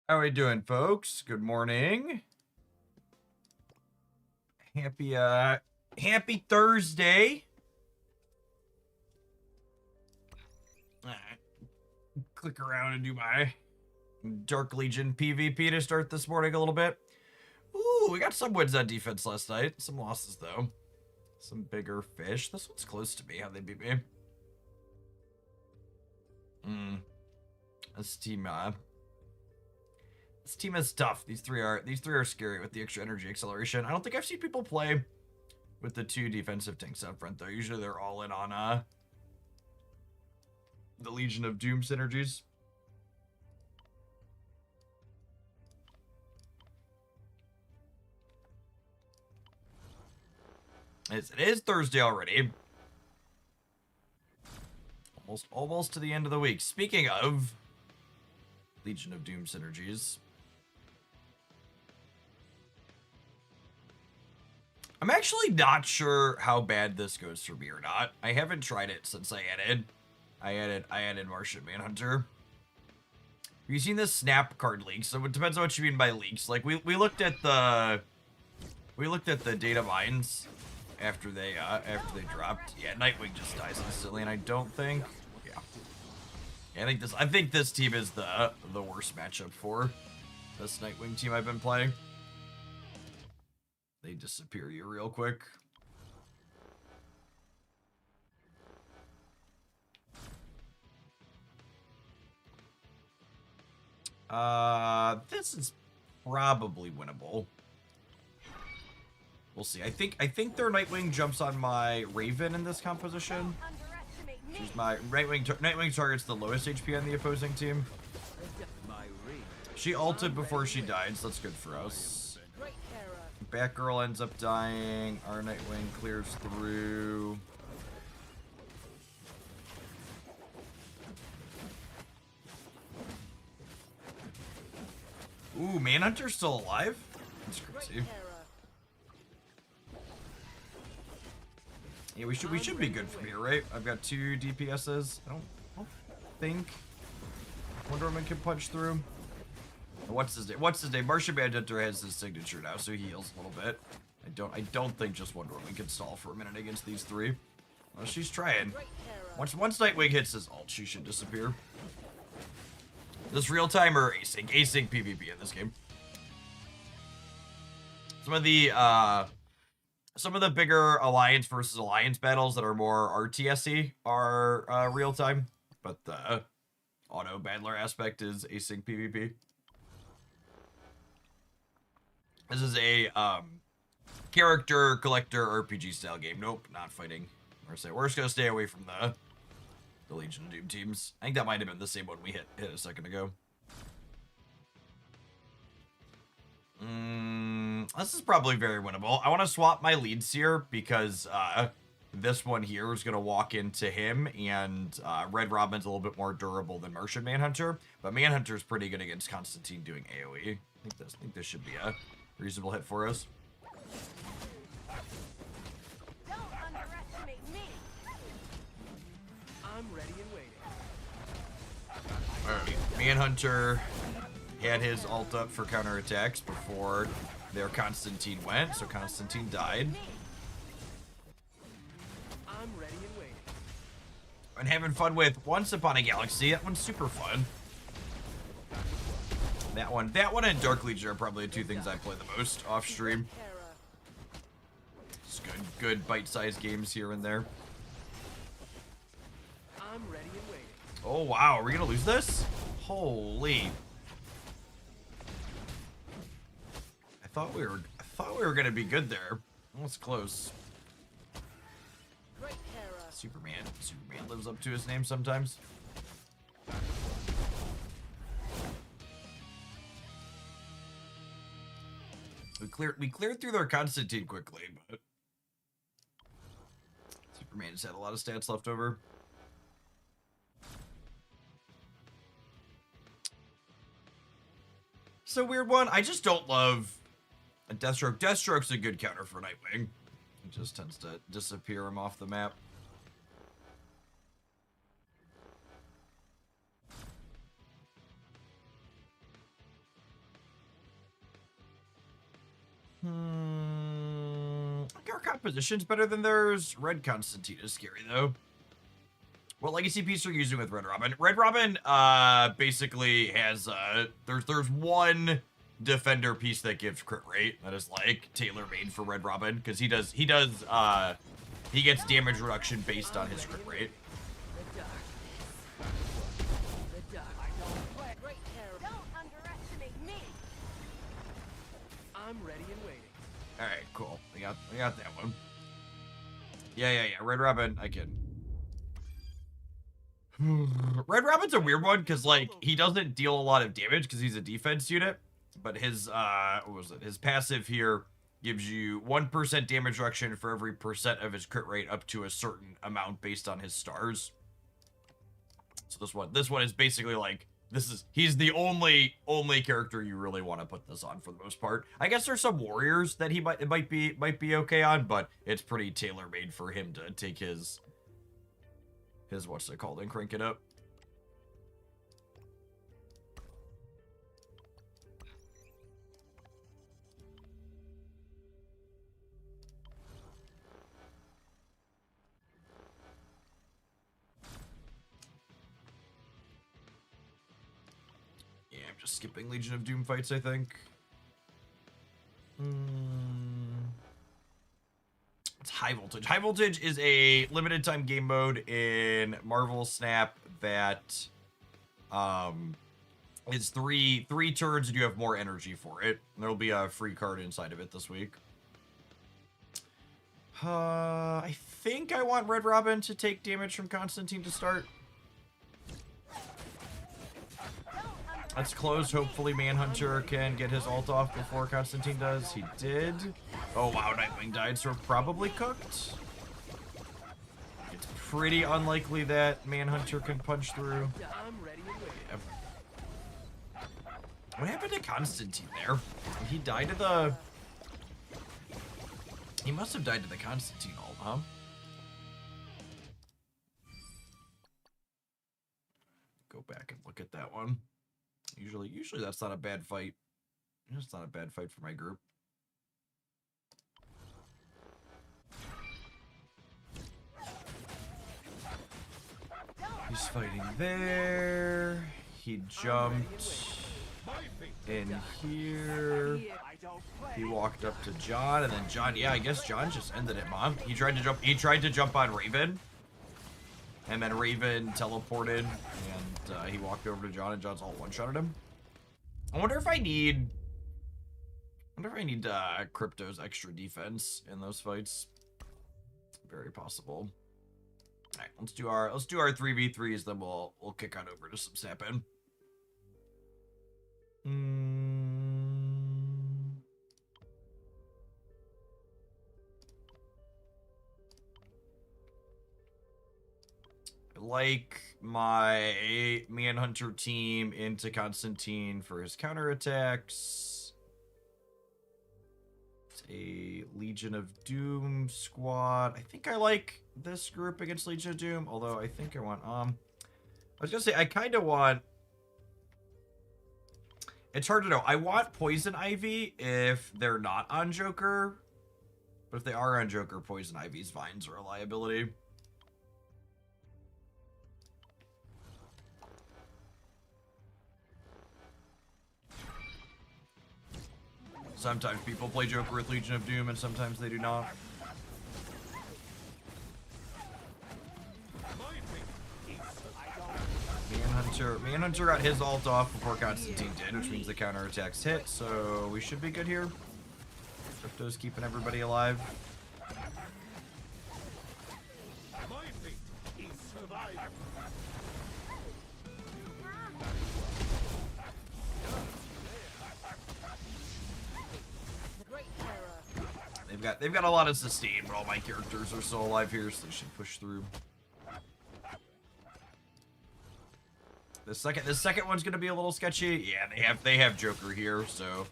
How are we doing, folks? Good morning. Happy Thursday. All right. Click around and do my Dark Legion PvP to start this morning a little bit. Ooh, we got some wins on defense last night. Some losses, though. Some bigger fish. This one's close to me. How'd they beat me? This team, This team is tough. These three are scary with the extra energy acceleration. I don't think I've seen people play with the two defensive tanks up front though. Usually they're all in on the Legion of Doom synergies. It is Thursday already. Almost to the end of the week. Speaking of Legion of Doom synergies, I'm actually not sure how bad this goes for me or not. I haven't tried it since I added Martian Manhunter. Have you seen this snap card leak? So it depends on what you mean by leaks. Like we looked at the data mines after they dropped. Yeah, Nightwing just dies instantly, and I don't think. Yeah, I think this team is the worst matchup for this Nightwing team I've been playing. They disappear you real quick. This is probably winnable. We'll see. I think their Nightwing jumps on my Raven in this composition. She's my Nightwing targets the lowest HP on the opposing team. She ulted before she died, so that's good for us. Batgirl ends up dying. Our Nightwing clears through. Ooh, Manhunter's still alive? That's crazy. Yeah, we should be good from here, right? I've got 2 DPSs. I don't think Wonder Woman can punch through. What's his name? Martian Manhunter has his signature now, so he heals a little bit. I don't think just Wonder Woman can stall for a minute against these 3. Well, she's trying. Once Nightwing hits his ult, she should disappear. This real time or async PvP in this game. Some of the bigger alliance versus alliance battles that are more RTS-y are real time, but the auto battler aspect is async PvP. This is a character collector RPG style game. Nope, not fighting. We're just gonna stay away from the Legion of Doom teams. I think that might have been the same one we hit a second ago. This is probably very winnable. I want to swap my leads here because this one here is gonna walk into him, and Red Robin's a little bit more durable than Martian Manhunter, but Manhunter's pretty good against Constantine doing AoE. I think this should be a reasonable hit for us. Don't underestimate me. I'm ready and waiting. Alright, Manhunter had his ult up for counterattacks before their Constantine went, so Constantine died. I'm ready and waiting. And having fun with Once Upon a Galaxy. That one's super fun. That one and Dark Legion are probably the 2 things I play the most off stream. Just good bite-sized games here and there. I'm ready and waiting. Oh wow, are we gonna lose this? Holy! I thought we were gonna be good there. That was close. Superman lives up to his name sometimes. We cleared through their Constantine quickly, but Superman just had a lot of stats left over. It's a weird one. I just don't love a Deathstroke. Deathstroke's a good counter for Nightwing. He just tends to disappear him off the map. Our composition's better than theirs. Red Constantine is scary, though. What legacy piece are you using with Red Robin? Red Robin, basically has, there's one defender piece that gives crit rate that is, like, tailor-made for Red Robin, because he gets damage reduction based on his crit rate. The dark. The dark. I don't play. Great terror. Don't underestimate me. I'm ready and waiting. Alright, cool. We got that one. Yeah. Red Robin, I can. Red Robin's a weird one, because, like, he doesn't deal a lot of damage, because he's a defense unit. But his, what was it? His passive here gives you 1% damage reduction for every percent of his crit rate up to a certain amount based on his stars. So this one is basically like, he's the only character you really want to put this on for the most part. I guess there's some warriors that it might be okay on, but it's pretty tailor-made for him to take his what's it called and crank it up. Yeah, I'm just skipping Legion of Doom fights, I think. It's High Voltage. High Voltage is a limited time game mode in Marvel Snap that is three turns and you have more energy for it. There'll be a free card inside of it this week. I think I want Red Robin to take damage from Constantine to start. Let's close. Hopefully Manhunter can get his ult off before Constantine does. He did. Oh wow, Nightwing died, so we're probably cooked. It's pretty unlikely that Manhunter can punch through. I'm ready and waiting. Yep. What happened to Constantine there? He died to the... He must have died to the Constantine ult, huh? Go back and look at that one. Usually that's not a bad fight. It's not a bad fight for my group. He's fighting there. He jumped in here. He walked up to John, and then John, yeah, I guess John just ended it, Mom. He tried to jump on Raven. And then Raven teleported, and he walked over to John, and John's all one-shotted him. I wonder if I need Crypto's extra defense in those fights. Very possible. All right, let's do our 3v3s, then we'll kick on over to some sapping. Like my Manhunter team into Constantine for his counterattacks. It's a Legion of Doom squad. I think I like this group against Legion of Doom, although I think I want I was gonna say I kind of want. It's hard to know. I want Poison Ivy if they're not on Joker, but if they are on Joker, Poison Ivy's vines are a liability. Sometimes people play Joker with Legion of Doom, and sometimes they do not. Manhunter got his ult off before Constantine did, which means the counterattacks hit, so we should be good here. Crypto's keeping everybody alive. They've got a lot of sustain, but all my characters are still alive here, so they should push through. The second one's gonna be a little sketchy. Yeah, they have Joker here, so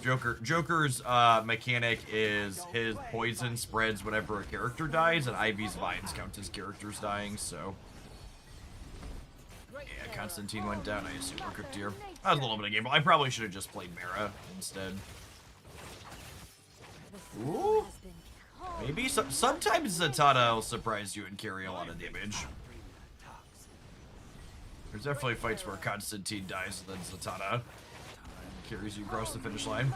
Joker's mechanic is his poison spreads whenever a character dies, and Ivy's vines count as characters dying, so yeah, Constantine went down. I assume we're cooked here. That was a little bit of game, but I probably should have just played Mara instead. Ooh. Maybe sometimes Zatanna will surprise you and carry a lot of damage. There's definitely fights where Constantine dies and then Zatanna carries you across the finish line.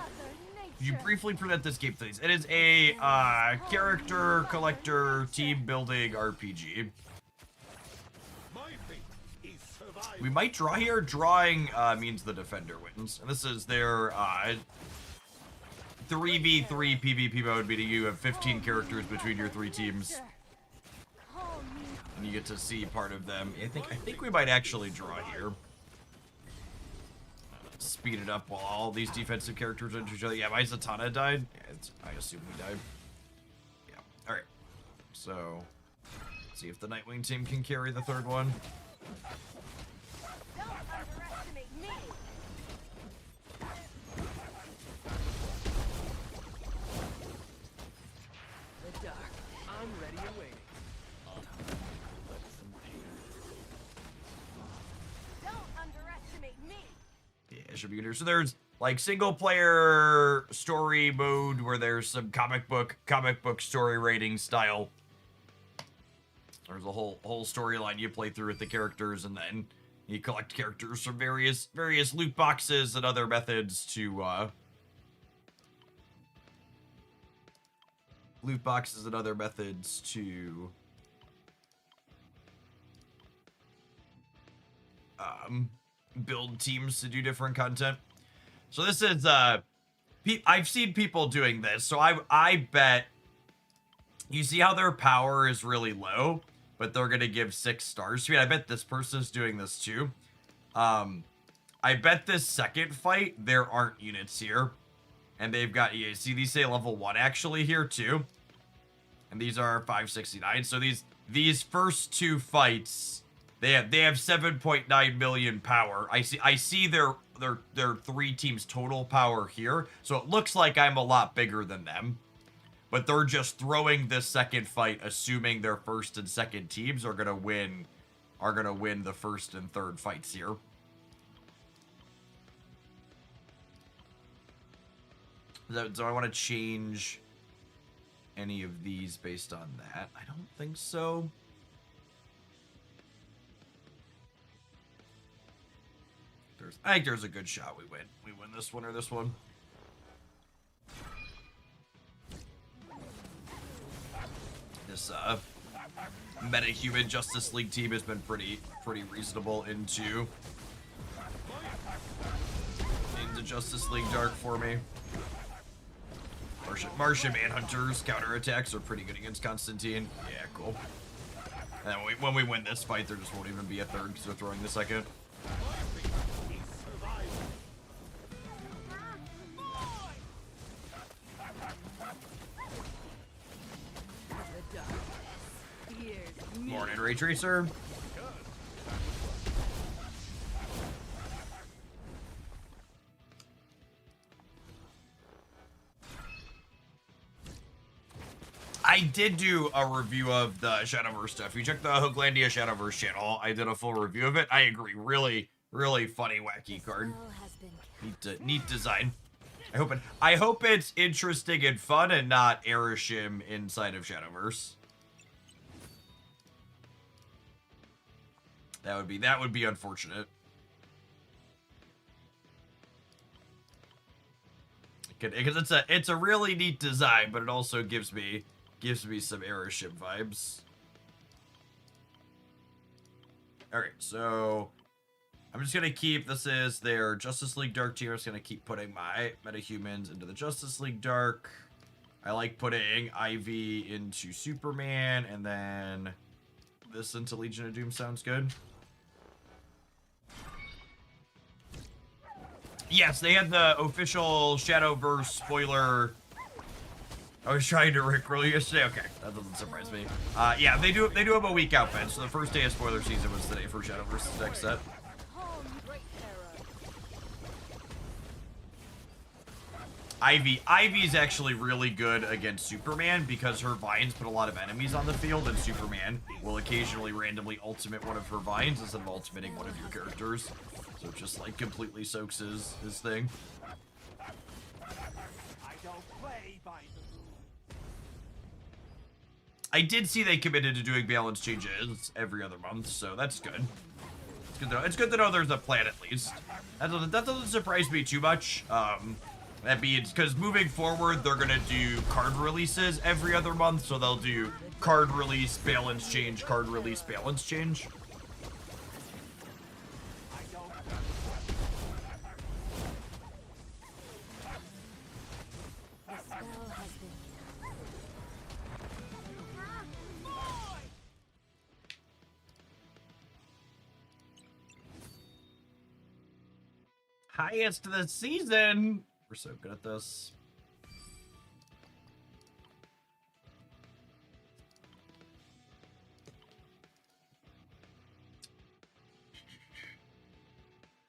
You briefly present this game, please. It is a character collector team building RPG. We might draw here. Drawing means the defender wins, and this is their 3v3 PvP mode, meaning you have 15 characters between your 3 teams, and you get to see part of them. I think we might actually draw here. Speed it up while all these defensive characters enter each other. Yeah, my Zatanna died. Yeah, I assume we died. Yeah. All right. So, let's see if the Nightwing team can carry the third one. Don't underestimate me. The dark. I'm ready and waiting. Don't underestimate me. Yeah, it should be good. So there's like single player story mode where there's some comic book story rating style. There's a whole storyline you play through with the characters, and then you collect characters from various loot boxes and other methods to build teams to do different content. So this is I've seen people doing this, so I bet you see how their power is really low, but they're gonna give 6 stars to me. I bet this person's doing this too. I bet this second fight there aren't units here, and they've got, you see these say level 1 actually here too, and these are 569. So these first 2 fights, they have 7.9 million power. I see their 3 teams total power here, so it looks like I'm a lot bigger than them. But they're just throwing this second fight, assuming their first and second teams are gonna win the first and third fights here. Do I want to change any of these based on that? I don't think so. I think there's a good shot we win. We win this one or this one. This meta-human Justice League team has been pretty reasonable into Justice League Dark for me. Martian Manhunters counterattacks are pretty good against Constantine. Yeah, cool. And then when we win this fight, there just won't even be a third because they're throwing the second. Morning, Ray Tracer. I did do a review of the Shadowverse stuff. You check the Hooglandia Shadowverse channel. I did a full review of it. I agree. Really, really funny, wacky card. Neat design. I hope it's interesting and fun and not Erishim inside of Shadowverse. That would be unfortunate. Because it's a really neat design, but it also gives me some Erishim vibes. Alright, so I'm just gonna keep, this is their Justice League Dark team. I'm just gonna keep putting my metahumans into the Justice League Dark. I like putting Ivy into Superman, and then this into Legion of Doom sounds good. Yes, they had the official Shadowverse spoiler. I was trying to rickroll yesterday. Okay, that doesn't surprise me. Yeah, they do have a week out, Ben. So the first day of spoiler season was today for Shadowverse's next set. Ivy's actually really good against Superman because her vines put a lot of enemies on the field, and Superman will occasionally randomly ultimate one of her vines instead of ultimating one of your characters. So it just like completely soaks his thing. I don't play by the I did see they committed to doing balance changes every other month, so that's good. It's good to know, it's good to know there's a plan at least. That doesn't surprise me too much. That means, because moving forward, they're gonna do card releases every other month, so they'll do card release, balance change, card release, balance change. Highest of the season. We're so good at this.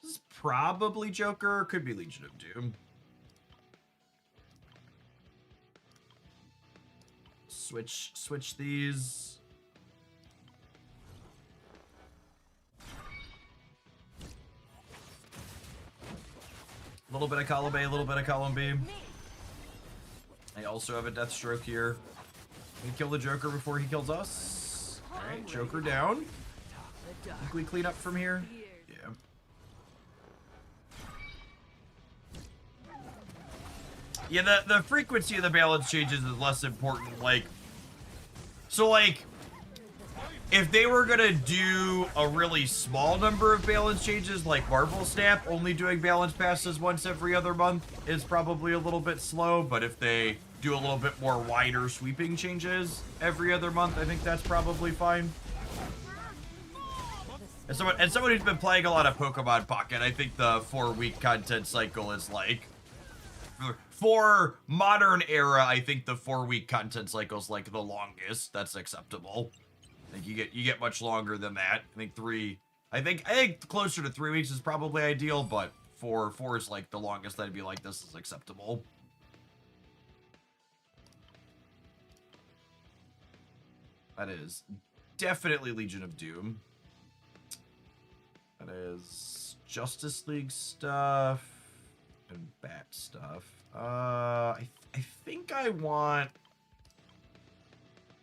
This is probably Joker. Could be Legion of Doom. Switch these. A little bit of column A, a little bit of column B. I also have a death stroke here. We kill the Joker before he kills us. Alright, Joker down. Think we clean up from here? Yeah. Yeah, the frequency of the balance changes is less important. Like, so like, if they were gonna do a really small number of balance changes, like Marvel Snap, only doing balance passes once every other month is probably a little bit slow. But if they do a little bit more wider sweeping changes every other month, I think that's probably fine. As someone who's been playing a lot of Pokemon Pocket, I think the 4-week content cycle is like, for modern era, I think the 4-week content cycle is like the longest. That's acceptable. I think you get much longer than that. I think closer to 3 weeks is probably ideal, but four is like the longest. I'd be like, this is acceptable. That is definitely Legion of Doom. That is Justice League stuff and Bat stuff. I think I want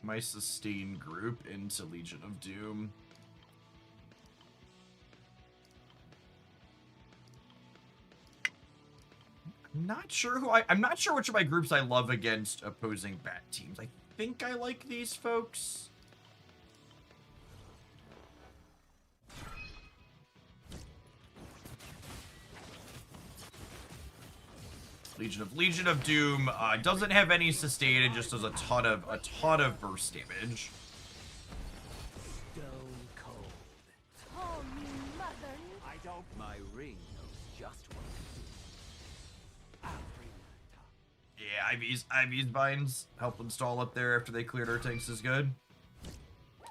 my sustain group into Legion of Doom. I'm not sure which of my groups I love against opposing Bat teams. I think I like these folks. Legion of Doom doesn't have any sustain, it just does a ton of burst damage. Stone cold. Call me mother. I don't. My ring knows just what to do. I'll bring the top. Yeah, Ivy's binds help install up there after they cleared our tanks is good.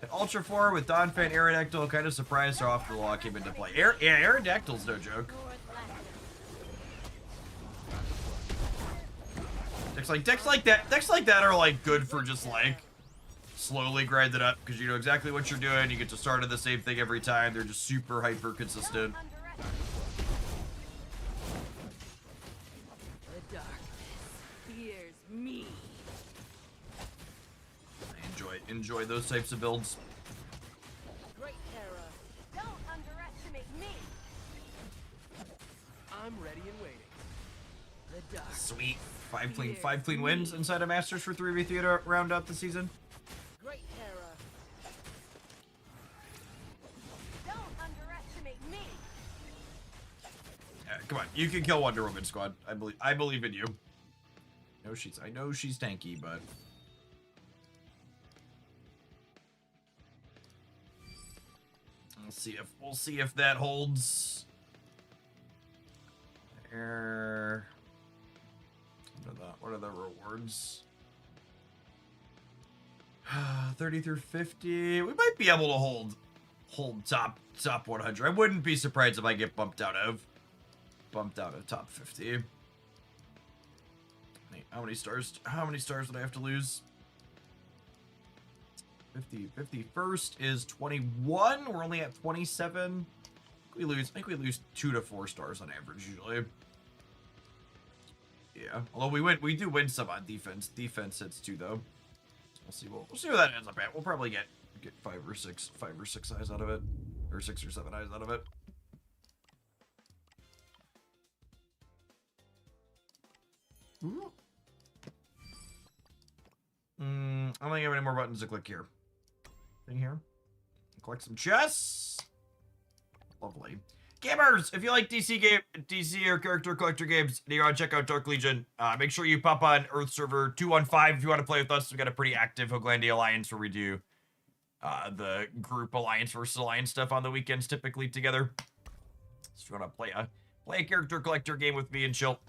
At Ultra 4 with Donphan Aerodactyl, kind of surprised how often the law came into play. Aerodactyl's no joke. Decks like that are like good for just like slowly grind it up because you know exactly what you're doing. You get to start at the same thing every time. They're just super hyper consistent. The darkness fears me. I enjoy those types of builds. Great terror. Don't underestimate me. I'm ready and waiting. The dark. Sweet. Five clean wins inside of Masters for 3v3 to round out the season. Great terror. Don't underestimate me. Come on, you can kill Wonder Woman, squad. I believe in you. I know she's tanky, but we'll see if that holds. There. What are the rewards? 30 through 50. We might be able to hold top 100. I wouldn't be surprised if I get bumped out of top 50. How many stars would I have to lose? 50 first is 21. We're only at 27. I think we lose 2 to 4 stars on average usually. Yeah, although we do win some on defense. Defense hits too though. We'll see what that ends up at. We'll probably get 5 or 6 eyes out of it, or 6 or 7 eyes out of it. Ooh. I don't think I have any more buttons to click here. In here. Collect some chests. Lovely. Gamers, if you like DC or character collector games, and you want to check out Dark Legion, make sure you pop on Earth server 215 if you want to play with us. We've got a pretty active Hoaglandia Alliance where we do the group Alliance versus Alliance stuff on the weekends typically together. So if you want to play a character collector game with me and chill,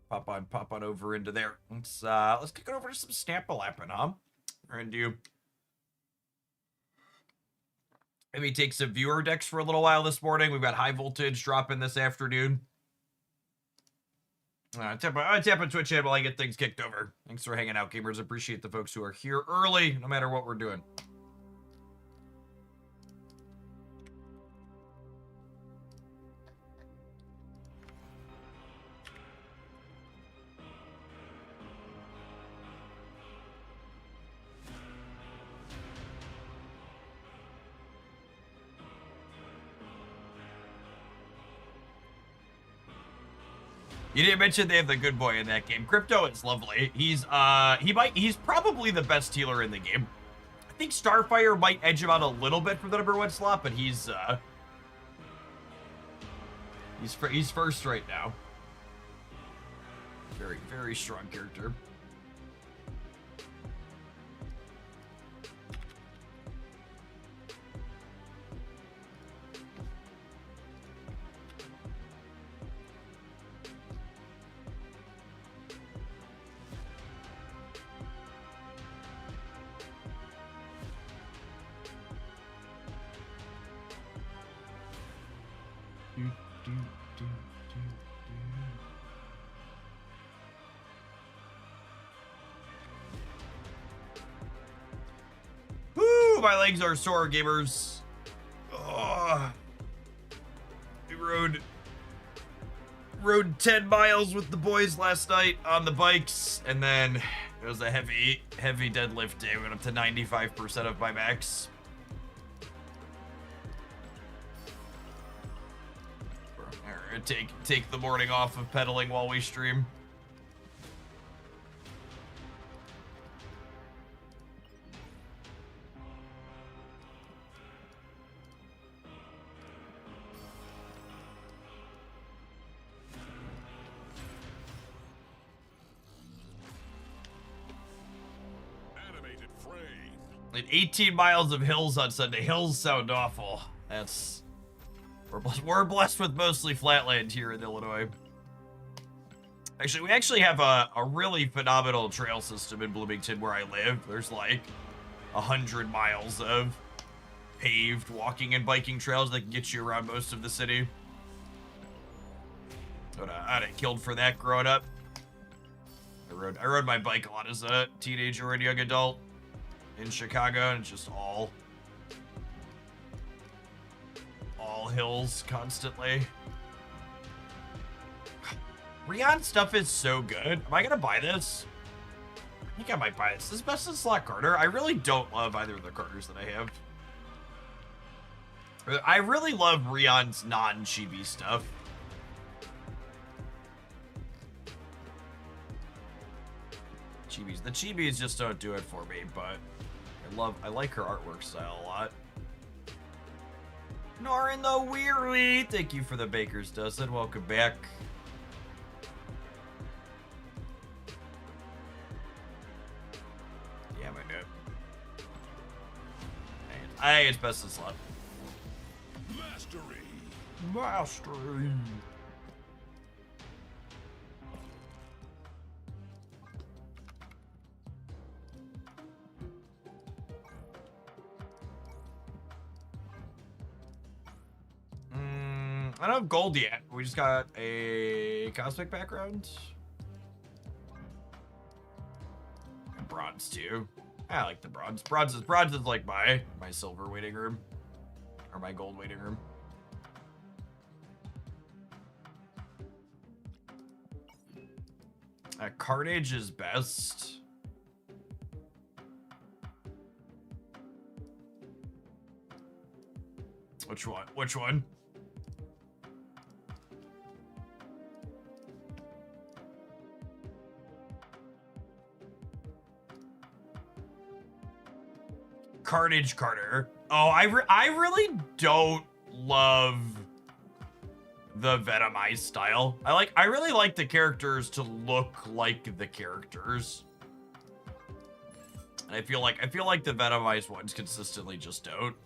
pop on over into there. Let's kick it over to some Snap-a-lappin', huh? We're gonna do maybe take some viewer decks for a little while this morning. We've got high voltage dropping this afternoon. Tap on Twitch chat while I get things kicked over. Thanks for hanging out, gamers. Appreciate the folks who are here early, no matter what we're doing. You didn't mention they have the good boy in that game. Crypto is lovely. He's probably the best healer in the game. I think Starfire might edge him out a little bit for the #1 slot, but he's first right now. Very, very strong character. Woo! My legs are sore, gamers. Oh, we rode 10 miles with the boys last night on the bikes, and then it was a heavy deadlift day. We went up to 95% of my max. We're gonna take the morning off of pedaling while we stream. Animated frame. Like 18 miles of hills on Sunday. Hills sound awful. We're blessed with mostly flatland here in Illinois. Actually, we actually have a really phenomenal trail system in Bloomington where I live. There's like 100 miles of paved walking and biking trails that can get you around most of the city. I'd have killed for that growing up. I rode my bike a lot as a teenager and young adult in Chicago, and it's just all hills constantly. Rion stuff is so good. Am I gonna buy this? I think I might buy this. This is best in slot Carter. I really don't love either of the Carters that I have. I really love Rion's non-chibi stuff. The chibis just don't do it for me, but I like her artwork style a lot. Norin the Weary, thank you for the baker's dozen. Welcome back. Yeah, my dude. I think it's best in slot. Mastery. I don't have gold yet. We just got a cosmic background. And bronze too. I like the bronze. Bronze is like my silver waiting room. Or my gold waiting room. Carnage is best. Which one? Which one? Carnage Carter. Oh, I really don't love the Venomized style. I really like the characters to look like the characters. And I feel like the Venomized ones consistently just don't.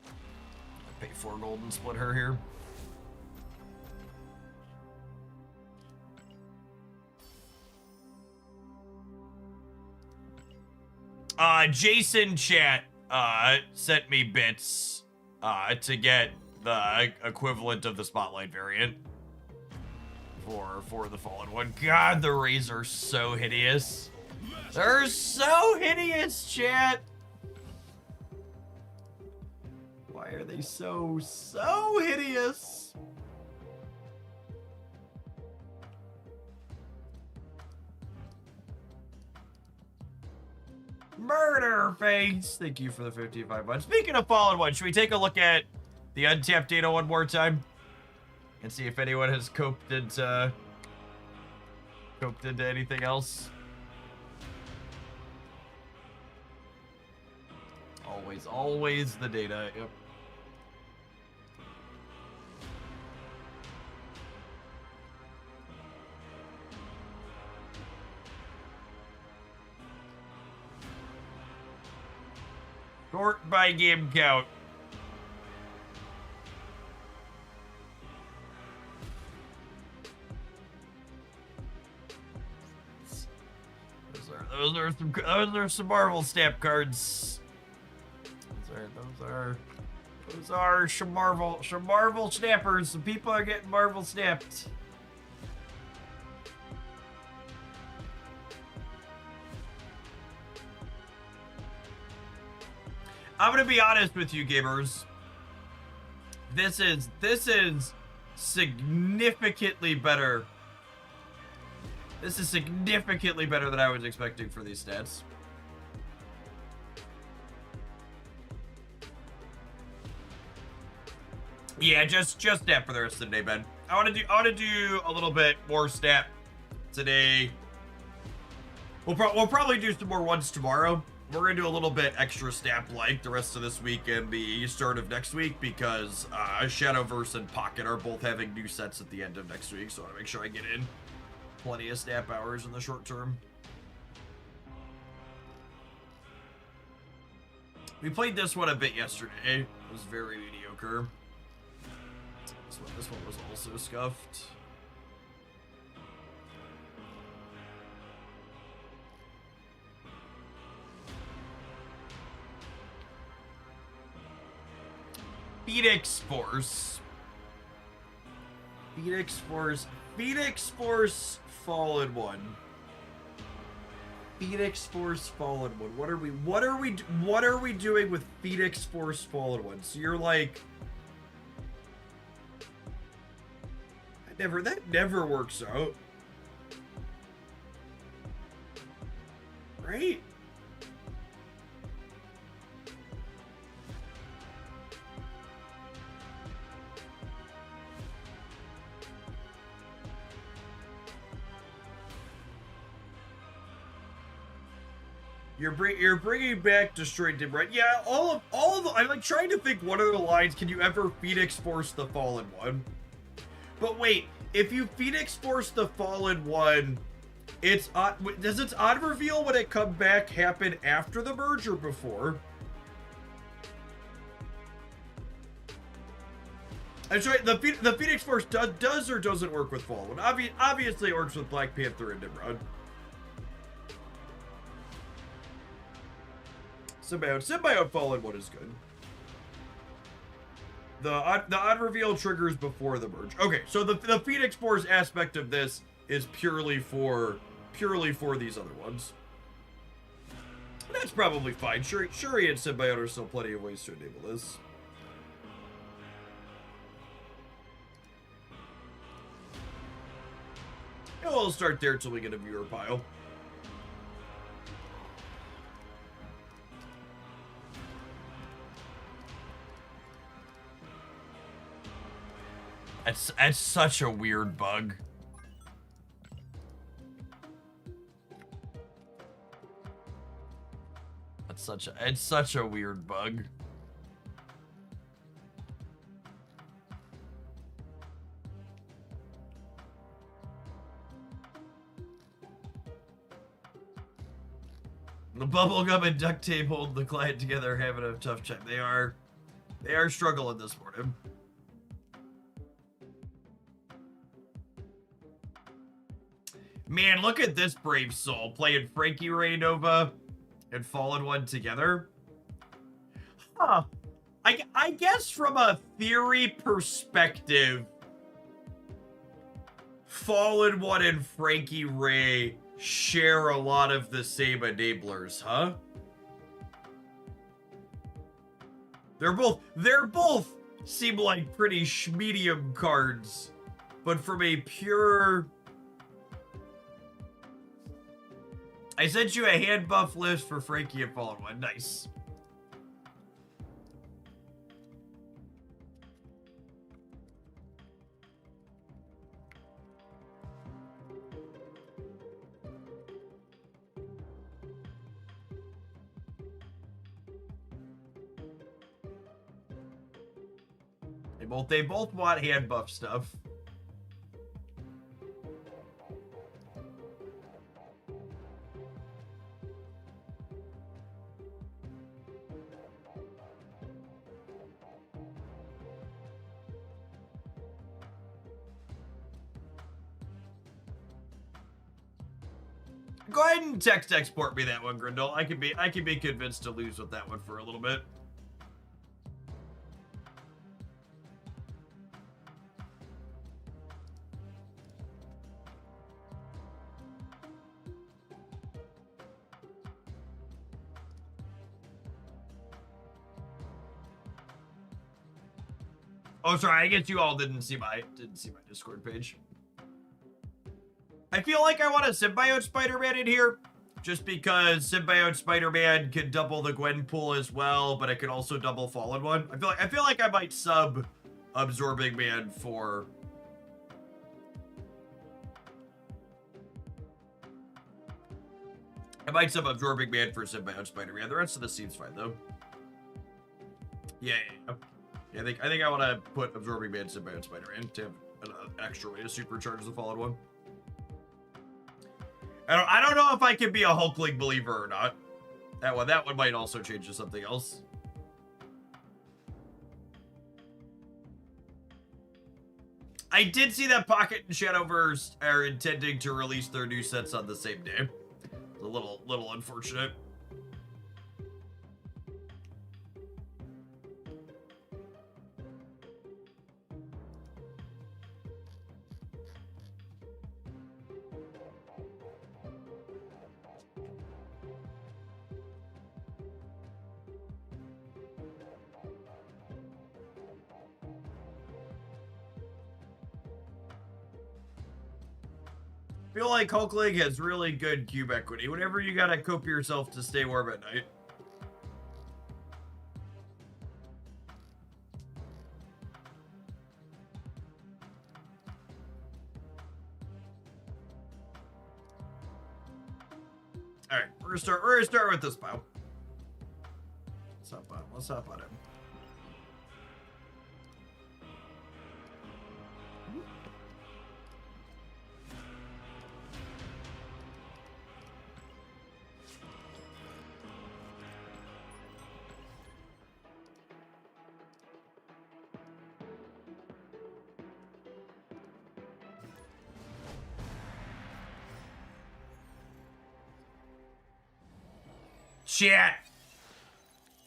I pay 4 gold and split her here. Jason chat sent me bits to get the equivalent of the Spotlight variant for the Fallen one. God, the rays are so hideous. They're so hideous, chat. Why are they so hideous? Murder face. Thank you for the 55 months. Speaking of Fallen One, should we take a look at the untapped data one more time and see if anyone has coped into anything else? Always the data. Yep. Sort by game count. Those are some Marvel snap cards. Those are some Marvel snappers. Some people are getting Marvel snapped. I'm gonna be honest with you, gamers. This is significantly better. This is significantly better than I was expecting for these stats. Yeah, just stat for the rest of the day, Ben. I want to do a little bit more stat today. We'll probably do some more ones tomorrow. We're gonna do a little bit extra stat like the rest of this week and the start of next week because Shadowverse and Pocket are both having new sets at the end of next week, so I want to make sure I get in plenty of snap hours in the short term. We played this one a bit yesterday. It was very mediocre. This one was also scuffed. Phoenix Force. Phoenix Force Fallen One. Phoenix Force Fallen One. What are we doing with Phoenix Force Fallen One? So you're like, that never works out. Right? You're bringing back Destroyed Dim, right? Yeah, all of the, I'm like trying to think what are the lines can you ever Phoenix Force the Fallen One? But wait, if you Phoenix Force the Fallen One, it's does its odd reveal when it come back happen after the merge or before? I'm sorry, the Phoenix Force does or doesn't work with Fallen One. Obviously it works with Black Panther and Nimrod. Symbiote Fallen One is good. The odd reveal triggers before the merge. Okay, so the Phoenix Force aspect of this is purely for these other ones. That's probably fine. Shuri and Symbiote are still plenty of ways to enable this. And we'll start there till we get a viewer pile. That's such a weird bug. It's such a weird bug. The bubblegum and duct tape hold the client together, having a tough time. They are struggling this morning. Man, look at this brave soul playing Frankie Ray Nova and Fallen One together. Huh. I guess from a theory perspective, Fallen One and Frankie Ray share a lot of the same enablers, huh? They're both seem like pretty medium cards, but from a pure... I sent you a hand buff list for Frankie and Fallen One. Nice. They both want hand buff stuff. Go ahead and text export me that one, Grindel. I can be convinced to lose with that one for a little bit. Oh, sorry. I guess you all didn't see my Discord page. I feel like I want a Symbiote Spider-Man in here, just because Symbiote Spider-Man can double the Gwen pool as well, but it can also double Fallen One. I feel like I might sub Absorbing Man for... I might sub Absorbing Man for Symbiote Spider-Man. The rest of this seems fine, though. Yeah. I think I want to put Absorbing Man, Symbiote Spider-Man to have an extra way to supercharge the Fallen One. I don't know if I can be a Hulkling believer or not. That one might also change to something else. I did see that Pocket and Shadowverse are intending to release their new sets on the same day. It's a little unfortunate. I feel like Hulkling has really good cube equity. Whenever you gotta cope yourself to stay warm at night. All right, we're gonna start with this pile. Let's hop on him.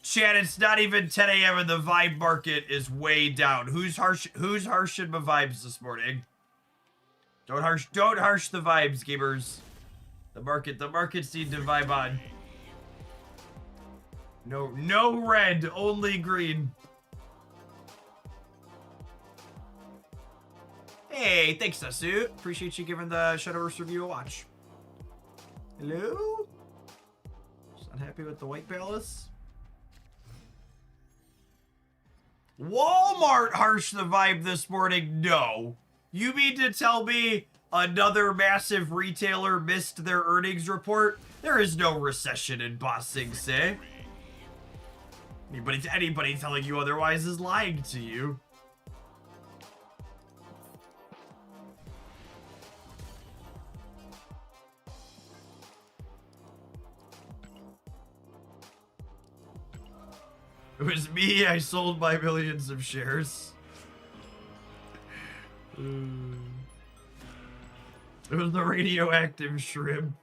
Chat, it's not even 10 a.m. and the vibe market is way down. Who's harshing my vibes this morning? Don't harsh the vibes, gamers. The markets need to vibe on. No red, only green. Hey, thanks, Nasu. Appreciate you giving the Shadowverse review a watch. Hello? Just unhappy with the White Palace? Walmart harshed the vibe this morning? No. You mean to tell me another massive retailer missed their earnings report? There is no recession in Ba Sing Se. Anybody telling you otherwise is lying to you. It was me, I sold my millions of shares. It was the radioactive shrimp.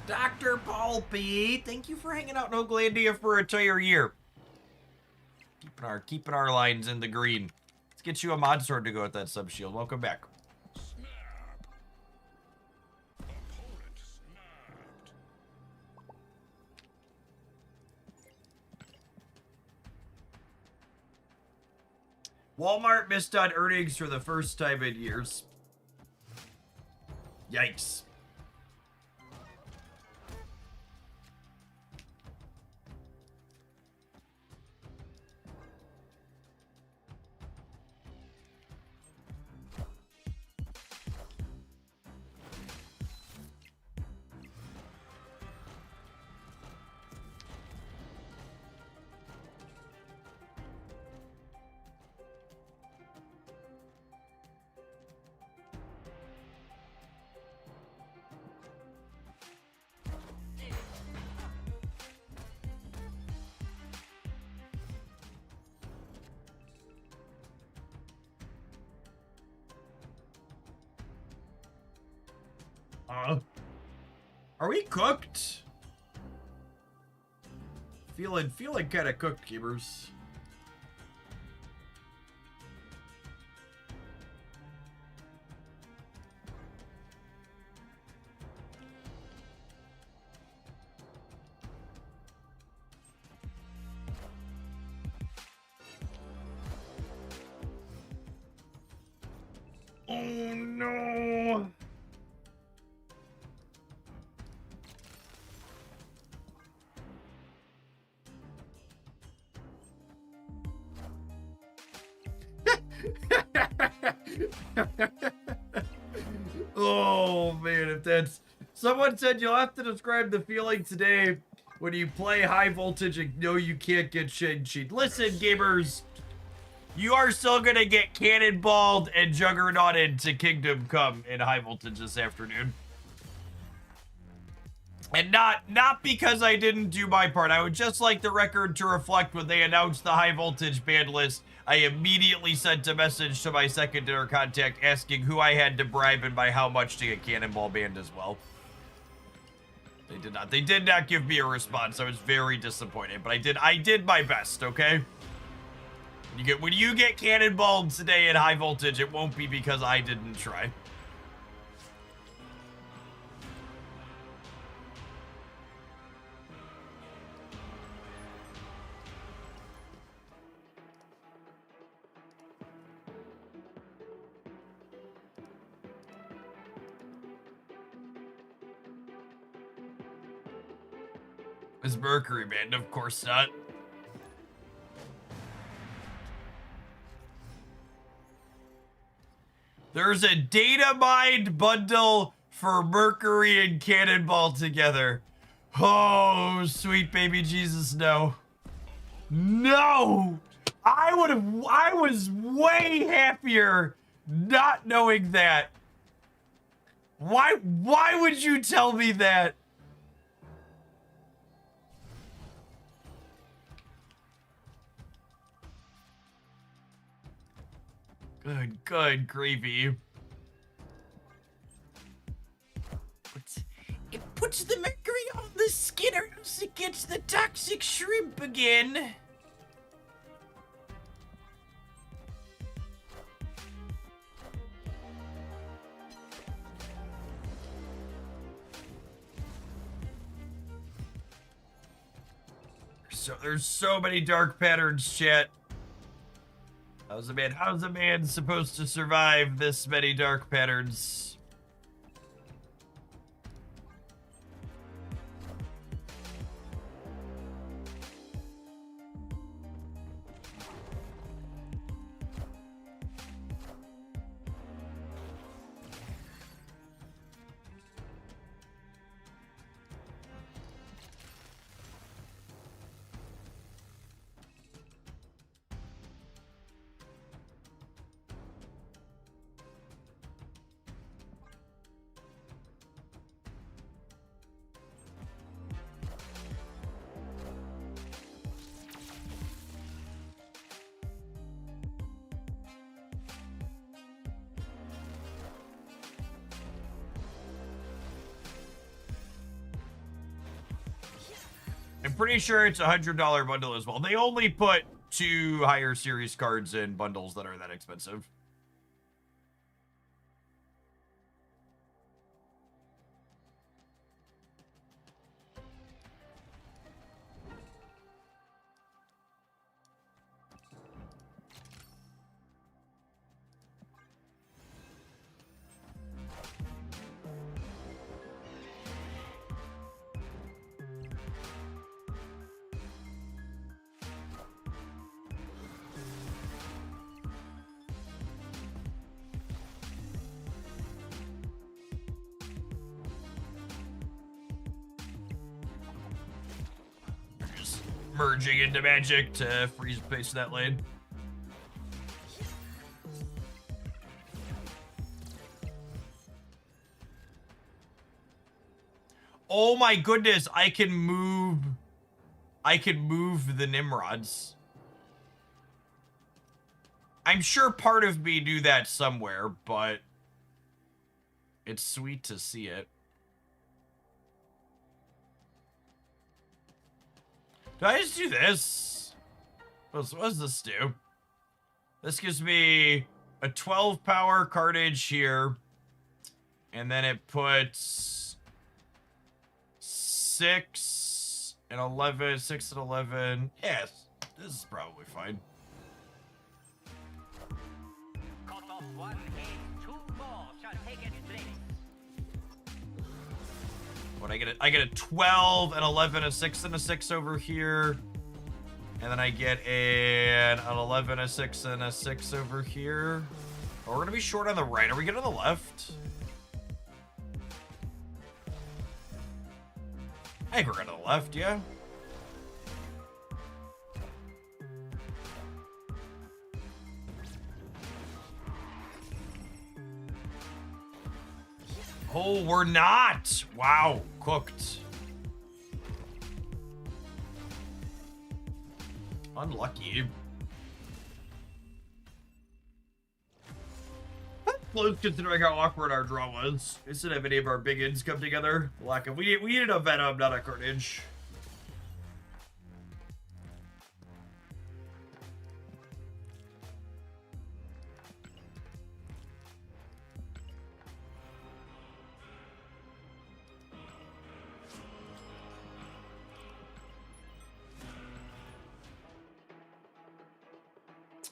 Dr. Pulpy, thank you for hanging out in Oaklandia for an entire year. Keeping our lines in the green. Let's get you a mod sword to go with that sub shield. Welcome back. Snap. Opponent snapped. Walmart missed on earnings for the first time in years. Yikes. Are we cooked? Feeling kind of cooked, gamers. Oh no. Oh man, if that's... Someone said you'll have to describe the feeling today when you play high voltage and know you can't get Shang-Chi. Listen, gamers, you are still gonna get cannonballed and juggernauted to Kingdom Come in high voltage this afternoon. And not because I didn't do my part. I would just like the record to reflect when they announced the high voltage ban list, I immediately sent a message to my secondary contact asking who I had to bribe and by how much to get cannonball banned as well. They did not give me a response. I was very disappointed, but I did my best, okay? When you get cannonballed today at high voltage, it won't be because I didn't try. Is Mercury banned? Of course not. There's a data mined bundle for Mercury and Cannonball together. Oh, sweet baby Jesus, no. No! I was way happier not knowing that. Why would you tell me that? Good gravy. It puts the mercury on the skin or else it gets the toxic shrimp again. There's so many dark patterns, chat. How's a man supposed to survive this many dark patterns? I'm pretty sure it's $100 bundle as well. They only put 2 higher series cards in bundles that are that expensive. Just merging into Magic to freeze pace that lane. Oh my goodness, I can move the Nimrods. I'm sure part of me knew that somewhere, but it's sweet to see it. Do I just do this? What does this do? This gives me a 12 power cartage here. And then it puts 6 and 11, 6 and 11. Yes, this is probably fine. Cut off one head, 2 more shall take its place. What I get a 12 and 11, a 6 and a 6 over here. And then I get an 11, a 6 and a 6 over here. Oh, we're gonna be short on the right. Are we good on the left? I think we're good on the left, yeah. Oh, we're not. Wow, cooked. Unlucky. Close considering how awkward our draw was. We didn't have any of our big ends come together. Lack of we needed a Venom, not a Carnage.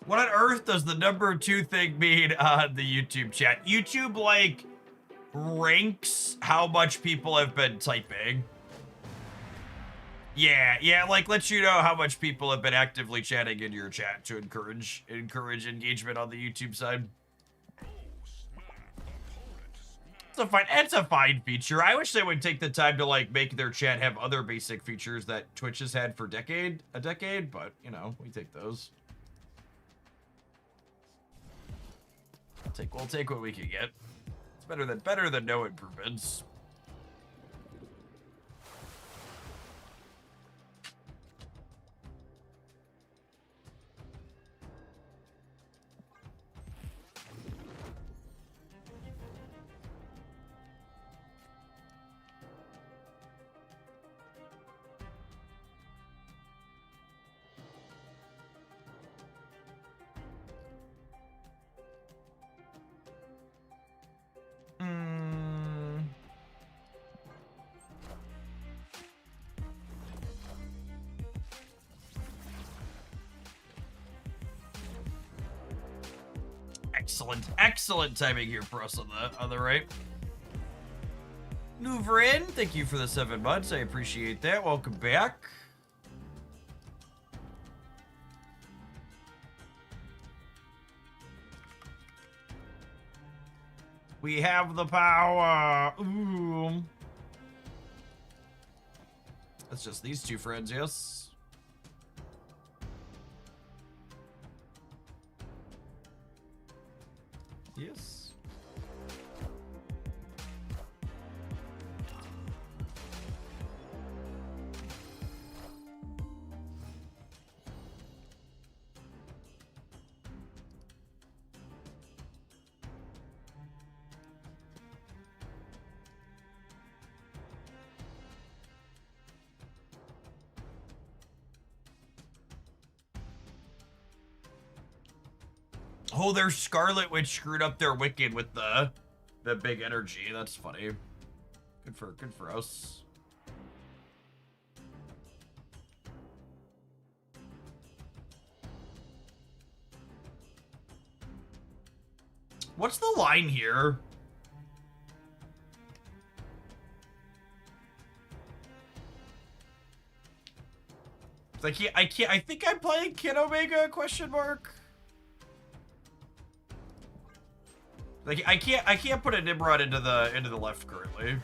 What on earth does the number 2 thing mean on the YouTube chat? YouTube, like, ranks how much people have been typing. Yeah, like, lets you know how much people have been actively chatting in your chat to encourage engagement on the YouTube side. It's a fine feature. I wish they would take the time to, like, make their chat have other basic features that Twitch has had for a decade, but, you know, we take those. We'll take what we can get. It's better than no improvements. Excellent timing here for us on the right. Nuvrin, thank you for the 7 months. I appreciate that. Welcome back. We have the power. Ooh. That's just these 2 friends, yes. Yes. Oh, their Scarlet Witch screwed up their Wicked with the big energy. That's funny. Good for us. What's the line here? I think I'm playing Kid Omega, question mark. Like I can't put a Nimrod into the left currently.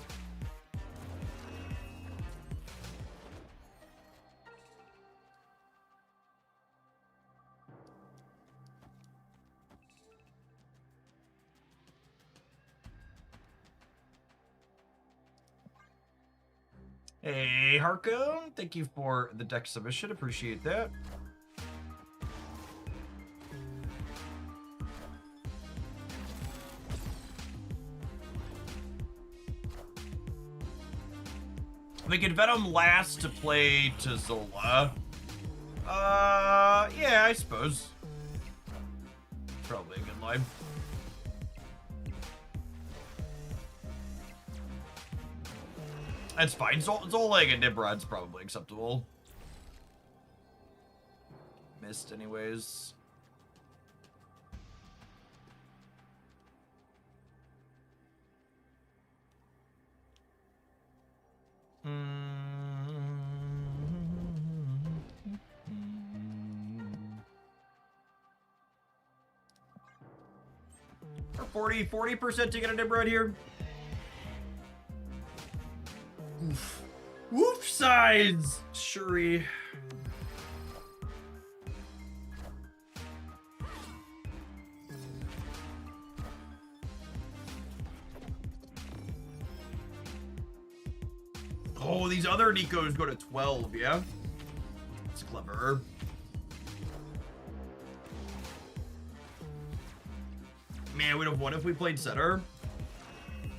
Hey, Harko, thank you for the deck submission. Appreciate that. We could Venom last to play to Zola. Yeah, I suppose. Probably a good line. That's fine. Zola and Nimrod's probably acceptable. Missed anyways. Or 40% to get a Nimrod here. Oof. Woof sides, Shuri. Oh, these other Nikos go to 12, yeah? It's clever. Man, we'd have won if we played center.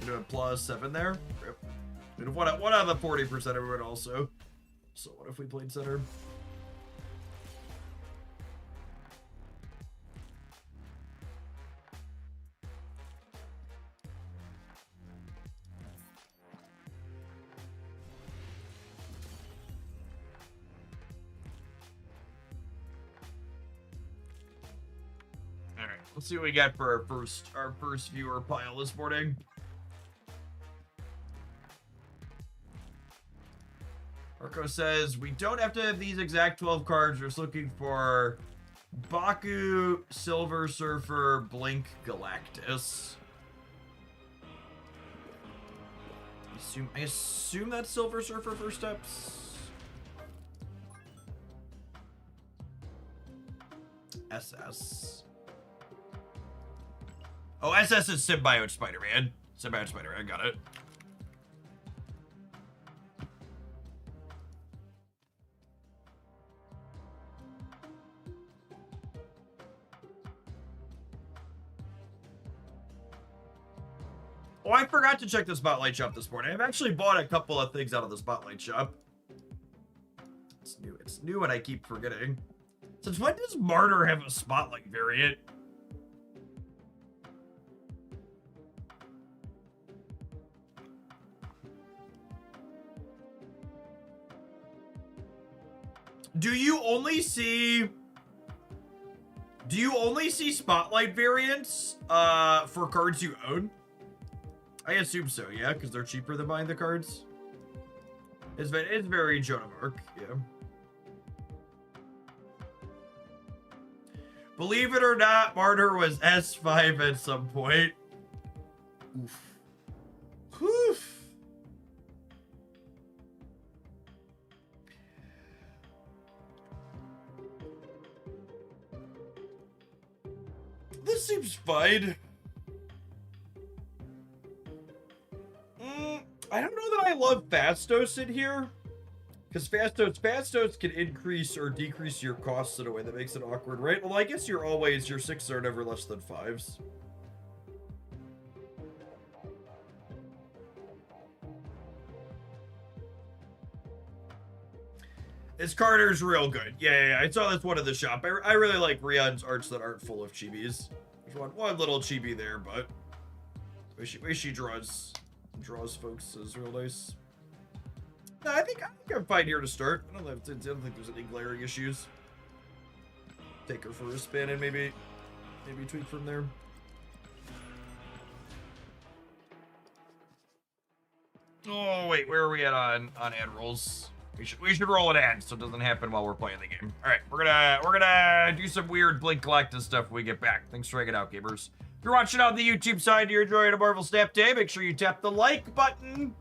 We'd have +7 there. Rip. We'd have won out of the 40% everyone also. So what if we played center? Let's see what we got for our first viewer pile this morning. Marco says, we don't have to have these exact 12 cards. We're just looking for Baku, Silver Surfer, Blink, Galactus. I assume that's Silver Surfer first steps. SS. Oh, SS is Symbiote Spider-Man. Symbiote Spider-Man, got it. Oh, I forgot to check the Spotlight Shop this morning. I've actually bought a couple of things out of the Spotlight Shop. It's new and I keep forgetting. Since when does Martyr have a Spotlight variant? Do you only see Spotlight variants for cards you own? I assume so, yeah, because they're cheaper than buying the cards. It's very Joan of Arc, yeah. Believe it or not, Martyr was S5 at some point. Oof. Oof. This seems fine. I don't know that I love Fastos in here. Because Fastos can increase or decrease your costs in a way that makes it awkward, right? Well, I guess your 6s are never less than 5s. This Carter's real good. Yeah. I saw this one in the shop. I really like Rion's arts that aren't full of chibis. There's one little chibi there, but way she draws folks is real nice. No, I think I'm fine here to start. I don't think there's any glaring issues. Take her for a spin and maybe tweak from there. Oh wait, where are we at on ad rolls? We should roll an ad so it doesn't happen while we're playing the game. All right, we're gonna do some weird Blink Galactus stuff when we get back. Thanks for checking it out, gamers. If you're watching on the YouTube side, you're enjoying a Marvel Snap Day, make sure you tap the like button.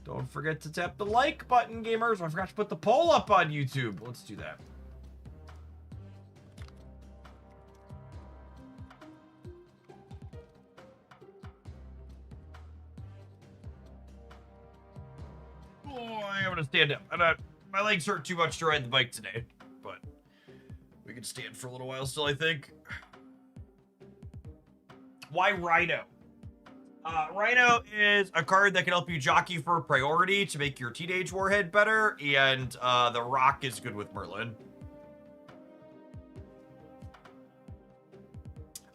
Don't forget to tap the like button, gamers. I forgot to put the poll up on YouTube. Let's do that. Oh, I'm gonna stand up. My legs hurt too much to ride the bike today, but we can stand for a little while still, I think. Why Rhino? Rhino is a card that can help you jockey for priority to make your Teenage Warhead better, and the Rock is good with Merlin.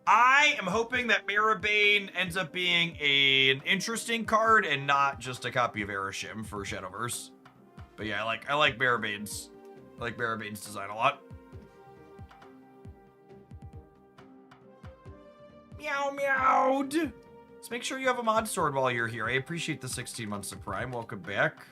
I am hoping that Maribane ends up being an interesting card and not just a copy of Erishim for Shadowverse. But yeah, I like Marabane's design a lot. Meow meowed. Let's make sure you have a mod sword while you're here. I appreciate the 16 months of Prime. Welcome back.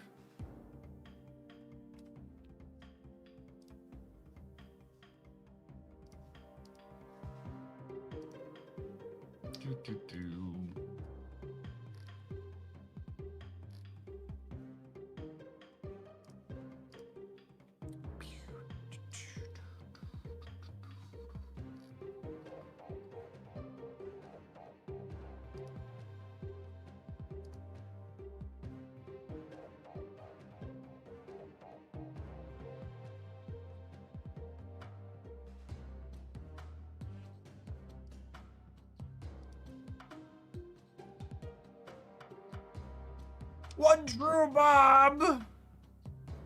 One Drew Bob!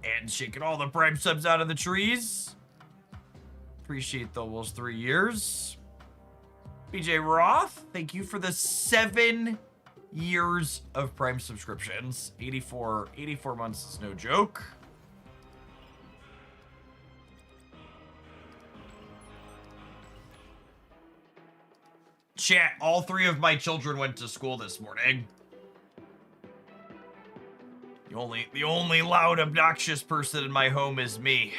And shaking all the Prime subs out of the trees. Appreciate the almost 3 years. BJ Roth, thank you for the 7 years of Prime subscriptions. 84 months is no joke. Chat, all 3 of my children went to school this morning. The only loud, obnoxious person in my home is me.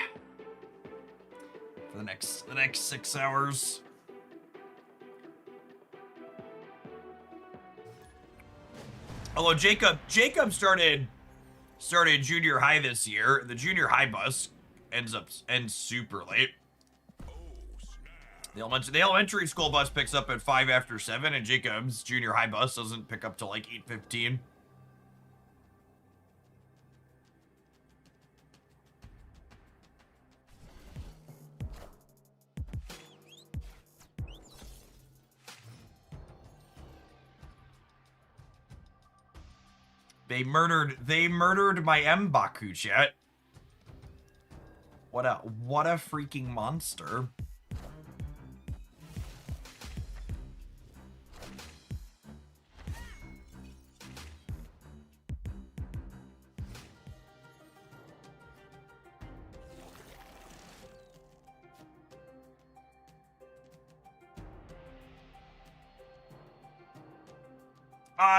For the next 6 hours. Although Jacob started junior high this year. The junior high bus ends super late. The elementary school bus picks up at 5 after 7, and Jacob's junior high bus doesn't pick up till like 8:15. They murdered my M'Baku, chat. What a freaking monster.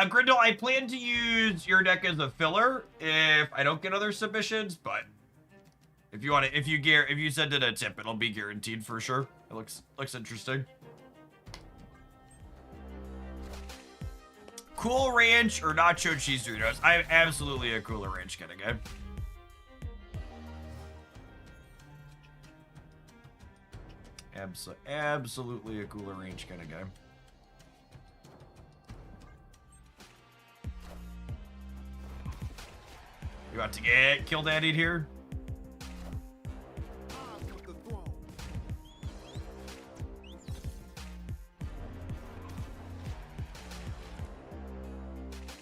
Grindel, I plan to use your deck as a filler if I don't get other submissions, but if you send it a tip, it'll be guaranteed for sure. It looks interesting. Cool Ranch or Nacho Cheese Doritos? I'm absolutely a Cooler Ranch kind of guy. Absolutely a Cooler Ranch kind of guy. You about to get killed daddied here?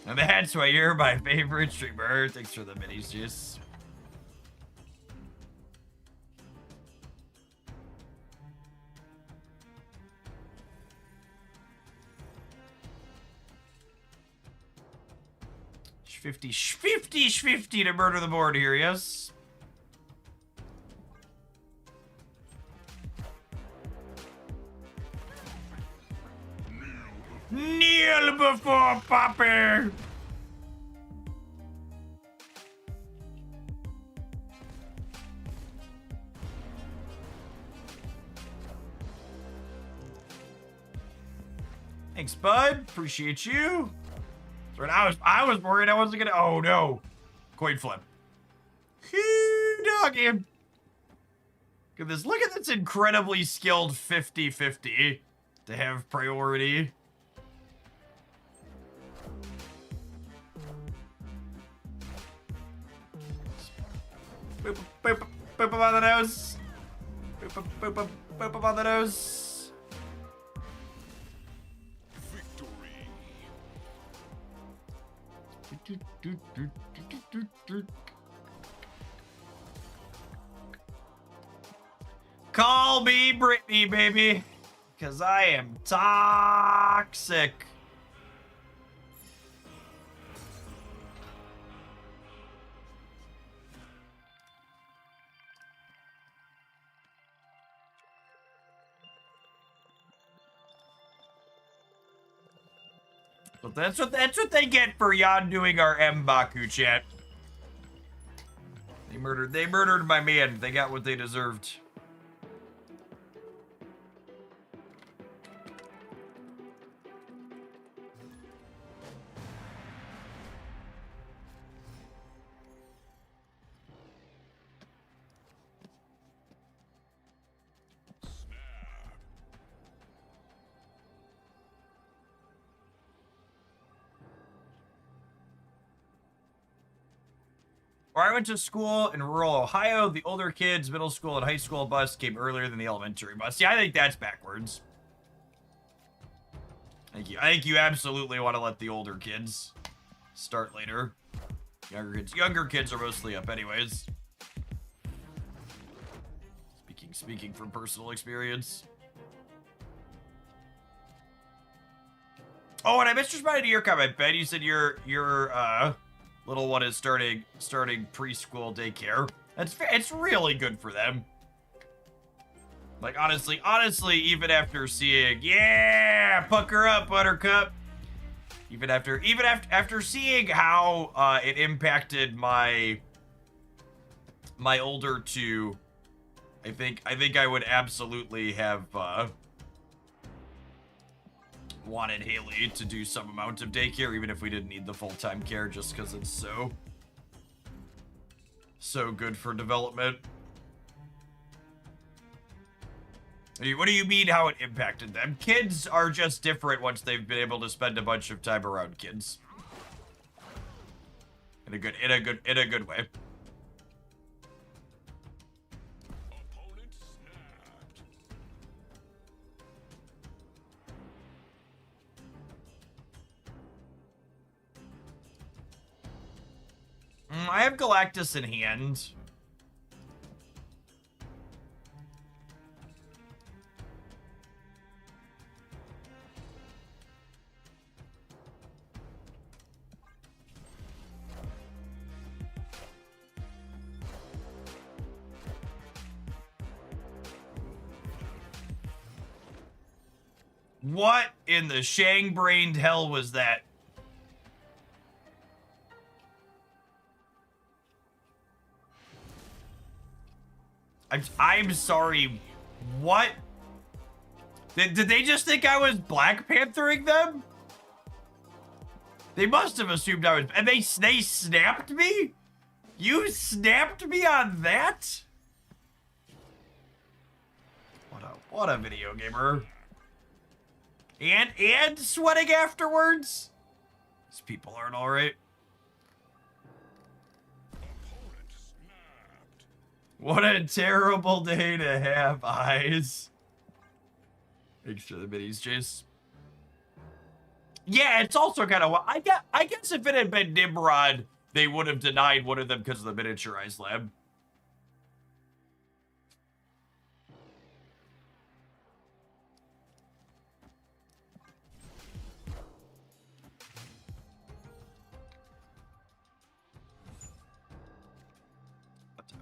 And that's why you're my favorite streamer. Thanks for the minis, juice. 50 to murder the board here, yes? Kneel before Poppy! Thanks, bud. Appreciate you. Right, I was worried I wasn't gonna. Oh no, coin flip. Doggy. Look at this. Look at this incredibly skilled 50-50 to have priority. Boop, boop, boop, boop him on the nose. Boop, boop, boop, boop, boop him on the nose. Victory. Call me Brittany, baby, because I am toxic. But that's what they get for Jan doing our M'Baku chat. They murdered my man. They got what they deserved. Where I went to school in rural Ohio, the older kids, middle school and high school bus came earlier than the elementary bus. Yeah, I think that's backwards. Thank you. I think you absolutely want to let the older kids start later. Younger kids are mostly up anyways. Speaking from personal experience. Oh, and I misresponded to your comment, Ben. You said your little one is starting preschool daycare. It's really good for them. Like honestly, even after seeing, yeah, pucker up, Buttercup. Even after seeing how it impacted my older two, I think I would absolutely have wanted Haley to do some amount of daycare, even if we didn't need the full-time care, just because it's so good for development. What do you mean how it impacted them? Kids are just different once they've been able to spend a bunch of time around kids. In a good way. Opponent snapped. I have Galactus in hand. What in the shang-brained hell was that? I'm sorry. What? Did they just think I was Black Panthering them? They must have assumed I was, and they snapped me? You snapped me on that? What a video gamer. And sweating afterwards? These people aren't alright. Opponent snapped. What a terrible day to have eyes. Thanks for the minis, Jace. Yeah, it's also kind of, I guess if it had been Nimrod, they would have denied one of them because of the miniaturized lab.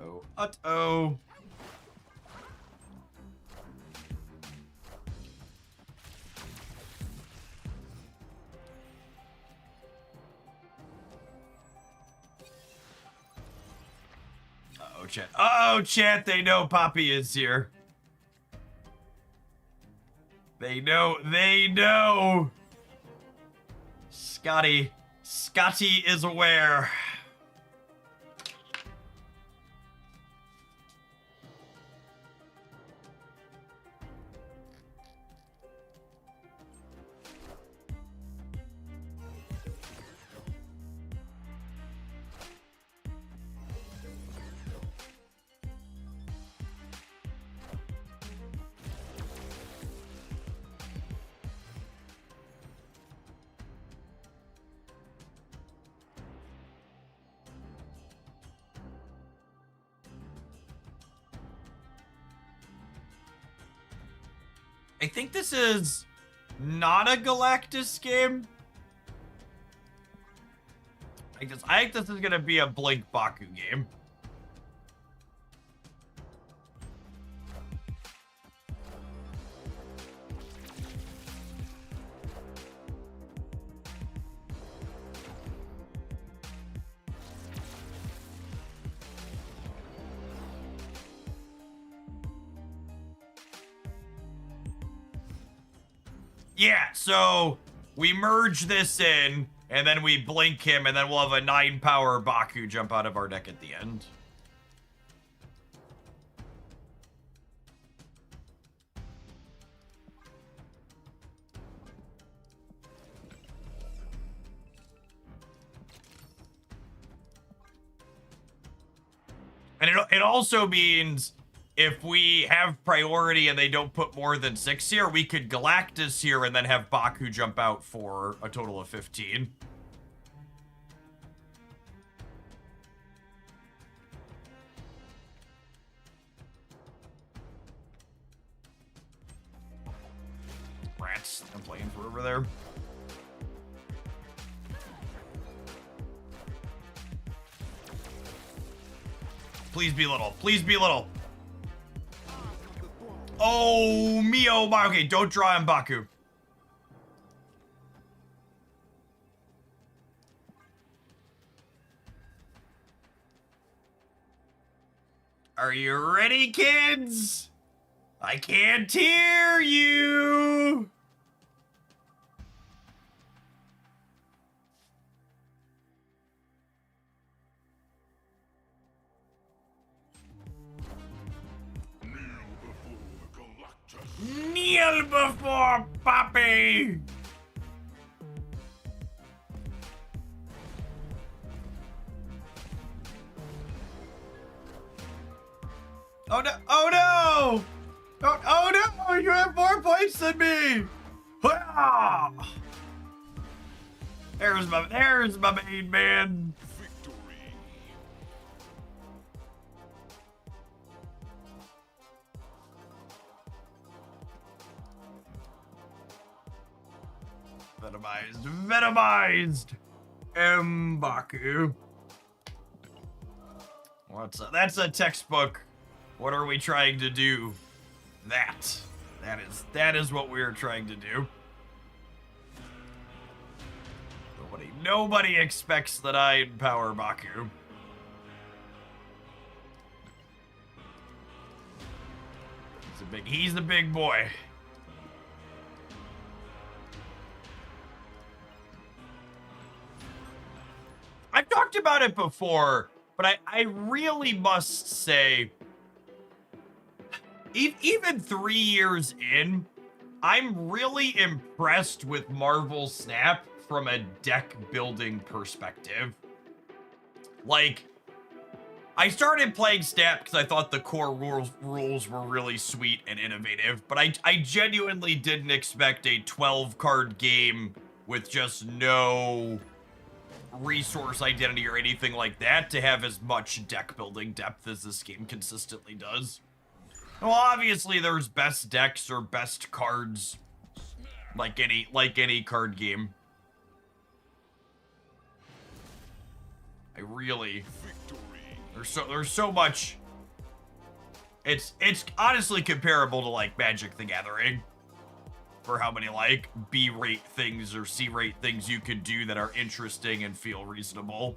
Uh-oh. Uh-oh. Uh-oh, chat. Uh-oh, chat. They know Poppy is here. They know. They know. Scotty is aware. I think this is not a Galactus game. I think this is gonna be a Blink Baku game. Yeah, so we merge this in, and then we blink him, and then we'll have a 9-power Baku jump out of our deck at the end. And it also means if we have priority and they don't put more than 6 here, we could Galactus here and then have Baku jump out for a total of 15. Rats, I'm playing for over there. Please be little. Please be little. Oh, Mio. Okay, don't draw him, Baku. Are you ready, kids? I can't hear you. Kneel before Poppy! Oh no! Oh no! Oh no! You have more points than me! Ah! There's my main man. Victory. Venomized M'Baku. That's a textbook. What are we trying to do? That is what we are trying to do. Nobody expects that I empower Baku. He's the big boy. I've talked about it before, but I really must say, even 3 years in, I'm really impressed with Marvel Snap from a deck building perspective. Like, I started playing Snap because I thought the core rules were really sweet and innovative, but I genuinely didn't expect a 12-card game with just no resource identity or anything like that to have as much deck building depth as this game consistently does. Well, obviously there's best decks or best cards like any card game. There's so much. It's honestly comparable to like Magic the Gathering for how many like B-rate things or C-rate things you could do that are interesting and feel reasonable.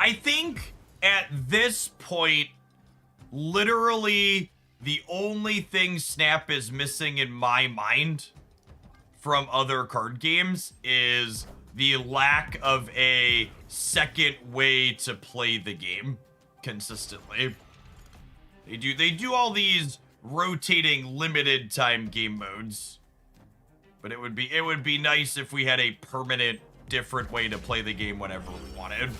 I think at this point, literally the only thing Snap is missing in my mind from other card games is the lack of a second way to play the game consistently. They do all these rotating limited time game modes, but it would be nice if we had a permanent different way to play the game whenever we wanted.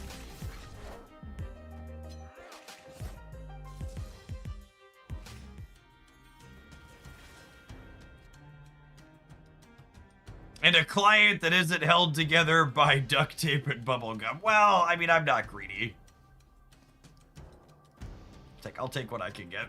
And a client that isn't held together by duct tape and bubblegum. Well, I mean, I'm not greedy. I'll take what I can get.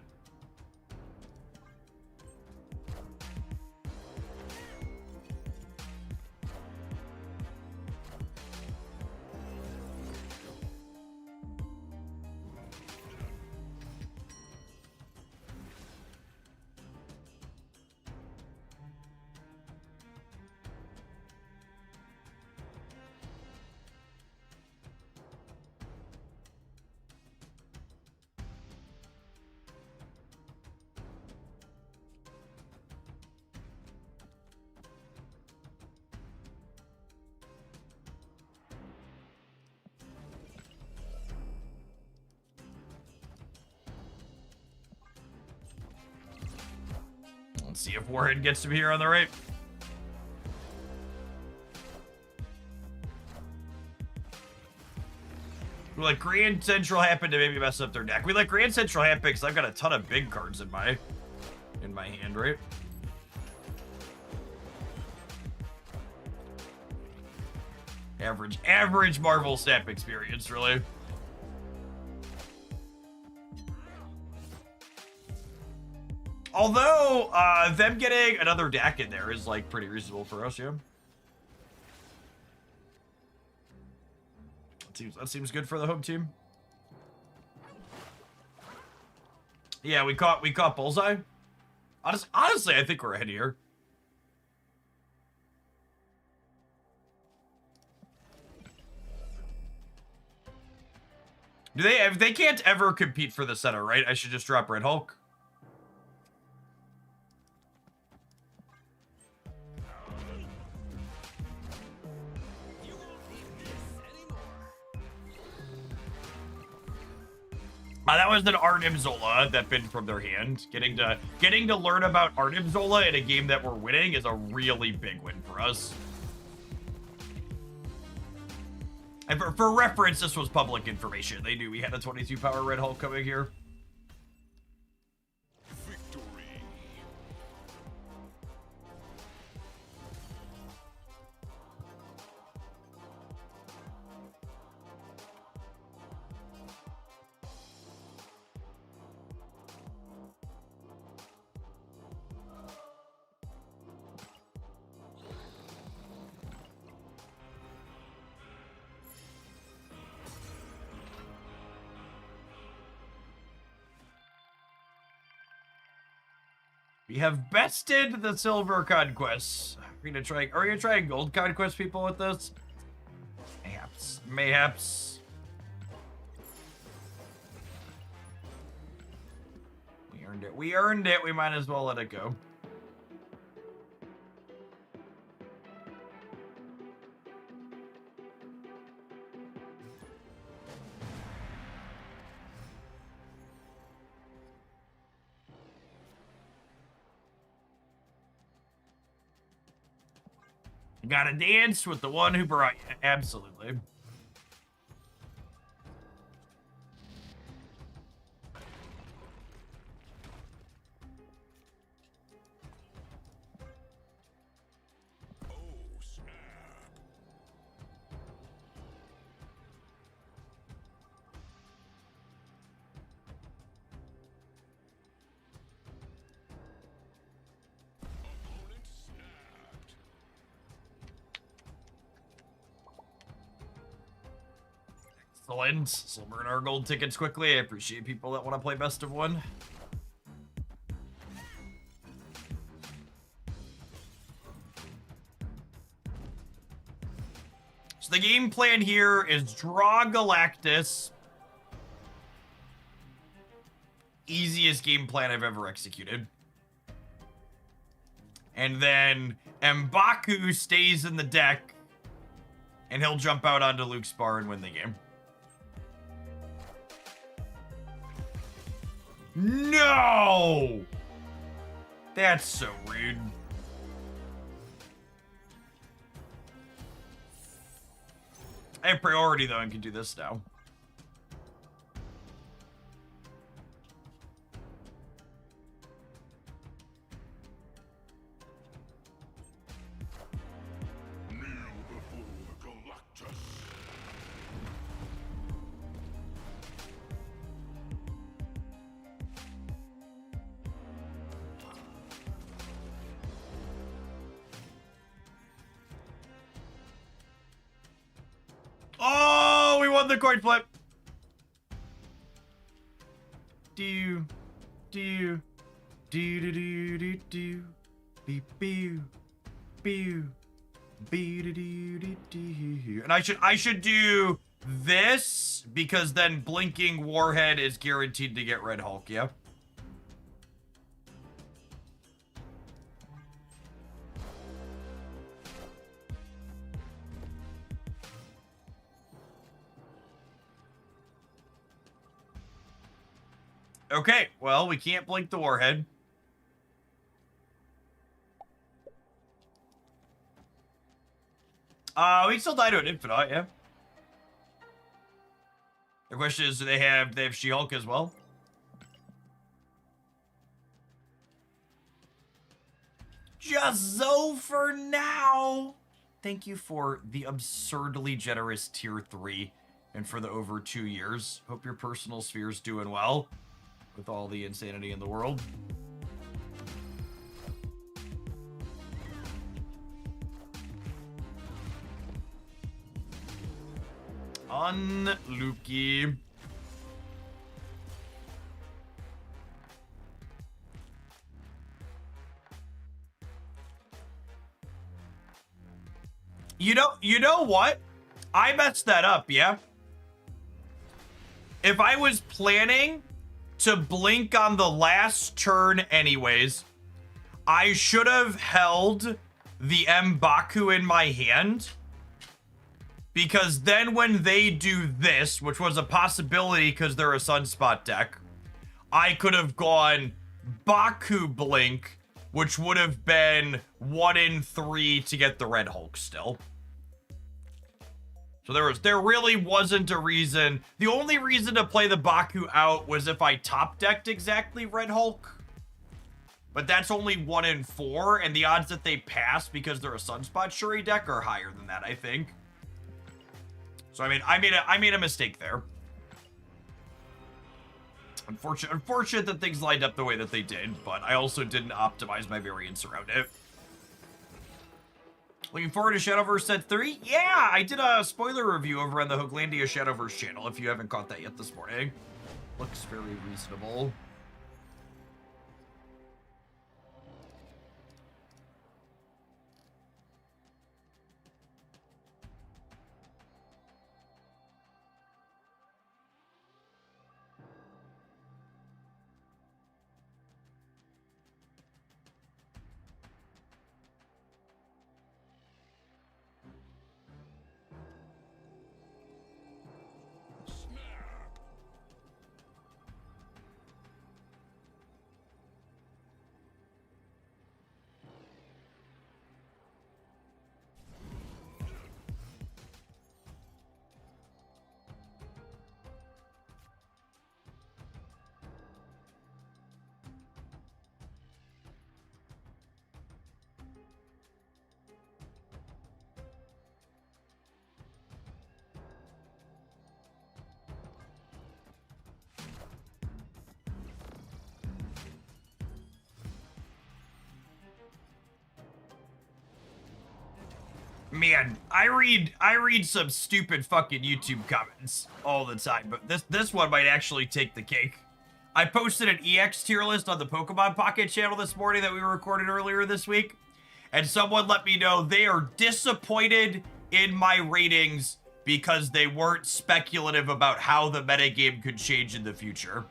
Let's see if Warhead gets to be here on the right. We let Grand Central happen to maybe mess up their deck. We let Grand Central happen because I've got a ton of big cards in my hand, right? Average Marvel Snap experience, really. Although, them getting another deck in there is, like, pretty reasonable for us, yeah. That seems good for the home team. Yeah, we caught Bullseye. Honestly, I think we're ahead here. They can't ever compete for the center, right? I should just drop Red Hulk. That was an Arnim Zola that been from their hand. Getting to learn about Arnim Zola in a game that we're winning is a really big win for us. And for reference, this was public information. They knew we had a 22 power Red Hulk coming here. Victory. We have bested the silver conquests. Are we gonna try gold conquest people with this? Mayhaps. We earned it. We might as well let it go. Gotta dance with the one who brought you. Absolutely. Excellent. So burn our gold tickets quickly. I appreciate people that want to play best of one. So the game plan here is draw Galactus. Easiest game plan I've ever executed. And then M'Baku stays in the deck, and he'll jump out onto Luke's bar and win the game. No! That's so rude. I have priority though and can do this now. Kneel before Galactus. Oh, we won the coin flip. Do, do, do, do, do, do, do, beep, beep, beep, beep, do, do, do, do. And I should do this because then blinking Warhead is guaranteed to get Red Hulk. Yeah. Okay, well, we can't blink the Warhead. We can still die to an Infinite, yeah. The question is, do they have She-Hulk as well? Just Zoe for now. Thank you for the absurdly generous tier 3 and for the over 2 years. Hope your personal sphere's doing well. With all the insanity in the world. Unlucky. You know what? I messed that up, yeah? If I was planning to blink on the last turn anyways, I should have held the M'Baku in my hand, because then when they do this, which was a possibility because they're a Sunspot deck, I could have gone Baku blink, which would have been 1 in 3 to get the Red Hulk still. So there really wasn't a reason. The only reason to play the Baku out was if I top decked exactly Red Hulk. But that's only 1 in 4, and the odds that they pass because they're a Sunspot Shuri deck are higher than that, I think. So I made a mistake there. Unfortunate that things lined up the way that they did, but I also didn't optimize my variance around it. Looking forward to Shadowverse Set 3? Yeah, I did a spoiler review over on the Hooglandia Shadowverse channel, if you haven't caught that yet this morning. Looks very reasonable. Man, I read some stupid fucking YouTube comments all the time, but this one might actually take the cake. I posted an EX tier list on the Pokemon Pocket channel this morning that we recorded earlier this week, and someone let me know they are disappointed in my ratings because they weren't speculative about how the metagame could change in the future.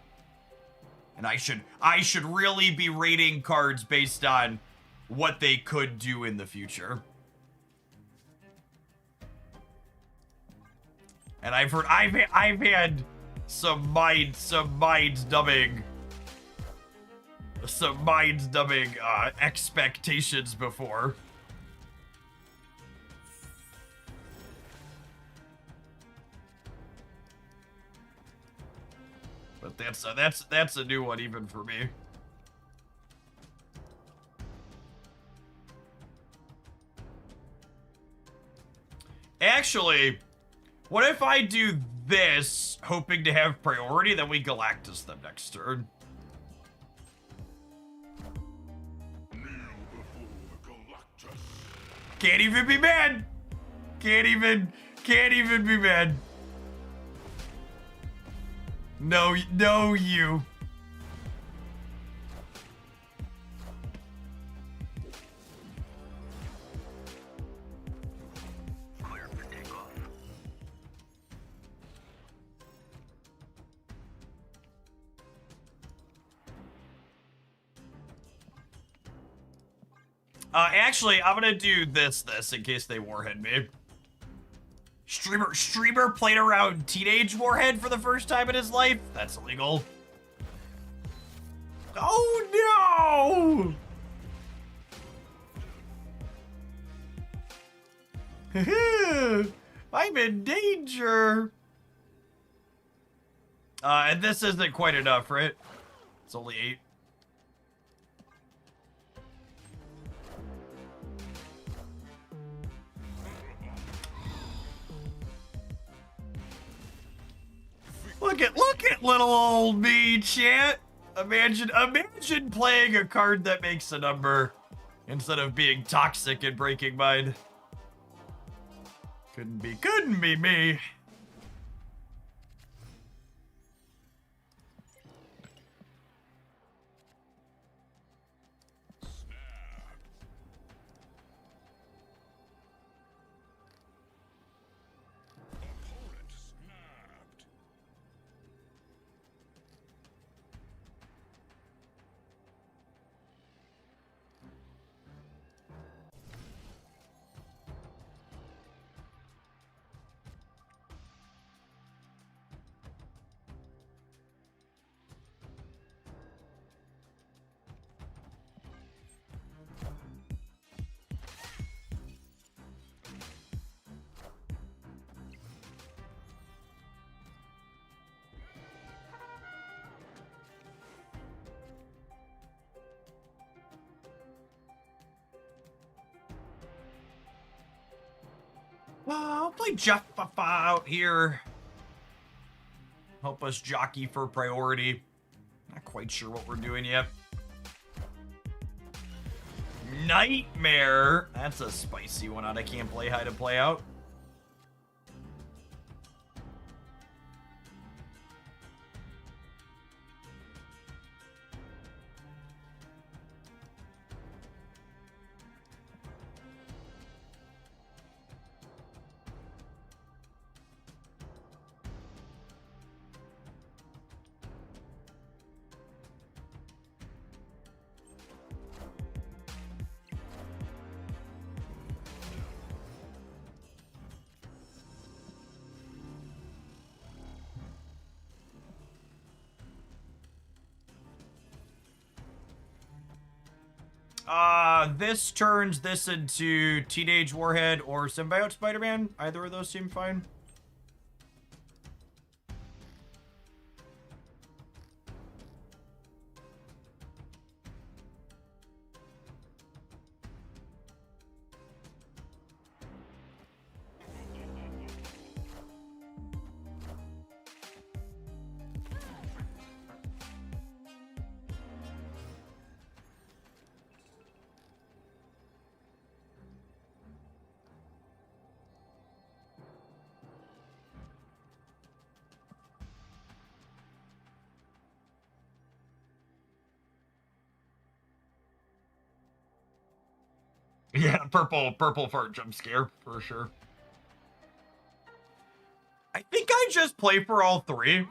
And I should really be rating cards based on what they could do in the future. And I've had some mind numbing expectations before. But that's a new one even for me. Actually, what if I do this, hoping to have priority, then we Galactus them next turn? Kneel before Galactus. Can't even be mad! Can't even be mad. No, you. Clear for takeoff. Actually, I'm gonna do this in case they warhead me. Streamer played around Teenage Warhead for the first time in his life? That's illegal. Oh no! I'm in danger. And this isn't quite enough, right? It's only 8. Look at little old me, chat. Imagine playing a card that makes a number instead of being toxic and breaking mind. Couldn't be me. Opponent snapped. I'll play Jeff out here. Help us jockey for priority. Not quite sure what we're doing yet. Nightmare. That's a spicy one out. I can't play hide and play out. This turns this into Teenage Warhead or Symbiote Spider-Man. Either of those seem fine. Yeah, purple fart jump scare for sure. I think I just play for all three.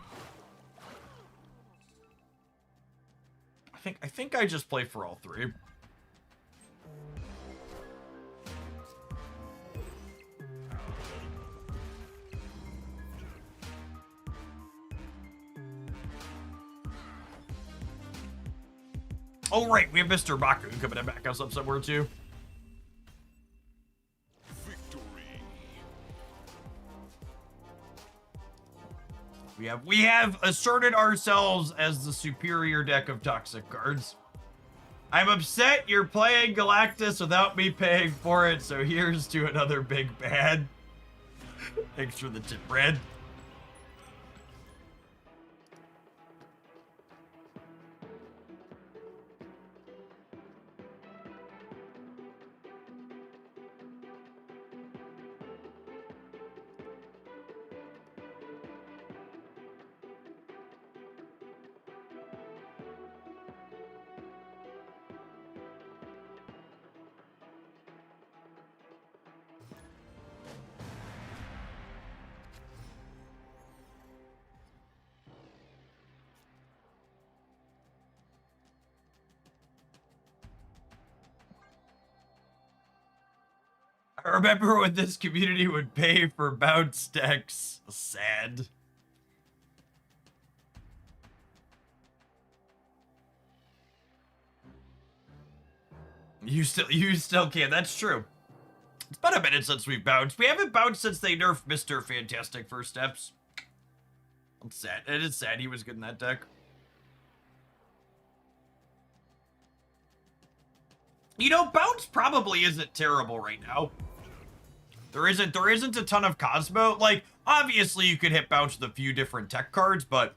I think I just play for all three. Oh right, we have Mr. Baku coming to back us up somewhere too. Victory. We have asserted ourselves as the superior deck of toxic cards. I'm upset you're playing Galactus without me paying for it, so here's to another big bad. Thanks for the tip, Brad. I remember when this community would pay for bounce decks. Sad. You still can. That's true. It's been a minute since we've bounced. We haven't bounced since they nerfed Mr. Fantastic First Steps. It's sad. It is sad he was good in that deck. You know, bounce probably isn't terrible right now. There isn't a ton of Cosmo. Like, obviously you could hit bounce with a few different tech cards, but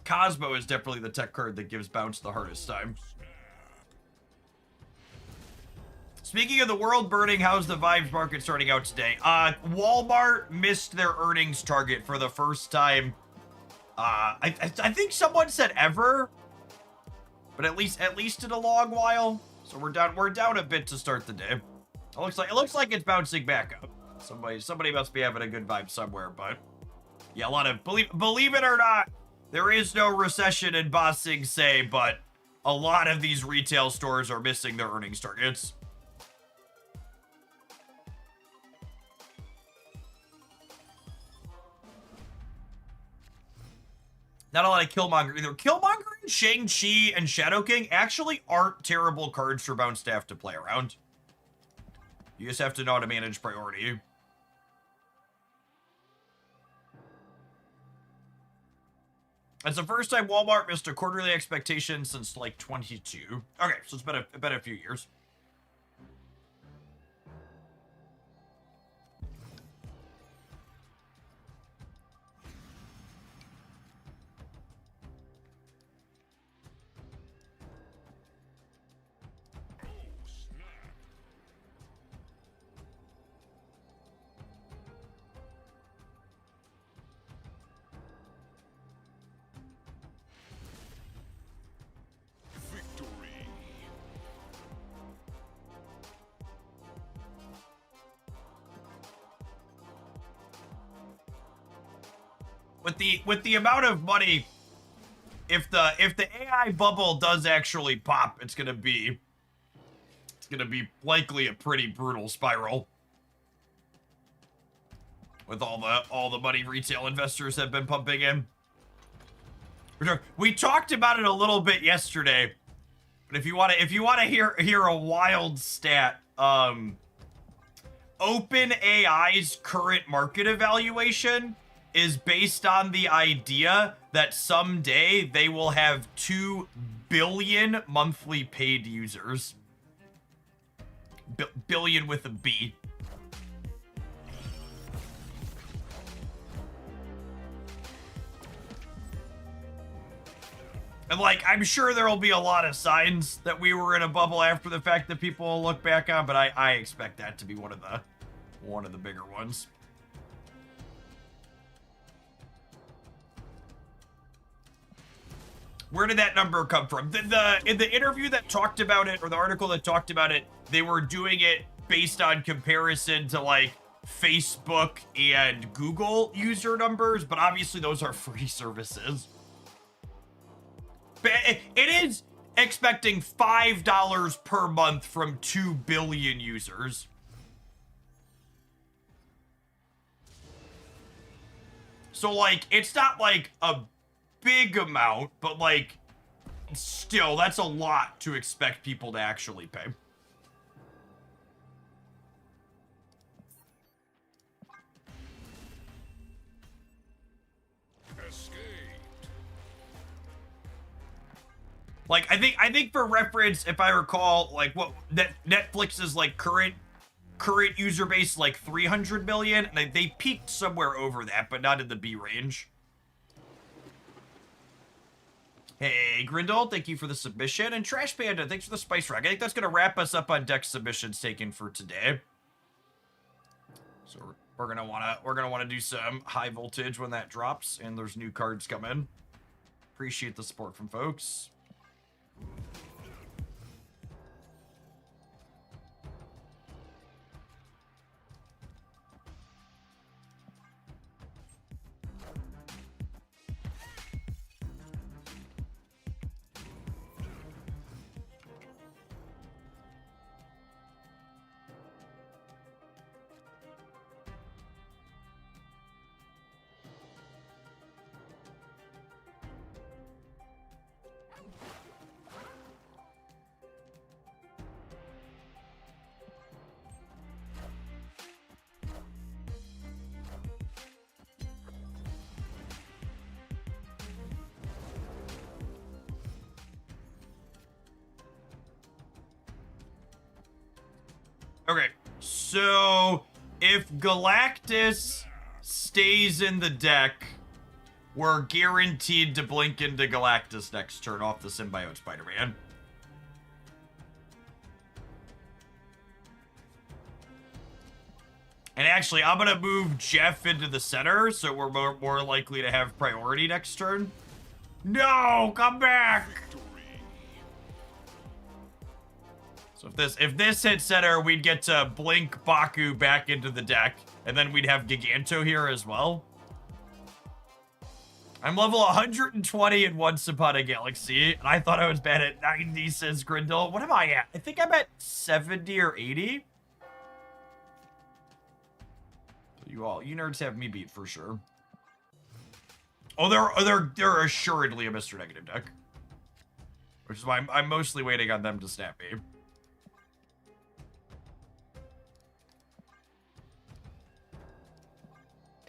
Cosmo is definitely the tech card that gives bounce the hardest time. Speaking of the world burning, how's the Vibes market starting out today? Walmart missed their earnings target for the first time. I think someone said ever, but at least in a long while. So we're down a bit to start the day. It looks like it's bouncing back up. Somebody must be having a good vibe somewhere, but yeah, a lot of believe it or not, there is no recession in Ba Sing Se, but a lot of these retail stores are missing their earnings targets. Not a lot of Killmonger either. Killmonger and Shang-Chi and Shadow King actually aren't terrible cards for bounce staff to play around. You just have to know how to manage priority. It's the first time Walmart missed a quarterly expectation since like 22. Okay, so it's been a few years. With the amount of money, if the AI bubble does actually pop, it's gonna be likely a pretty brutal spiral. With all the money retail investors have been pumping in. We talked about it a little bit yesterday, but if you want to hear a wild stat, OpenAI's current market evaluation is based on the idea that someday they will have 2 billion monthly paid users. Billion with a B. And like, I'm sure there will be a lot of signs that we were in a bubble after the fact that people will look back on, but I expect that to be one of the bigger ones. Where did that number come from? In the interview that talked about it, or the article that talked about it, they were doing it based on comparison to like Facebook and Google user numbers, but obviously those are free services. But it is expecting $5 per month from 2 billion users. So like, it's not like a big amount, but like, still, that's a lot to expect people to actually pay. Like, I think for reference, if I recall, like what Netflix's like current user base, like 300 million, and they peaked somewhere over that, but not in the B range. Hey, Grindel, thank you for the submission, and Trash Panda, thanks for the spice rack. I think that's gonna wrap us up on deck submissions taken for today. So we're gonna wanna do some high voltage when that drops, and there's new cards coming. Appreciate the support from folks. Okay, so if Galactus stays in the deck, we're guaranteed to blink into Galactus next turn off the Symbiote Spider-Man. And actually, I'm gonna move Jeff into the center, so we're more likely to have priority next turn. No, come back! So if this hit center, we'd get to blink Baku back into the deck, and then we'd have Giganto here as well. I'm level 120 in Once Upon a Galaxy, and I thought I was bad at 90, says Grindel. What am I at? I think I'm at 70 or 80. You nerds have me beat for sure. Oh, they're assuredly a Mr. Negative deck. Which is why I'm mostly waiting on them to snap me.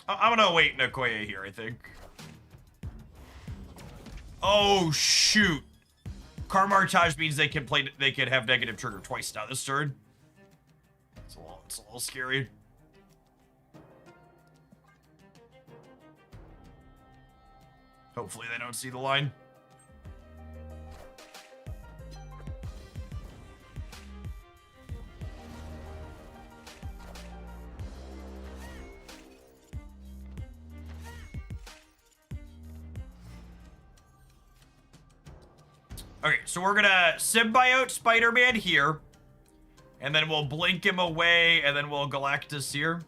I'm gonna wait Nakoya here, I think. Oh, shoot. Karmartage means they can have negative trigger twice now this turn. It's a little scary. Hopefully they don't see the line. Okay, so we're gonna Symbiote Spider-Man here. And then we'll blink him away, and then we'll Galactus here.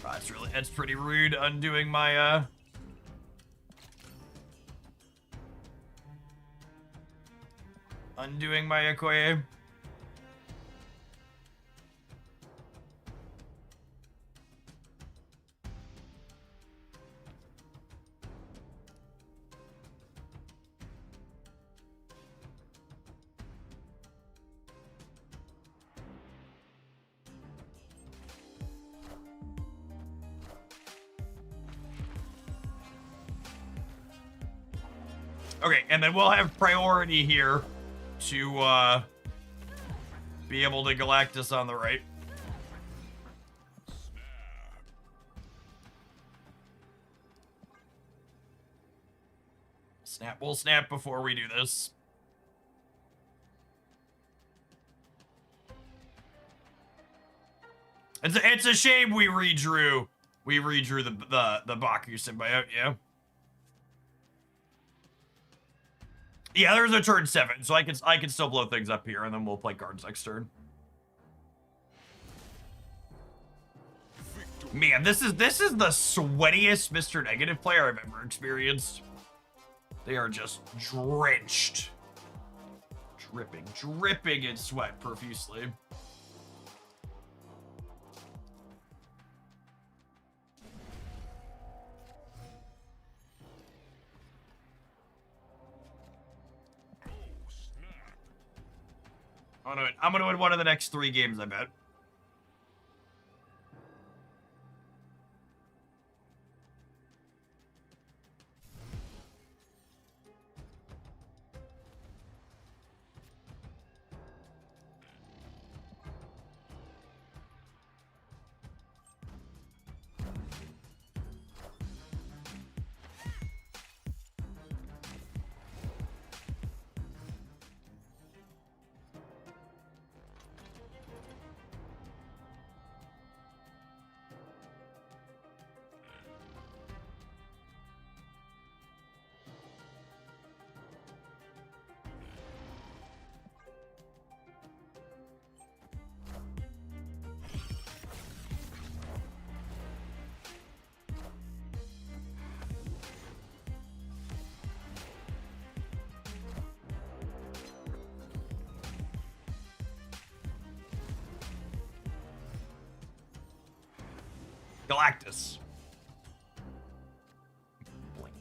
Oh, that's pretty rude, undoing my, Okoye. Okay, and then we'll have priority here to be able to Galactus on the right. We'll snap before we do this. It's a shame we redrew the Baku symbiote, yeah. Yeah, there's a turn 7, so I can still blow things up here, and then we'll play cards next turn. Man, this is the sweatiest Mr. Negative player I've ever experienced. They are just drenched. Dripping in sweat profusely. I'm gonna win one of the next 3 games, I bet. Galactus. Blink.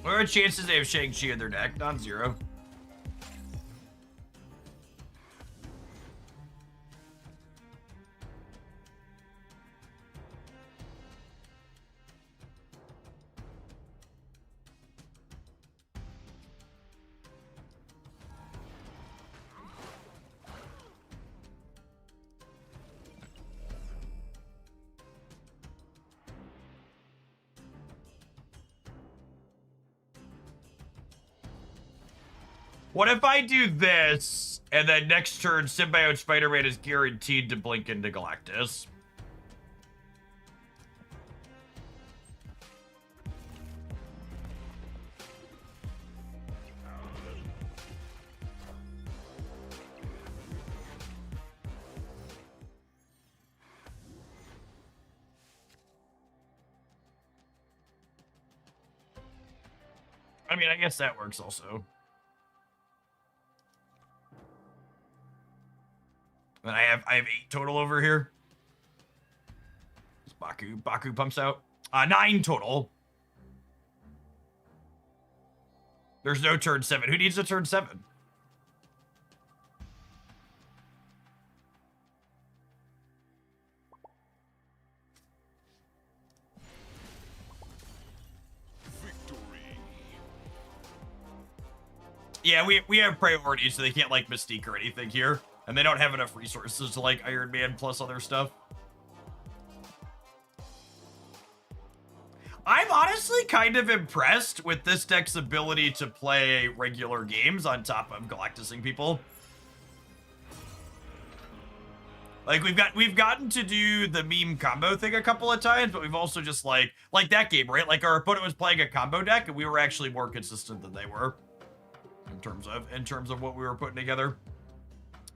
What are the chances they have Shang-Chi in their deck? Non-zero. What if I do this, and then next turn, Symbiote Spider-Man is guaranteed to blink into Galactus? I mean, I guess that works also. And I have 8 total over here. Baku pumps out. 9 total. There's no turn 7. Who needs a turn 7? Yeah, we have priorities, so they can't like Mystique or anything here. And they don't have enough resources to like Iron Man plus other stuff. I'm honestly kind of impressed with this deck's ability to play regular games on top of Galactusing people. Like we've gotten to do the meme combo thing a couple of times, but we've also just like that game, right? Like our opponent was playing a combo deck and we were actually more consistent than they were in terms of what we were putting together.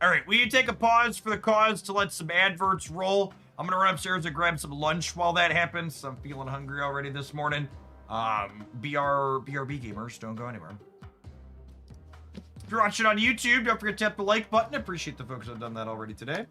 All right, we need to take a pause for the cause to let some adverts roll. I'm gonna run upstairs and grab some lunch while that happens. I'm feeling hungry already this morning. BRB gamers, don't go anywhere. If you're watching on YouTube, don't forget to tap the like button. I appreciate the folks that have done that already today.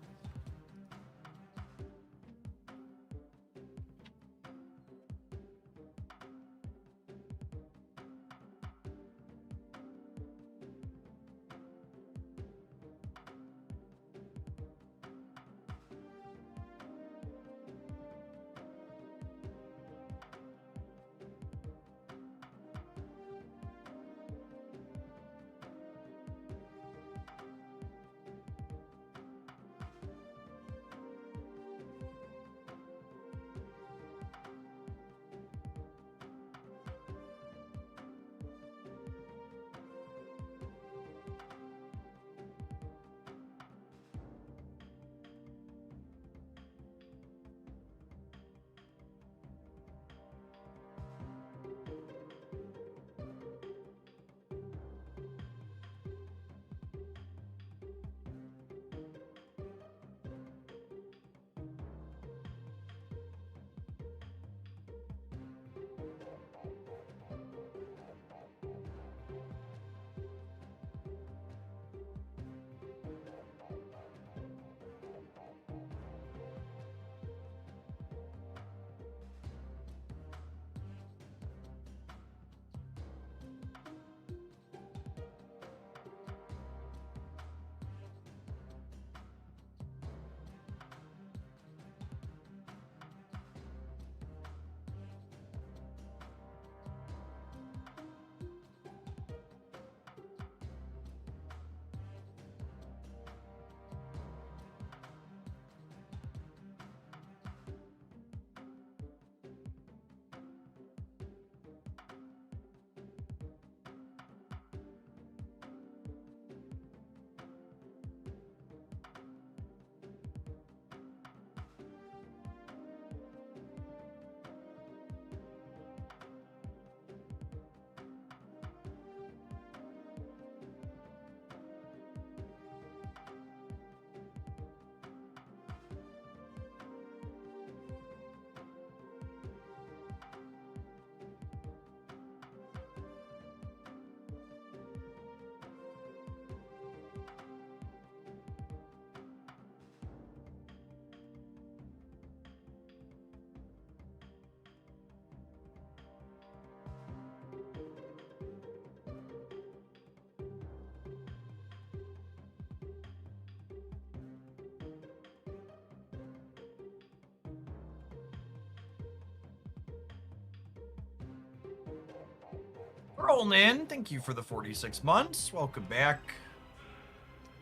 Rolling in, thank you for the 46 months. Welcome back.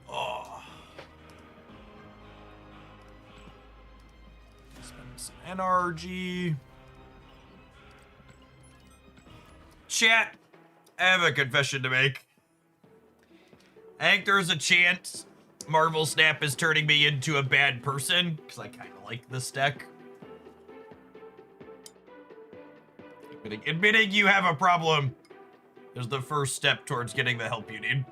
Oh. Spend some energy. Chat, I have a confession to make. I think there's a chance Marvel Snap is turning me into a bad person, because I kind of like this deck. Admitting you have a problem is the first step towards getting the help you need.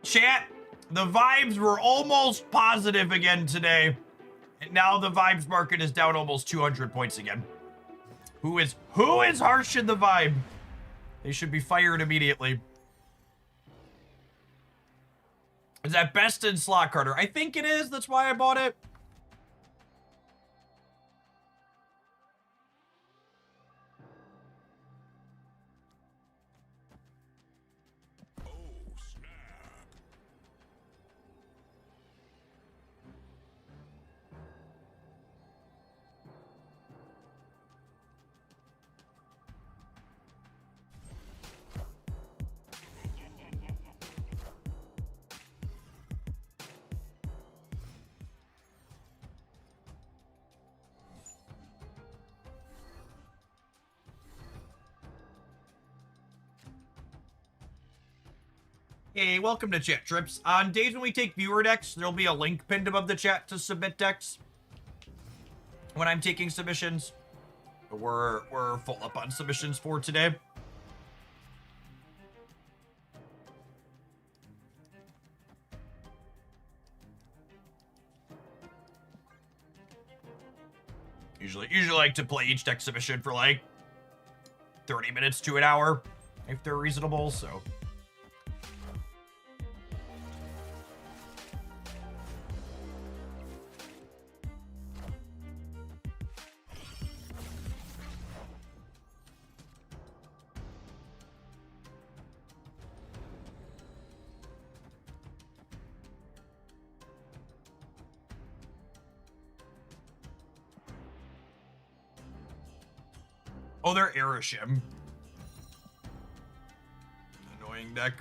Chat, the vibes were almost positive again today. And now the vibes market is down almost 200 points again. Who is harshing the vibe? They should be fired immediately. Is that best in slot, Carter? I think it is. That's why I bought it. Oh, snap. Hey, welcome to Chat Trips. On days when we take viewer decks, there'll be a link pinned above the chat to submit decks. When I'm taking submissions, we're full up on submissions for today. Usually like to play each deck submission for like 30 minutes to an hour, if they're reasonable, so. Oh, they're Erishim. Annoying deck.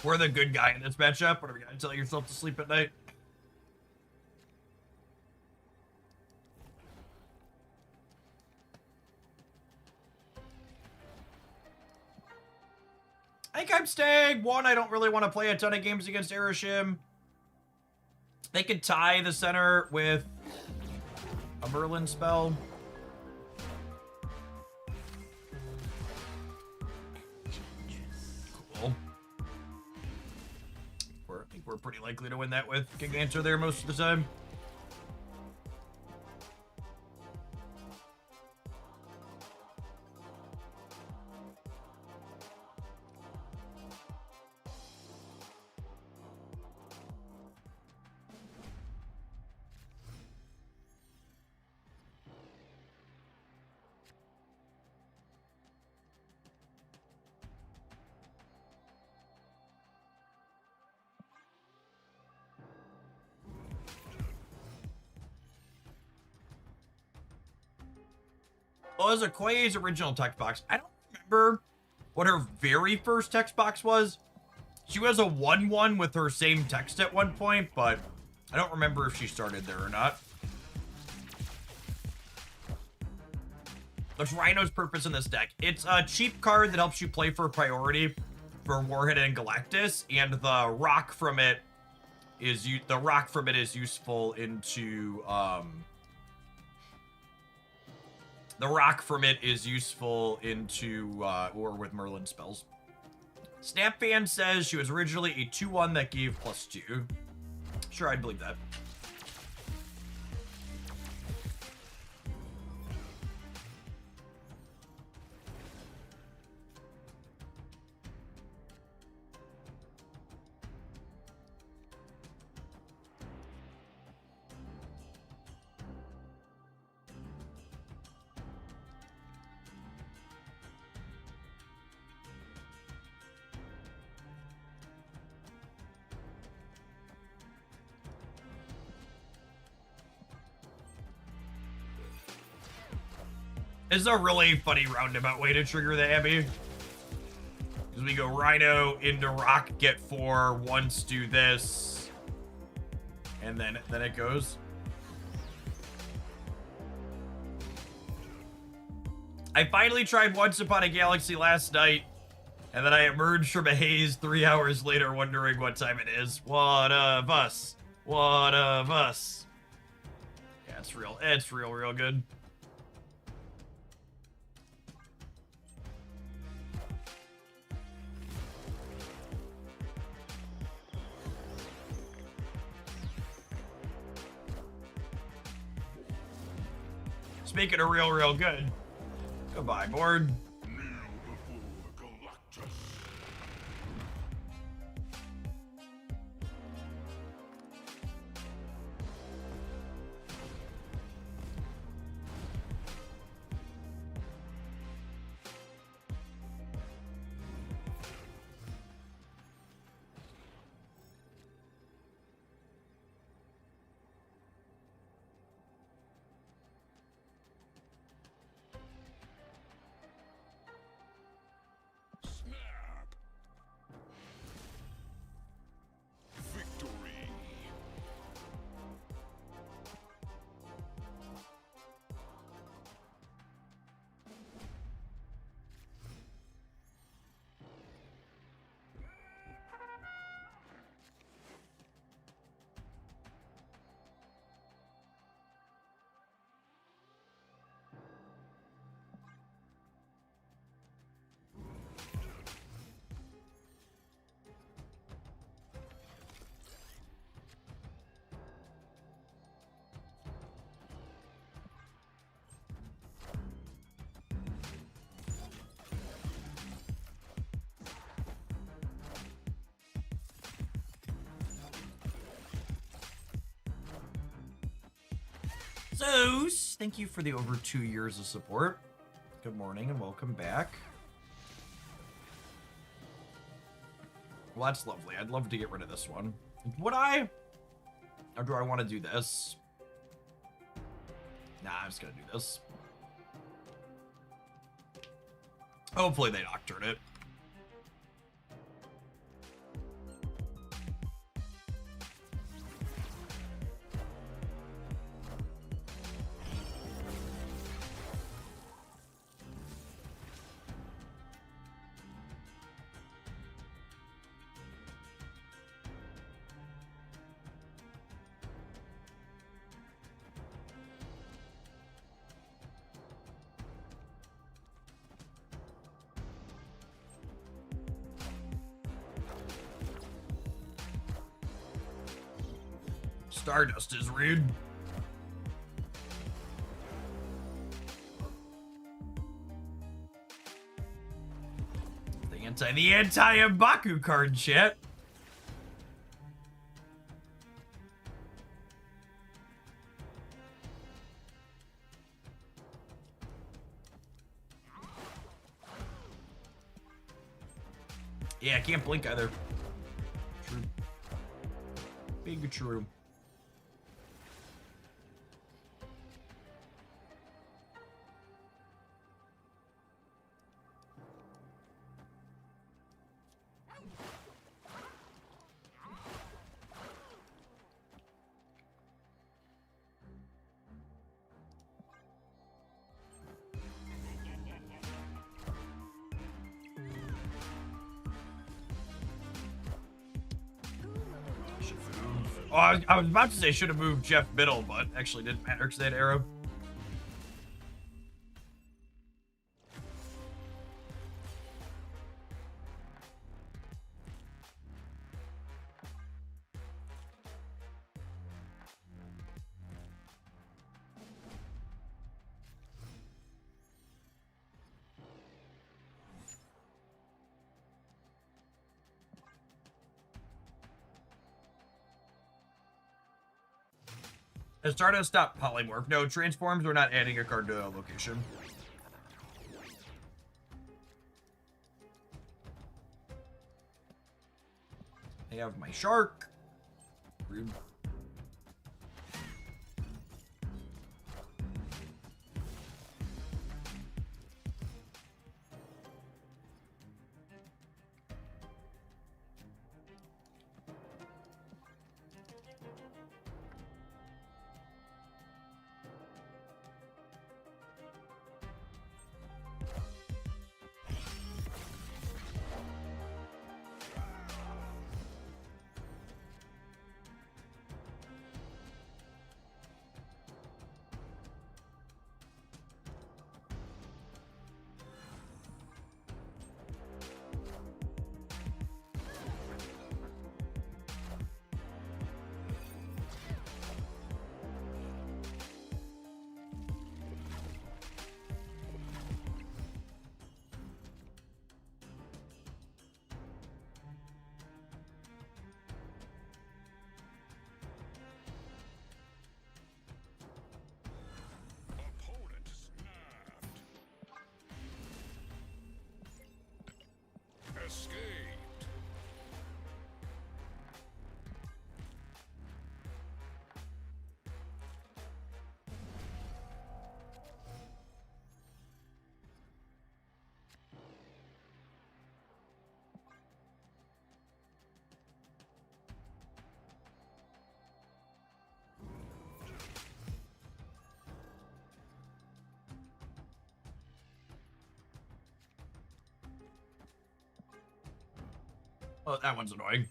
We're the good guy in this matchup. What are we gonna tell yourself to sleep at night? I think I'm staying. One, I don't really want to play a ton of games against Erishim. They could tie the center with a Merlin spell. Cool. I think we're pretty likely to win that with King Answer there most of the time. Well, as a Quay's original text box, I don't remember what her very first text box was. She was a 1-1 with her same text at one point, but I don't remember if she started there or not. There's Rhino's purpose in this deck. It's a cheap card that helps you play for priority for Warhead and Galactus, and the rock from it is useful into or with Merlin spells. Snapfan says she was originally a 2/1 that gave +2. Sure, I'd believe that. This is a really funny roundabout way to trigger the Abbey. Because we go Rhino into Rock, get 4, once do this, and then it goes. I finally tried Once Upon a Galaxy last night, and then I emerged from a haze 3 hours later wondering what time it is. One of us. One of us. Yeah, it's real good. Making it real good. Goodbye, board. Kneel before Galactus. Snap. Victory. Zeus, thank you for the over 2 years of support. Good morning and welcome back. Well, that's lovely. I'd love to get rid of this one. Would I? Or do I want to do this? Nah, I'm just gonna do this. Hopefully they nocturne it. Stardust is rude. The anti-M'Baku card, chat. Yeah, I can't blink either. True. Big true. Oh, I was about to say should have moved Jeff Biddle, but actually didn't matter because they had arrow. Has Stardust stopped polymorph? No, transforms. We're not adding a card to a location. I have my shark. Rude. Opponent snapped. Escaped. Oh, that one's annoying.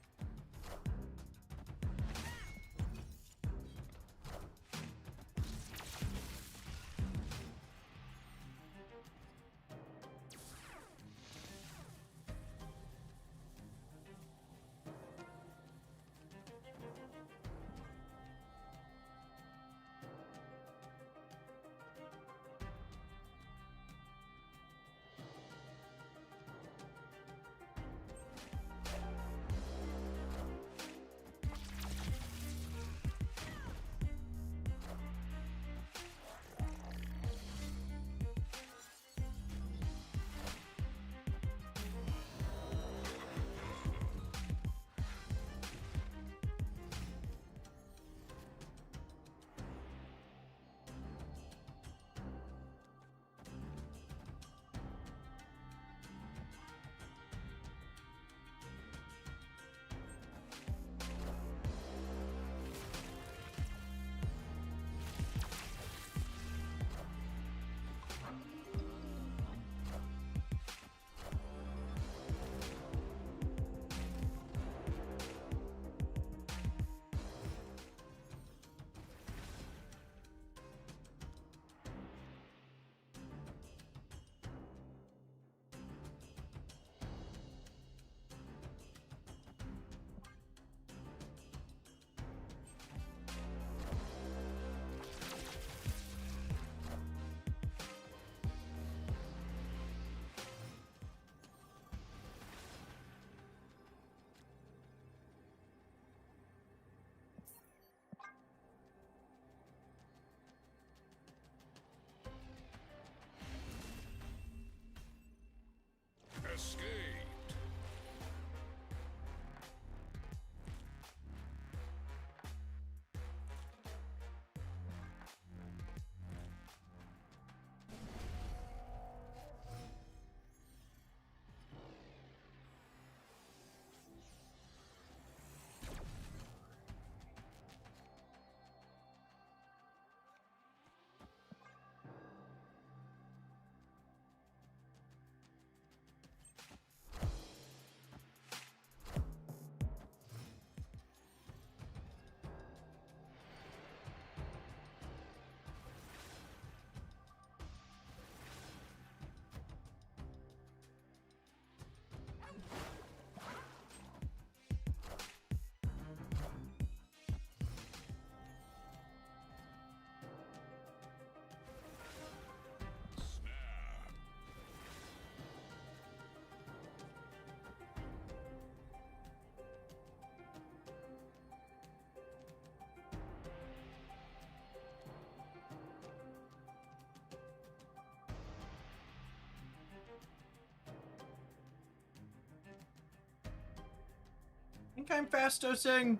think I'm fast dosing.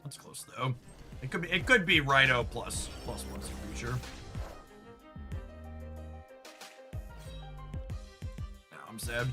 That's close though. It could be Rhino plus once in the future. Now I'm sad.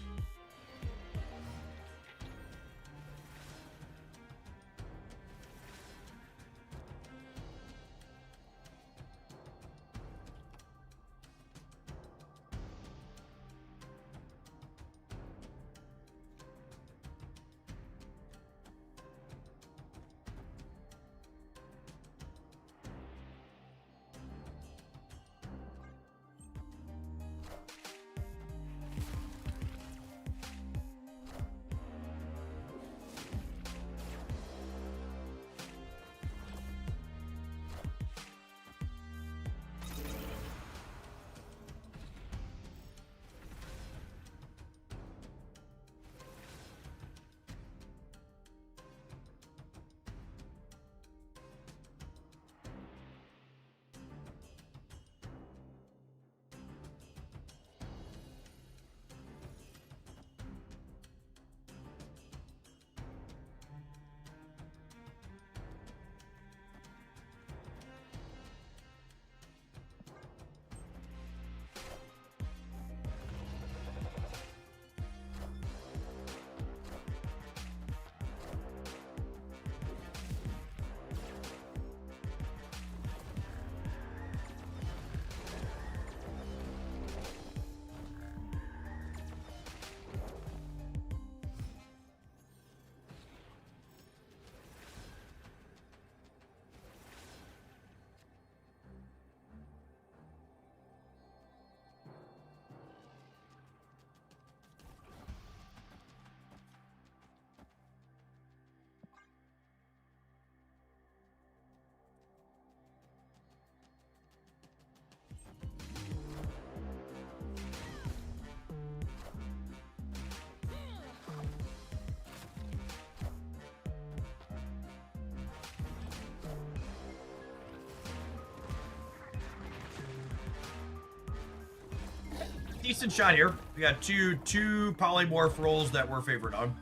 Decent shot here. We got two polymorph rolls that we're favored on.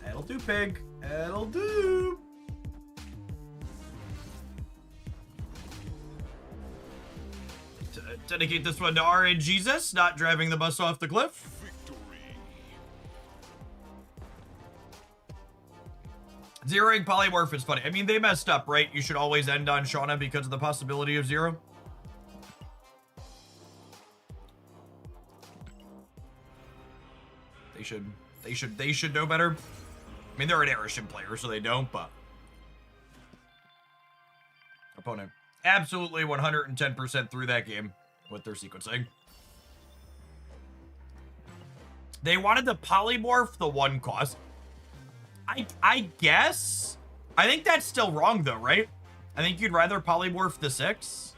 That'll do, pig. That'll do. Dedicate this one to RNGesus, not driving the bus off the cliff. Zeroing polymorph is funny. I mean, they messed up, right? You should always end on Shauna because of the possibility of zero. They should know better. I mean, they're an Arishin player, so they don't, but opponent absolutely 110% through that game with their sequencing. They wanted to polymorph the 1 cost. I guess. I think that's still wrong though, right? I think you'd rather polymorph the 6.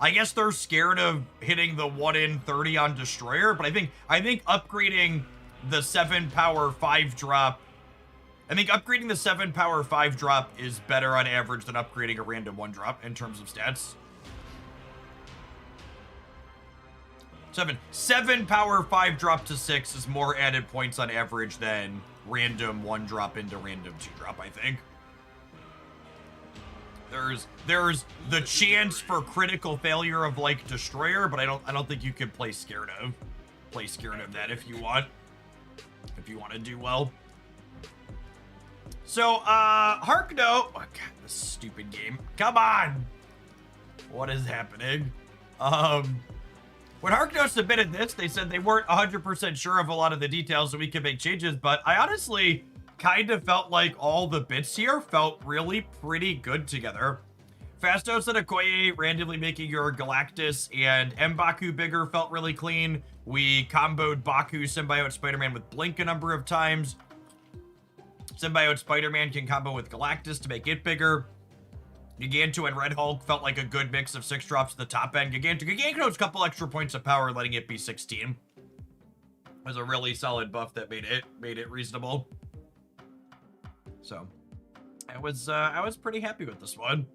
I guess they're scared of hitting the 1 in 30 on Destroyer, but I think upgrading the 7 power 5 drop. I think upgrading the 7 power 5 drop is better on average than upgrading a random 1 drop in terms of stats. 7 power 5 drop to 6 is more added points on average than random 1 drop into random 2 drop, I think. There's the chance for critical failure of like Destroyer, but I don't think you can play scared of that if you want to do well. So Harkno, oh god, this stupid game. Come on. What is happening? When Harkno submitted this, they said they weren't 100% sure of a lot of the details, so we could make changes, but I honestly kind of felt like all the bits here felt really pretty good together. Fastos and Okoye randomly making your Galactus and M'Baku bigger felt really clean. We comboed Baku Symbiote Spider-Man with Blink a number of times. Symbiote Spider-Man can combo with Galactus to make it bigger. Giganto and Red Hulk felt like a good mix of 6 drops at the top end. Giganto's a couple extra points of power, letting it be 16. Was a really solid buff that made it reasonable. So I was pretty happy with this one.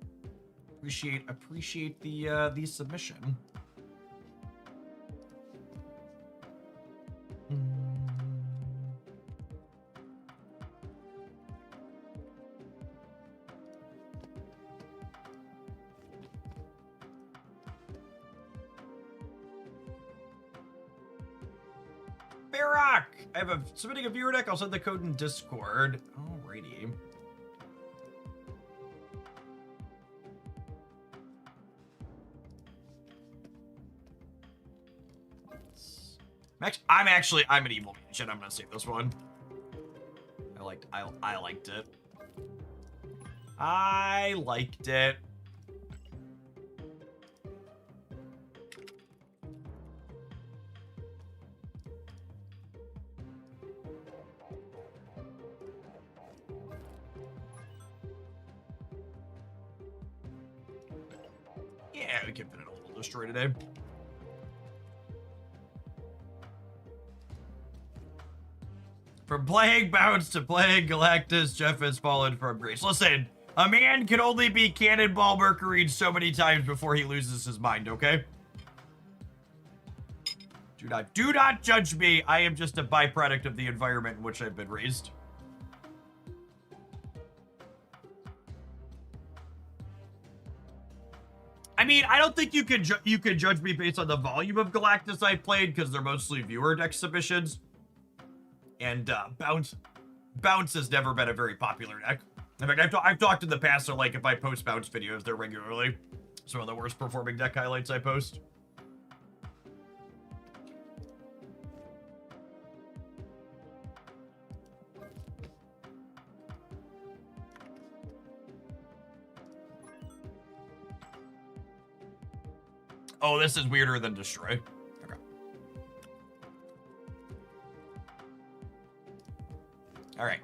Appreciate the submission. Varrock! I have submitting a viewer deck. I'll send the code in Discord. Alrighty. I'm an evil shit. I'm gonna save this one. I liked it. I liked it. Yeah, we can fit it a little destroy today. From playing Bounce to playing Galactus, Jeff has fallen from grace. Listen, a man can only be Cannonball Mercury so many times before he loses his mind, okay? Do not judge me. I am just a byproduct of the environment in which I've been raised. I mean, I don't think you could judge me based on the volume of Galactus I played, because they're mostly viewer deck submissions. And Bounce has never been a very popular deck. In fact, I've talked in the past, so like if I post Bounce videos, they're regularly some of the worst performing deck highlights I post. Oh, this is weirder than Destroy. Okay. All right.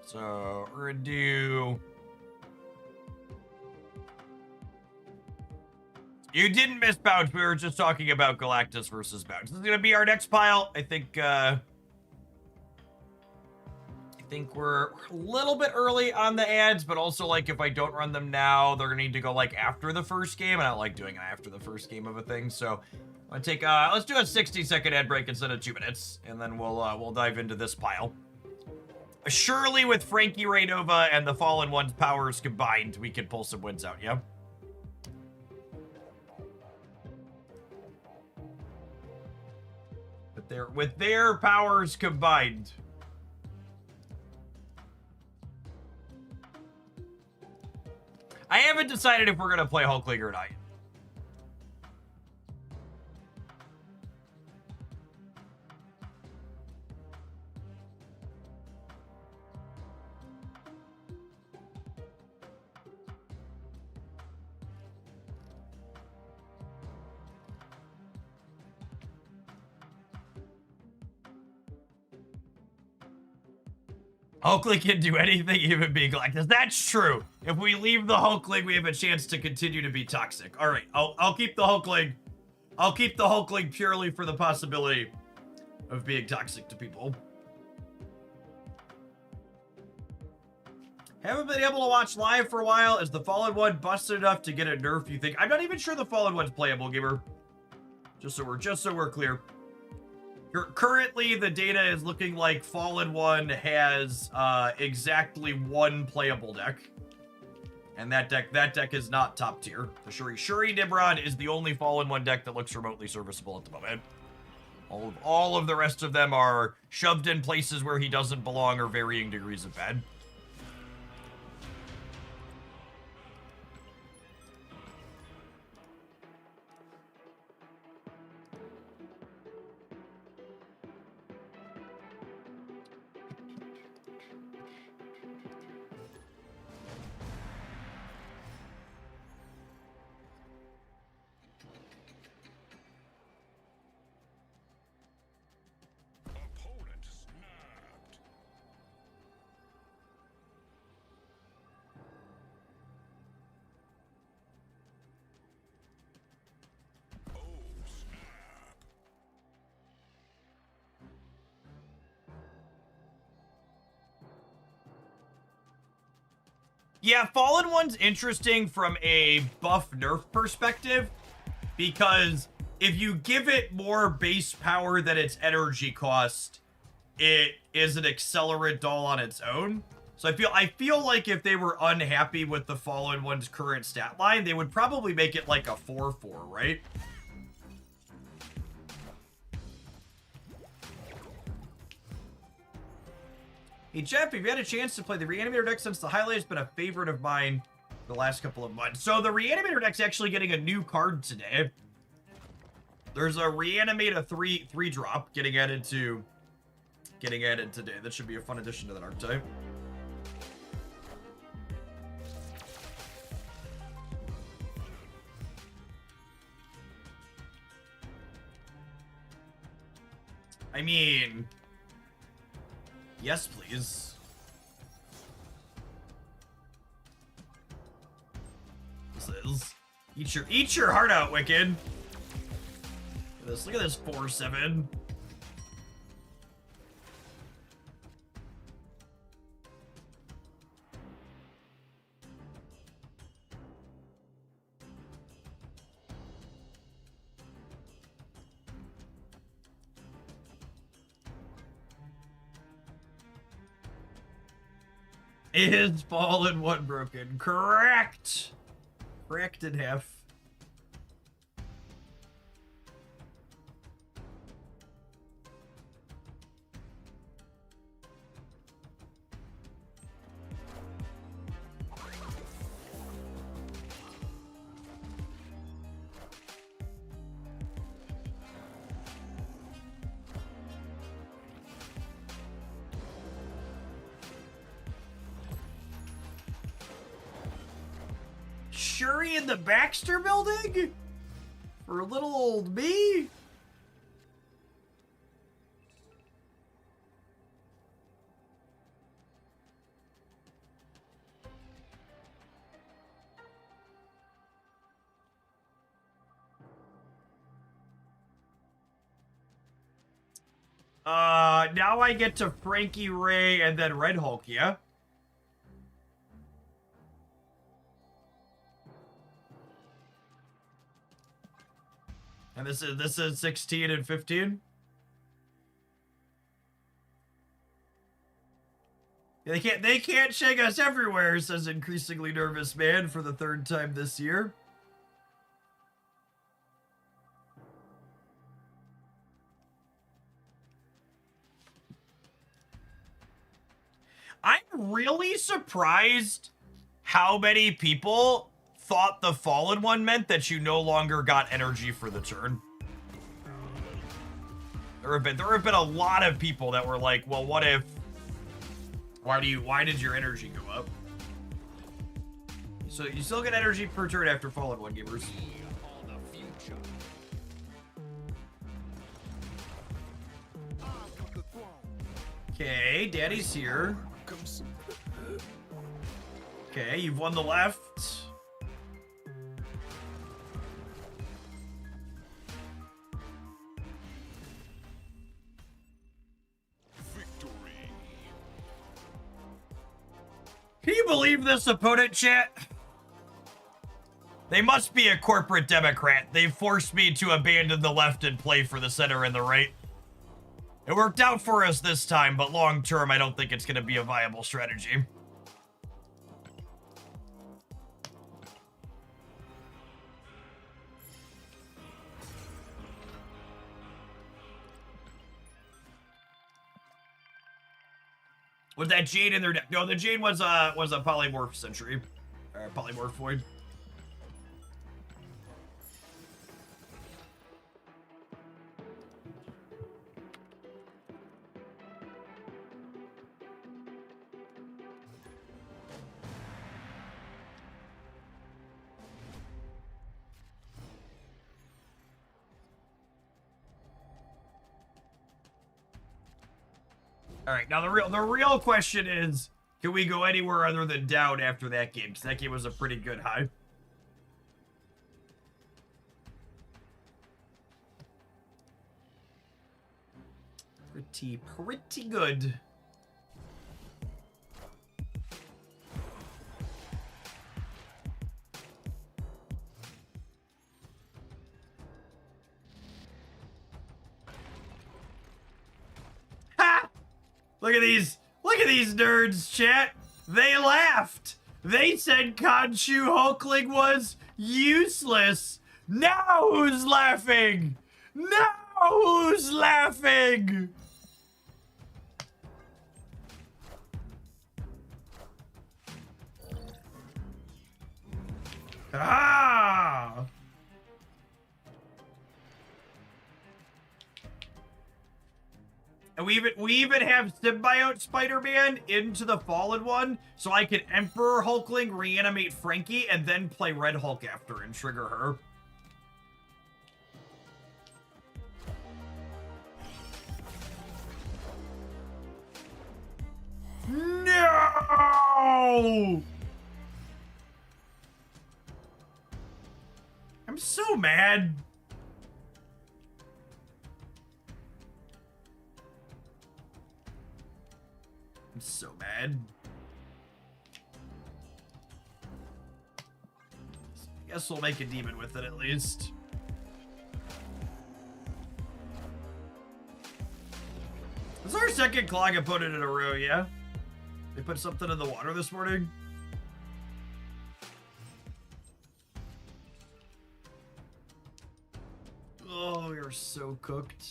So we're gonna do... You didn't miss Bounce. We were just talking about Galactus versus Bounce. This is gonna be our next pile. I think we're a little bit early on the ads, but also like if I don't run them now, they're gonna need to go like after the first game. I don't like doing it after the first game of a thing. So I'm gonna take let's do a 60-second ad break instead of 2 minutes, and then we'll dive into this pile. Surely with Frankie Raynova and the Fallen One's powers combined, we can pull some wins out, yeah? But with their powers combined. I haven't decided if we're going to play Hulk League or not. Hulk League can do anything, even be Galactus. That's true. If we leave the Hulk League, we have a chance to continue to be toxic. All right, I'll keep the Hulk League. I'll keep the Hulk League purely for the possibility of being toxic to people. Haven't been able to watch live for a while. Is the Fallen One busted enough to get a nerf, you think? I'm not even sure the Fallen One's playable, gamer. Just so we're clear. Currently, the data is looking like Fallen One has exactly 1 playable deck. And that deck is not top tier. The Shuri Nimrod is the only Fallen One deck that looks remotely serviceable at the moment. All of the rest of them are shoved in places where he doesn't belong or varying degrees of bad. Opponent snapped. Oh, snap. Yeah, Fallen One's interesting from a buff nerf perspective, because if you give it more base power than its energy cost, it is an accelerant all on its own. So I feel like if they were unhappy with the Fallen One's current stat line, they would probably make it like a 4/4, right? Hey Jeff, have you had a chance to play the Reanimator deck since the highlight has been a favorite of mine the last couple of months? So the Reanimator deck's actually getting a new card today. There's a Reanimate a 3 drop getting added today. That should be a fun addition to that archetype. I mean, yes, please. This is eat your heart out, Wicked. Look at this 4/7. Is fallen one broken. Correct. Correct in half. Shuri in the Baxter building? For little old me? Now I get to Frankie Ray and then Red Hulk, yeah? And this is 16 and 15? They can't shake us everywhere, says increasingly nervous man for the 3rd time this year. I'm really surprised how many people thought the Fallen one meant that you no longer got energy for the turn. There have been a lot of people that were like, well, what if, why did your energy go up? So you still get energy per turn after Fallen one, gamers. Okay, Daddy's here. Okay, you've won the left. Can you believe this, opponent chat? They must be a corporate Democrat. They forced me to abandon the left and play for the center and the right. It worked out for us this time, but long term, I don't think it's going to be a viable strategy. Was that Jade in their deck? No, the Jade was a polymorph Sentry. Polymorph Void. All right, now the real question is, can we go anywhere other than down after that game? Because that game was a pretty good high. Pretty good. Ha! Look at these nerds, chat. They laughed. They said Khonshu Hulkling was useless. Now who's laughing? Now who's laughing? Ah! And we even have Symbiote Spider-Man into the Fallen one, so I can Emperor Hulkling reanimate Frankie and then play Red Hulk after and trigger her. No! I'm so mad. I'm so mad. I guess we'll make a demon with it at least. This is our second clog opponent in a row, yeah? They put something in the water this morning? Oh, we are so cooked.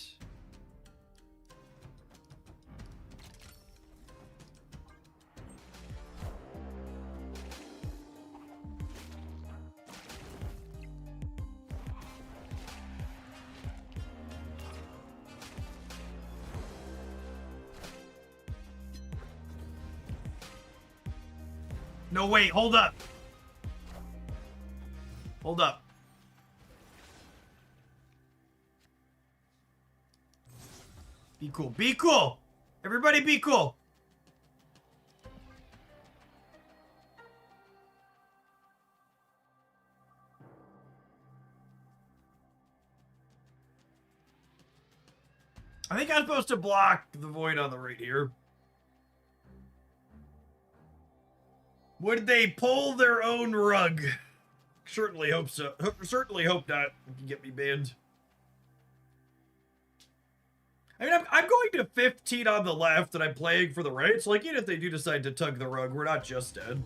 No, wait, hold up. Hold up. Be cool. Be cool. Everybody be cool. I think I'm supposed to block the void on the right here. Would they pull their own rug? Certainly hope so. Certainly hope not. You can get me banned. I mean, I'm going to 15 on the left and I'm playing for the right. So, like, even if they do decide to tug the rug, we're not just dead.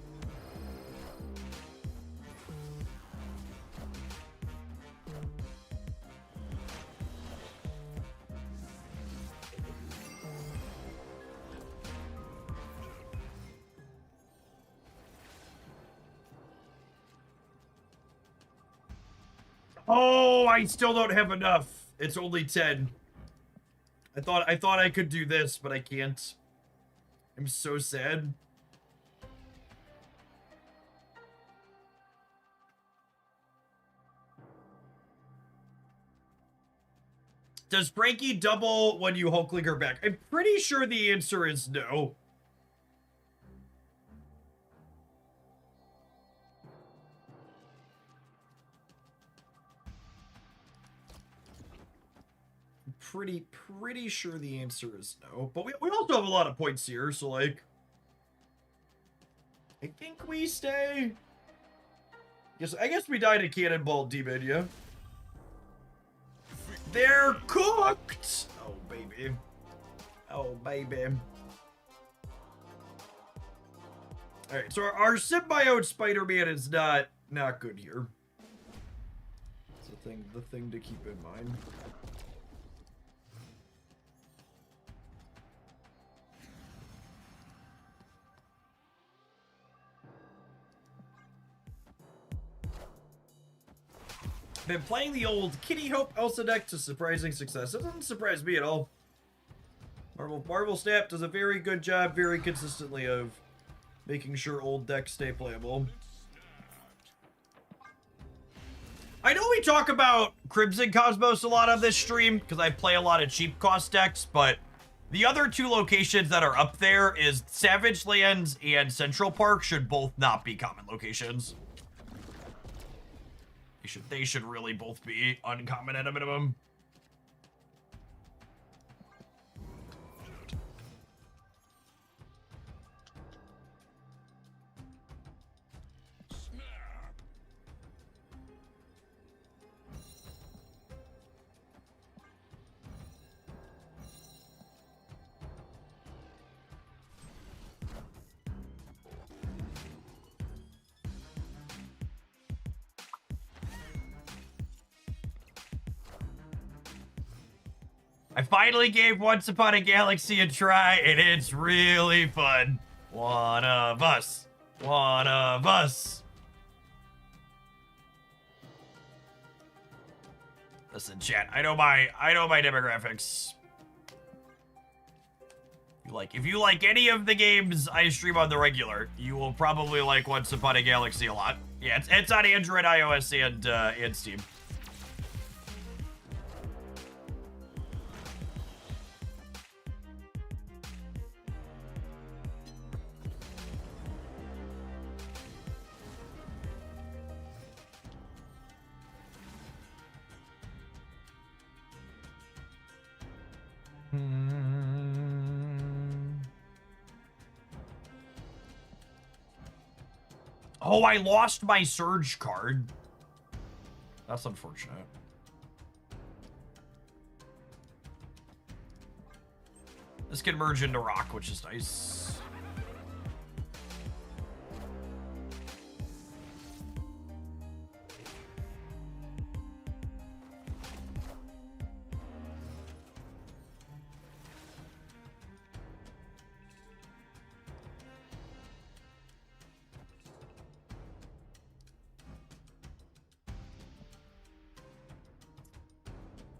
Oh, I still don't have enough. It's only 10. I thought I could do this, but I can't. I'm so sad. Does Frankie double when you Hulkling her back? I'm pretty sure the answer is no. Pretty sure the answer is no. But we also have a lot of points here, so like I think we stay. I guess we died a cannonball demon, yeah. They're cooked! Oh baby. Oh baby. Alright, so our symbiote Spider-Man is not good here. It's the thing to keep in mind. Been playing the old Kitty Hope Elsa deck to surprising success. It doesn't surprise me at all. Marvel Snap does a very good job, very consistently, of making sure old decks stay playable. I know we talk about Crimson Cosmos a lot on this stream, because I play a lot of cheap cost decks, but the other two locations that are up there is Savage Lands and Central Park should both not be common locations. They should really both be uncommon at a minimum. I finally gave Once Upon a Galaxy a try, and it's really fun. One of us. One of us. Listen, chat. I know my demographics. If you like any of the games I stream on the regular, you will probably like Once Upon a Galaxy a lot. Yeah, it's on Android, iOS, and Steam. Oh, I lost my Surge card. That's unfortunate. This can merge into rock, which is nice.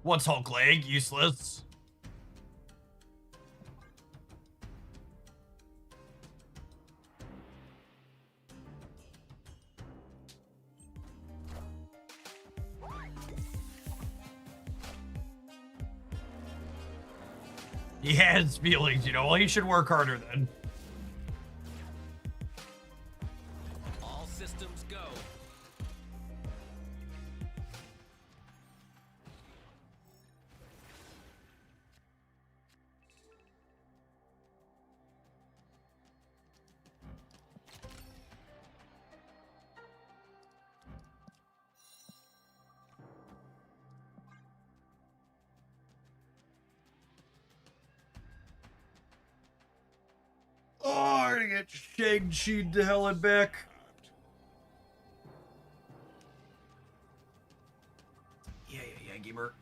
What's Hulk leg? Useless. He has feelings, you know. Well, he should work harder then. All systems go. Oh, I'm gonna get Shang-Chi to hell and back. Yeah, gamer.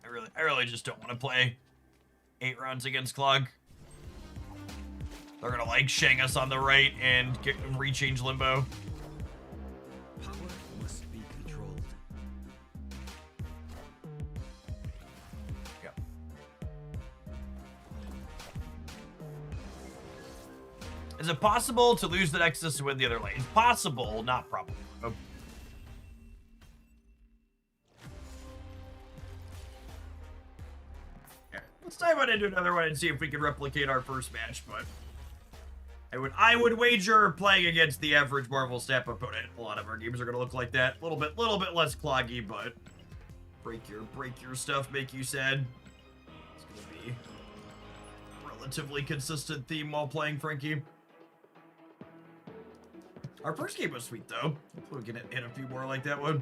I really just don't want to play 8 rounds against Clog. They're gonna like Shang us on the right and rechange Limbo. Power must be controlled. Yeah. Is it possible to lose the Nexus to win the other lane? Possible, not probable. Oh. Yeah. Let's dive on into another one and see if we can replicate our first match, but I would wager playing against the average Marvel Snap opponent, a lot of our games are gonna look like that. A little bit less cloggy, but break your stuff, make you sad. It's gonna be a relatively consistent theme while playing Frankie. Our first game was sweet though. Hopefully we can hit a few more like that one.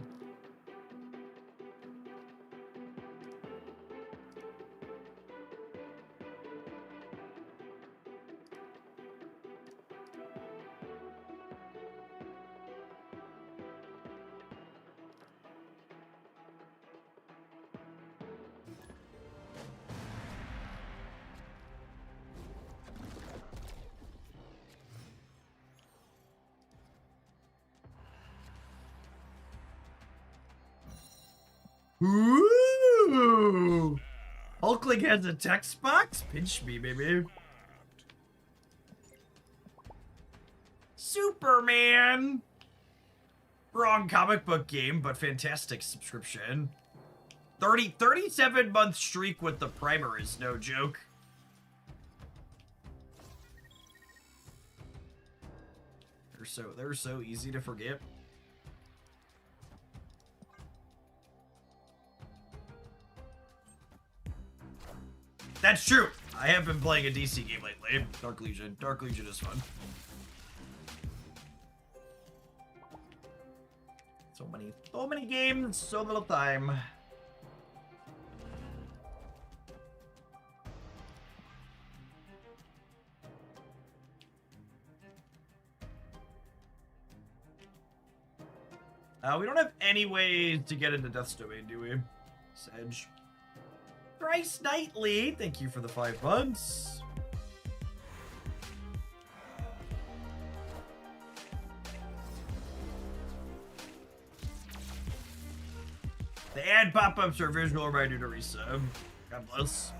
Ooh! Hulkling has a text box? Pinch me, baby. Superman! Wrong comic book game, but fantastic subscription. 37-month streak with the primer is no joke. They're so easy to forget. That's true. I have been playing a DC game lately. Dark Legion. Dark Legion is fun. So many games, so little time. We don't have any ways to get into Death's Domain, do we? Sedge. Thrice Nightly, thank you for the 5 months. The And pop-ups are visual reminder to resub. God bless.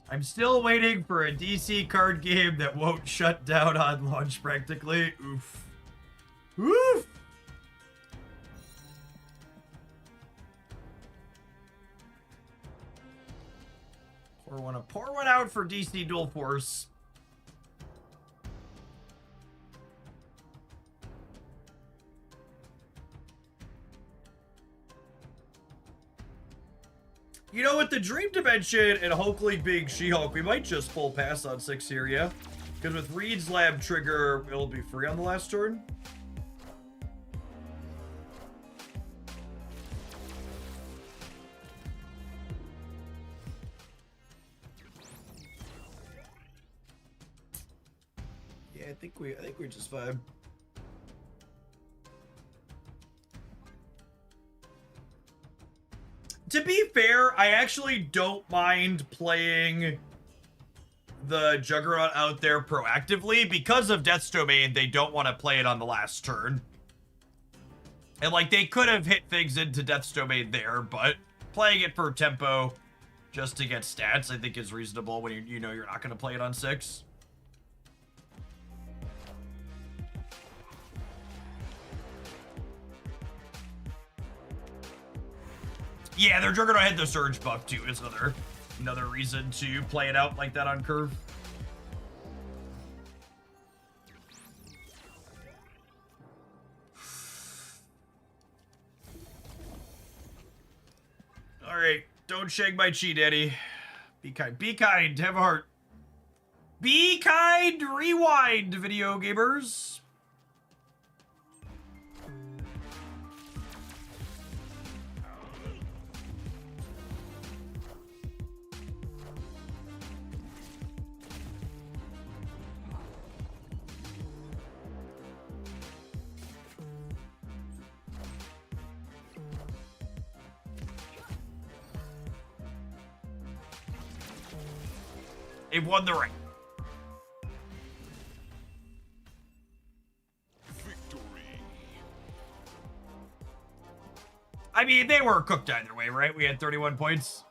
I'm still waiting for a DC card game that won't shut down on launch practically. Oof. Oof! Pour one out for DC Dual Force. You know, with the Dream Dimension and Hulk League being She-Hulk, we might just full pass on 6 here, yeah? Because with Reed's Lab trigger, it'll be free on the last turn. Yeah, I think we're just fine. To be fair, I actually don't mind playing the Juggernaut out there proactively. Because of Death's Domain, they don't want to play it on the last turn. And, like, they could have hit things into Death's Domain there, but playing it for tempo just to get stats, I think is reasonable when you know you're not going to play it on 6. Yeah, their Juggernaut had the Surge buff too. It's another reason to play it out like that on curve. All right, don't shake my chi, Daddy. Be kind. Be kind. Have a heart. Be kind. Rewind, video gamers. They've won the ring. Victory. I mean, they were cooked either way, right? We had 31 points.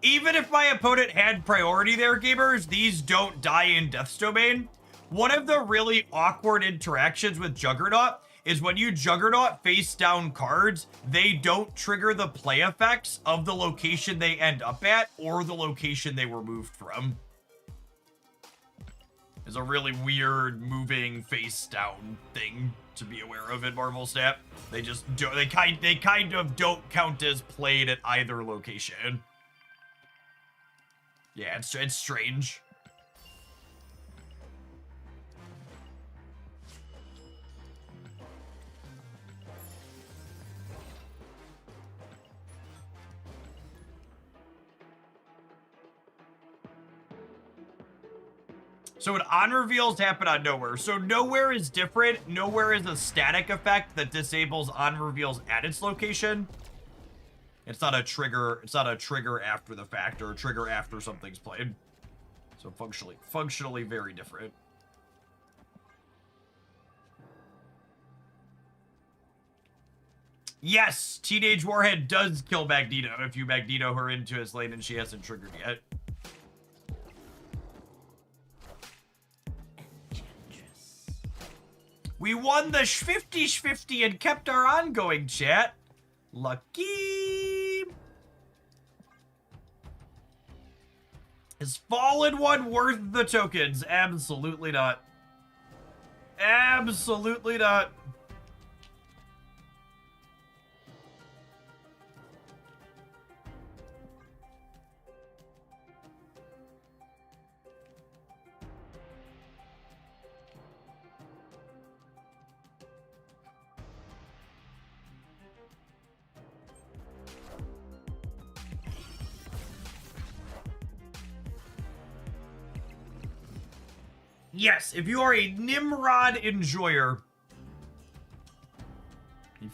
Even if my opponent had priority there, gamers, these don't die in Death's Domain. One of the really awkward interactions with Juggernaut is when you Juggernaut face down cards, they don't trigger the play effects of the location they end up at or the location they were moved from. It's a really weird moving face down thing to be aware of in Marvel Snap. They just do, they kind of don't count as played at either location. Yeah, it's strange. So when on reveals happen on Nowhere. So Nowhere is different. Nowhere is a static effect that disables on reveals at its location. It's not a trigger. It's not a trigger after the fact or a trigger after something's played. So functionally very different. Yes, Teenage Warhead does kill Magneto if you Magneto her into his lane and she hasn't triggered yet. We won the 50-50 and kept our ongoing chat. Lucky. Is Fallen One worth the tokens? Absolutely not. Absolutely not. Yes, if you are a Nimrod enjoyer,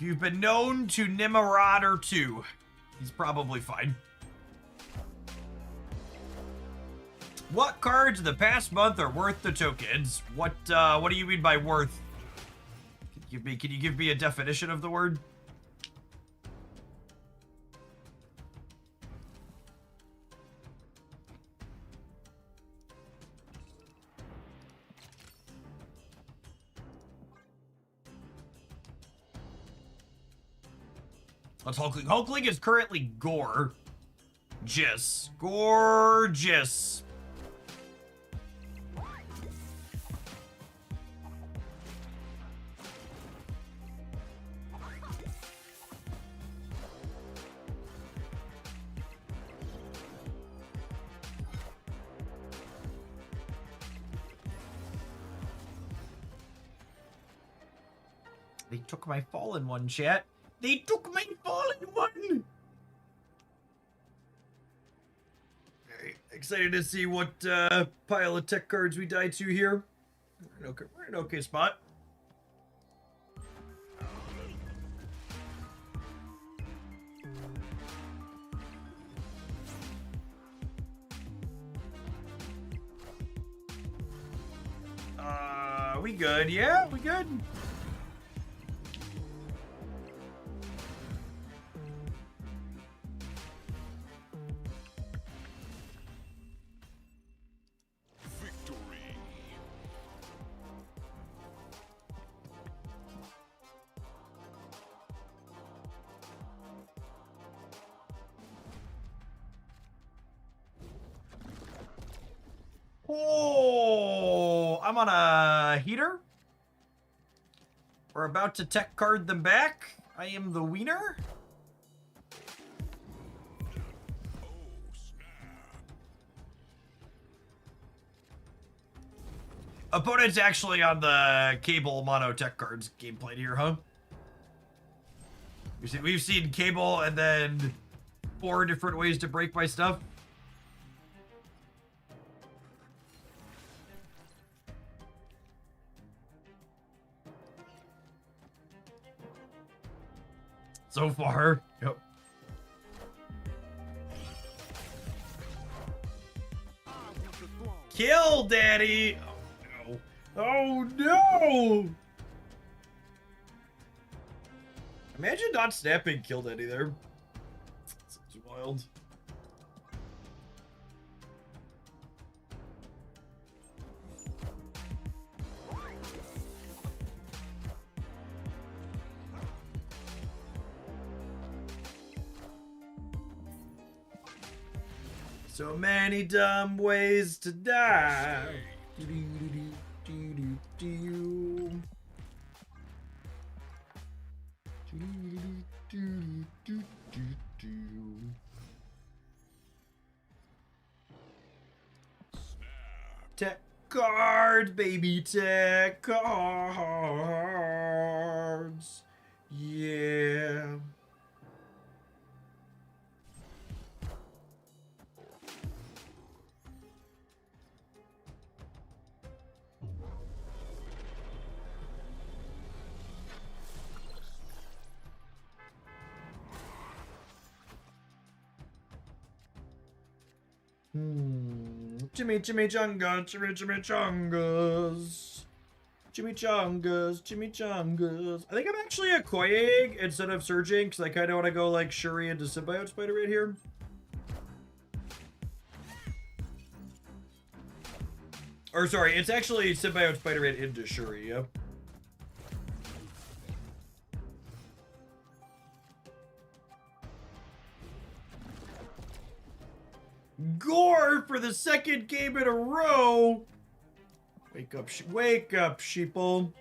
If you've been known to Nimrod or two, he's probably fine. What cards in the past month are worth the tokens? What do you mean by worth? Can you give me a definition of the word? Let's Hulkling. Hulkling is currently gorgeous. Gorgeous. They took my fallen one, chat. They took my fallen one! Very excited to see what pile of tech cards we die to here. We're in an okay spot. We good? Yeah, we good. Victory. Oh, I'm on a heater. We're about to tech card them back. I am the wiener. Oh, snap. Opponent's actually on the cable mono tech cards gameplay here, huh? We've seen cable and then 4 different ways to break my stuff. So far. Yep. Kill, Daddy! Oh no. Oh no! Imagine not snapping Kill Daddy there. It's wild. So many dumb ways to die. Tech cards, baby, tech cards. Yeah. Chimichanga, chimichangas. Chimichangas. I think I'm actually a Koi Egg instead of Surging, because I kind of want to go like Shuri into Symbiote Spider right here. Or sorry, it's actually Symbiote Spider-Man into Shuri, yeah. Gore for the second game in a row. Wake up, sheeple.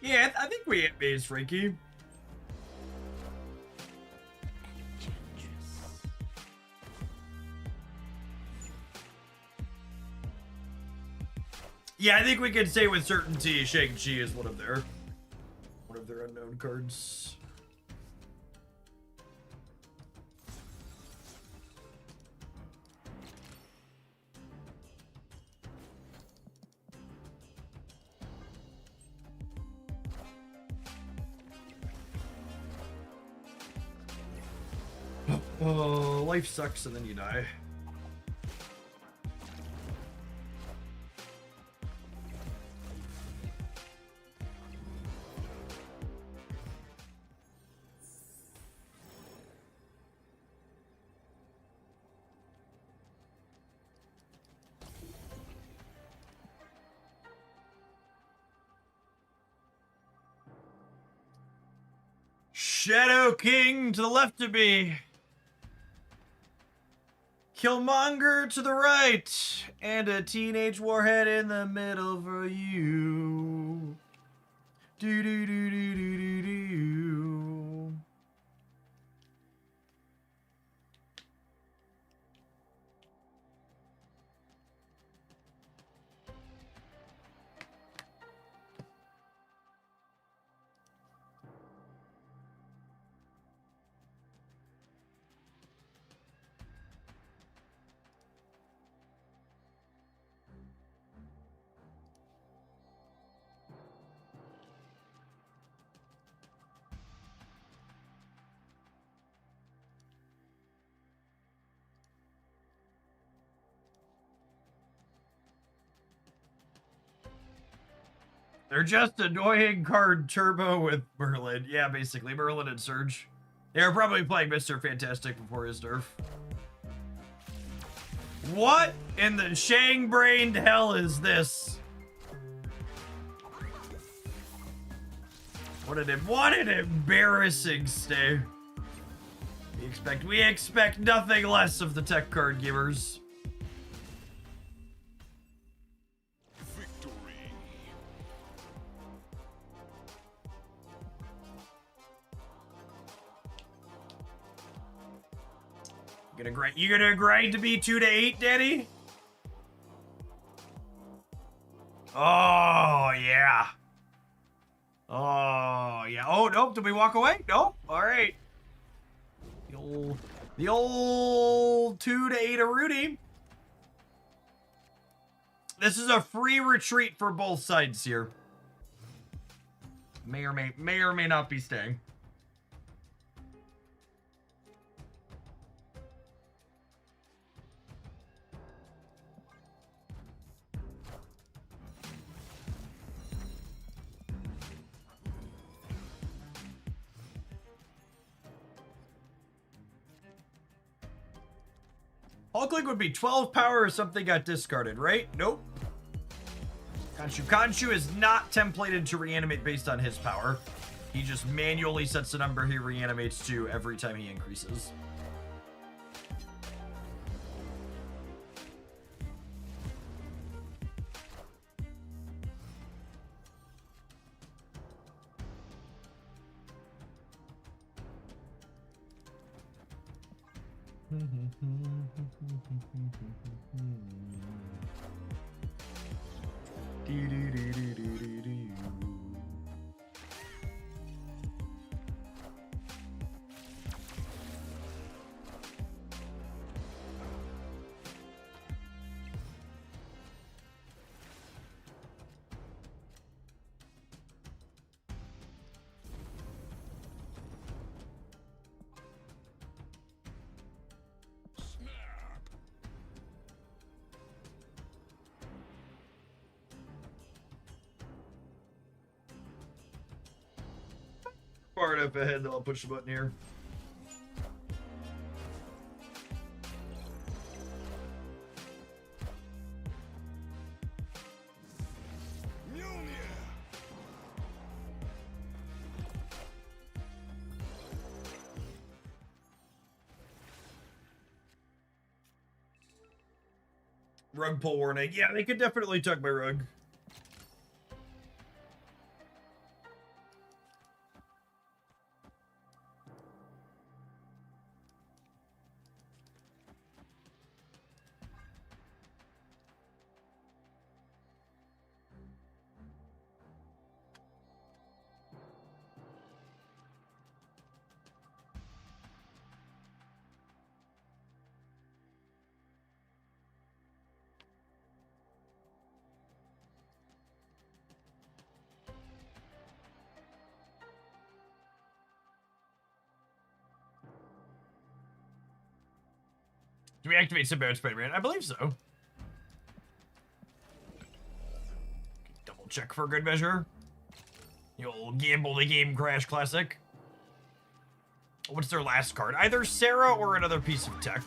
Yeah, I think we amazed Frankie. Yeah, I think we can say with certainty Shang-Chi is one of their unknown cards. Oh, life sucks and then you die. Shadow King to the left of me. Killmonger to the right. And a teenage warhead in the middle for you. Do do do do do do do. They're just annoying card Turbo with Merlin. Yeah, basically, Merlin and Surge. They were probably playing Mr. Fantastic before his nerf. What in the Shang-brained hell is this? What an embarrassing stay. We expect nothing less of the tech card givers. You gonna grind to be 2 to 8, Daddy? Oh yeah. Oh yeah. Oh nope. Did we walk away? Nope. All right. The old 2 to 8 Arudi. This is a free retreat for both sides here. May or may not be staying. Hulkling would be 12 power or something got discarded, right? Nope. Khonshu is not templated to reanimate based on his power. He just manually sets the number he reanimates to every time he increases. Far enough ahead that I'll push the button here. Rug pull warning. Yeah, they could definitely tug my rug. we activate Symbiote Spider-Man? I believe so. Double check for good measure. The old Gamble the Game Crash classic. What's their last card? Either Sarah or another piece of tech.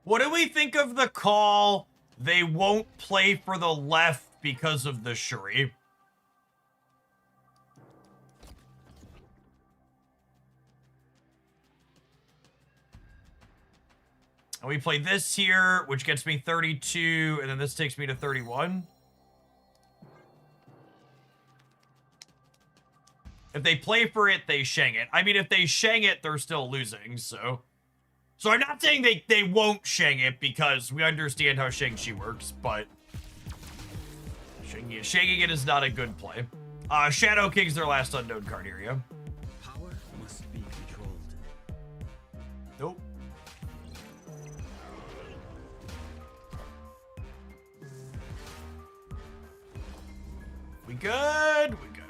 What do we think of the call, they won't play for the left because of the Shuri? And we play this here, which gets me 32, and then this takes me to 31. If they play for it, they shang it. I mean, if they shang it, they're still losing, so... So I'm not saying they won't shang it, because we understand how Shang-Chi works, but... Shanging it is not a good play. Shadow King's their last unknown card here, yeah? Power must be controlled. Nope. We good? We good.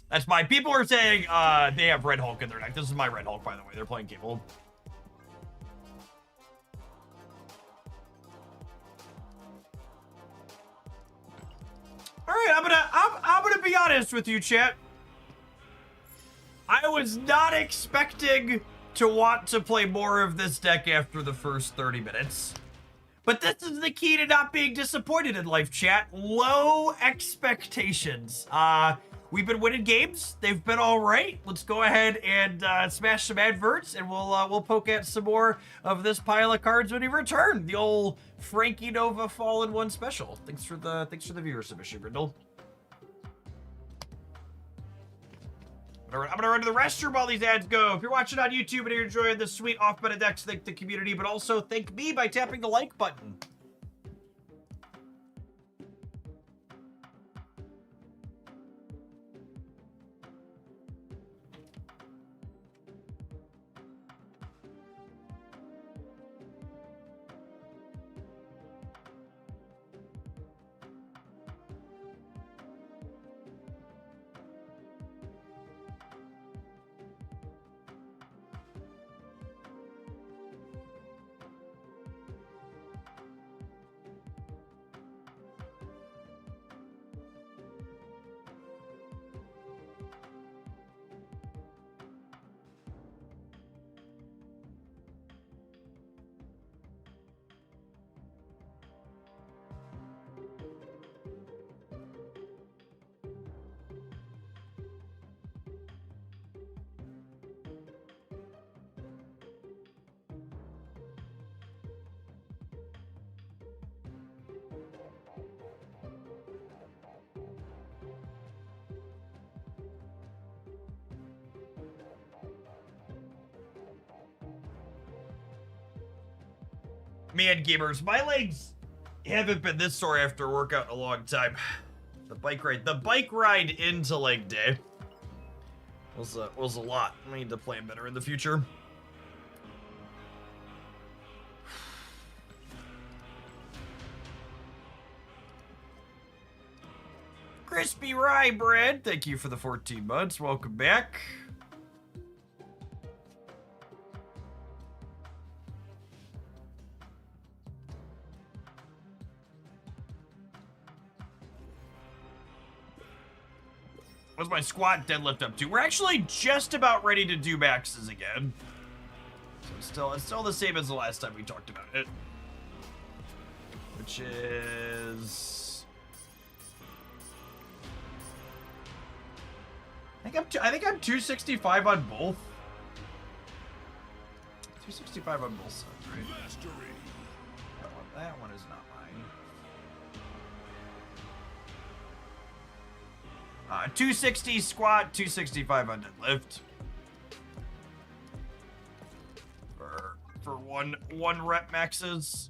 That's my... People are saying they have Red Hulk in their deck. This is my Red Hulk, by the way. They're playing Cable. All right, I'm gonna be honest with you, chat. I was not expecting to want to play more of this deck after the first 30 minutes. But this is the key to not being disappointed in life, chat. Low expectations. We've been winning games. They've been all right. Let's go ahead and smash some adverts, and we'll poke at some more of this pile of cards when we return. The old Frankie Nova Fallen One special. Thanks for the viewer submission, Grindle. I'm gonna run to the restroom while these ads go. If you're watching on YouTube and you're enjoying this sweet off-meta decks, thank the community, but also thank me by tapping the like button. Man, gamers, my legs haven't been this sore after a workout in a long time. The bike ride into leg day was a lot. I need to plan better in the future. Crispy Rye Bread, thank you for the 14 months. Welcome back. What's my squat deadlift up to? We're actually just about ready to do maxes again. So it's still the same as the last time we talked about it. Which is... I think I'm 265 on both. 265 on both sides, right? Mastery. That one is not mine. 260 squat, 265 on deadlift. For one rep maxes.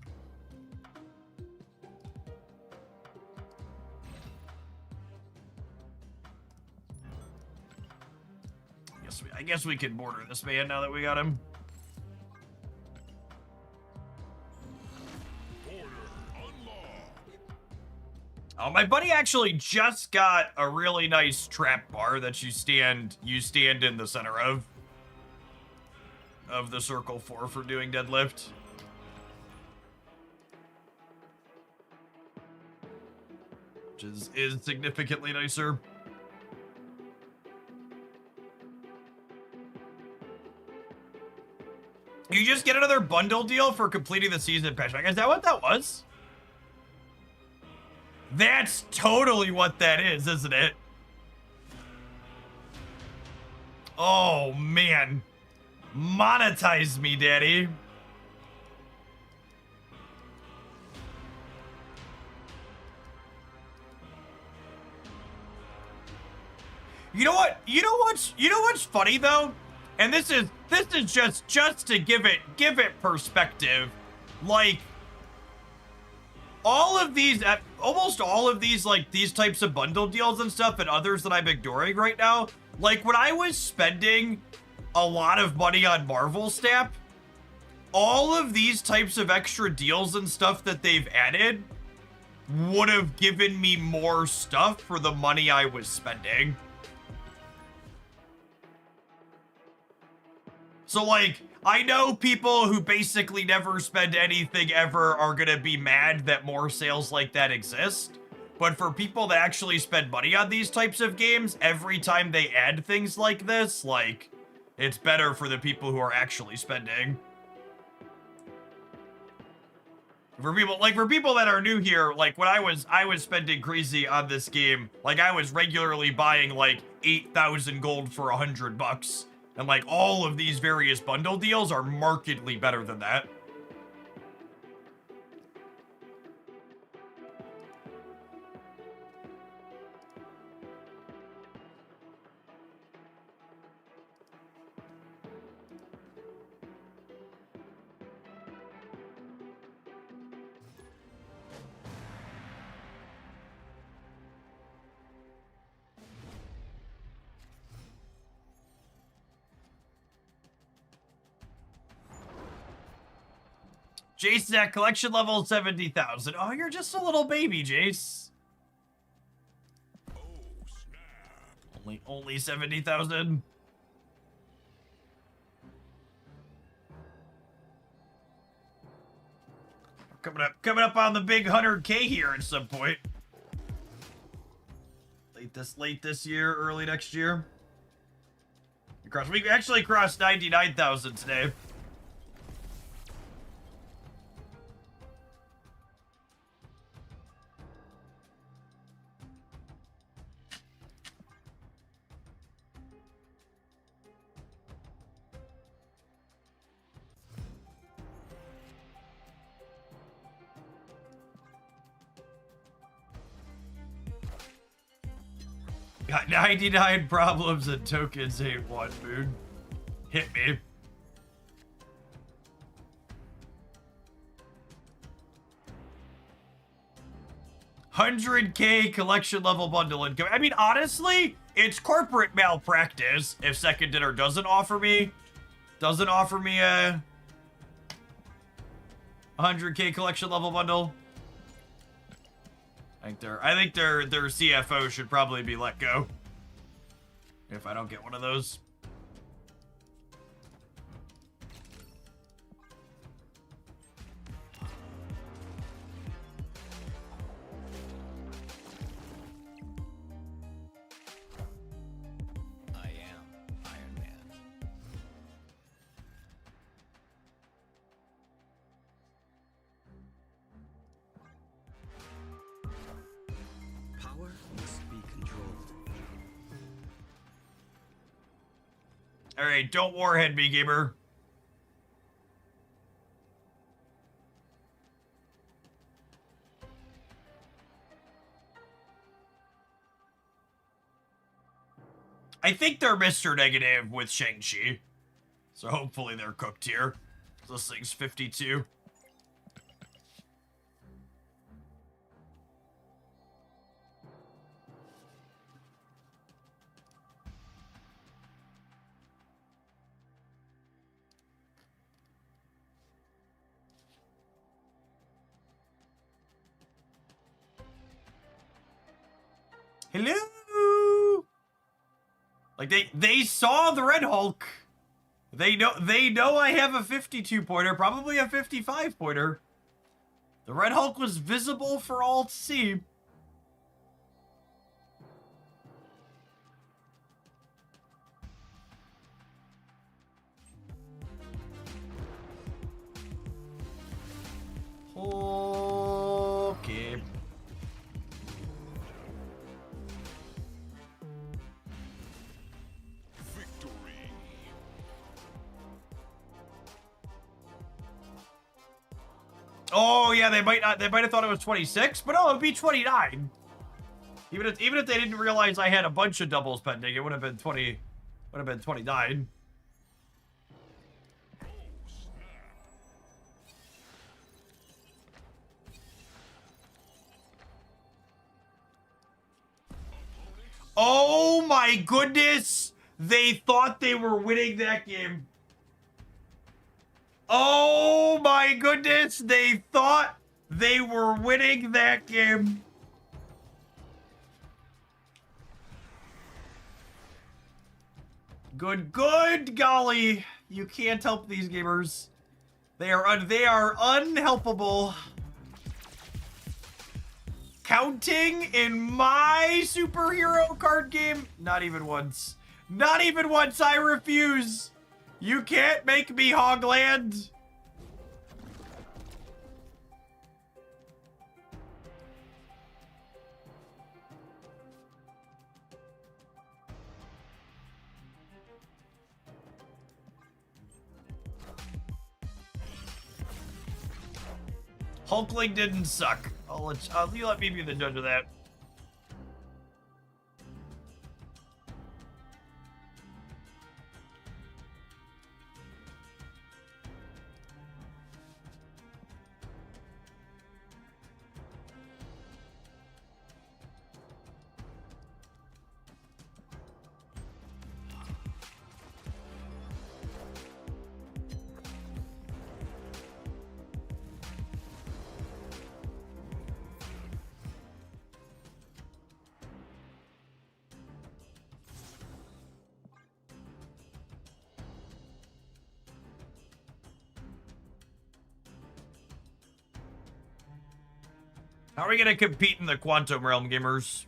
I guess we can border this man now that we got him. Oh, my buddy actually just got a really nice trap bar that you stand in the center of the circle for doing deadlift. Which is significantly nicer. You just get another bundle deal for completing the season patch. Is that what that was? That's totally what that is, isn't it? Oh, man. Monetize me, daddy. You know what? You know what's funny though? And this is just to give it perspective. Like, all of these, almost all of these, like, these types of bundle deals and stuff and others that I'm ignoring right now, like, when I was spending a lot of money on Marvel Snap, all of these types of extra deals and stuff that they've added would have given me more stuff for the money I was spending. So, like, I know people who basically never spend anything ever are gonna be mad that more sales like that exist. But for people that actually spend money on these types of games, every time they add things like this, like, it's better for the people who are actually spending. For people that are new here, like, when I was spending crazy on this game, like, I was regularly buying, like, 8,000 gold for $100. And, like, all of these various bundle deals are markedly better than that. Jace at collection level 70,000. Oh, you're just a little baby, Jace. Oh, snap. Only 70,000. Coming up on the big 100K here at some point. Late this year, early next year. We actually crossed 99,000 today. Got 99 problems and tokens ain't one, dude. Hit me. $100K collection level bundle income. I mean, honestly, it's corporate malpractice if Second Dinner doesn't offer me a 100K collection level bundle. I think their CFO should probably be let go if I don't get one of those. I am Iron Man. Power must be controlled. All right, don't warhead me, gamer. I think they're Mr. Negative with Shang-Chi. So hopefully they're cooked here. This thing's 52. Hello. Like they saw the Red Hulk. They know I have a 52 pointer, probably a 55 pointer. The Red Hulk was visible for all to see. Okay. Victory. Oh yeah, they might have thought it was 26, but no, it'd be 29. Even if they didn't realize I had a bunch of doubles pending, it would have been 20. Would have been 29. Oh my goodness! They thought they were winning that game. Oh my goodness! They thought they were winning that game. Good golly. You can't help these gamers. They are unhelpable. Counting in my superhero card game? Not even once. Not even once. I refuse. You can't make me Hogland. Hulkling didn't suck. You let me be the judge of that. How are we gonna compete in the Quantum Realm, gamers?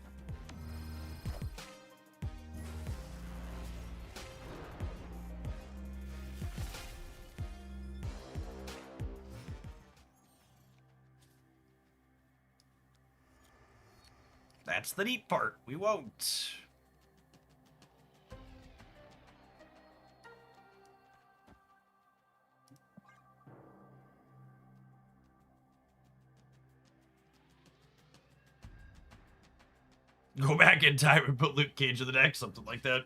That's the neat part. We won't. Go back in time and put Luke Cage in the deck, something like that.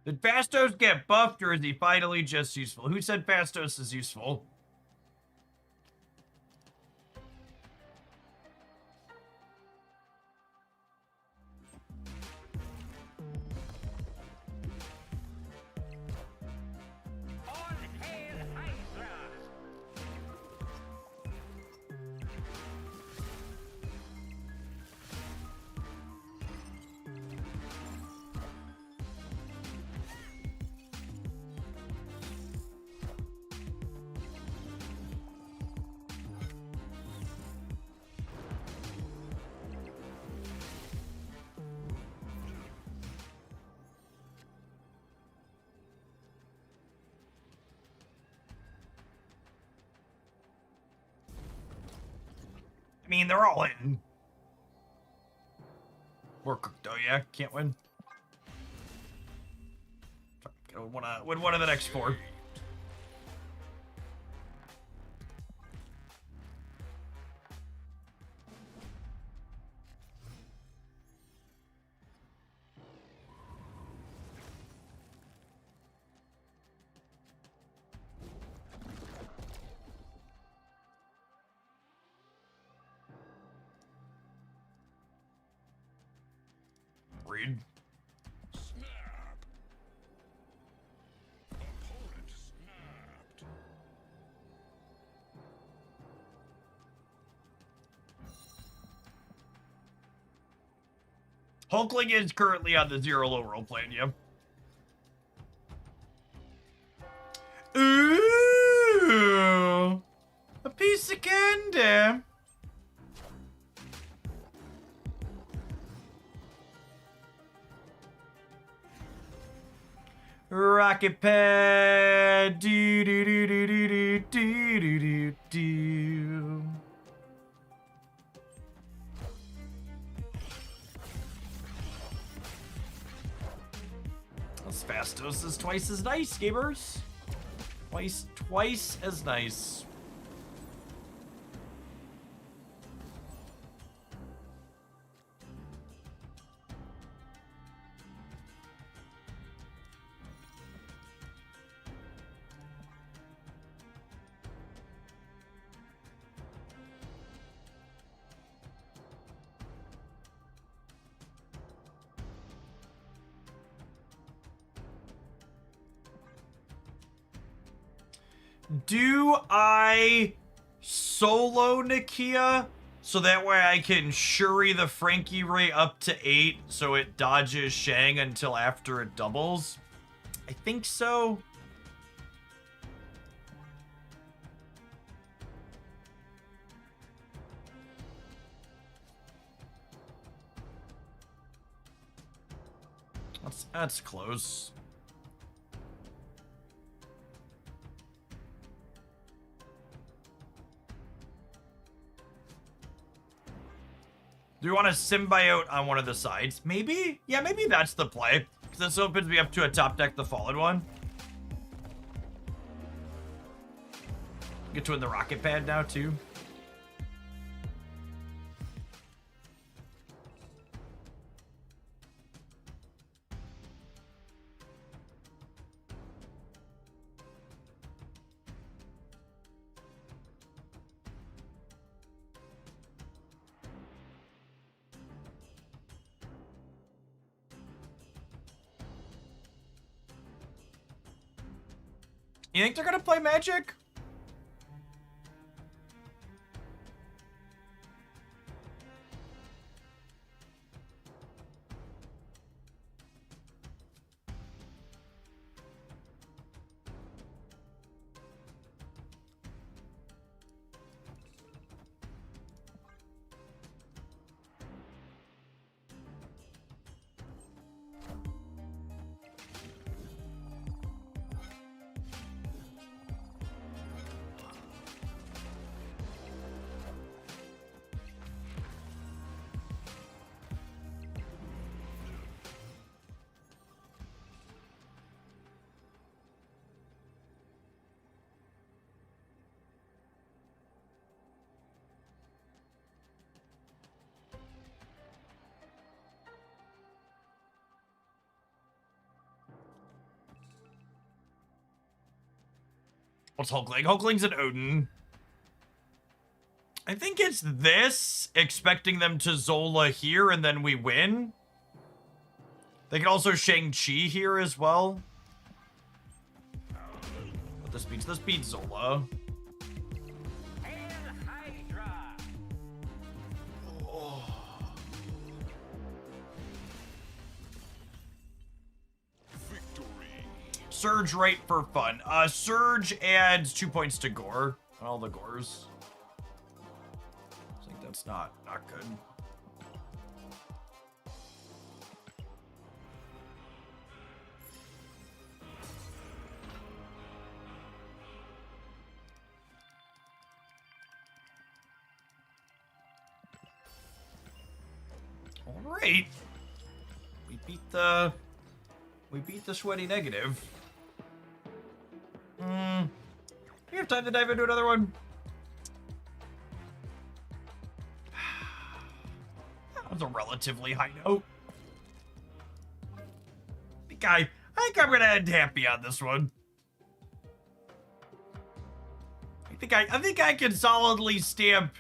Did Fastos get buffed, or is he finally just useful? Who said Fastos is useful? All hail Hydra! mean they're all in. We're cooked though, yeah. Can't win. Win one of the next 4. Read. Snap. Opponent snapped. Hulkling is currently on the 0 low roll plan, yeah. Ooh, a piece of candy. Rocket pad, do do do do do do do do do do. Fastos is twice as nice, gamers. Twice as nice. Do I solo Nakia so that way I can Shuri the Frankie Ray up to 8 so it dodges Shang until after it doubles? I think so. That's close. Do you want a symbiote on one of the sides? Maybe? Yeah, maybe that's the play. Because this opens me up to a top deck the Fallen one. Get to win the rocket pad now, too. You think they're gonna play Magic? What's Hulkling? Hulkling's an Odin. I think it's this, expecting them to Zola here, and then we win. They can also Shang-Chi here as well. But this beats Zola. Hail Hydra! Victory. Surge right for fun. Surge adds 2 points to Gore on all the Gores. I think that's not good. right. We beat the sweaty negative. Do you have time to dive into another one? That was a relatively high note. I think I'm gonna end happy on this one. I think I can solidly stamp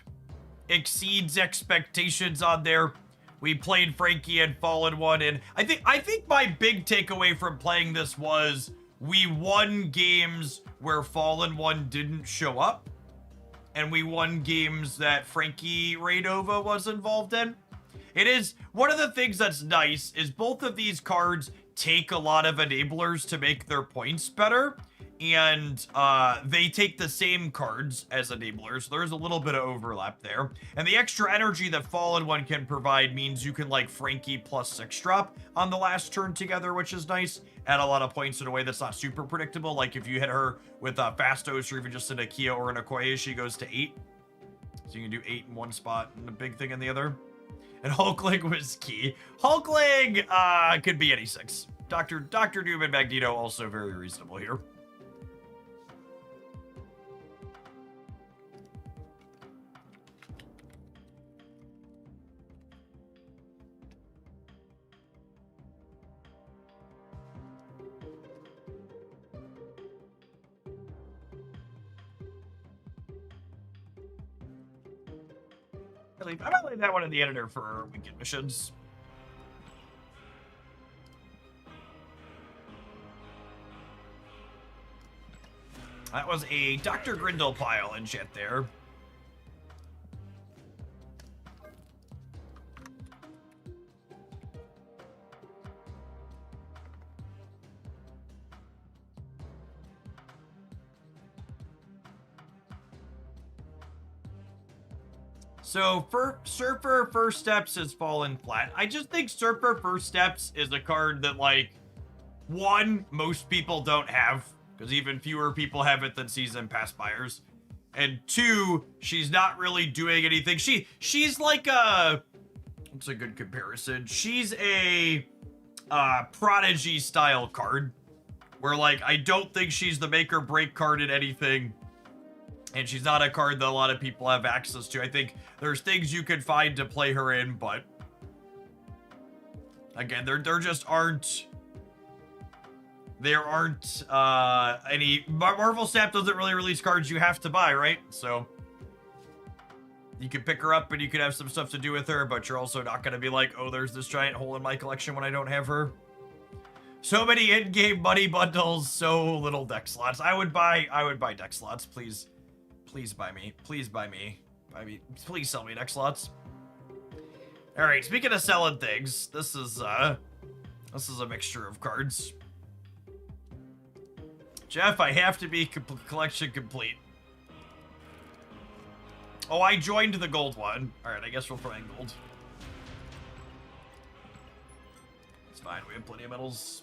exceeds expectations on there. We played Frankie and Fallen One, and I think my big takeaway from playing this was we won games where Fallen One didn't show up, and we won games that Frankie Raidova was involved in. It is one of the things that's nice is both of these cards take a lot of enablers to make their points better, and they take the same cards as enablers. There's a little bit of overlap there, and the extra energy that Fallen One can provide means you can like Frankie plus 6-drop on the last turn together, which is nice. Add a lot of points in a way that's not super predictable. Like if you hit her with Fastos or even just an Akia or an Okoye, she goes to 8. So you can do 8 in one spot and a big thing in the other. And Hulkling was key. Hulkling could be any 6. Dr. Doom and Magneto also very reasonable here. I'm gonna leave that one in the editor for weekend missions. That was a Dr. Grindle pile in chat there. So, Surfer First Steps has fallen flat. I just think Surfer First Steps is a card that, like, one, most people don't have, because even fewer people have it than Season Pass buyers. And two, she's not really doing anything. She's like a... What's a good comparison? She's a Prodigy-style card, where, like, I don't think she's the make or break card in anything. And she's not a card that a lot of people have access to. I think there's things you can find to play her in, but again, there just aren't. There aren't any. Marvel Snap doesn't really release cards you have to buy, right? So you can pick her up and you can have some stuff to do with her, but you're also not going to be like, oh, there's this giant hole in my collection when I don't have her. So many in-game money bundles, so little deck slots. I would buy deck slots, please. Please buy me. Please buy me. Please sell me deck slots. All right, speaking of selling things, this is a mixture of cards. Jeff, I have to be collection complete. Oh, I joined the gold one. All right, I guess we'll play in gold. It's fine. We have plenty of medals.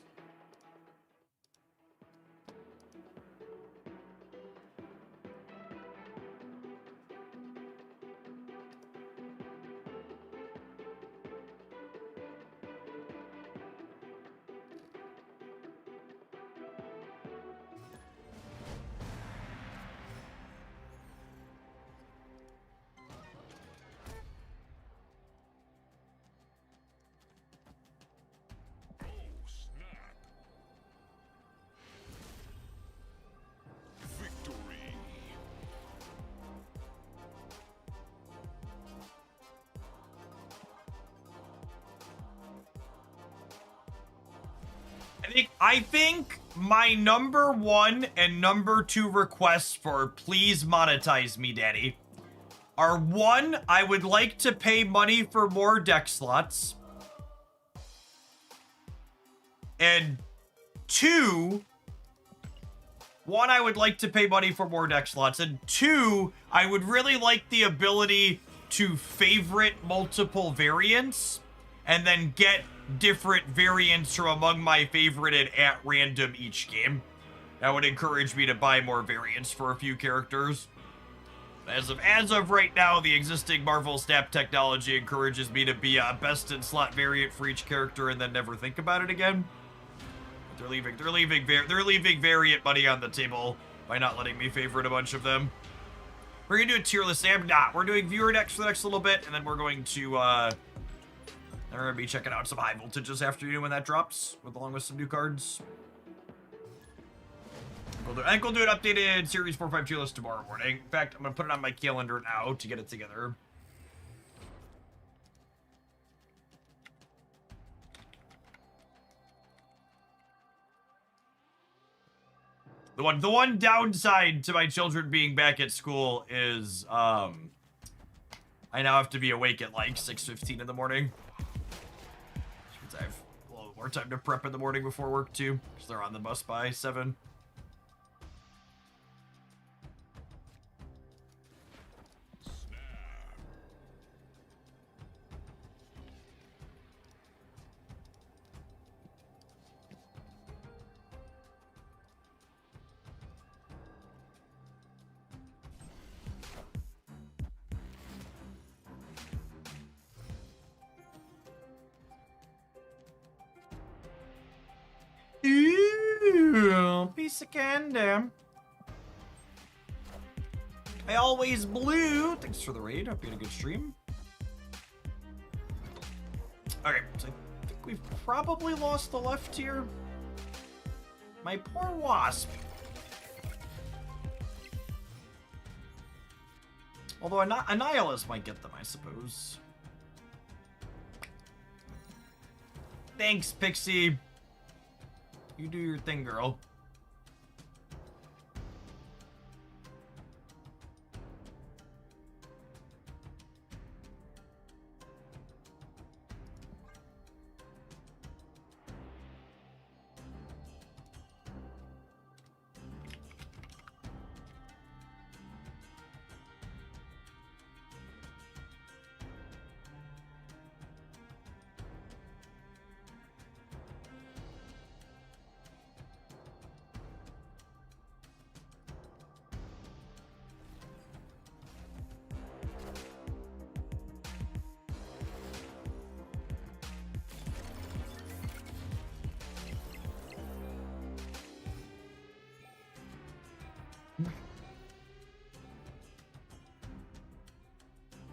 I think my number 1 and number 2 requests for please monetize me, Daddy, are 1, I would like to pay money for more deck slots. And 2, 1, I would like to pay money for more deck slots. And 2, I would really like the ability to favorite multiple variants and then get different variants from among my favorited at random each game. That would encourage me to buy more variants for a few characters. As of right now, the existing Marvel Snap technology encourages me to be best in slot variant for each character and then never think about it again. But they're leaving variant money on the table by not letting me favorite a bunch of them. We're gonna do a tier list, Sam. Nah, we're doing viewer decks for the next little bit, and then we're going to we're gonna be checking out some high voltage this afternoon when that drops, along with some new cards. I think we'll do an updated Series 4-5 tier list tomorrow morning. In fact, I'm gonna put it on my calendar now to get it together. The one downside to my children being back at school is I now have to be awake at like 6:15 in the morning. Which means I have a little more time to prep in the morning before work too, because they're on the bus by 7. Ooh, piece of candy. I always blue. Thanks for the raid. Hope you had a good stream. Okay, so I think we've probably lost the left here. My poor wasp. Although a Nihilist might get them, I suppose. Thanks, Pixie. You do your thing, girl.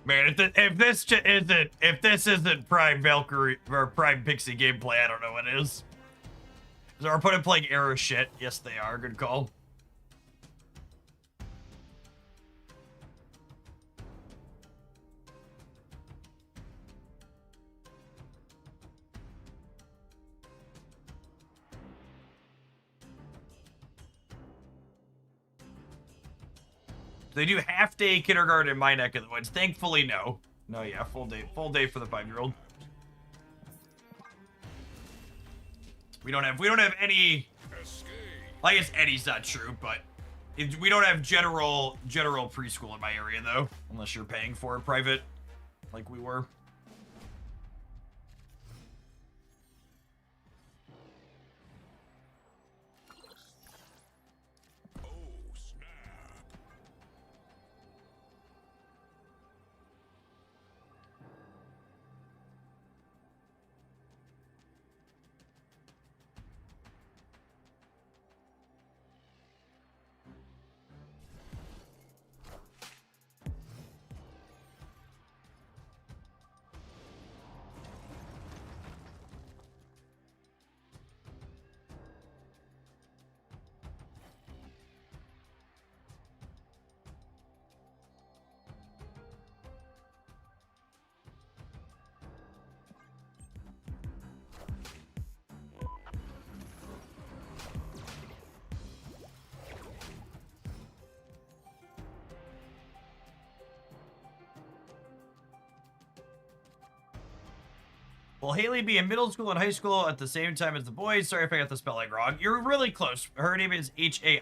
Man, if this isn't Prime Valkyrie or Prime Pixie gameplay, I don't know what is. Is our opponent playing arrow shit? Yes, they are. Good call. They do half-day kindergarten in my neck of the woods. Thankfully, no. No, yeah, full day for the 5-year-old. We don't have any. I guess any's not true, but we don't have general preschool in my area though, unless you're paying for it private, like we were. Will Haley be in middle school and high school at the same time as the boys? Sorry if I got the spelling wrong. You're really close. Her name is Hailey.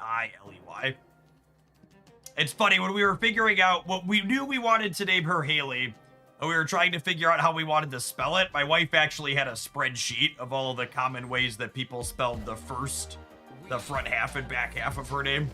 It's funny, when we were figuring out what we knew we wanted to name her Haley, and we were trying to figure out how we wanted to spell it, my wife actually had a spreadsheet of all of the common ways that people spelled the front half and back half of her name.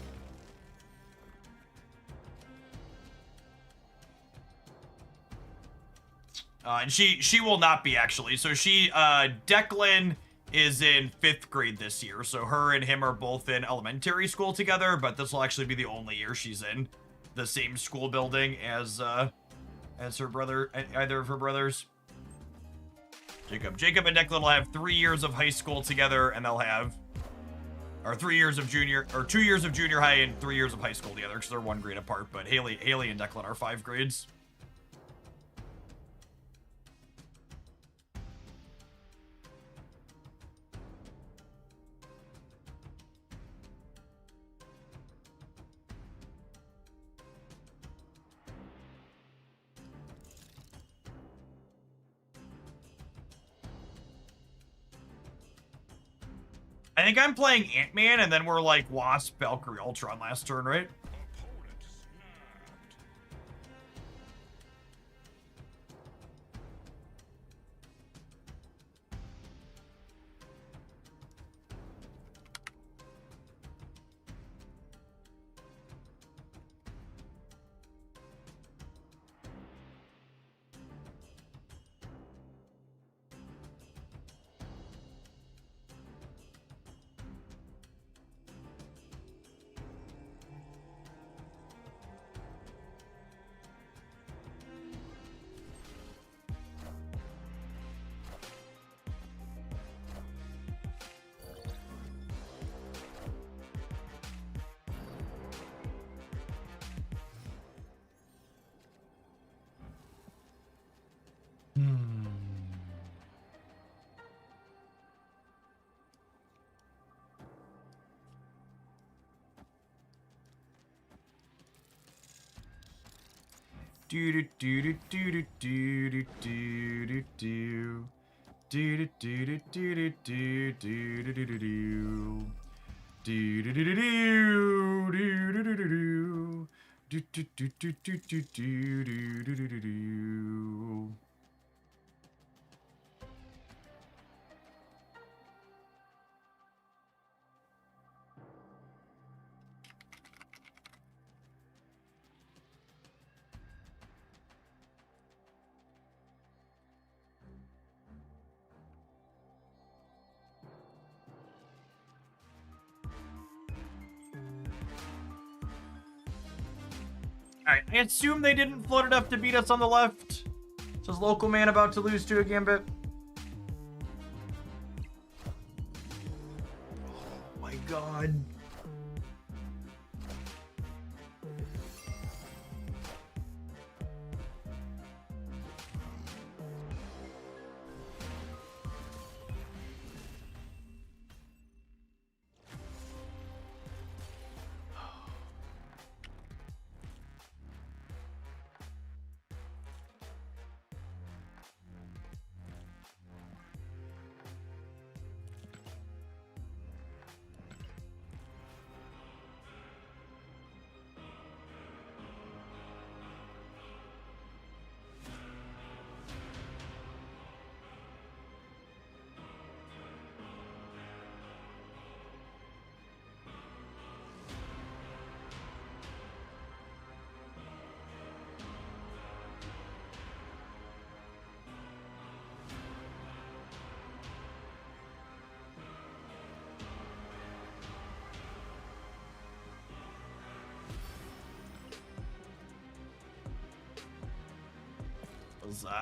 And she will not be, actually. So Declan is in 5th grade this year. So her and him are both in elementary school together, but this will actually be the only year she's in the same school building as her brother, either of her brothers. Jacob and Declan will have 3 years of high school together, and they'll have, or 2 years of junior high and 3 years of high school together, because they're 1 grade apart. But Haley and Declan are 5 grades. I think I'm playing Ant-Man, and then we're like Wasp, Valkyrie, Ultron last turn, right? Opponent snapped. Do do do do do do do do do do do do do do do do do do do do. Do do do do do do do do do do. Do do do do do do do do do do do. Alright, I assume they didn't float enough to beat us on the left. Says local man about to lose to a gambit. Oh my god.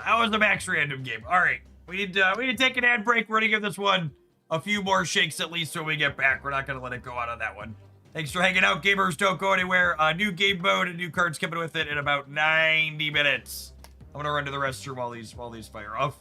That was the max random game. All right, we need to take an ad break. We're gonna give this one a few more shakes at least when we get back. We're not gonna let it go out on that one. Thanks for hanging out, gamers. Don't go anywhere. New game mode and new cards coming with it in about 90 minutes. I'm gonna run to the restroom while these fire off.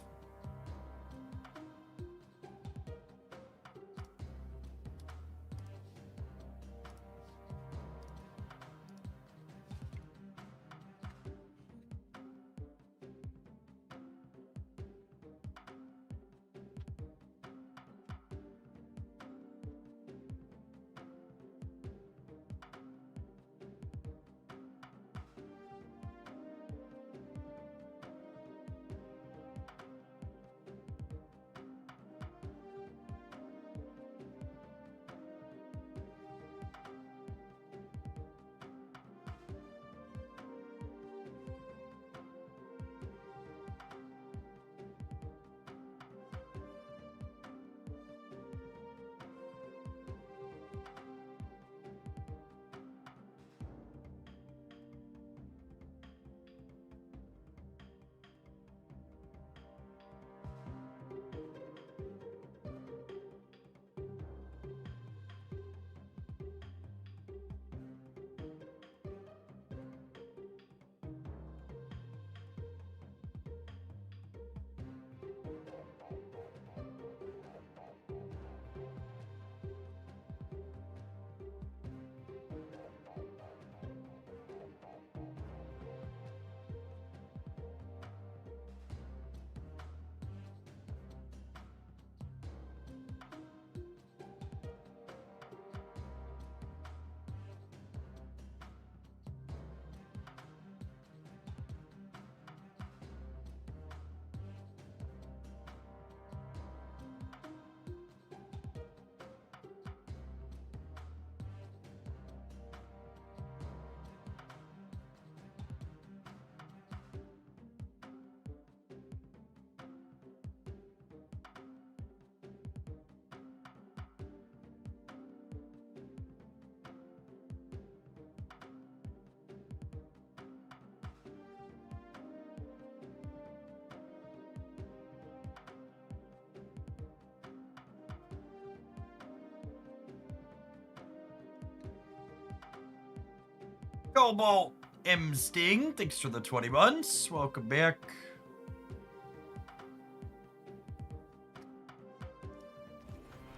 Cobalt M Sting, thanks for the 20 months. Welcome back.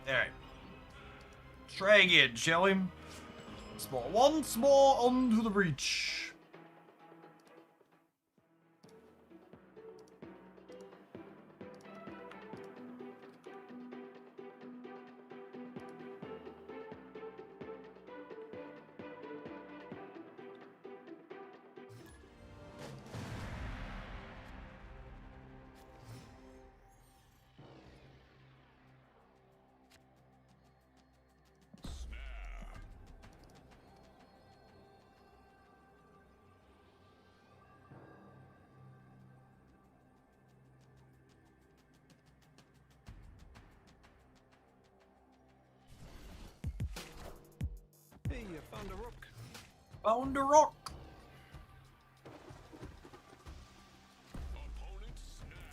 Alright. Try again, shall we? Small, once more onto the breach. Hey, you found a rook. Found a rock. Opponent snapped.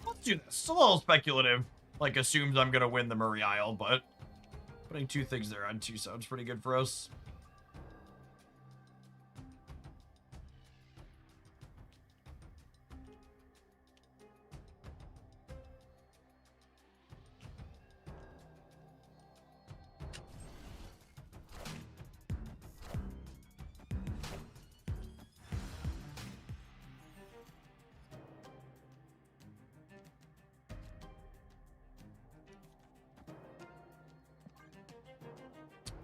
Let's do this. It's a little speculative. Like, assumes I'm gonna win the Murray Isle, but putting 2 things there on 2 sounds pretty good for us.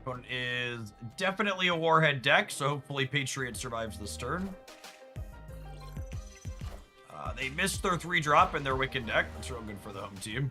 Opponent is definitely a Warhead deck, so hopefully Patriot survives this turn. They missed their 3-drop in their Wicked deck. That's real good for the home team.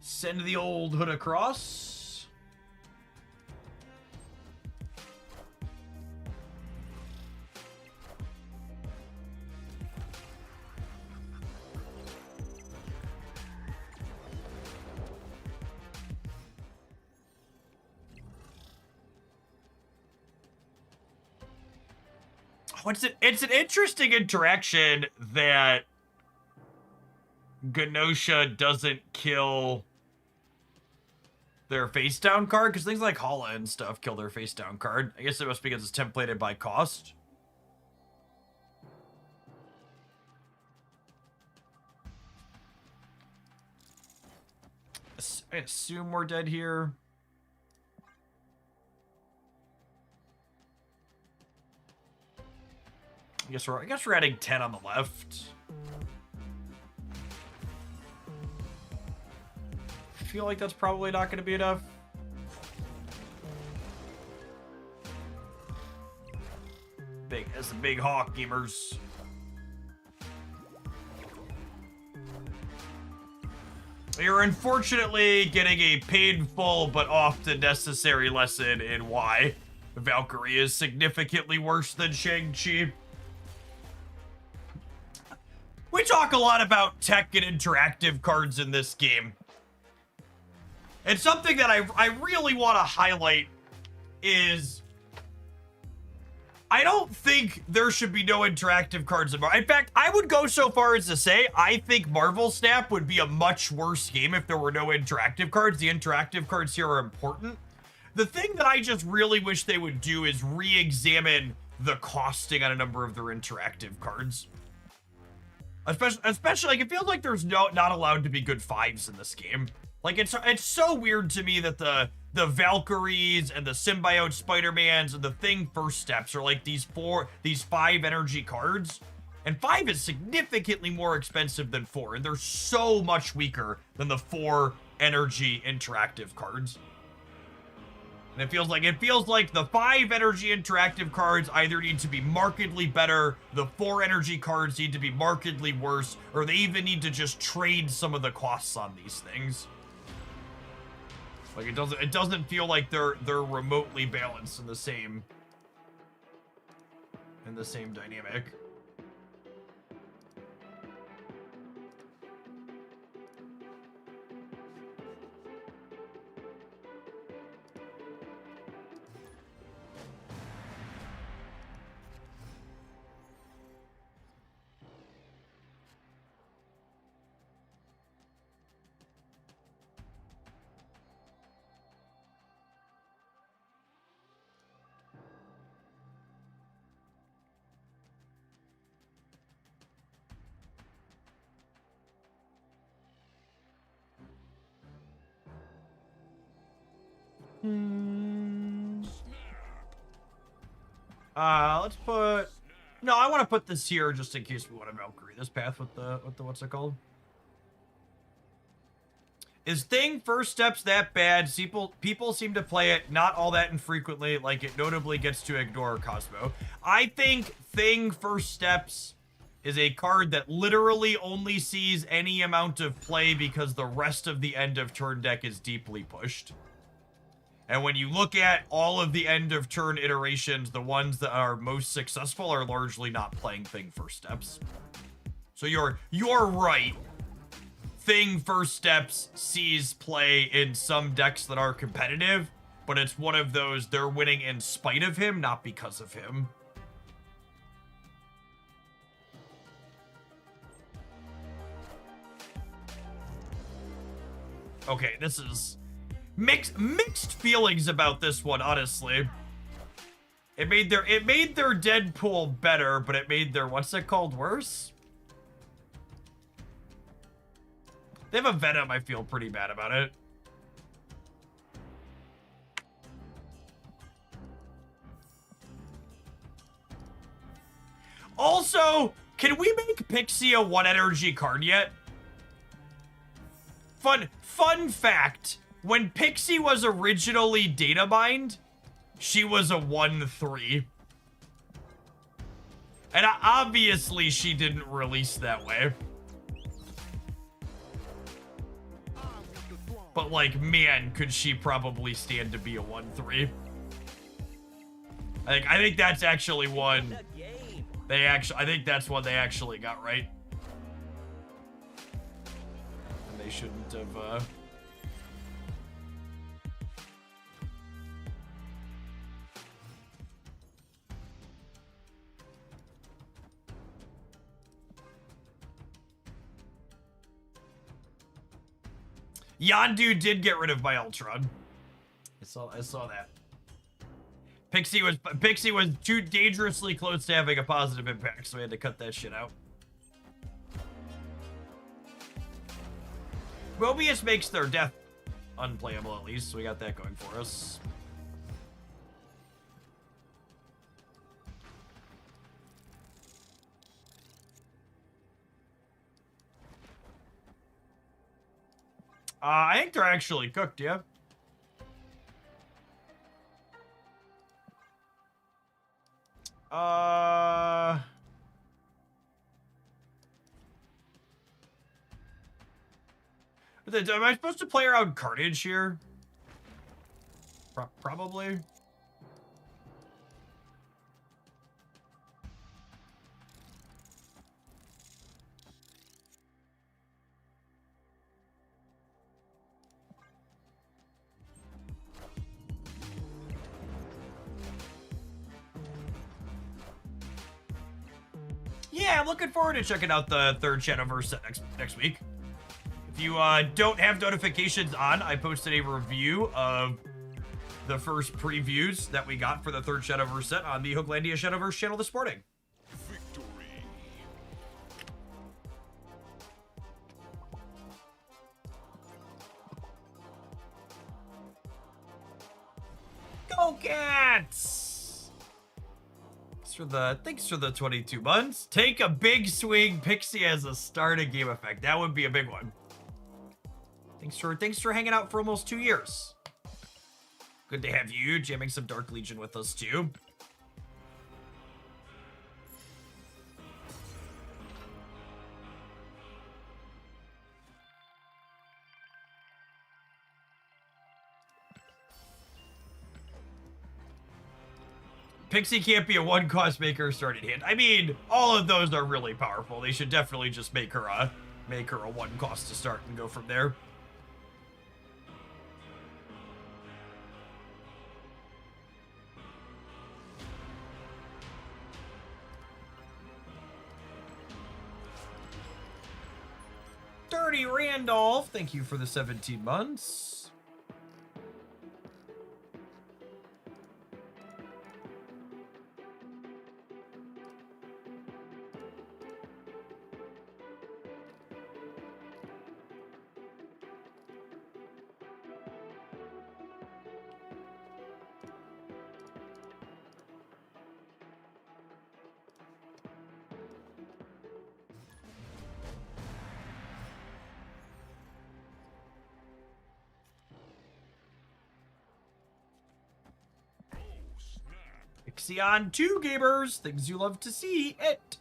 Send the old hood across. Oh, it's an interesting interaction that Genosha doesn't kill their face down card, because things like Hala and stuff kill their face down card. I guess it must be because it's templated by cost. I assume we're dead here. I guess we're adding 10 on the left. I feel like that's probably not going to be enough. That's a big hawk, gamers. You're unfortunately getting a painful but often necessary lesson in why Valkyrie is significantly worse than Shang-Chi. We talk a lot about tech and interactive cards in this game. And something that I really want to highlight is I don't think there should be no interactive cards in Marvel. In fact, I would go so far as to say I think Marvel Snap would be a much worse game if there were no interactive cards. The interactive cards here are important. The thing that I just really wish they would do is re-examine the costing on a number of their interactive cards. Especially like it feels like there's not allowed to be good 5s in this game. Like it's so weird to me that the Valkyries and the Symbiote Spider-Mans and the Thing First Steps are like these 5 energy cards. And 5 is significantly more expensive than 4, and they're so much weaker than the 4 energy interactive cards. And it feels like the 5 energy interactive cards either need to be markedly better, the 4 energy cards need to be markedly worse, or they even need to just trade some of the costs on these things. Like it doesn't feel like they're remotely balanced in the same dynamic. Let's put... No, I want to put this here just in case we want to Valkyrie this path with the what's it called? Is Thing first steps that bad? People seem to play it not all that infrequently, like it notably gets to ignore Cosmo. I think Thing first steps is a card that literally only sees any amount of play because the rest of the end of turn deck is deeply pushed. And when you look at all of the end of turn iterations, the ones that are most successful are largely not playing Thing first steps. So you're right. Thing first steps sees play in some decks that are competitive, but it's one of those they're winning in spite of him, not because of him. Okay, this is mixed feelings about this one, honestly. It made their Deadpool better, but it made their what's it called worse? They have a Venom, I feel pretty bad about it. Also, can we make Pixie a 1 energy card yet? Fun fact, when Pixie was originally data mined, she was a 1/3. And obviously she didn't release that way. But like, man, could she probably stand to be a 1/3. I think that's actually one I think that's one they actually got right. And they shouldn't have Yondu did get rid of my Ultron. I saw that. Pixie was too dangerously close to having a positive impact, so we had to cut that shit out. Mobius makes their death unplayable at least, so we got that going for us. I think they're actually cooked, yeah. Am I supposed to play around Carnage here? Probably. Yeah, I'm looking forward to checking out the third Shadowverse set next week. If you don't have notifications on, I posted a review of the first previews that we got for the third Shadowverse set on the Hooklandia Shadowverse channel this morning. Victory. Go Cats! Thanks for the 22 months. Take a big swing. Pixie as a starting game effect. That would be a big one. Thanks for hanging out for almost 2 years. Good to have you jamming some Dark Legion with us too. Pixie can't be a one-cost maker starting hand. I mean, all of those are really powerful. They should definitely just make her a one-cost to start and go from there. Dirty Randolph, thank you for the 17 months. Ixion 2 gamers, things you love to see it.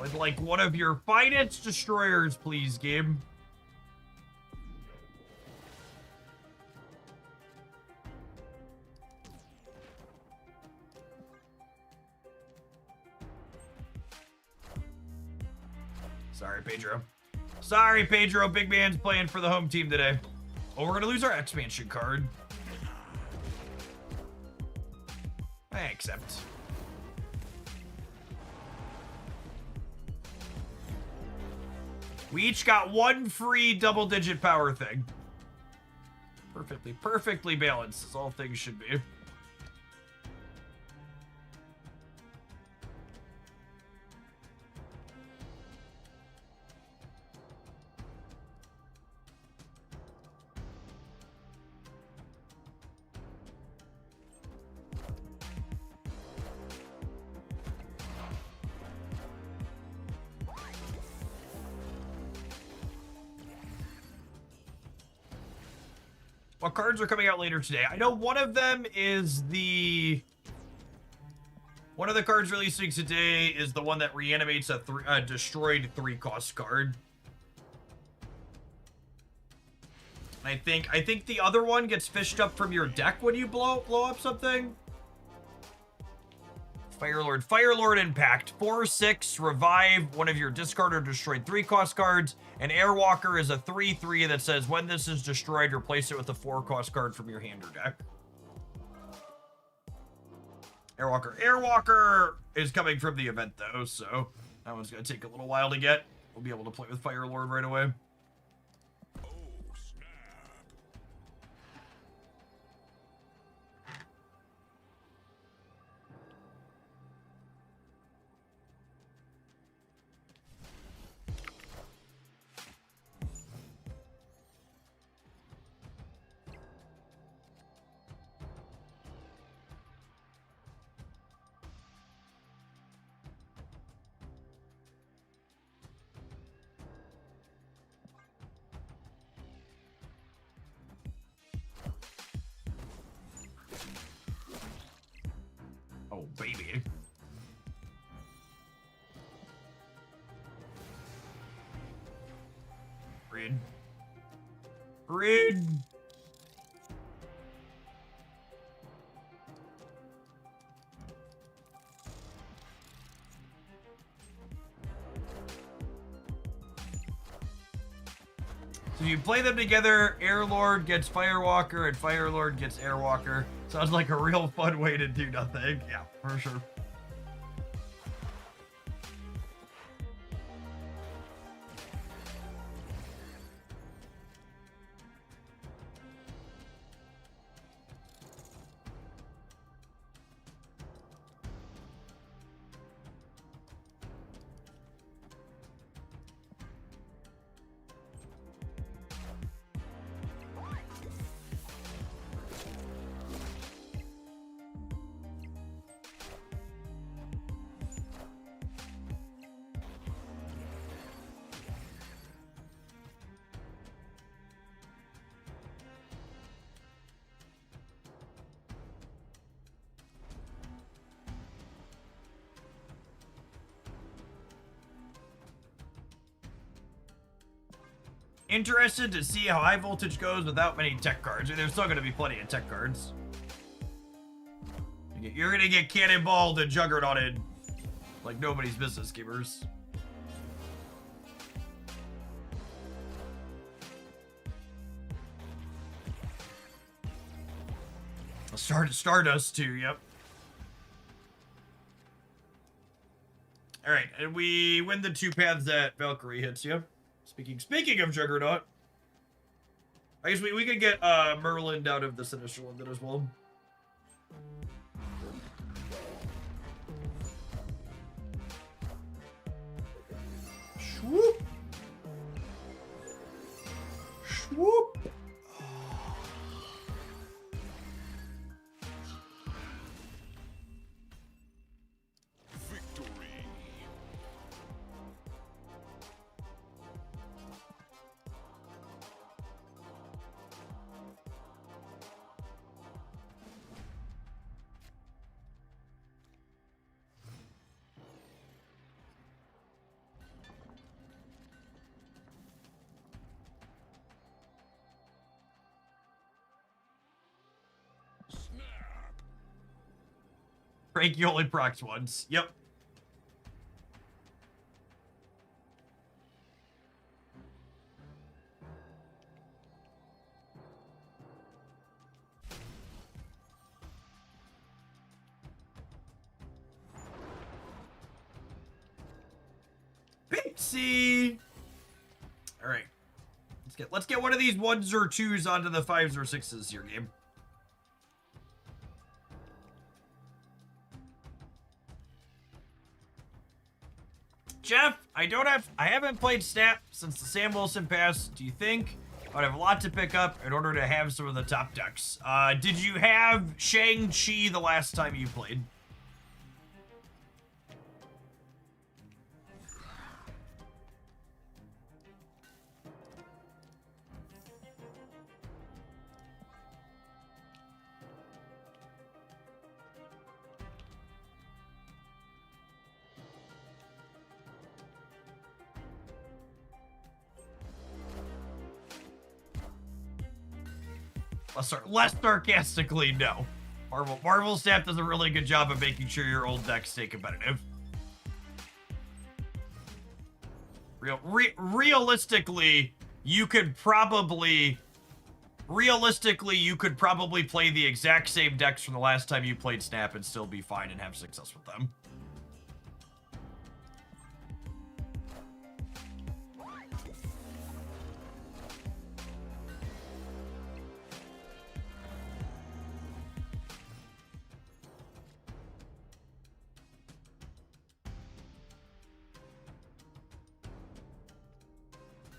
I'd like one of your finest destroyers, please, game. Sorry, Pedro. Sorry, Pedro. Big man's playing for the home team today. Oh, we're gonna lose our expansion card. I accept. We each got one free double-digit power thing. Perfectly balanced, as all things should be. What cards are coming out later today? I know one of them is one of the cards releasing today is the one that reanimates a destroyed 3-cost card. I think the other one gets fished up from your deck when you blow up something. Firelord Impact. 4/6, revive one of your discard or destroyed 3-cost cards. And Airwalker is a 3/3 that says when this is destroyed, replace it with a 4-cost card from your hand or deck. Airwalker is coming from the event though, so that one's gonna take a little while to get. We'll be able to play with Firelord right away. Oh, baby. Rid. So you play them together, Airlord gets Firewalker, and Firelord gets Airwalker. Sounds like a real fun way to do nothing. Yeah, for sure. interested to see how high voltage goes without many tech cards. There's still going to be plenty of tech cards. You're going to get cannonballed and juggernauted like nobody's business, gamers. Stardust too, yep. Alright, and we win the 2 paths that Valkyrie hits, yep. Speaking of Juggernaut, I guess we could get Merlin out of this initial one then as well. Swoop! Swoop! Victory. Frankie only procs once. Yep. Pixie. All right. Let's get one of these 1s or 2s onto the 5s or 6s here, game. Jeff, I haven't played Snap since the Sam Wilson pass. Do you think I'd have a lot to pick up in order to have some of the top decks? Did you have Shang-Chi the last time you played? Less sarcastically, no. Marvel Snap does a really good job of making sure your old decks stay competitive. Realistically, you could probably play the exact same decks from the last time you played Snap and still be fine and have success with them.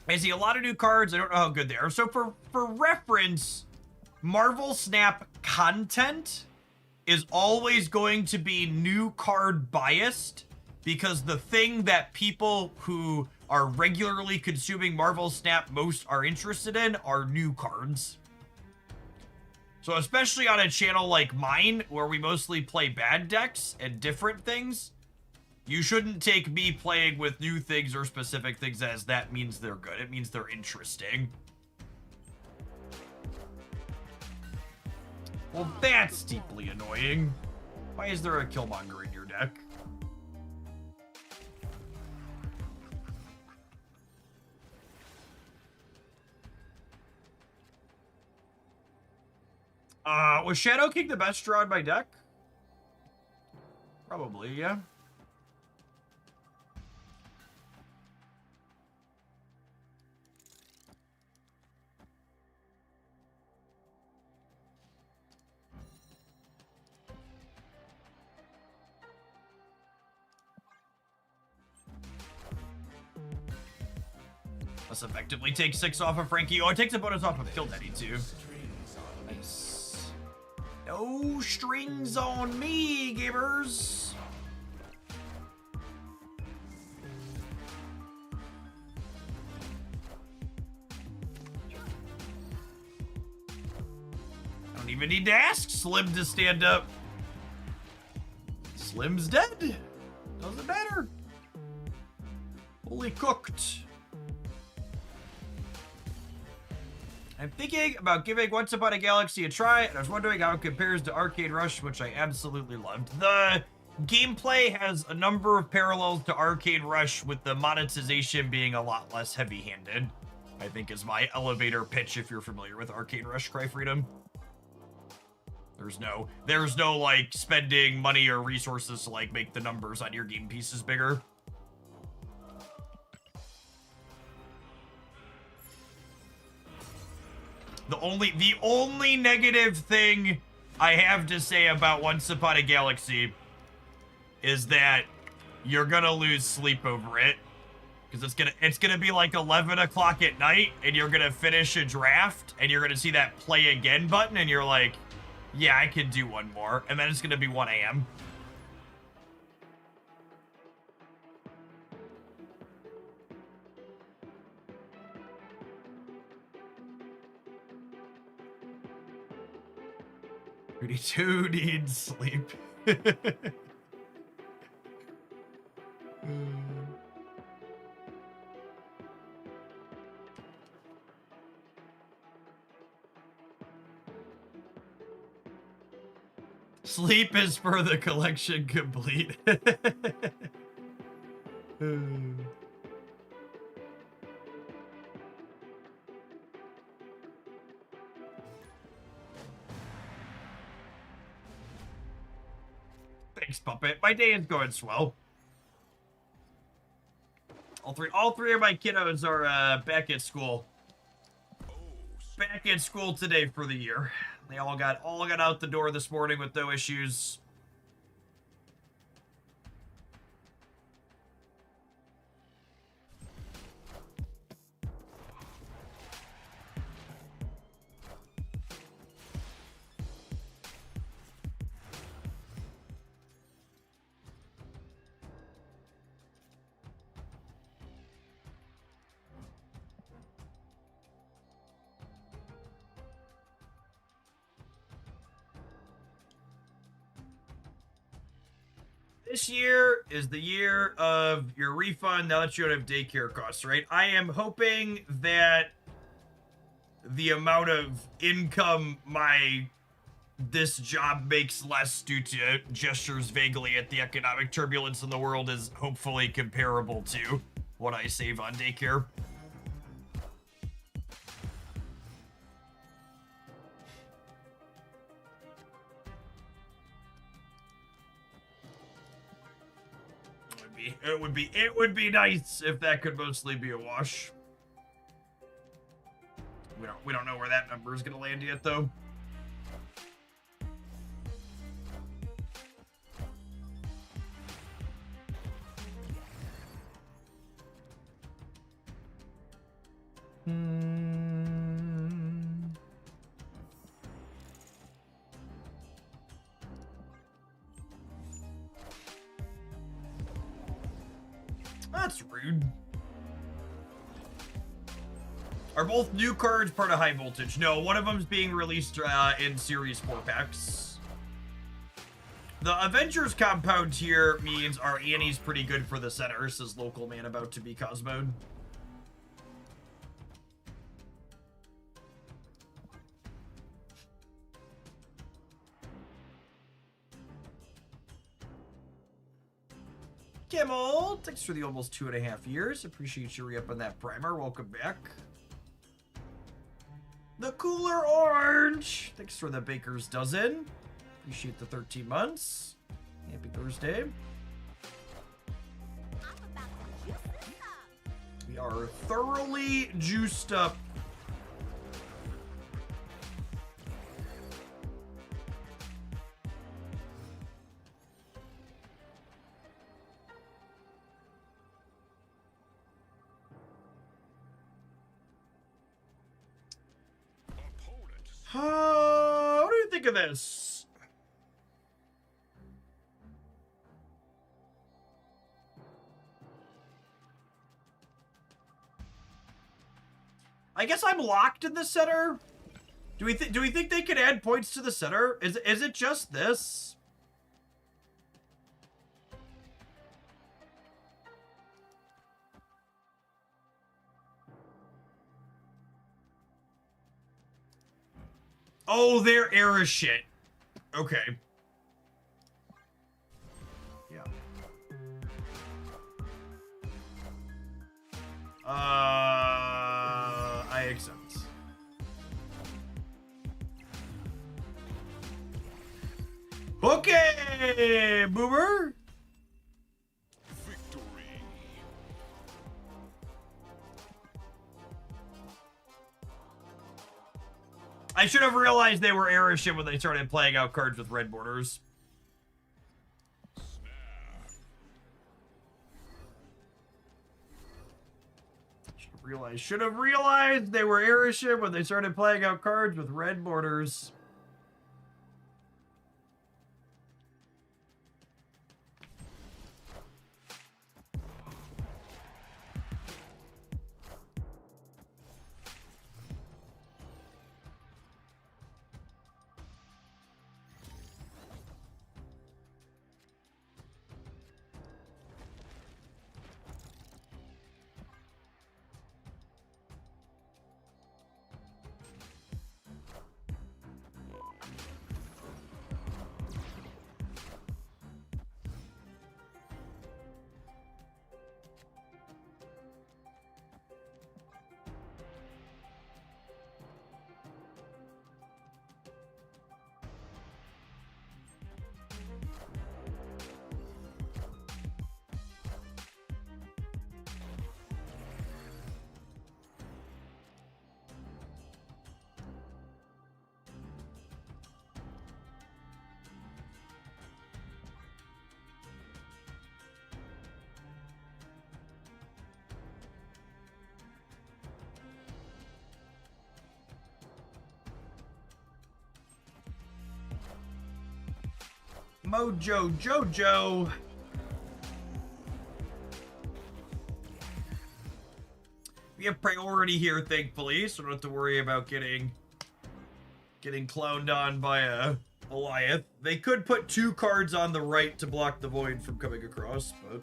I see a lot of new cards. I don't know how good they are. So for reference, Marvel Snap content is always going to be new card biased because the thing that people who are regularly consuming Marvel Snap most are interested in are new cards. So especially on a channel like mine, where we mostly play bad decks and different things, you shouldn't take me playing with new things or specific things as that means they're good. It means they're interesting. Well, that's deeply annoying. Why is there a Killmonger in your deck? Was Shadow King the best draw in my deck? Probably, yeah. Let's effectively take 6 off of Frankie. Oh, it takes a bonus off of Kill Daddy, too. Nice. No strings on me, gamers. I don't even need to ask Slim to stand up. Slim's dead. Doesn't matter. Fully cooked. I'm thinking about giving Once Upon a Galaxy a try, and I was wondering how it compares to Arcade Rush, which I absolutely loved. The gameplay has a number of parallels to Arcade Rush, with the monetization being a lot less heavy-handed, I think is my elevator pitch if you're familiar with Arcade Rush, Cry Freedom. There's no, like, spending money or resources to, like, make the numbers on your game pieces bigger. The only negative thing I have to say about Once Upon a Galaxy is that you're gonna lose sleep over it. Because it's gonna be like 11 o'clock at night, and you're gonna finish a draft, and you're gonna see that play again button, and you're like, yeah, I could do one more. And then it's gonna be 1 a.m. Who needs sleep? Sleep is for the collection complete. Thanks, Puppet. My day is going swell. All three of my kiddos are back at school. Back at school today for the year. They all got out the door this morning with no issues. This year is the year of your refund now that you don't have daycare costs, right? I am hoping that the amount of income this job makes less due to gestures vaguely at the economic turbulence in the world is hopefully comparable to what I save on daycare. It would be nice if that could mostly be a wash. We don't know where that number is gonna land yet, though. That's rude. Are both new cards part of High Voltage? No, one of them's being released in Series 4 packs. The Avengers compound here means our Annie's pretty good for the center, says Local Man about to be Cosmoed. Kimmel, thanks for the almost 2.5 years. Appreciate you re-up on that primer. Welcome back. The Cooler Orange, thanks for the Baker's Dozen. Appreciate the 13 months. Happy Thursday. I'm about to juice this up. We are thoroughly juiced up. What do you think of this? I guess I'm locked in the center. Do we think they could add points to the center? Is it just this? Oh, they're era shit. Okay. Yeah. I accept. Okay, Boomer. Victory. I should have realized they were era shit when they started playing out cards with red borders. Should have realized they were era shit when they started playing out cards with red borders. Mojo Jojo. We have priority here, thankfully, so we don't have to worry about getting cloned on by a Goliath. They could put 2 cards on the right to block the void from coming across, but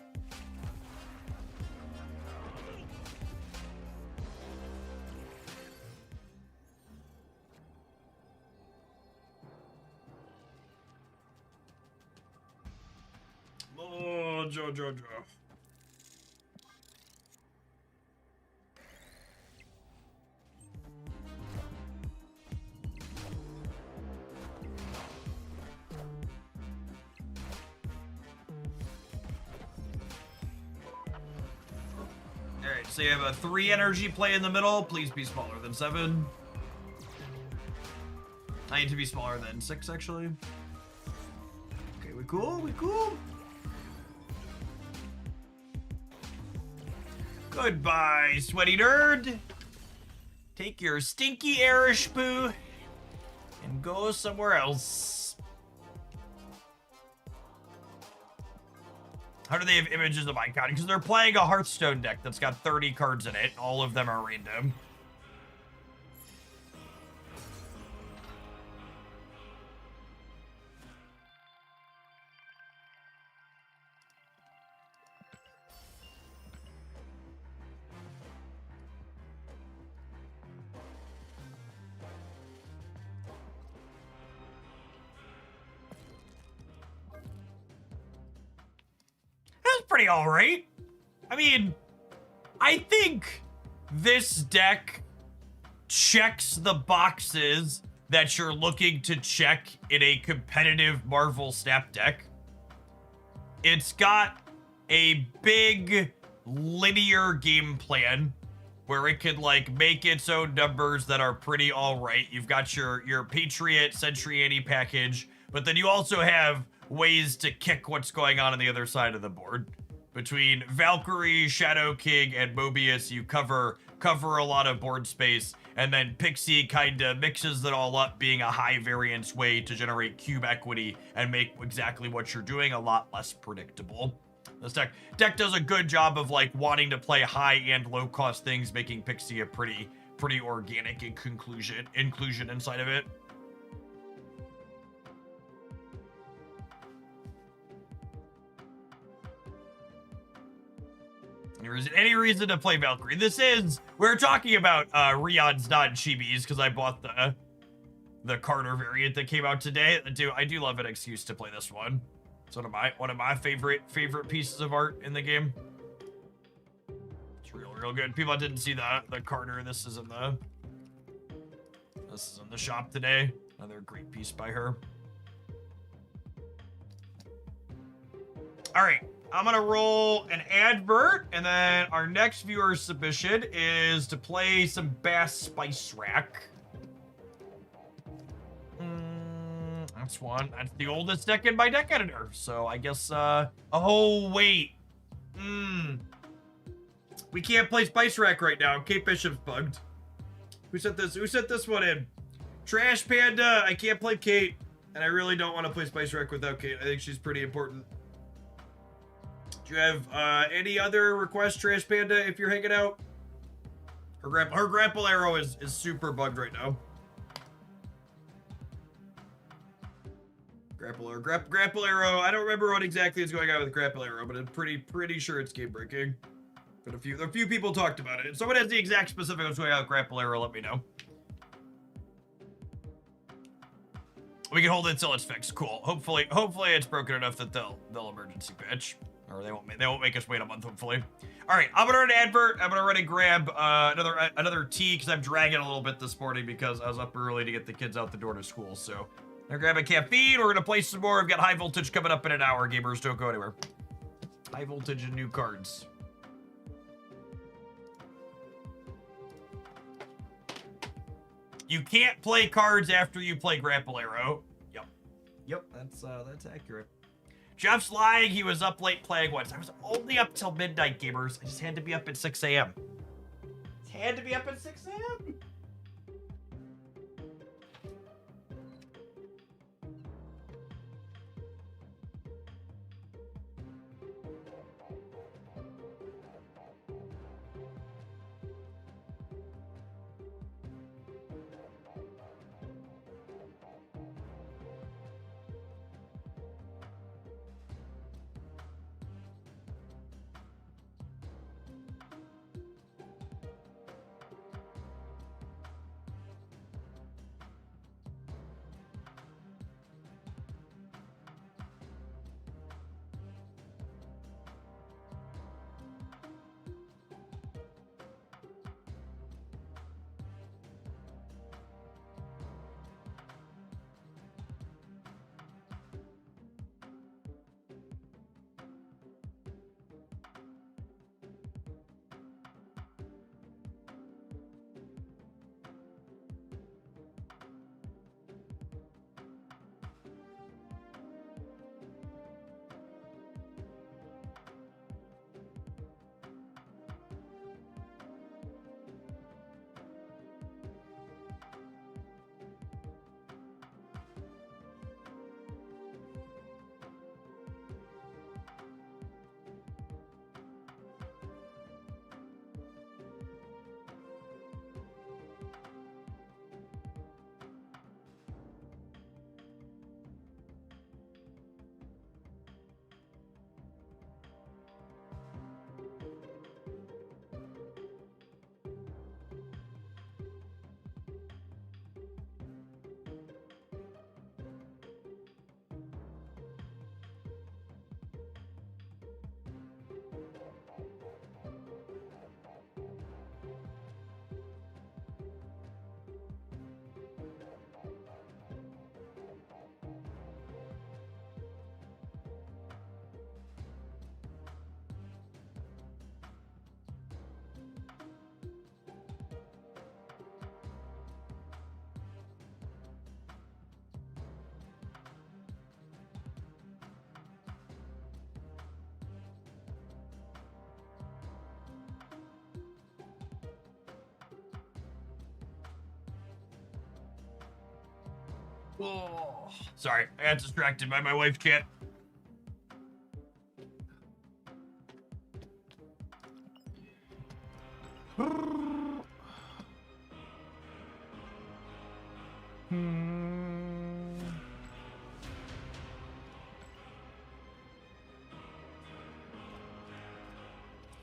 oh, Jojo. Alright, so you have a 3 energy play in the middle. Please be smaller than 7. I need to be smaller than 6, actually. Okay, we cool? We cool? Goodbye, sweaty nerd. Take your stinky Erish poo and go somewhere else. How do they have images of Icon? Because they're playing a Hearthstone deck that's got 30 cards in it. All of them are random. That's pretty alright. I mean, I think this deck checks the boxes that you're looking to check in a competitive Marvel Snap deck. It's got a big linear game plan where it can like make its own numbers that are pretty alright. You've got your Patriot Sentry Anti package, but then you also have ways to kick what's going on the other side of the board. Between Valkyrie, Shadow King, and Mobius, you cover a lot of board space, and then Pixie kinda mixes it all up, being a high variance way to generate cube equity and make exactly what you're doing a lot less predictable. This deck does a good job of like wanting to play high and low cost things, making Pixie a pretty organic inclusion inside of it. There isn't any reason to play Valkyrie. We're talking about Rion's non-chibis because I bought the Carter variant that came out today. I do love an excuse to play this one. It's one of my favorite pieces of art in the game. It's real good. People didn't see the Carter. This is in the shop today. Another great piece by her. All right, I'm gonna roll an advert, and then our next viewer submission is to play some Bass Spice Rack. That's one. That's the oldest deck in my deck editor. So I guess, oh, wait. We can't play Spice Rack right now. Kate Bishop's bugged. Who sent this one in? Trash Panda. I can't play Kate. And I really don't want to play Spice Rack without Kate. I think she's pretty important. Do you have, any other requests, Trash Panda, if you're hanging out? Her grapple arrow is super bugged right now. Grapple arrow. I don't remember what exactly is going on with grapple arrow, but I'm pretty sure it's game breaking. But a few people talked about it. If someone has the exact specific what's going on with grapple arrow, let me know. We can hold it until it's fixed. Cool. Hopefully it's broken enough that they'll emergency patch, or they won't make us wait a month. Hopefully. All right, I'm gonna run an advert. I'm gonna run and grab another tea because I'm dragging a little bit this morning because I was up early to get the kids out the door to school. So. I'm gonna grab a caffeine. We're gonna play some more. We've got high voltage coming up in an hour. Gamers, don't go anywhere. High voltage and new cards. You can't play cards after you play grapple arrow. Yep, that's accurate. Jeff's lying. He was up late playing once. I was only up till midnight, gamers. I just had to be up at 6 a.m. Had to be up at 6 a.m. Oh, sorry, I got distracted by my wife's cat.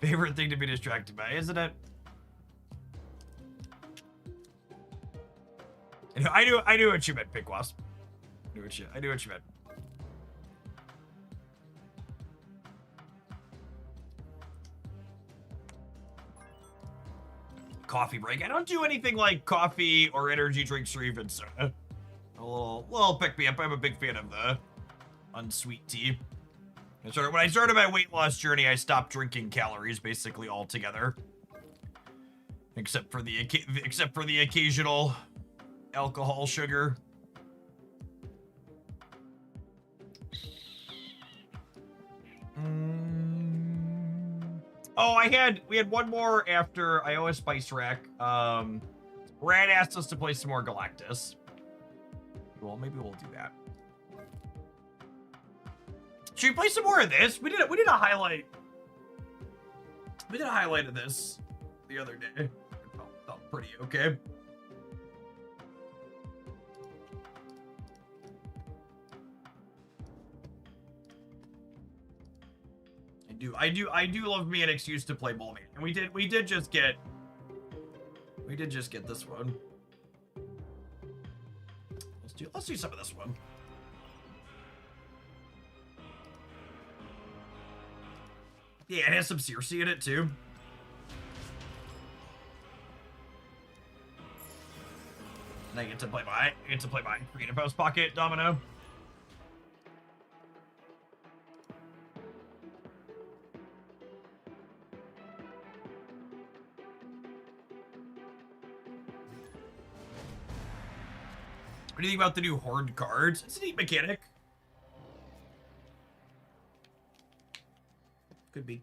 Favorite thing to be distracted by, isn't it? I knew what you meant, Pink Wasp. I knew what you meant. Coffee break. I don't do anything like coffee or energy drinks or even soda. A little pick me up. I'm a big fan of the unsweet tea. When I started my weight loss journey, I stopped drinking calories basically altogether, except for the occasional alcohol, sugar. Oh, we had one more after iOS Spice Rack. Brad asked us to play some more Galactus. Well, maybe we'll do that. Should we play some more of this? We did a highlight. We did a highlight of this the other day. It felt pretty okay. I do love me an excuse to play Ballman. And we did just get this one. Let's do some of this one. Yeah, it has some Circe in it too. And I get to play my Creative House Pocket Domino. What do you think about the new Horde cards? It's a neat mechanic.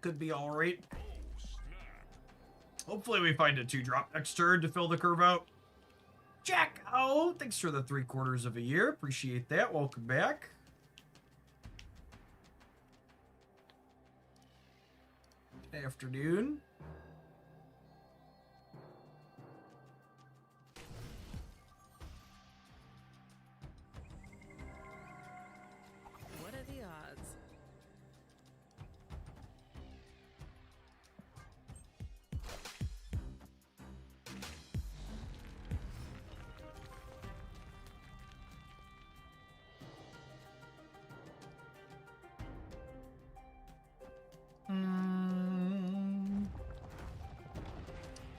Could be all right. Hopefully we find a 2-drop next turn to fill the curve out. Jack, thanks for the 3/4 of a year. Appreciate that. Welcome back. Good afternoon. What are the odds?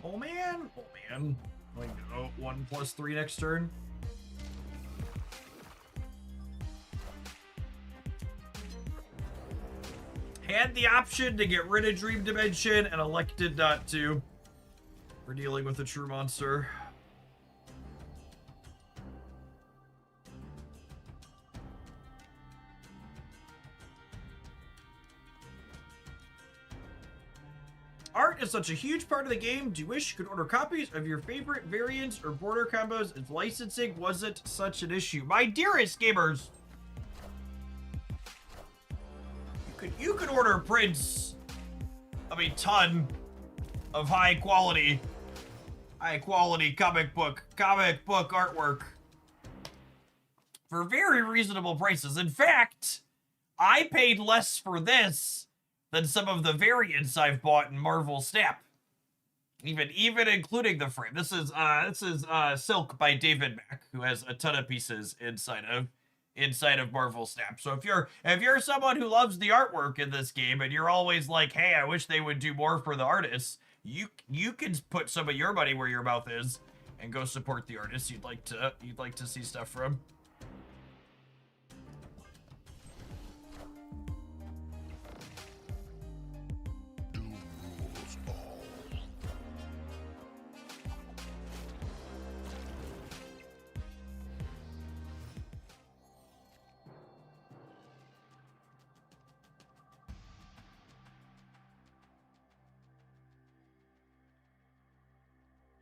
Oh man. Like, 1+3 next turn. Had the option to get rid of Dream Dimension and elected not to. We're dealing with a true monster. Art is such a huge part of the game. Do you wish you could order copies of your favorite variants or border combos if licensing wasn't such an issue? My dearest gamers, you could order prints of a ton of high quality comic book artwork for very reasonable prices. In fact, I paid less for this than some of the variants I've bought in Marvel Snap. Even including the frame. This is Silk by David Mack, who has a ton of pieces inside of Marvel Snap. So if you're someone who loves the artwork in this game and you're always like, hey, I wish they would do more for the artists, you can put some of your money where your mouth is and go support the artists you'd like to see stuff from.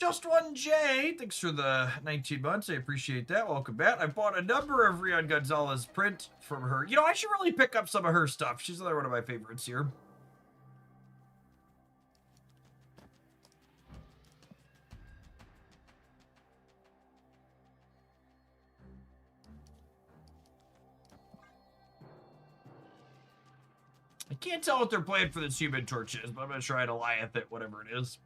Just One J, thanks for the 19 months. I appreciate that. Welcome back. I bought a number of Rion Gonzalez print from her. You know, I should really pick up some of her stuff. She's another one of my favorites here. I can't tell what they're playing for this Human Torch is, but I'm going to try to Goliath it, whatever it is.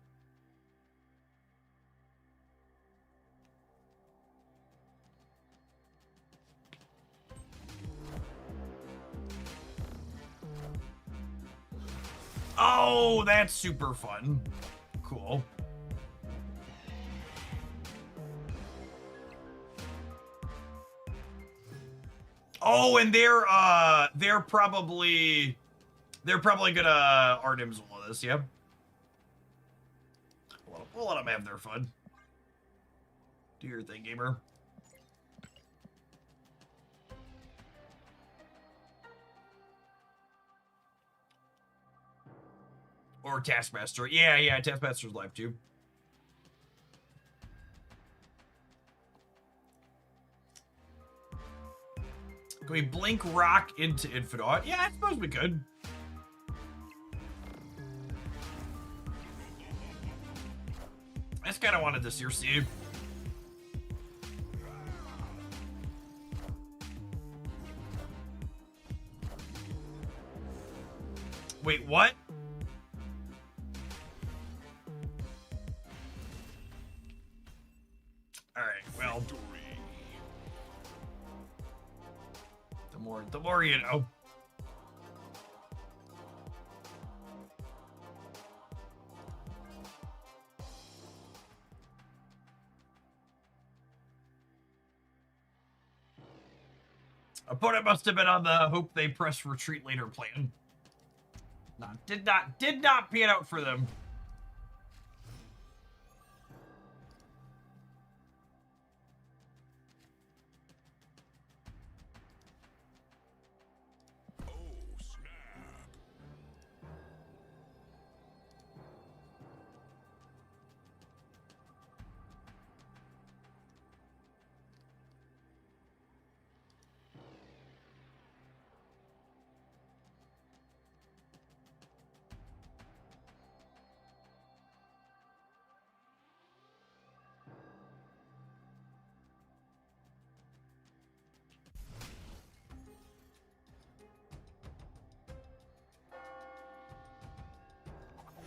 Oh, that's super fun. Cool. Oh, and they're probably gonna Artemis all of this, yeah. We'll let them have their fun. Do your thing, gamer. Or Taskmaster. Yeah, Taskmaster's live too. Can we blink rock into Infinite? Yeah, I suppose we could. I just kind of wanted this CRC. Wait, what? Alright, well. The more you know. Opponent must have been on the hope they press retreat later plan. No, did not pan out for them.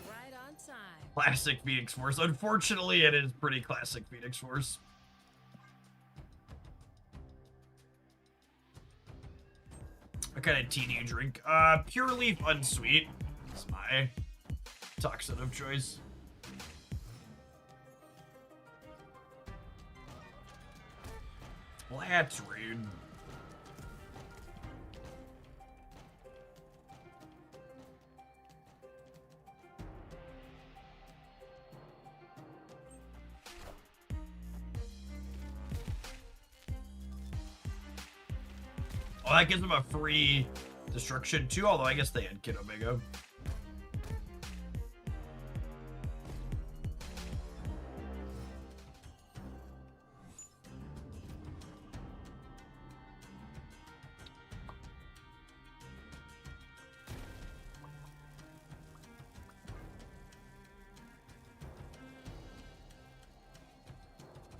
Right on time. Classic Phoenix Force. Unfortunately, it is pretty classic Phoenix Force. What kind of tea do you drink? Pure Leaf Unsweet. That's my toxin of choice. Well, that's rude. Oh, that gives them a free destruction too, although I guess they had Kid Omega.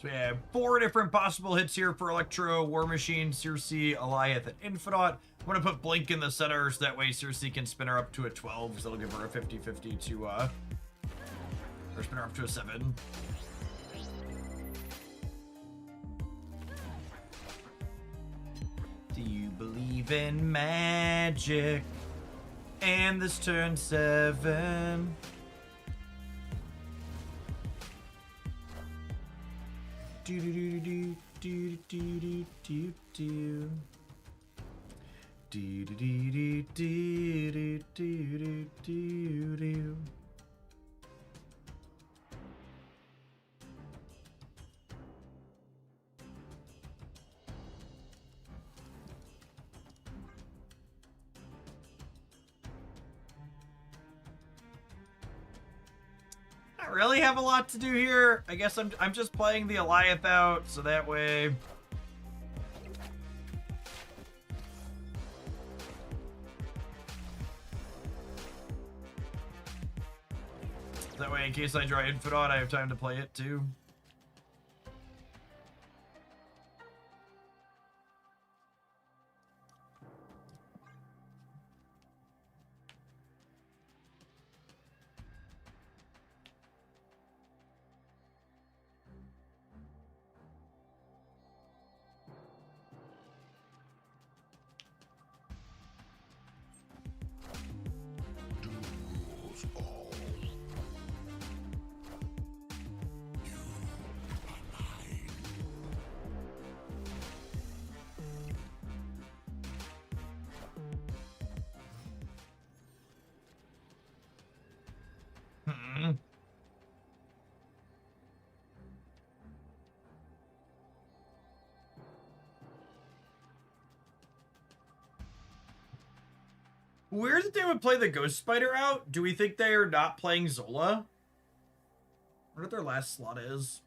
So we have 4 different possible hits here for Electro, War Machine, Circe, Alioth, and Infinite. I'm going to put Blink in the center so that way Circe can spin her up to a 12, because that'll give her a 50-50 to, or spin her up to a 7. Do you believe in magic? And this turn 7. Do do do do do do do do do do do do do do do do do. Really have a lot to do here. I guess I'm just playing the Alioth out, so that way. That way, in case I draw Infinite, I have time to play it too. Weird that they would play the Ghost Spider out. Do we think they are not playing Zola? I wonder what their last slot is.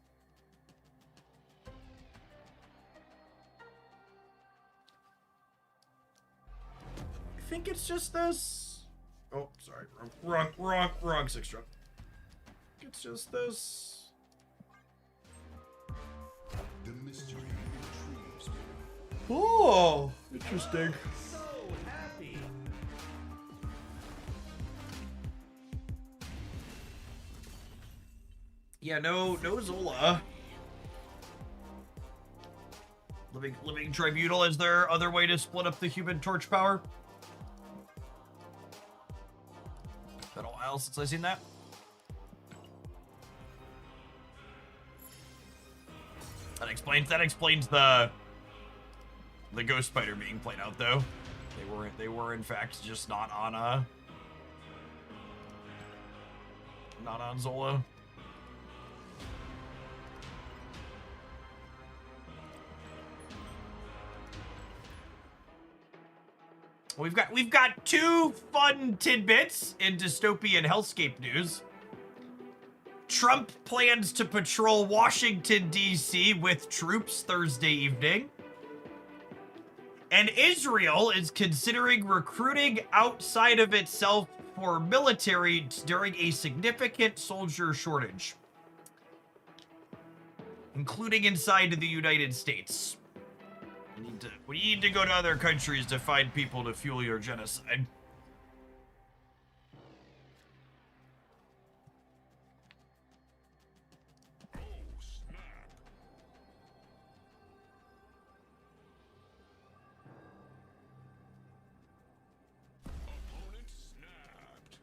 I think it's just this. Oh, sorry. Wrong 6-drop. It's just this. The mystery intrigues me. Oh, interesting. So happy. Yeah, no Zola. Living Tribunal, is there other way to split up the Human Torch power? Been a while since I've seen that. That explains the Ghost Spider being played out though. They were in fact just not on Zola. We've got two fun tidbits in dystopian hellscape news. Trump plans to patrol Washington, D.C. with troops Thursday evening. And Israel is considering recruiting outside of itself for military during a significant soldier shortage, including inside the United States. We need to go to other countries to find people to fuel your genocide. Oh, snap. Opponent snapped.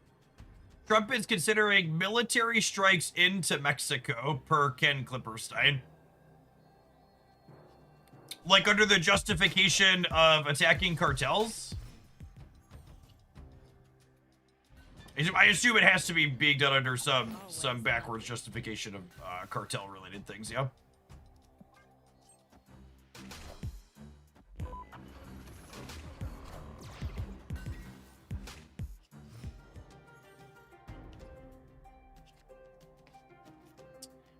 Trump is considering military strikes into Mexico, per Ken Klipperstein. Like under the justification of attacking cartels? I assume it has to be being done under some backwards justification of cartel-related things, yeah?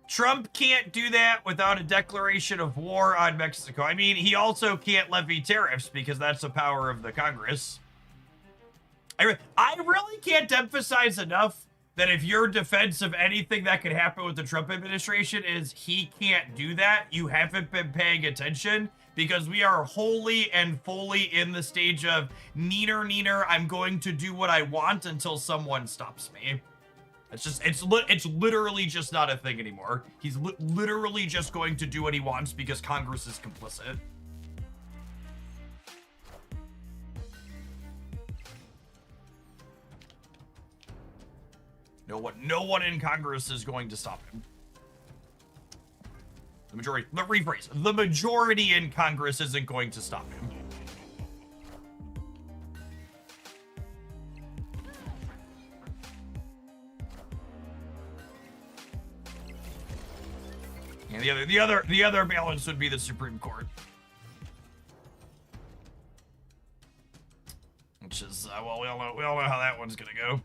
Trump can't do that without a declaration of war on Mexico. I mean, he also can't levy tariffs because that's the power of the Congress. I really can't emphasize enough that if your defense of anything that could happen with the Trump administration is he can't do that, you haven't been paying attention, because we are wholly and fully in the stage of neener, I'm going to do what I want until someone stops me. It's literally just not a thing anymore. He's literally just going to do what he wants because Congress is complicit. No one in Congress is going to stop him. The majority in Congress isn't going to stop him. And the other balance would be the Supreme Court, which is well, we all know how that one's gonna go.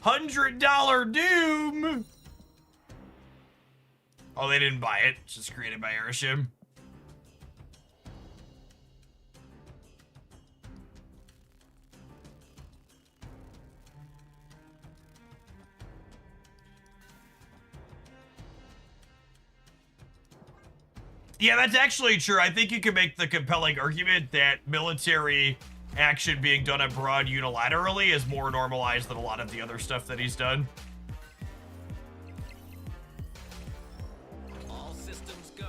$100 Doom. Oh, they didn't buy it. It's just created by Erishim. Yeah, that's actually true. I think you can make the compelling argument that military action being done abroad unilaterally is more normalized than a lot of the other stuff that he's done. All systems go.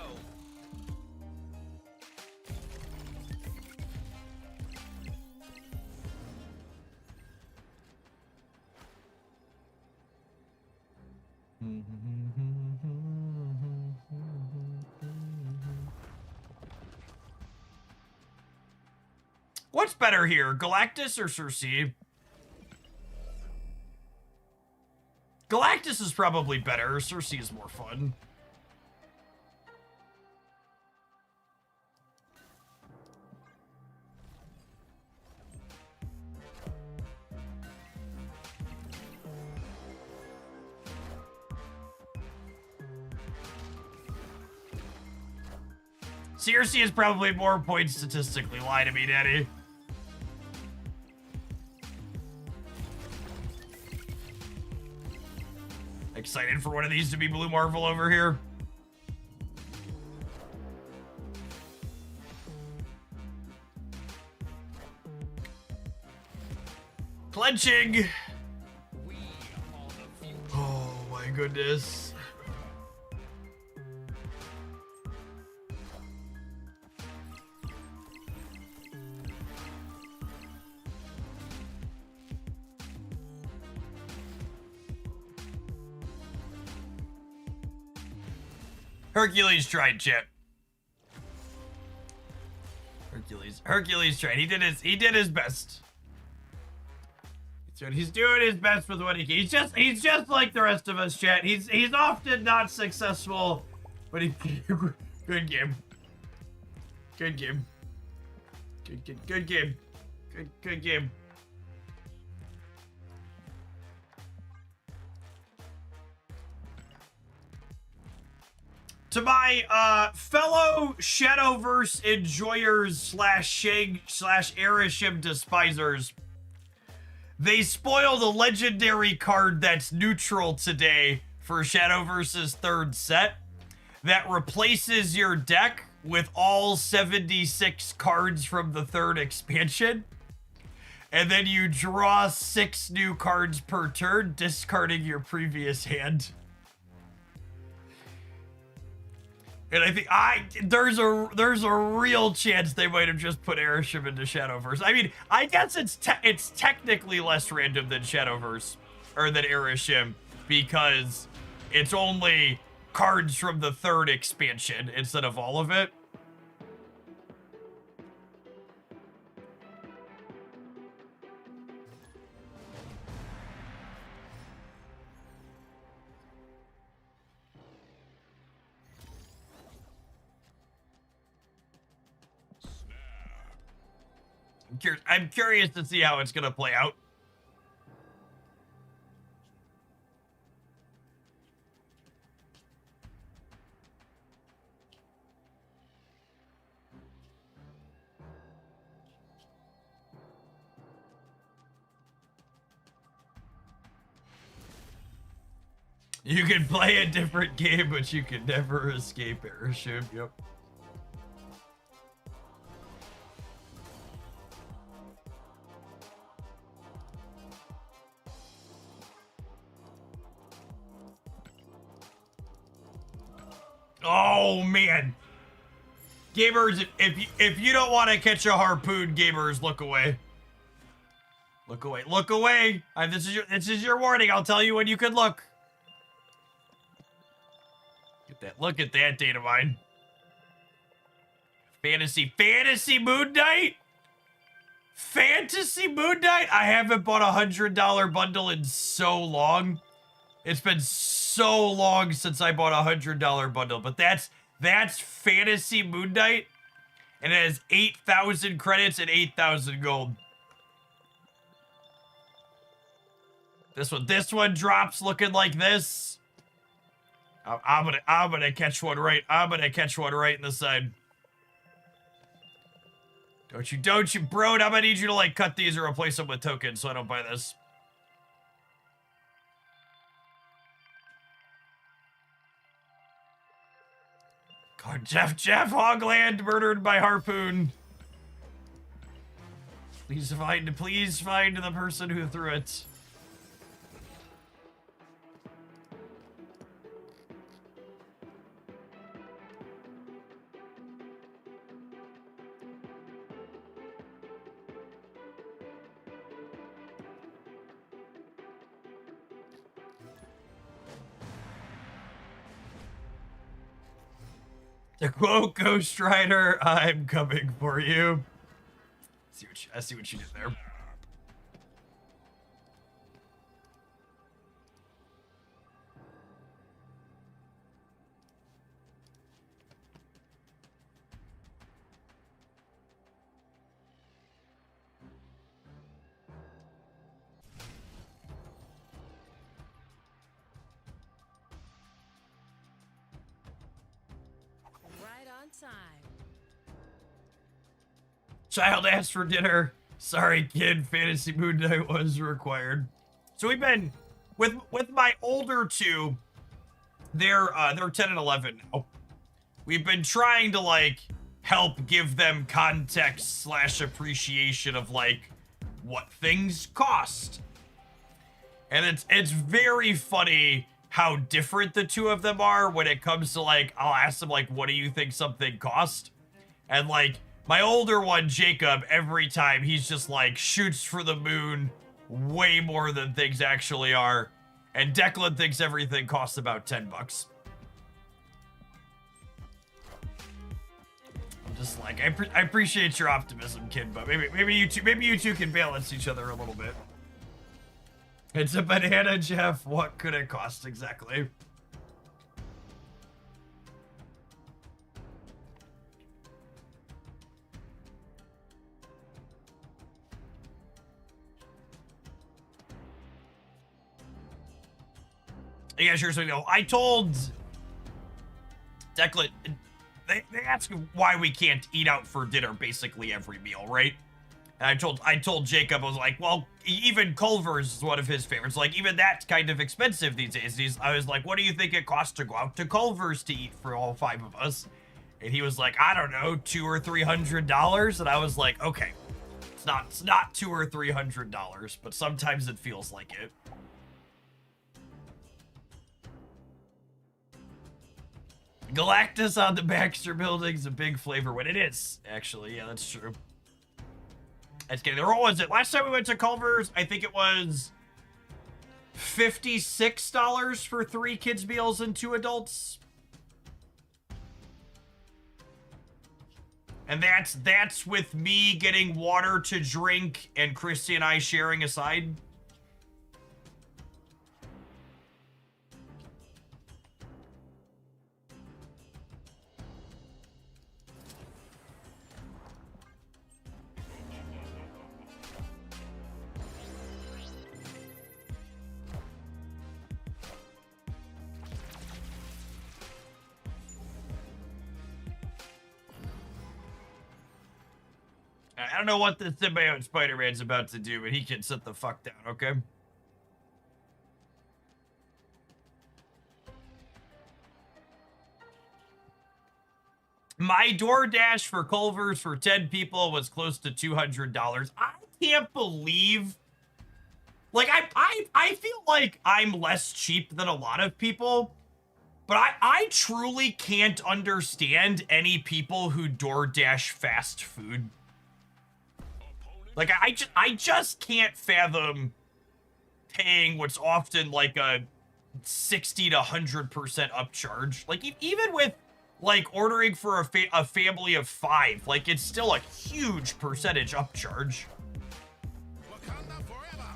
What's better here, Galactus or Cersei? Galactus is probably better. Cersei is more fun. Circe is probably more points statistically. Lie to me, Daddy. Excited for one of these to be Blue Marvel over here. Clenching. Oh my goodness. Hercules tried, Chip. Hercules tried. He did his best. He's doing his best with what he can. He's just like the rest of us, chat. He's often not successful, but he good game. Good game. Good game. Good game. To my fellow Shadowverse enjoyers slash Shag slash Erishim despisers, they spoiled a legendary card that's neutral today for Shadowverse's third set that replaces your deck with all 76 cards from the third expansion. And then you draw 6 new cards per turn, discarding your previous hand. And I think there's a real chance they might have just put Erishim into Shadowverse. I mean, I guess it's technically less random than Shadowverse or than Erishim because it's only cards from the third expansion instead of all of it. I'm curious to see how it's gonna play out. You can play a different game, but you can never escape Erishim. Yep. Oh man, gamers! If you don't want to catch a harpoon, gamers, look away. Look away! Look away! This is your warning. I'll tell you when you can look. Get that! Look at that, data mine. Fantasy Moon Knight. Fantasy Moon Knight. I haven't bought a $100 bundle in so long. It's been so long since I bought a $100 bundle, but that's Fantasy Moon Knight, and it has 8,000 credits and 8,000 gold. This one drops looking like this. I'm gonna catch one right. I'm gonna catch one right in the side. Don't you, bro? I'm gonna need you to like cut these or replace them with tokens so I don't buy this. God, Jeff Hogland murdered by harpoon. Please find the person who threw it. To quote Ghost Rider, I'm coming for you. I see what you did there. Right on time. Child asked for dinner. Sorry, kid. Fantasy mood night was required. So we've been with my older two. They're 10 and 11 now. We've been trying to like help give them context / appreciation of like what things cost. And it's very funny how different the two of them are when it comes to like, I'll ask them like, what do you think something cost? And like my older one, Jacob, every time he's just like shoots for the moon way more than things actually are. And Declan thinks everything costs about 10 bucks. I'm just like, I appreciate your optimism, kid, but maybe you two can balance each other a little bit. It's a banana, Jeff. What could it cost exactly? Yeah, sure. So, I told Declan, they ask why we can't eat out for dinner basically every meal, right? And I told Jacob, I was like, well, even Culver's is one of his favorites. Like, even that's kind of expensive these days. I was like, what do you think it costs to go out to Culver's to eat for all 5 of us? And he was like, I don't know, $200 or $300. And I was like, okay, it's not $200 or $300, but sometimes it feels like it. Galactus on the Baxter building's a big flavor when it is, actually. Yeah, that's true. That's kidding. What was it? Last time we went to Culver's, I think it was $56 for 3 kids' meals and 2 adults. And that's with me getting water to drink and Christy and I sharing a side. I don't know what the symbiote Spider-Man's about to do, but he can sit the fuck down, okay? My DoorDash for Culver's for 10 people was close to $200. I can't believe... Like, I feel like I'm less cheap than a lot of people, but I truly can't understand any people who DoorDash fast food. Like, I just can't fathom paying what's often like a 60 to 100% upcharge. Like, even with, like, ordering for a family of 5, like, it's still a huge percentage upcharge. Wakanda forever.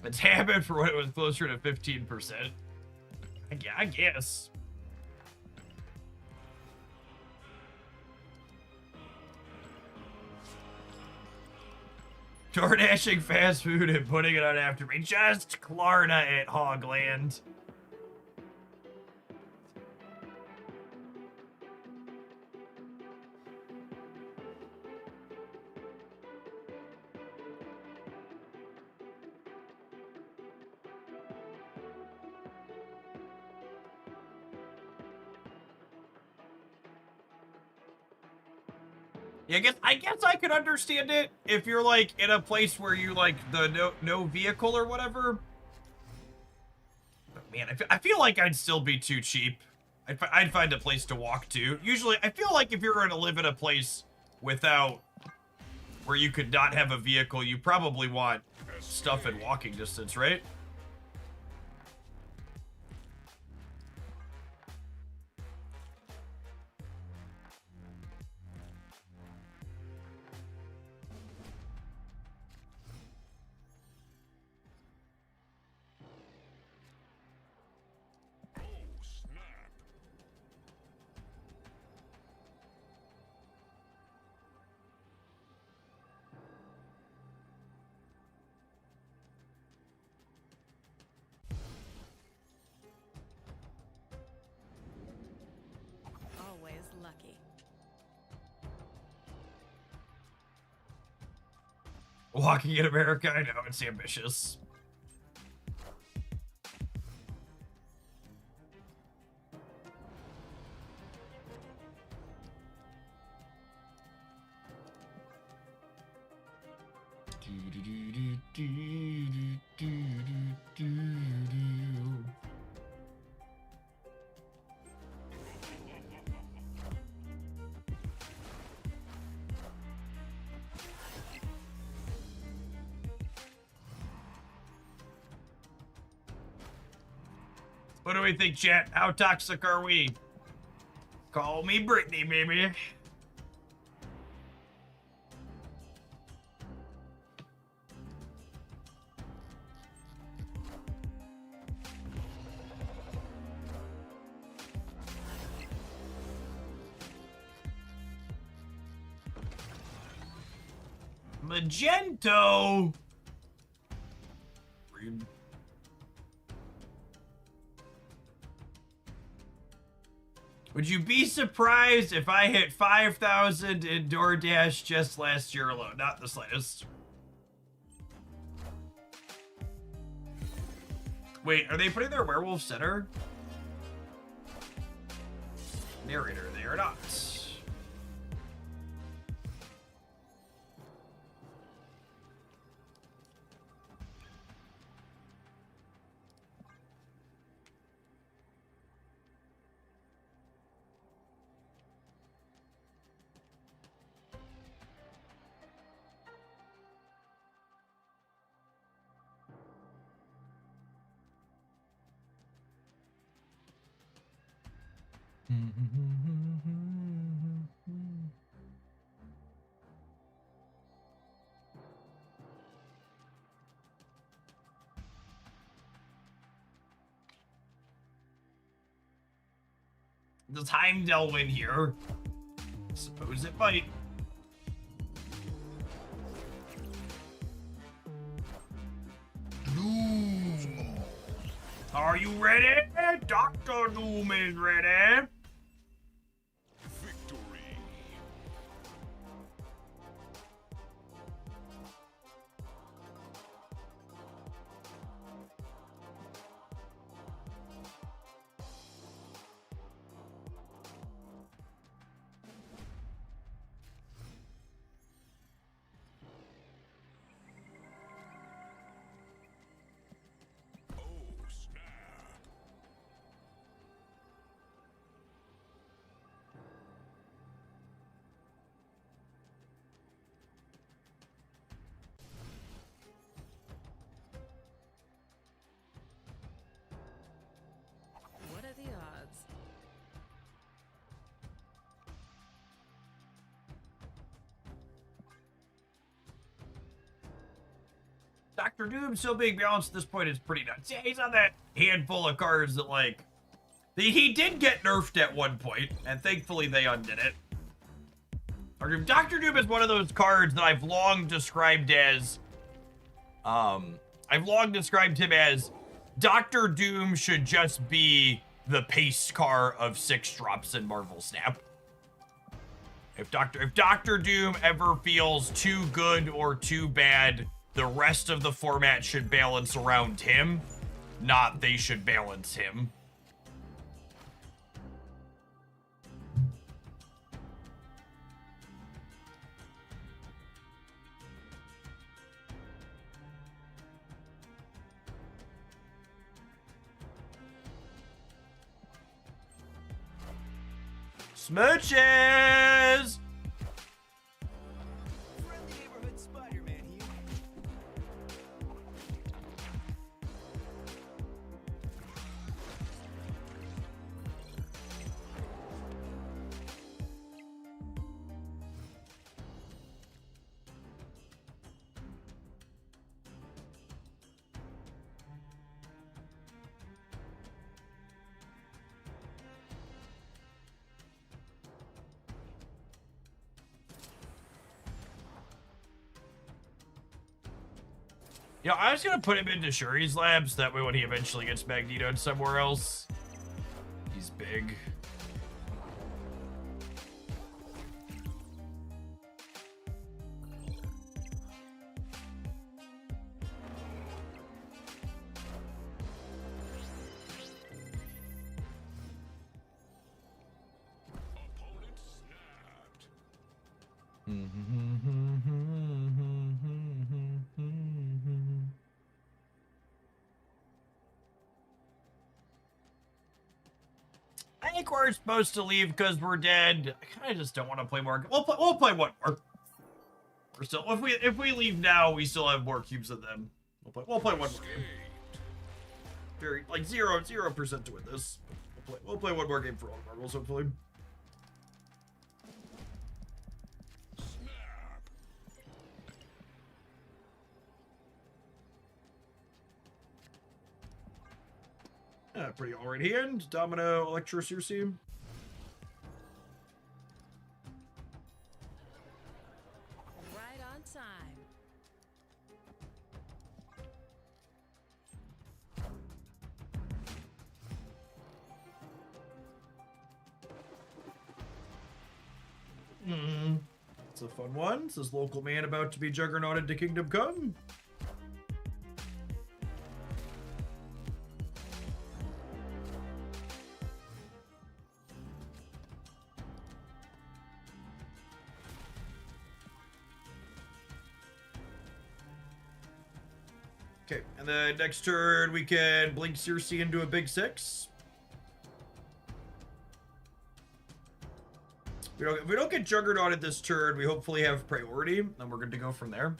It's happened for when it was closer to 15%. I guess. DoorDashing fast food and putting it on after me. Just Klarna at Hogland. Yeah, I guess I could understand it if you're like in a place where you like the no vehicle or whatever. But man, I feel like I'd still be too cheap. I'd find a place to walk to. Usually, I feel like if you're going to live in a place without where you could not have a vehicle, you probably want stuff in walking distance, right? Walking in America, I know, it's ambitious. What do we think, chat? How toxic are we? Call me Brittany, baby. Magento. Rude. Would you be surprised if I hit 5,000 in DoorDash just last year alone? Not the slightest. Wait, are they putting their werewolf center? Narrator, they are not. Does Heimdall win here? Suppose it might. Doom. Are you ready? Dr. Doom is ready. Victory. Oh, snap. What are the odds? Dr. Doom still being balanced at this point is pretty nuts. Yeah, he's on that handful of cards that, like, he did get nerfed at one point, and thankfully they undid it. Dr. Doom is one of those cards that I've long described as, I've long described him as Dr. Doom should just be the paste car of 6 drops in Marvel Snap. If Dr. Doom ever feels too good or too bad, the rest of the format should balance around him, not they should balance him. Smooches! Friendly neighborhood Spider-Man here. Yeah, I was gonna put him into Shuri's labs, that way when he eventually gets Magnetoed somewhere else, he's big. I think we're supposed to leave because we're dead. I kind of just don't want to play more. We'll play one more. We're still if we leave now, we still have more cubes than them. We'll play one more game. Very like 0% to win this. We'll play one more game for all the marbles, hopefully. Pretty alright hand. Domino, Electro, Circe. Right on time. It's a fun one. Says local man about to be juggernauted to Kingdom Come. Okay, and then next turn we can blink Circe into a big 6. If we don't get Juggernauted this turn, we hopefully have priority, and we're good to go from there.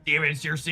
Damn it, Circe.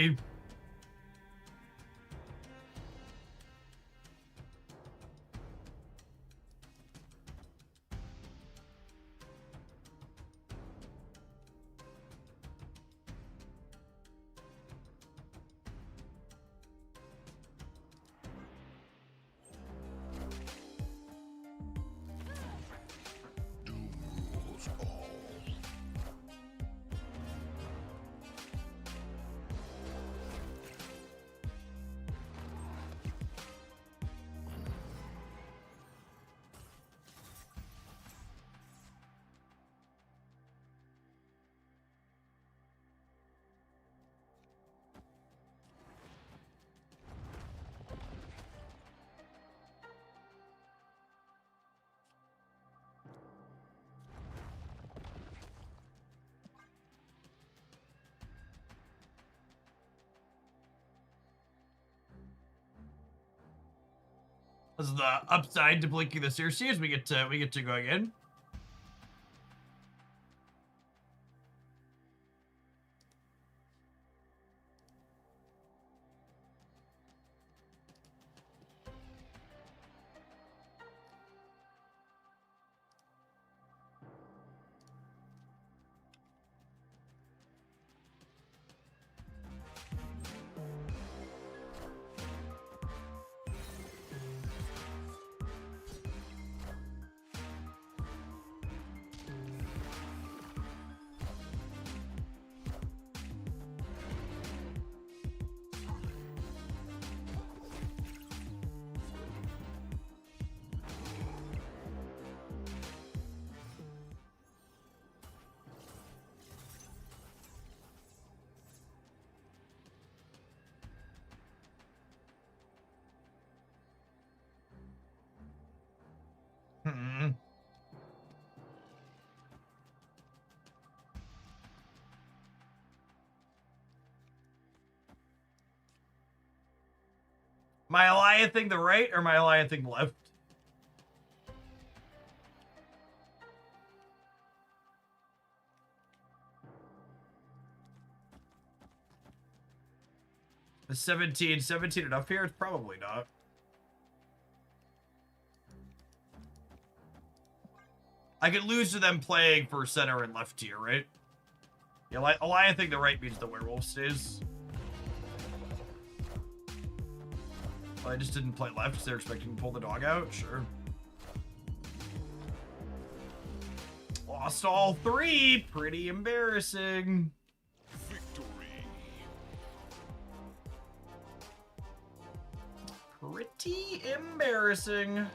This is the upside to blinking the Circe as we get to going in. My Eliathing the right or my Eliathing left? The 17 enough here? It's probably not. I could lose to them playing for center and left tier, right? Yeah, Alliance think the right means the werewolf stays. Well, I just didn't play left because they're expecting to pull the dog out. Sure. Lost all 3. Pretty embarrassing. Victory. Pretty embarrassing.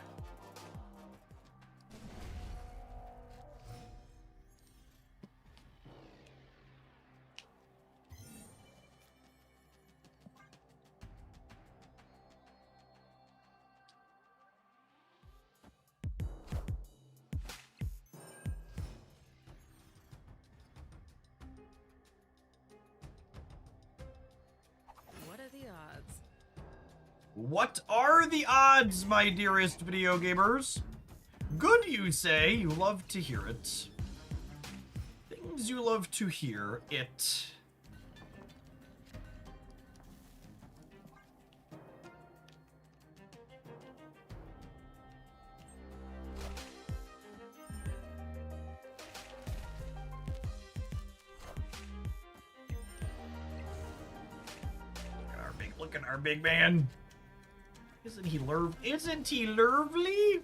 What are the odds? What are the odds, my dearest video gamers? Good, you say. You love to hear it. Things you love to hear it. Look at our big man. Isn't he lovely?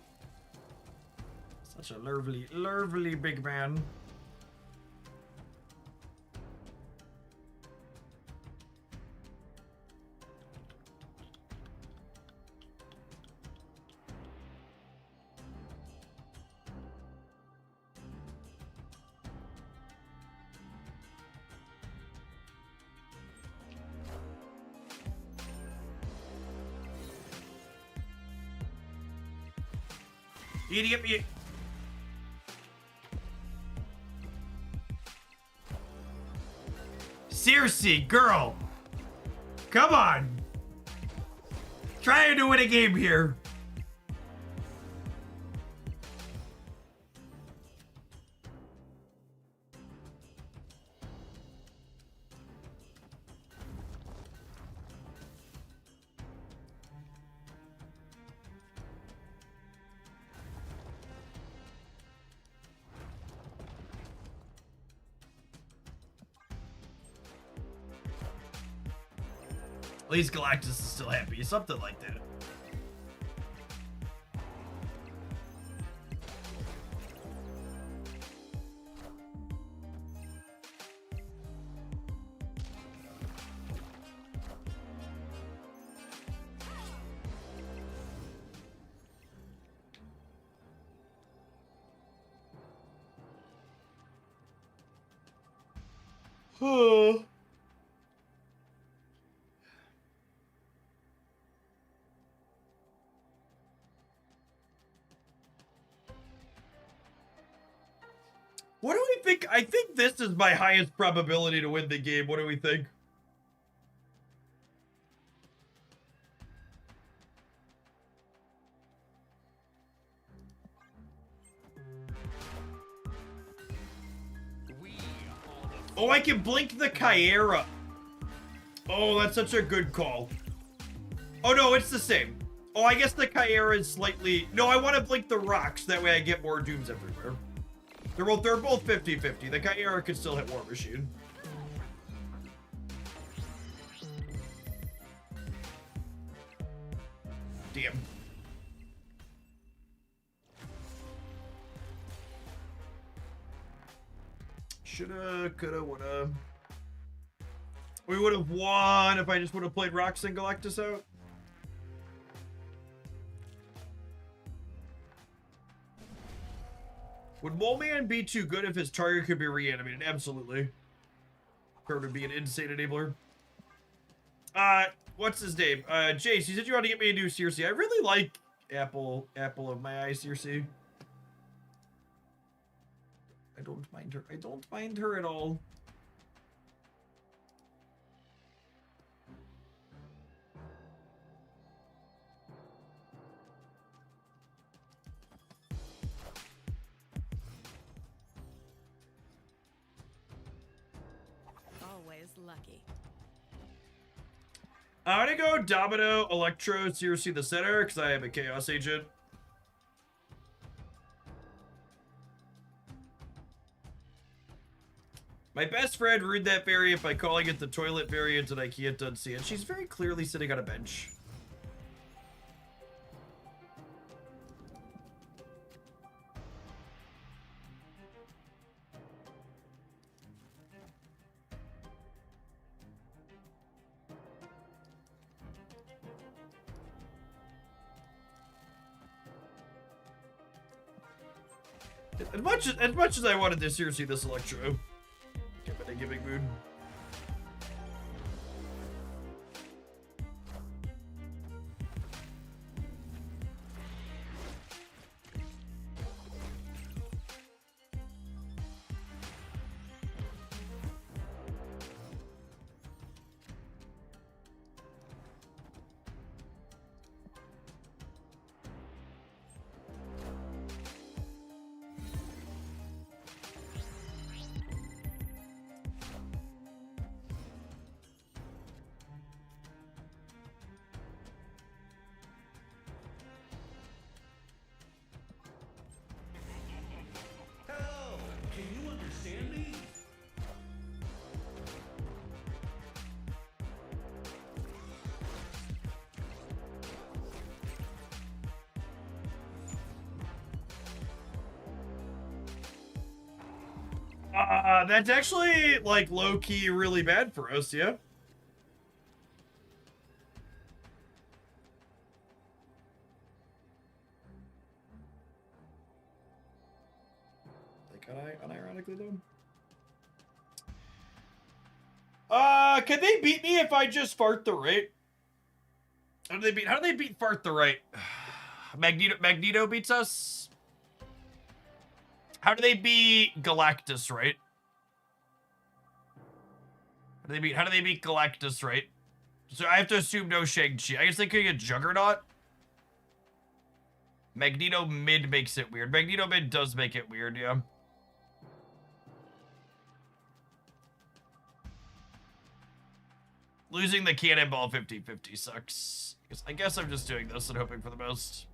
Such a lovely big man. You need to get me. Seriously, girl. Come on. Trying to win a game here. At least Galactus is still happy. Something like that. Oh. What do we think? I think this is my highest probability to win the game. What do we think? Oh, I can blink the Chimera. Oh, that's such a good call. Oh, no, it's the same. Oh, I guess the Chimera is slightly... No, I want to blink the rocks. That way I get more dooms everywhere. They're both 50-50. The Chimera could still hit War Machine. Damn. Shoulda, coulda, woulda. We would have won if I just would have played Rox and Galactus out. Would Mole Man be too good if his target could be reanimated? Absolutely. Kurt would be an insane enabler. What's his name? Jace, you said you want to get me a new Circe. I really like Apple of my eye Circe. I don't mind her. I don't mind her at all. Always lucky. I'm gonna go Domino, Electro, Circe the center, because I am a Chaos Agent. My best friend ruined that variant by calling it the toilet variant, and I can't unsee it. She's very clearly sitting on a bench. As much as I wanted to seriously this Electro, kept in a giving mood. That's actually, like, low-key really bad for us, yeah? Like, unironically, though? Can they beat me if I just fart the right? How do they beat fart the right? Magneto beats us? How do they beat Galactus, right? How do they beat Galactus, right? So I have to assume no Shang-Chi. I guess they could get Juggernaut. Magneto mid makes it weird. Magneto mid does make it weird, yeah. Losing the cannonball 50-50 sucks. I guess I'm just doing this and hoping for the best.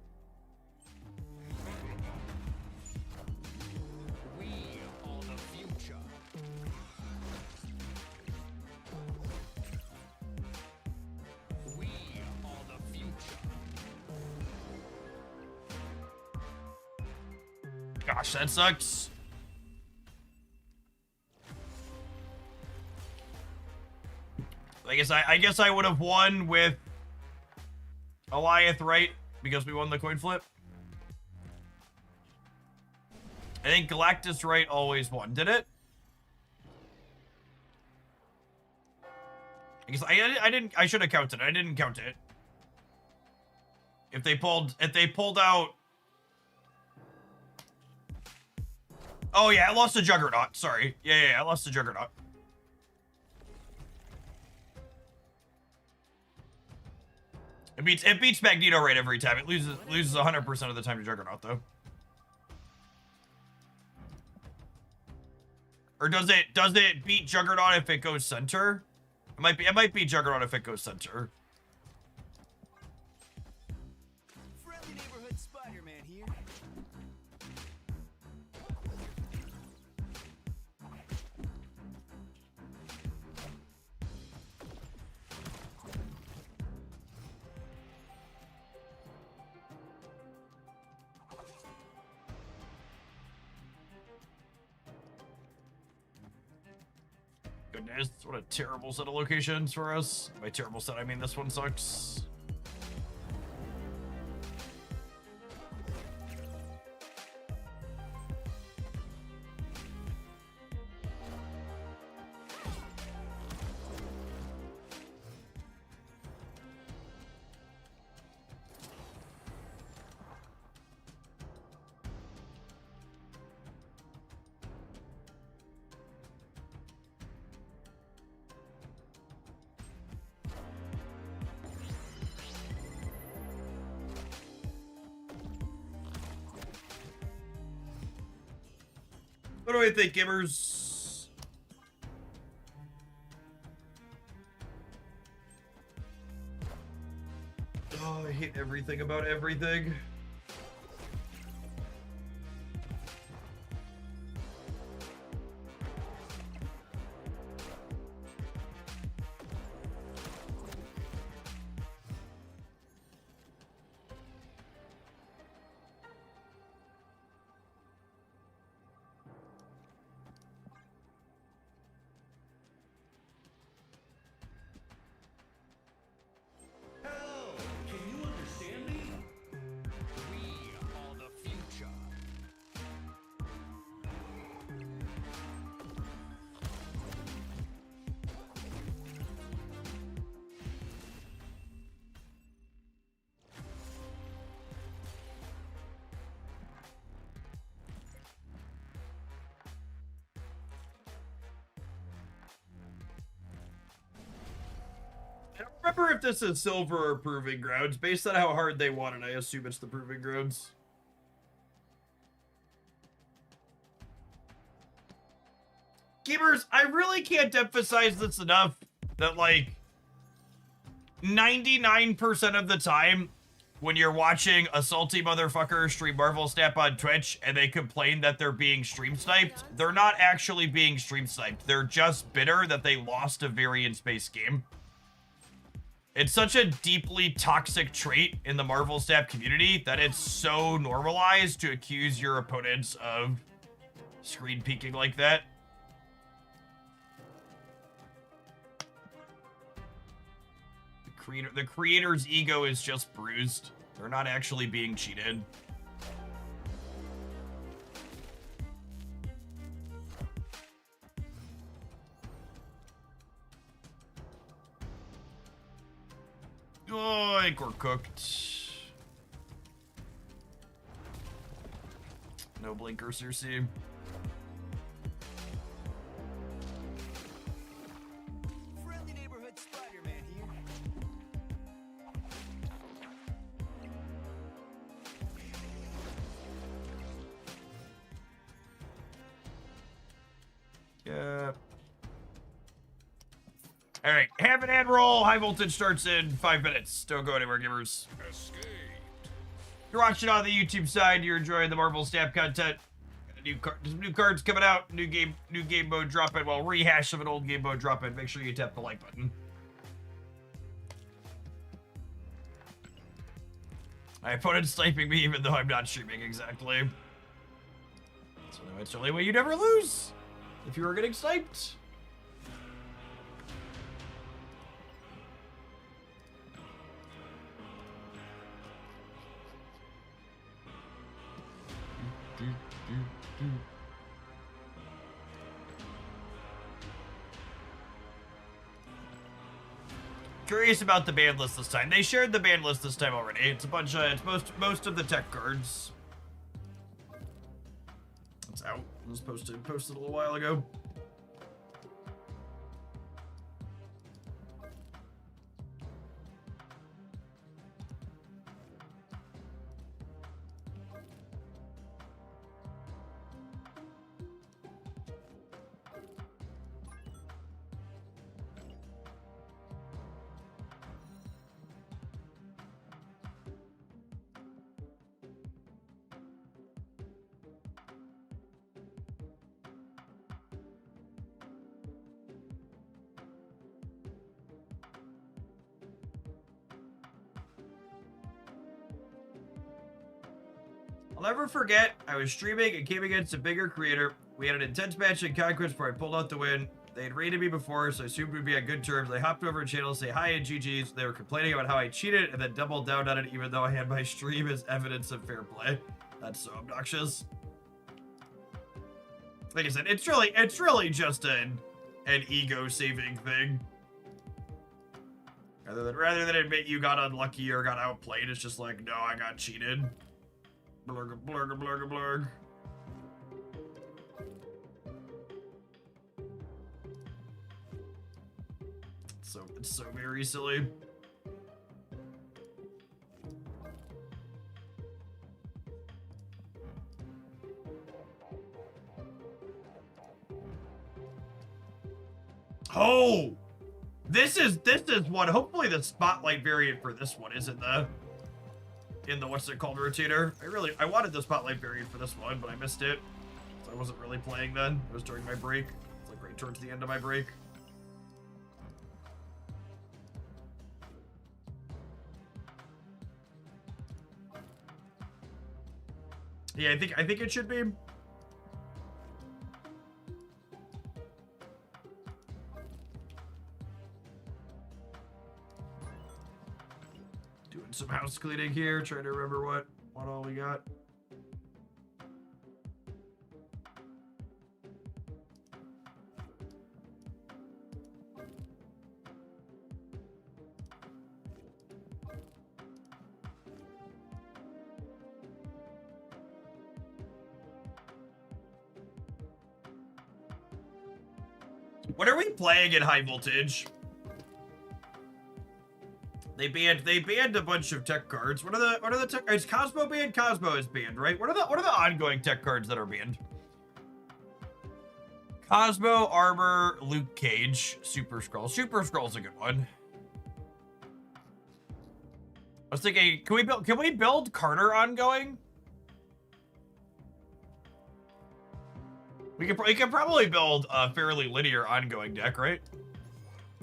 Gosh, that sucks. I guess I would have won with Goliath, right? Because we won the coin flip. I think Galactus right always won. Did it? I guess I didn't. I should have counted it. I didn't count it. If they pulled out. Oh yeah, I lost the Juggernaut. Sorry. Yeah, I lost the Juggernaut. It beats Magneto right every time. It loses 100% of the time to Juggernaut though. Or does it beat Juggernaut if it goes center? It might beat Juggernaut if it goes center. Friendly neighborhood Spider-Man here. Goodness, what a terrible set of locations for us. By terrible set, I mean this one sucks. What do I think, gamers? Oh, I hate everything about everything. I don't remember if this is silver or proving grounds. Based on how hard they want it, I assume it's the proving grounds. Gamers, I really can't emphasize this enough that, like, 99% of the time, when you're watching a salty motherfucker stream Marvel Snap on Twitch and they complain that they're being stream sniped, they're not actually being stream sniped. They're just bitter that they lost a variance-based game. It's such a deeply toxic trait in the Marvel Snap community that it's so normalized to accuse your opponents of screen peeking like that. The creator's ego is just bruised. They're not actually being cheated. Oh, I think we're cooked. No blinker, Cersei. Friendly neighborhood Spider-Man here. Yeah. All right, have an ad roll. High voltage starts in 5 minutes. Don't go anywhere, gamers. Escape. You're watching on the YouTube side. You're enjoying the Marvel Snap content. Some new cards coming out. New game mode dropping. Well, rehash of an old game mode dropping. Make sure you tap the like button. My opponent's sniping me even though I'm not streaming exactly. So it's the only way you never lose. If you were getting sniped. Curious about the ban list this time. They shared the ban list this time already. It's a bunch of, it's most of the tech cards. It's out. It was posted a little while ago. I'll never forget, I was streaming and came against a bigger creator. We had an intense match in Conquest where I pulled out the win. They had raided me before, so I assumed we'd be on good terms. I hopped over a channel to say hi and GG's. They were complaining about how I cheated and then doubled down on it even though I had my stream as evidence of fair play. That's so obnoxious. Like I said, it's really just an ego-saving thing. Rather than admit you got unlucky or got outplayed, it's just like, no, I got cheated. Blurg, blurg, blurg, blurg. It's so very silly. Oh! This is one. Hopefully the spotlight variant for this one is in the what's it called rotator. I wanted the spotlight variant for this one, but I missed it. So I wasn't really playing then. It was during my break. It's like right towards the end of my break. Yeah, I think it should be. Doing some house cleaning here, trying to remember what all we got. What are we playing in high voltage? They banned a bunch of tech cards. What are the tech? Is Cosmo banned? Cosmo is banned, right? What are the ongoing tech cards that are banned? Cosmo, Armor, Luke Cage, Super Skrull. Super Skrull's a good one. I was thinking, can we build Carter ongoing? We can probably build a fairly linear ongoing deck, right?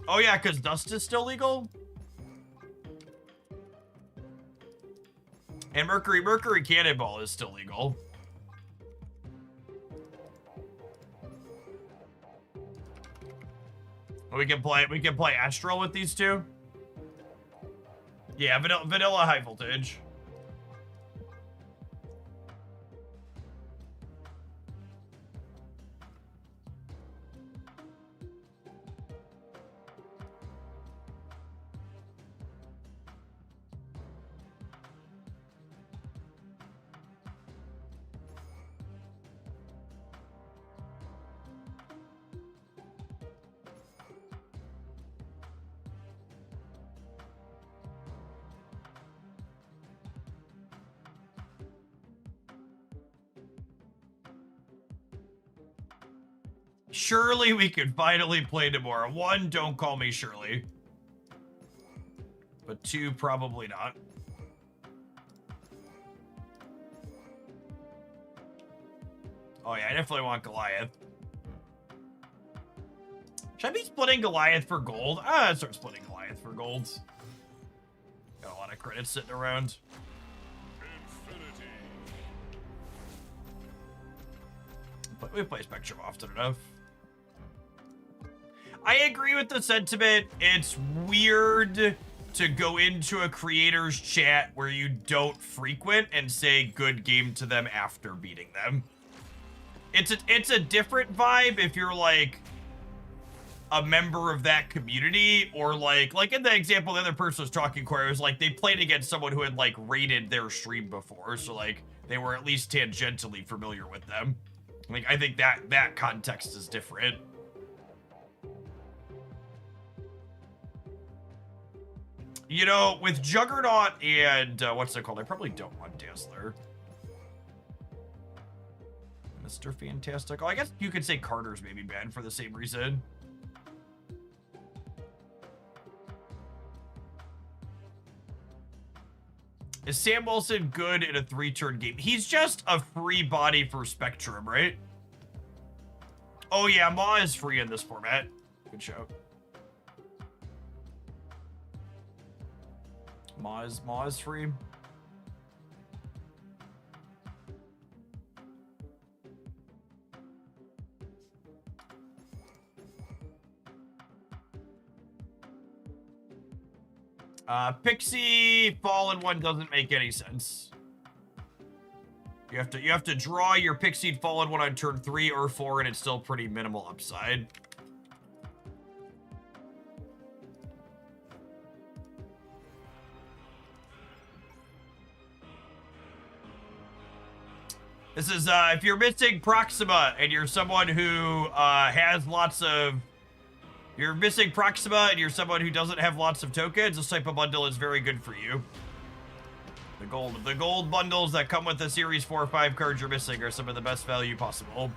Oh yeah, because Dust is still legal. And Mercury Cannonball is still legal. We can play Astral with these two. Yeah, vanilla high voltage. Surely we could finally play tomorrow. 1, don't call me Shirley. But 2, probably not. Oh yeah, I definitely want Goliath. Should I be splitting Goliath for gold? I'd start splitting Goliath for gold. Got a lot of credits sitting around. Infinity. But we play Spectrum often enough. I agree with the sentiment. It's weird to go into a creator's chat where you don't frequent and say good game to them after beating them. It's a different vibe if you're like a member of that community, or like in the example the other person was talking about, it was like they played against someone who had like rated their stream before, so like they were at least tangentially familiar with them. Like I think that context is different. You know, with Juggernaut and, what's it called? I probably don't want Dazzler. Mr. Fantastic. Oh, I guess you could say Carter's maybe banned for the same reason. Is Sam Wilson good in a 3-turn game? He's just a free body for Spectrum, right? Oh yeah, Ma is free in this format. Good show. Ma is free. Pixie Fallen One doesn't make any sense. You have to draw your Pixie Fallen One on turn 3 or 4, and it's still pretty minimal upside. This is, if you're missing Proxima and you're someone who, has lots of... You're missing Proxima and you're someone who doesn't have lots of tokens, this type of bundle is very good for you. The gold bundles that come with the Series 4 or 5 cards you're missing are some of the best value possible.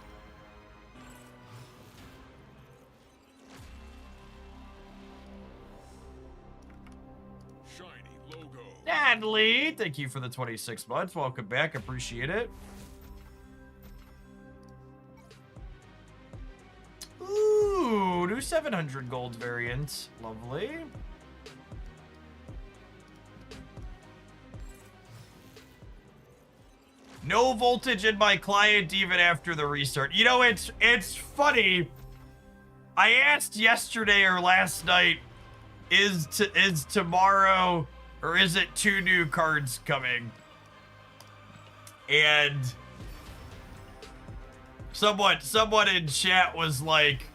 Shiny logo. Natalie, thank you for the 26 months. Welcome back. Appreciate it. Ooh, new 700 gold variant. Lovely. No voltage in my client even after the restart. You know, it's funny. I asked yesterday or last night, is tomorrow or is it 2 new cards coming? And someone in chat was like,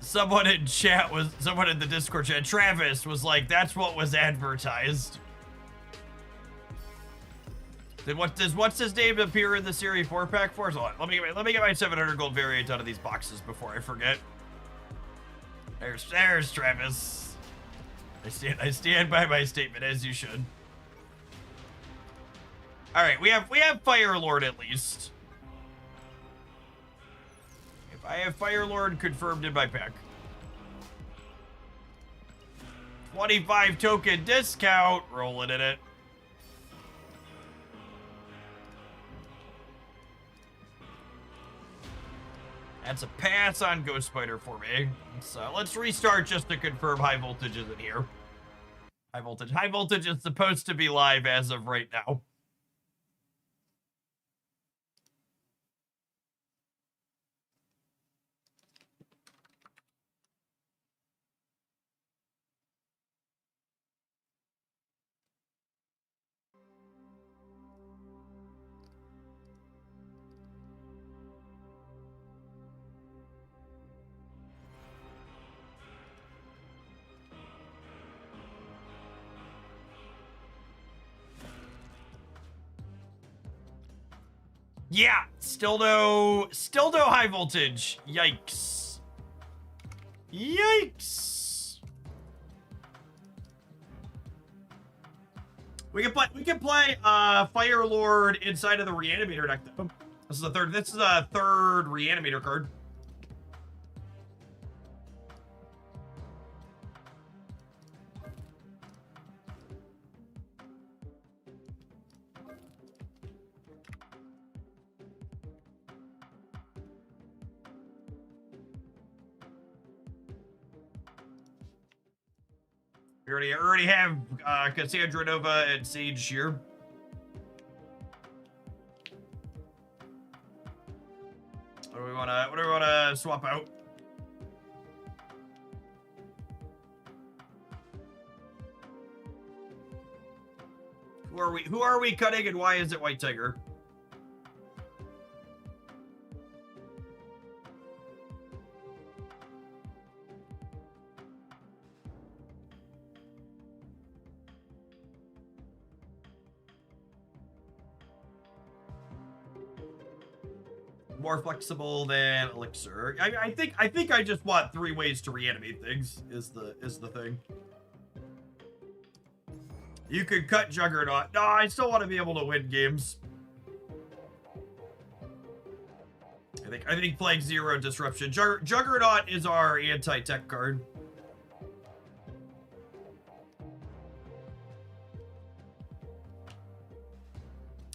someone in the Discord chat, Travis was like, that's what was advertised. Then what's his name appear in the Series 4 pack for? So let me get my 700 gold variant out of these boxes before I forget. There's Travis. I stand by my statement, as you should. All right, we have Fire Lord at least. If I have Fire Lord confirmed in my pack, 25 token discount, rolling in it. That's a pass on Ghost Spider for me. So let's restart just to confirm high voltage isn't here. High voltage is supposed to be live as of right now. Yeah, still no high voltage. Yikes. Yikes. We can play Fire Lord inside of the Reanimator deck though. This is a third Reanimator card. We already have Cassandra Nova and Sage here. What do we wanna swap out? Who are we cutting and why is it White Tiger? More flexible than Elixir. I think I just want 3 ways to reanimate things is the thing. You could cut Juggernaut. No, I still want to be able to win games. I think playing 0 disruption. Juggernaut is our anti-tech card.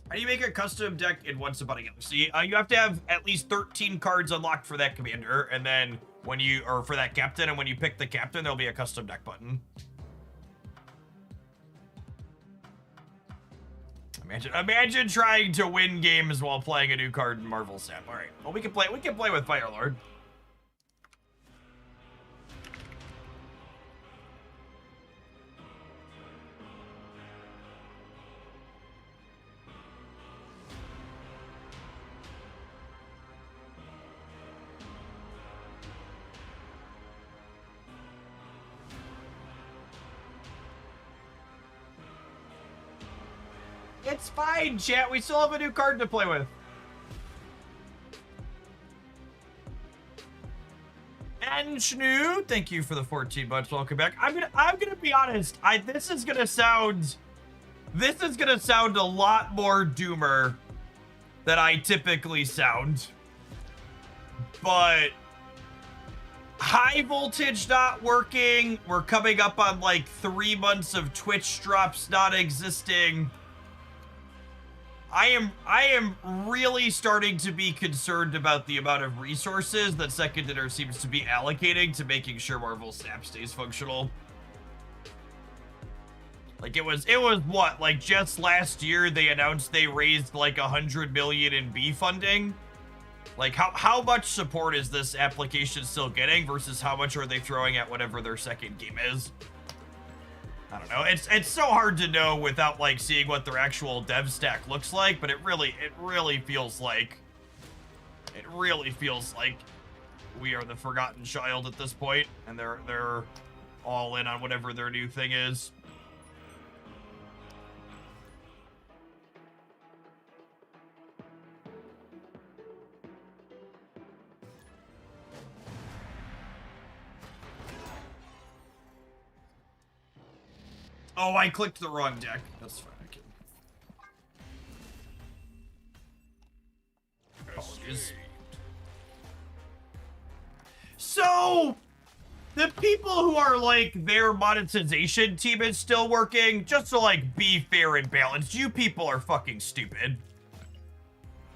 How do you make a custom deck in Once Upon a Galaxy? You have to have at least 13 cards unlocked for that commander, and then for that captain, and when you pick the captain, there'll be a custom deck button. Imagine trying to win games while playing a new card in Marvel Snap. All right, well we can play with Fire Lord. It's fine, chat. We still have a new card to play with. And Shnu, thank you for the 14 months. Welcome back. I'm gonna be honest. This is gonna sound a lot more doomer than I typically sound. But high voltage not working. We're coming up on like 3 months of Twitch drops not existing. I am really starting to be concerned about the amount of resources that Second Dinner seems to be allocating to making sure Marvel Snap stays functional. Like it was what, like just last year they announced they raised like 100 million in B funding. Like how much support is this application still getting versus how much are they throwing at whatever their second game is? I don't know. It's so hard to know without like seeing what their actual dev stack looks like, but it really feels like we are the forgotten child at this point, and they're all in on whatever their new thing is. Oh, I clicked the wrong deck. That's fine. I can... Apologies. So, the people who are like, their monetization team is still working, just to like be fair and balanced, you people are fucking stupid.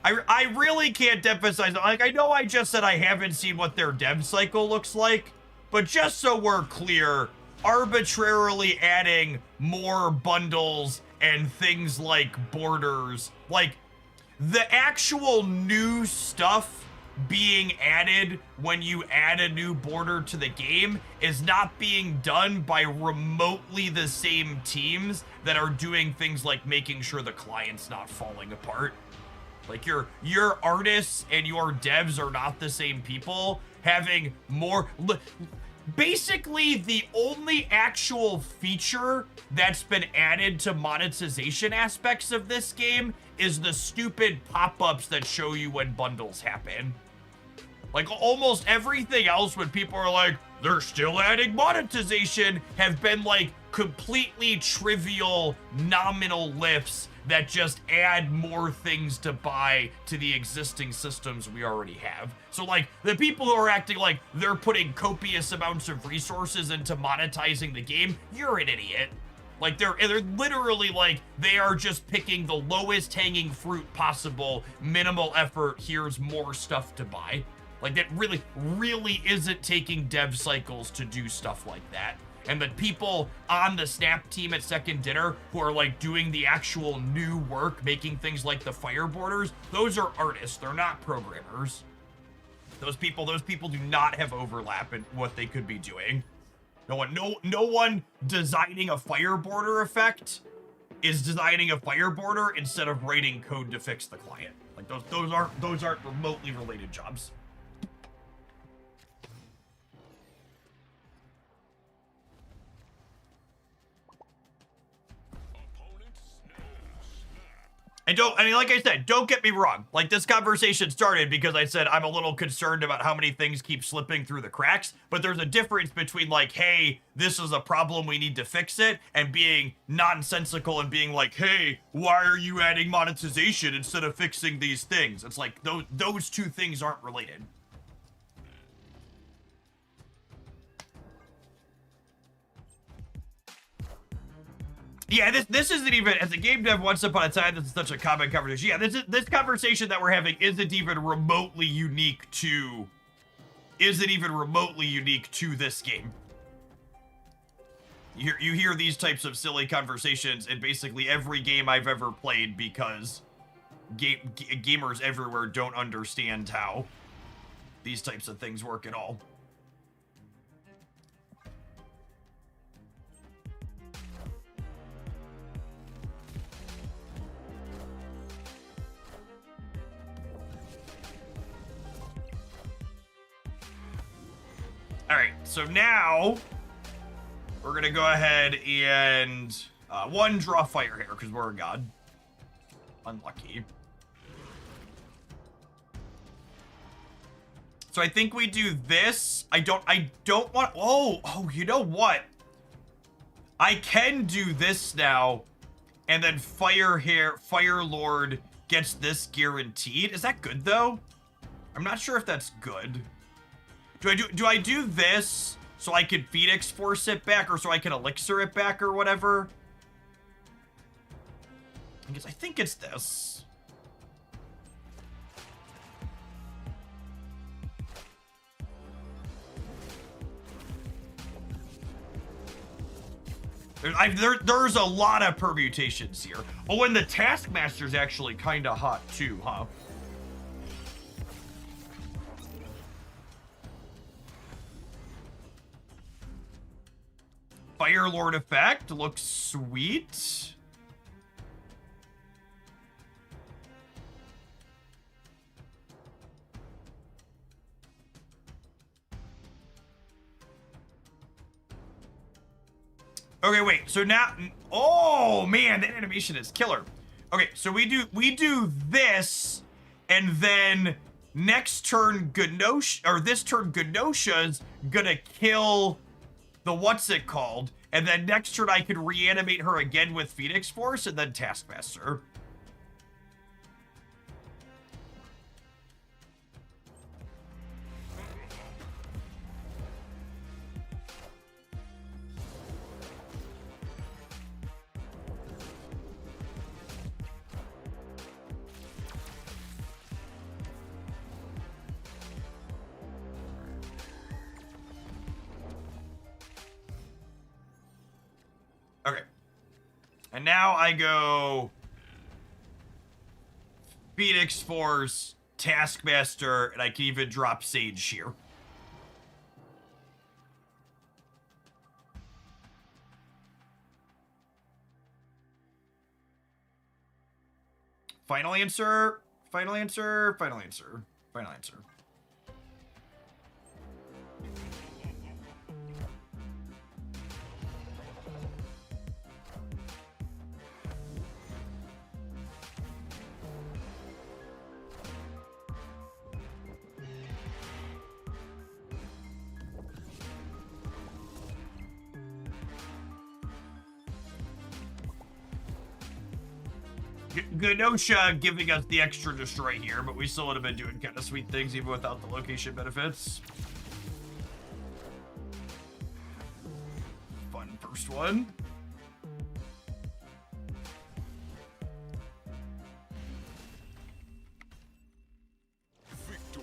I really can't emphasize, like, I know I just said I haven't seen what their dev cycle looks like, but just so we're clear, arbitrarily adding more bundles and things like borders, like, the actual new stuff being added when you add a new border to the game is not being done by remotely the same teams that are doing things like making sure the client's not falling apart. Like your artists and your devs are not the same people. Having more, basically the only actual feature that's been added to monetization aspects of this game is the stupid pop-ups that show you when bundles happen. Like almost everything else when people are like, they're still adding monetization, have been like completely trivial nominal lifts that just add more things to buy to the existing systems we already have. So like the people who are acting like they're putting copious amounts of resources into monetizing the game, you're an idiot. Like they're literally like, they are just picking the lowest hanging fruit possible, minimal effort, here's more stuff to buy. Like that really isn't taking dev cycles to do stuff like that. And the people on the Snap team at Second Dinner who are like doing the actual new work, making things like the fire borders, those are artists, they're not programmers. Those people do not have overlap in what they could be doing. No one designing a fire border effect is designing a fire border instead of writing code to fix the client. Like those aren't remotely related jobs. And like I said, don't get me wrong. Like this conversation started because I said I'm a little concerned about how many things keep slipping through the cracks, but there's a difference between like, hey, this is a problem, we need to fix it, and being nonsensical and being like, hey, why are you adding monetization instead of fixing these things? It's like those two things aren't related. Yeah, this isn't even, as a game dev once upon a time, this is such a common conversation. Yeah, this conversation that we're having isn't even remotely unique to this game. You hear these types of silly conversations in basically every game I've ever played because gamers everywhere don't understand how these types of things work at all. All right, so now we're gonna go ahead and one, draw fire here because we're a god. Unlucky. So I think we do this. I don't want, oh, you know what? I can do this now and then Fire Lord gets this guaranteed. Is that good though? I'm not sure if that's good. Do I do this so I can Phoenix Force it back or so I can Elixir it back or whatever? I think it's this. There's a lot of permutations here. Oh, and the Taskmaster's actually kind of hot too, huh? Fire Lord effect looks sweet. Okay, wait. So now, oh man, that animation is killer. Okay, so we do this, and then next turn this turn Genosha's gonna kill the what's it called, And then next turn I could reanimate her again with Phoenix Force and then Taskmaster. Okay. And now I go Phoenix Force, Taskmaster, and I can even drop Sage here. Final answer, final answer, final answer, final answer. Genosha giving us the extra destroy here, but we still would have been doing kind of sweet things even without the location benefits. Fun first one. Victory.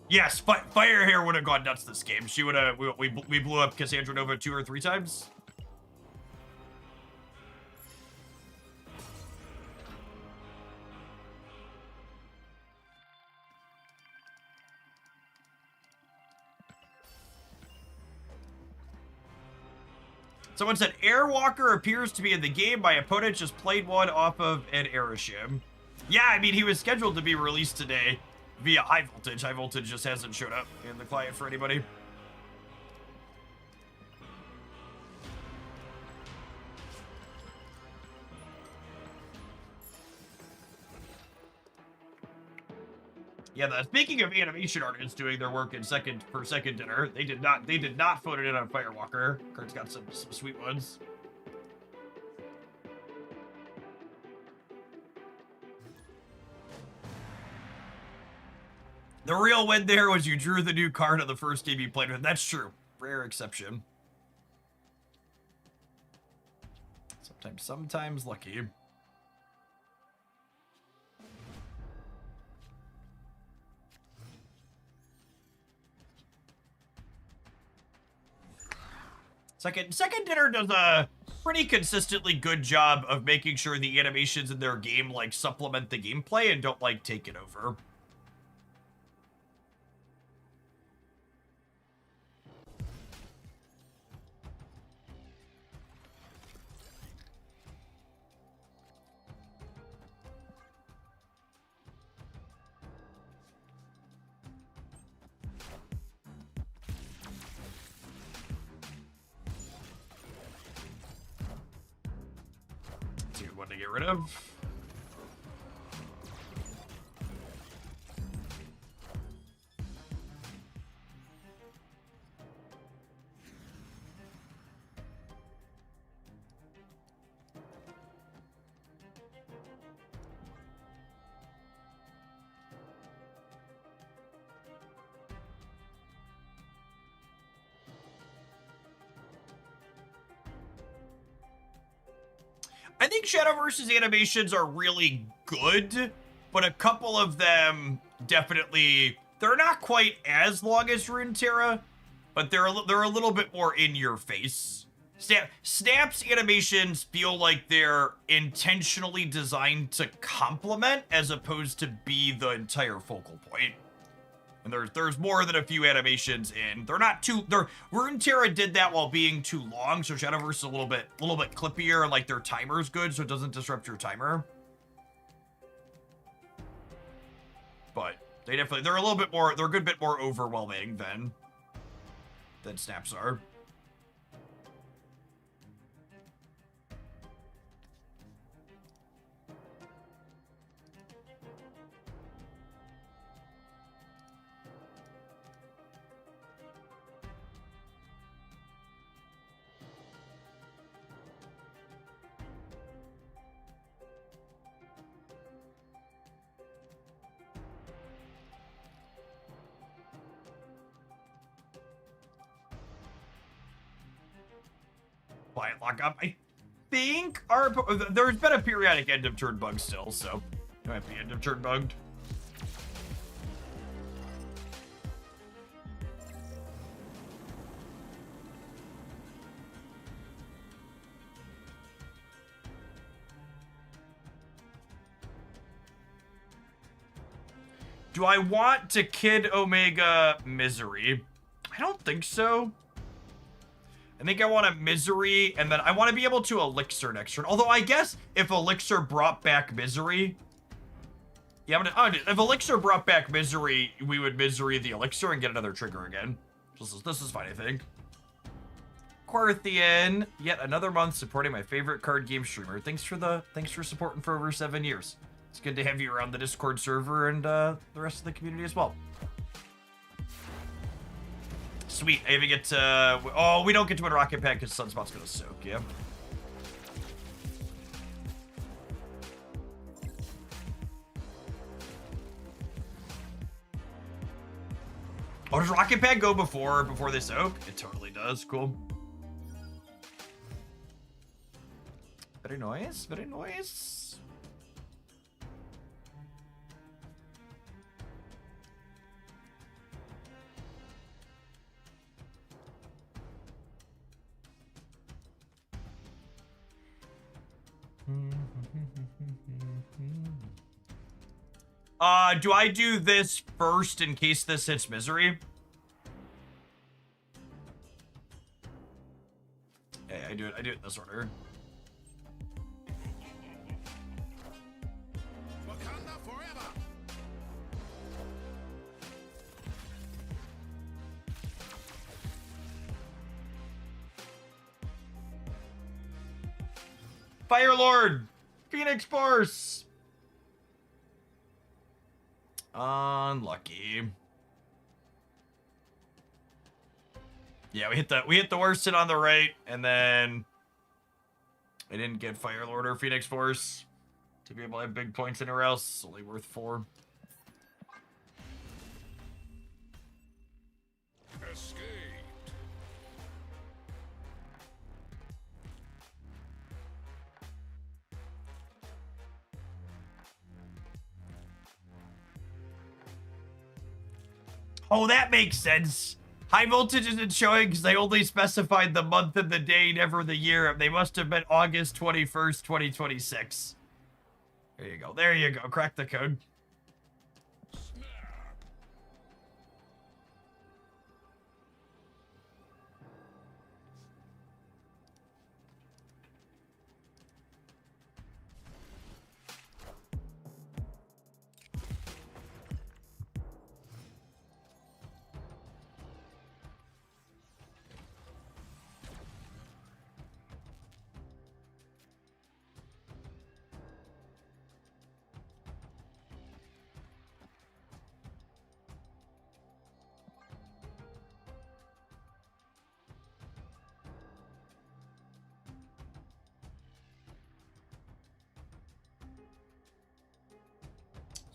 Yes, Fire Hair would have gone nuts this game. She would have. We blew up Cassandra Nova 2 or 3 times. Someone said, Airwalker appears to be in the game. My opponent just played one off of an Aeroshim. Yeah, I mean, he was scheduled to be released today via High Voltage. High Voltage just hasn't showed up in the client for anybody. Yeah, speaking of animation artists doing their work in second dinner, they did not phone it in on Firewalker. Kurt's got some sweet ones. The real win there was you drew the new card of the first game you played with. That's true. Rare exception. Sometimes lucky. Second dinner does a pretty consistently good job of making sure the animations in their game like supplement the gameplay and don't like take it over. That's a good one to get rid of. I think Shadowverse's animations are really good, but a couple of them definitely, they're not quite as long as Runeterra, but they're a little bit more in your face. Snap's animations feel like they're intentionally designed to complement as opposed to be the entire focal point. And there's more than a few animations in. They're not too. Runeterra did that while being too long, so Shadowverse is a little bit clippier, and like their timer's good, so it doesn't disrupt your timer. But they're a little bit more. They're a good bit more overwhelming than snaps are. quiet lockup. I think there's been a periodic end of turn bug still, so it might be end of turn bugged. Do I want to Kid Omega Misery? I don't think so. I think I want a Misery, and then I want to be able to Elixir next turn. Although I guess if Elixir brought back Misery... Yeah, if Elixir brought back Misery, we would Misery the Elixir and get another trigger again. This is fine, I think. Quarthian, yet another month supporting my favorite card game streamer. Thanks for supporting for over 7 years. It's good to have you around the Discord server and the rest of the community as well. Sweet, I even get to... Oh, we don't get to win Rocket Pack because Sunspot's gonna soak, yeah? Oh, does Rocket Pack go before they soak? It totally does, cool. Very nice, very nice. Do I do this first in case this hits Misery? Yeah, I do it in this order. Wakanda forever. Fire Lord! Phoenix Force! Unlucky. Yeah, we hit the worst hit on the right, and then I didn't get Fire Lord or Phoenix Force to be able to have big points anywhere else. Only worth 4. Escape. Oh, that makes sense. High voltage isn't showing because they only specified the month and the day, never the year. They must have been August 21st, 2026. There you go. There you go. Crack the code.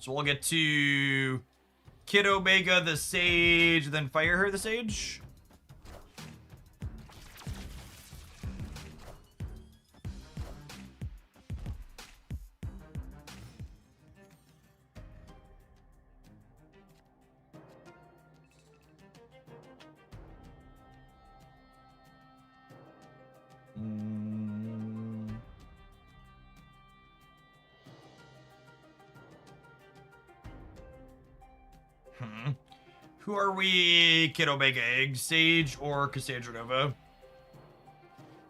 So we'll get to Kid Omega the Sage, then Fire Her the Sage. Who are we? Kid Omega Egg, Sage, or Cassandra Nova?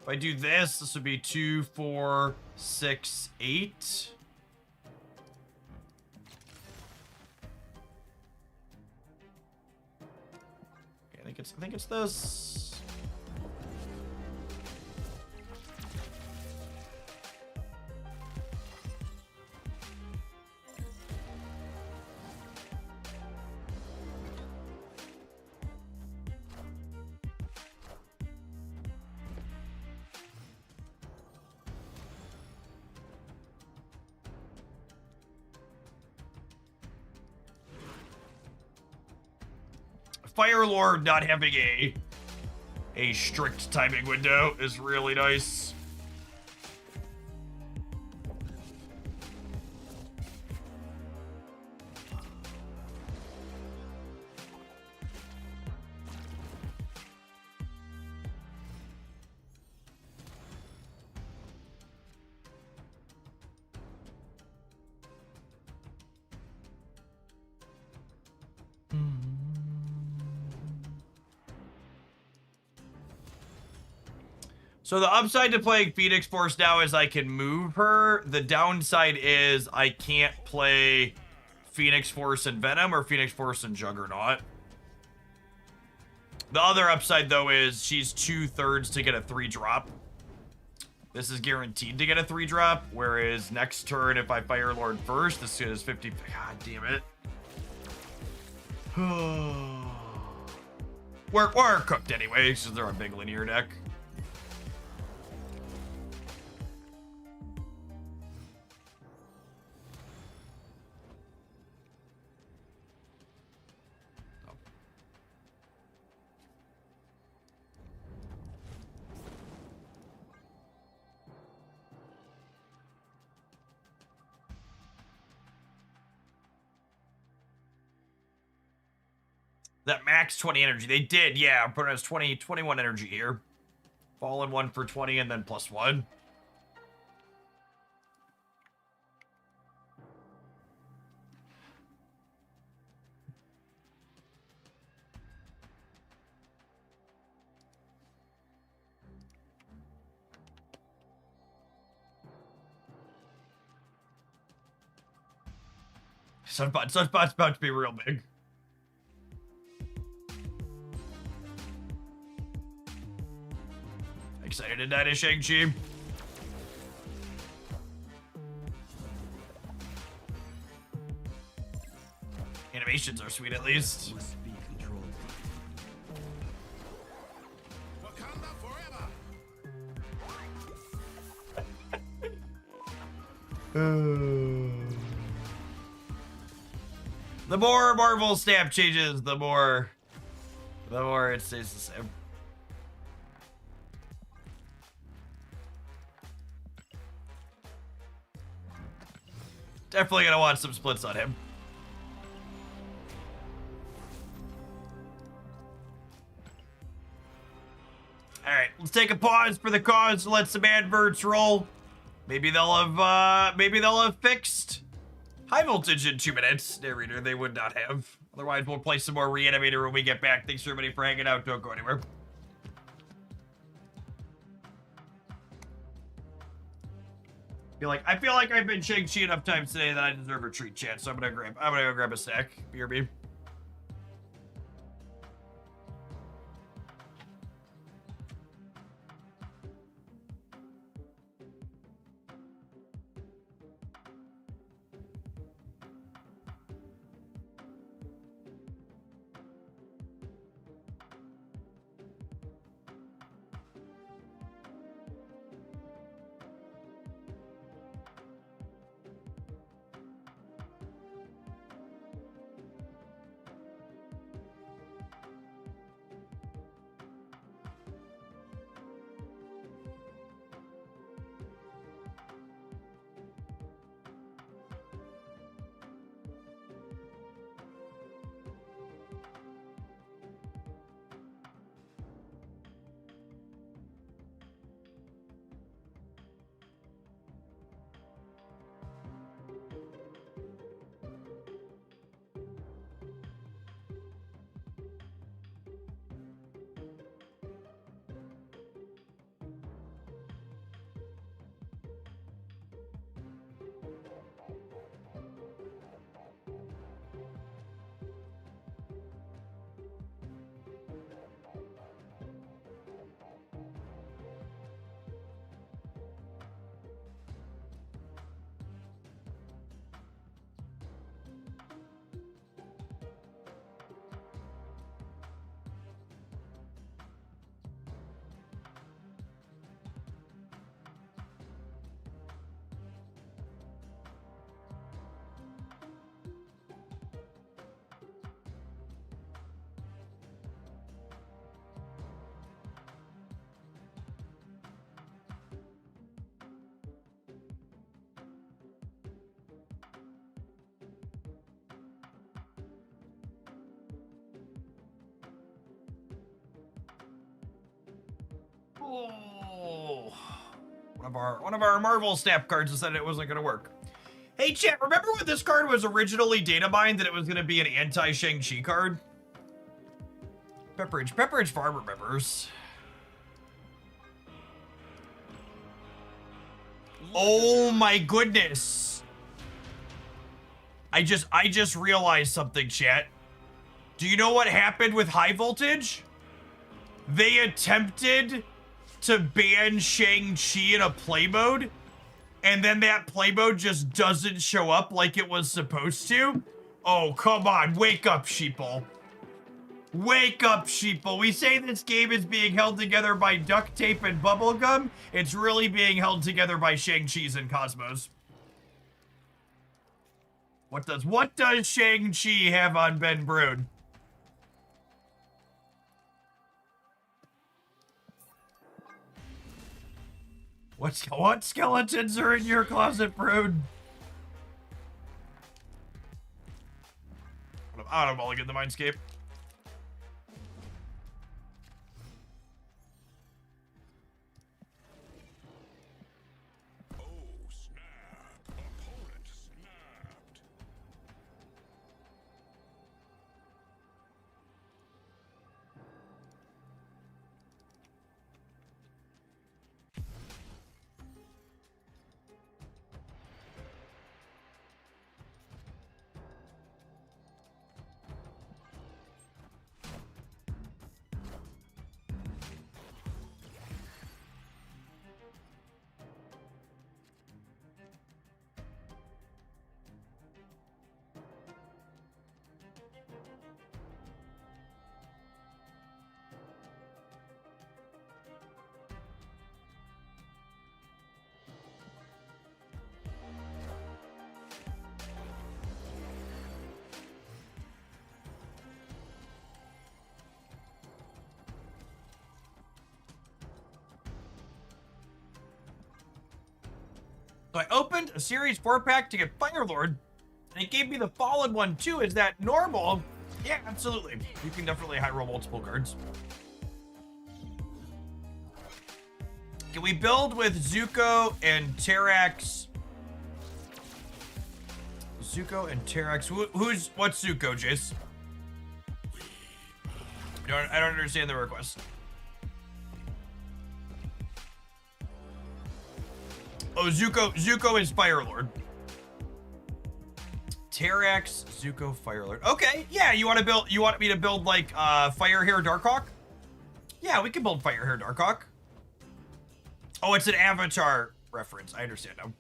If I do this, this would be 2, 4, 6, 8. Okay, I think it's this. Fire Lord not having a a strict timing window is really nice. So the upside to playing Phoenix Force now is I can move her. The downside is I can't play Phoenix Force and Venom or Phoenix Force and Juggernaut. The other upside, though, is she's 2/3 to get a 3-drop. This is guaranteed to get a 3-drop, whereas next turn, if I Fire Lord first, this is 50... God damn it. We're cooked anyway, because they're a big linear deck. That max 20 energy. They did, yeah. I'm putting us 21 energy here. Fallen 1 for 20 and then +1. Sunspot's about to be real big. Excited to die to Shang-Chi. Animations are sweet at least. Must be controlled. Wakanda forever. The more Marvel stamp changes, the more it stays the same. Definitely gonna want some splits on him. Alright, let's take a pause for the cause, let some adverts roll. Maybe they'll have fixed high voltage in 2 minutes. Narrator, they would not have. Otherwise, we'll play some more Reanimator when we get back. Thanks everybody for hanging out. Don't go anywhere. I feel like I've been Shang-Chi enough times today that I deserve a treat, chat. So I'm gonna go grab a snack. BRB. Oh, one of our Marvel snap cards decided it wasn't gonna work. Hey chat, remember when this card was originally data mined that it was gonna be an anti-Shang-Chi card? Pepperidge Farm remembers. Oh my goodness. I just realized something, chat. Do you know what happened with High Voltage? They attempted to ban Shang-Chi in a play mode, and then that play mode just doesn't show up like it was supposed to. Oh, come on, wake up, sheeple. Wake up, sheeple. We say this game is being held together by duct tape and bubblegum. It's really being held together by Shang-Chi's and Cosmos. What does Shang-Chi have on Ben Brood? What skeletons are in your closet, Brood? I don't mulligan the Mindscape. Oh, snap. Opponent snapped. So I opened a Series 4-pack to get Firelord, and it gave me the Fallen one too. Is that normal? Yeah, absolutely. You can definitely high roll multiple cards. Can we build with Zuko and Terrax? Zuko and Terrax. What's Zuko, Jace? I don't understand the request. Oh, Zuko is Firelord. Terrax, Zuko, Firelord. Okay, yeah, you want me to build like Firehair Darkhawk? Yeah, we can build Firehair Darkhawk. Oh, it's an Avatar reference. I understand now.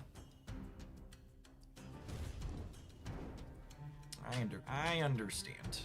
I understand.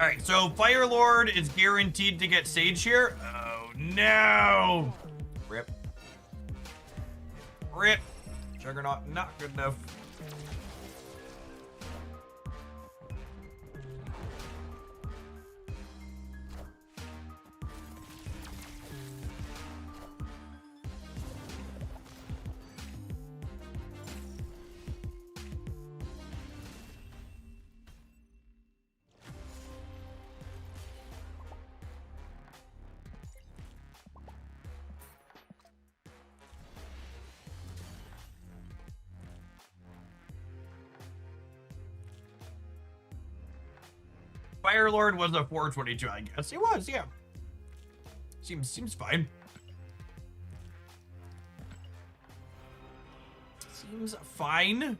All right, so Firelord is guaranteed to get Sage here. Oh no! Rip. Rip. Juggernaut, not good enough. Firelord was a 422, I guess. It was, yeah. Seems fine. Seems fine.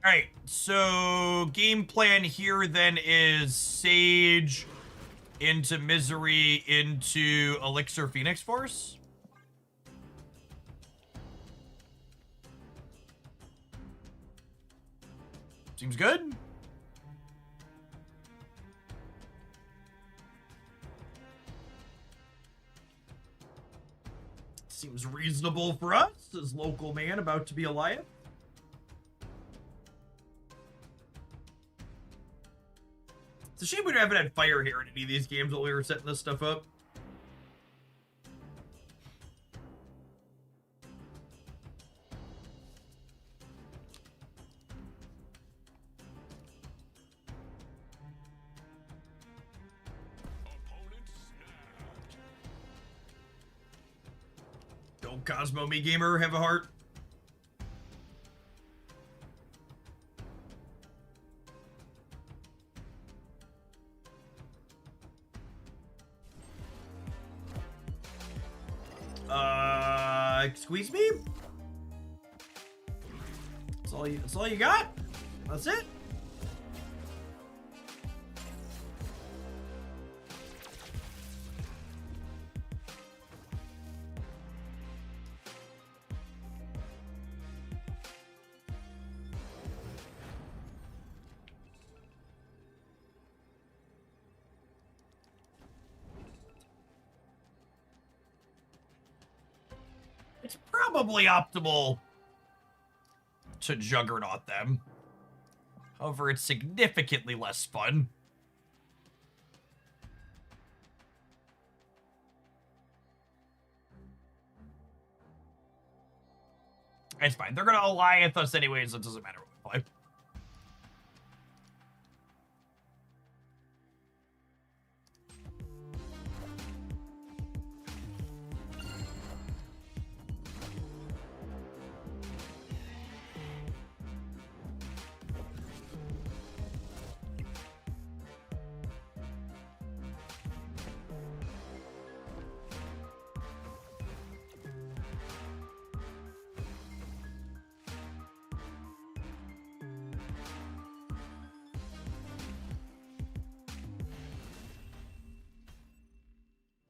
Alright, so game plan here then is Sage into Misery into Elixir Phoenix Force. Seems good. Seems reasonable for us as local man about to be alive. It's a shame we haven't had fire here in any of these games while we were setting this stuff up. Opponent snapped. Don't Cosmo me gamer have a heart. Squeeze me? That's all you got? That's it? It's probably optimal to Juggernaut them. However, it's significantly less fun. It's fine. They're gonna Alliance us anyways, so it doesn't matter what we play.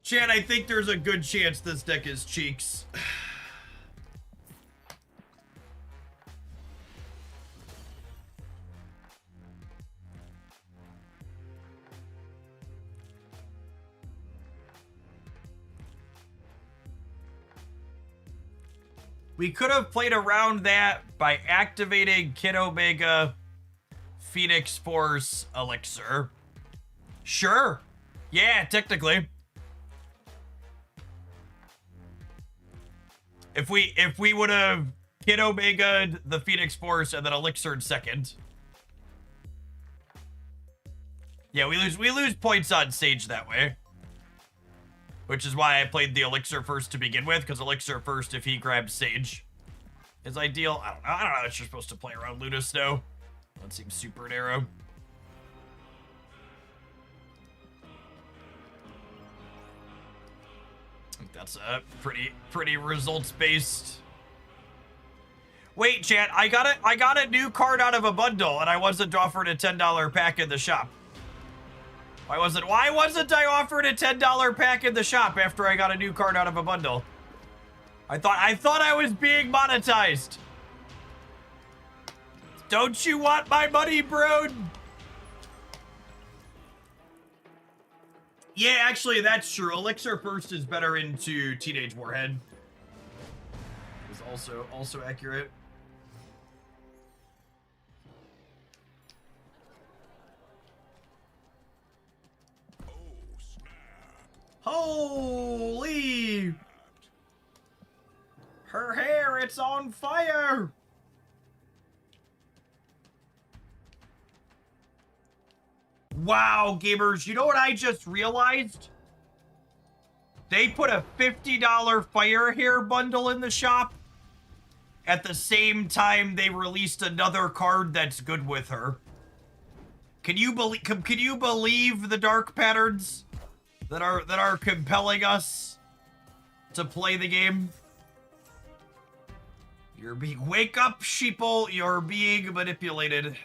Chan, I think there's a good chance this deck is Cheeks. We could have played around that by activating Kid Omega, Phoenix Force, Elixir. Sure. Yeah, technically. If we would have Kid Omega'd the Phoenix Force and then Elixir'd second. Yeah, we lose points on Sage that way. Which is why I played the Elixir first to begin with, because Elixir first, if he grabs Sage, is ideal. I don't know how you're supposed to play around Luna Snow. That seems super narrow. I think that's a pretty results based. Wait, chat, I got a new card out of a bundle and I wasn't offered a $10 pack in the shop. Why wasn't I offered a $10 pack in the shop after I got a new card out of a bundle? I thought I was being monetized. Don't you want my money, bro? Yeah, actually, that's true. Elixir first is better into Teenage Warhead. Is also accurate. Oh, snap. Holy! Her hair, it's on fire! Wow, gamers, you know what I just realized? They put a $50 Fire Hair bundle in the shop at the same time they released another card that's good with her. Can you believe the dark patterns that are compelling us to play the game? You're being... Wake up, sheeple! You're being manipulated.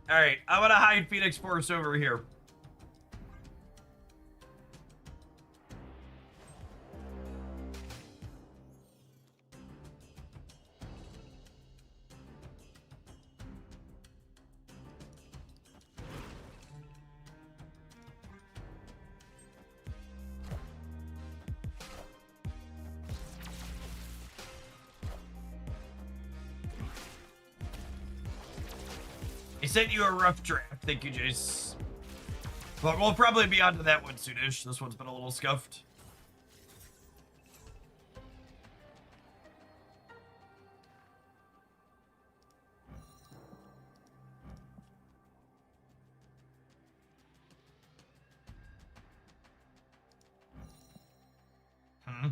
Alright, I'm gonna hide Phoenix Force over here. I sent you a rough draft. Thank you, Jace. But we'll probably be onto that one soonish. This one's been a little scuffed. Hmm.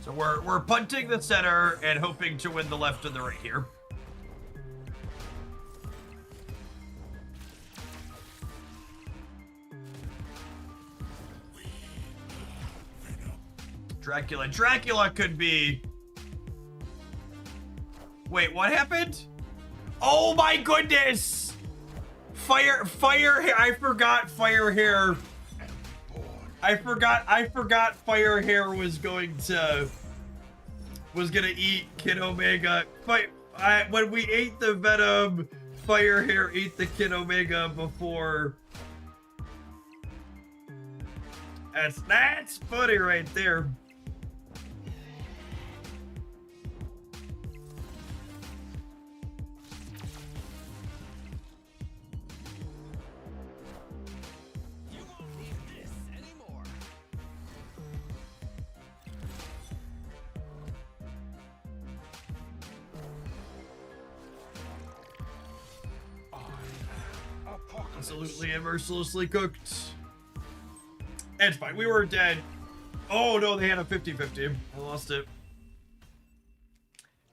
So we're punting the center and hoping to win the left and the right here. Dracula could be... Wait, what happened? Oh my goodness! Fire hair, I forgot fire hair. I forgot fire hair was gonna eat Kid Omega. When we ate the venom, fire hair ate the Kid Omega before. That's funny right there. Absolutely and mercilessly cooked. It's fine. We were dead. Oh no, they had a 50-50. I lost it.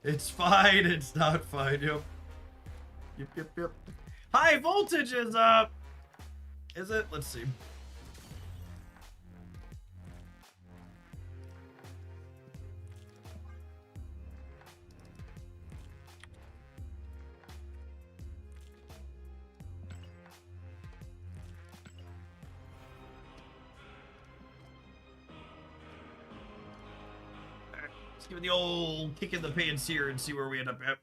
It's fine. It's not fine. Yep. High voltage is up. Is it? Let's see. Let's give it the old kick in the pants here and see where we end up at.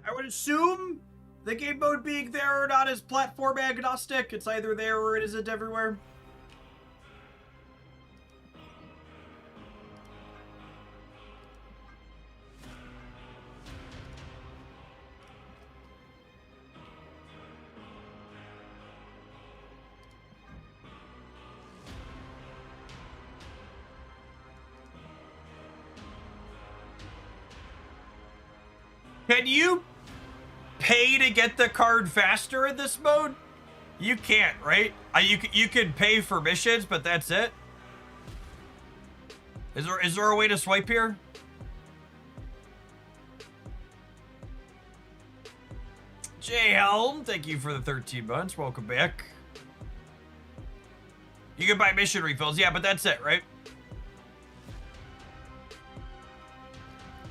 I would assume the game mode being there or not is platform agnostic. It's either there or it isn't everywhere. Can you pay to get the card faster in this mode? You can't, right? You can pay for missions, but that's it. Is there a way to swipe here? J Helm, thank you for the 13 months. Welcome back. You can buy mission refills, yeah, but that's it, right?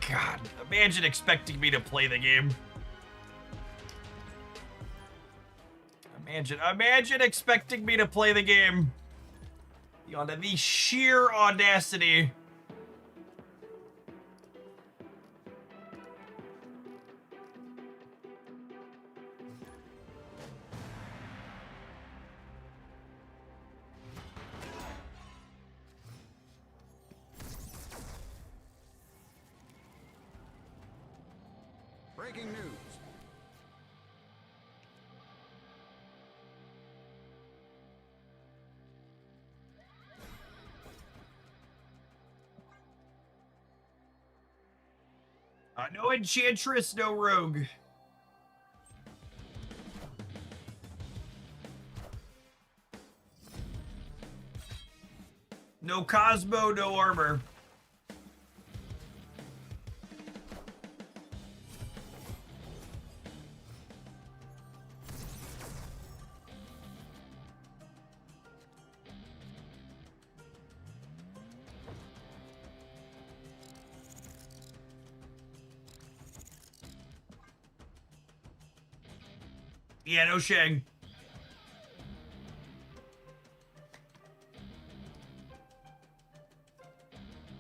God, imagine expecting me to play the game. Imagine expecting me to play the game. The sheer audacity. Breaking news. No enchantress, no rogue. No Cosmo, no armor. Yeah, no Shang.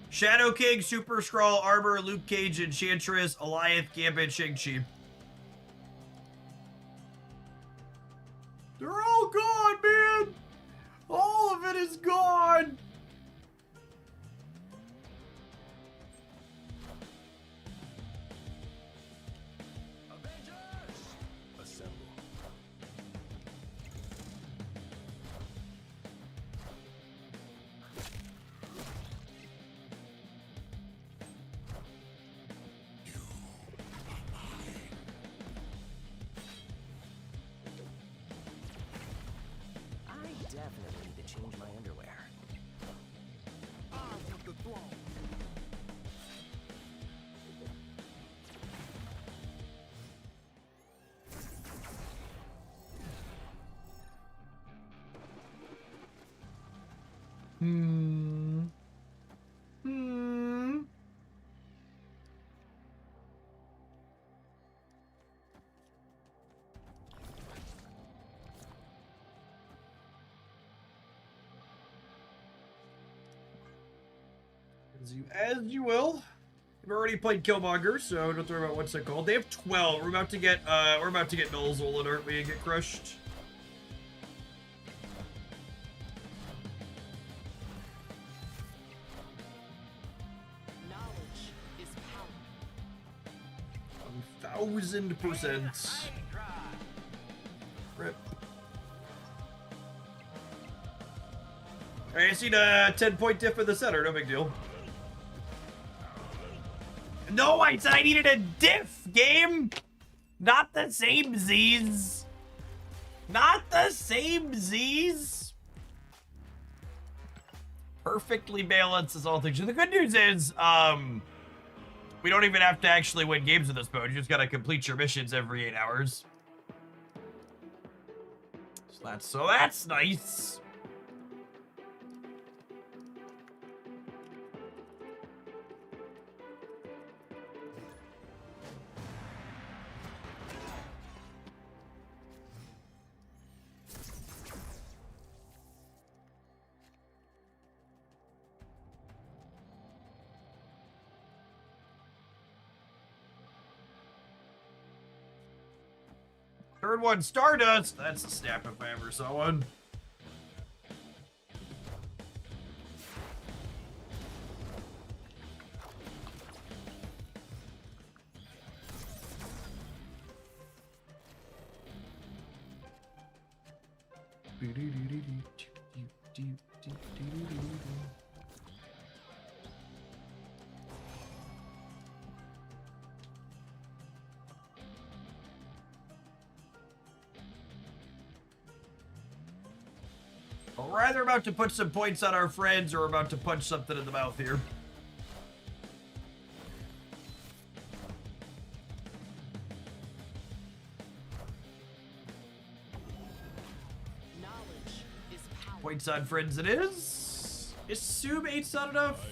Shadow King, Super Skrull, Armor, Luke Cage, Enchantress, Alliance, Gambit, Shang-Chi. They're all gone, man! All of it is gone! Avengers! Assemble. I definitely need to change my underwear. Eyes of the throne. As you will. I've already played Killmonger, so don't worry about what's it called. They have 12. We're about to get Nullzolan, aren't we, and get crushed? Knowledge is power. 1000%. Rip. Alright, I seen a 10-point diff for the center, no big deal. No, I said I needed a diff, game! Not the same Z's. Not the same Z's. Perfectly balanced as all things. The good news is, we don't even have to actually win games with this mode. You just gotta complete your missions every 8 hours. So that's nice. Third one, Stardust. That's a snap if I ever saw one. We're either about to put some points on our friends or about to punch something in the mouth here. Knowledge is power. Points on friends it is. Assume 8's not enough.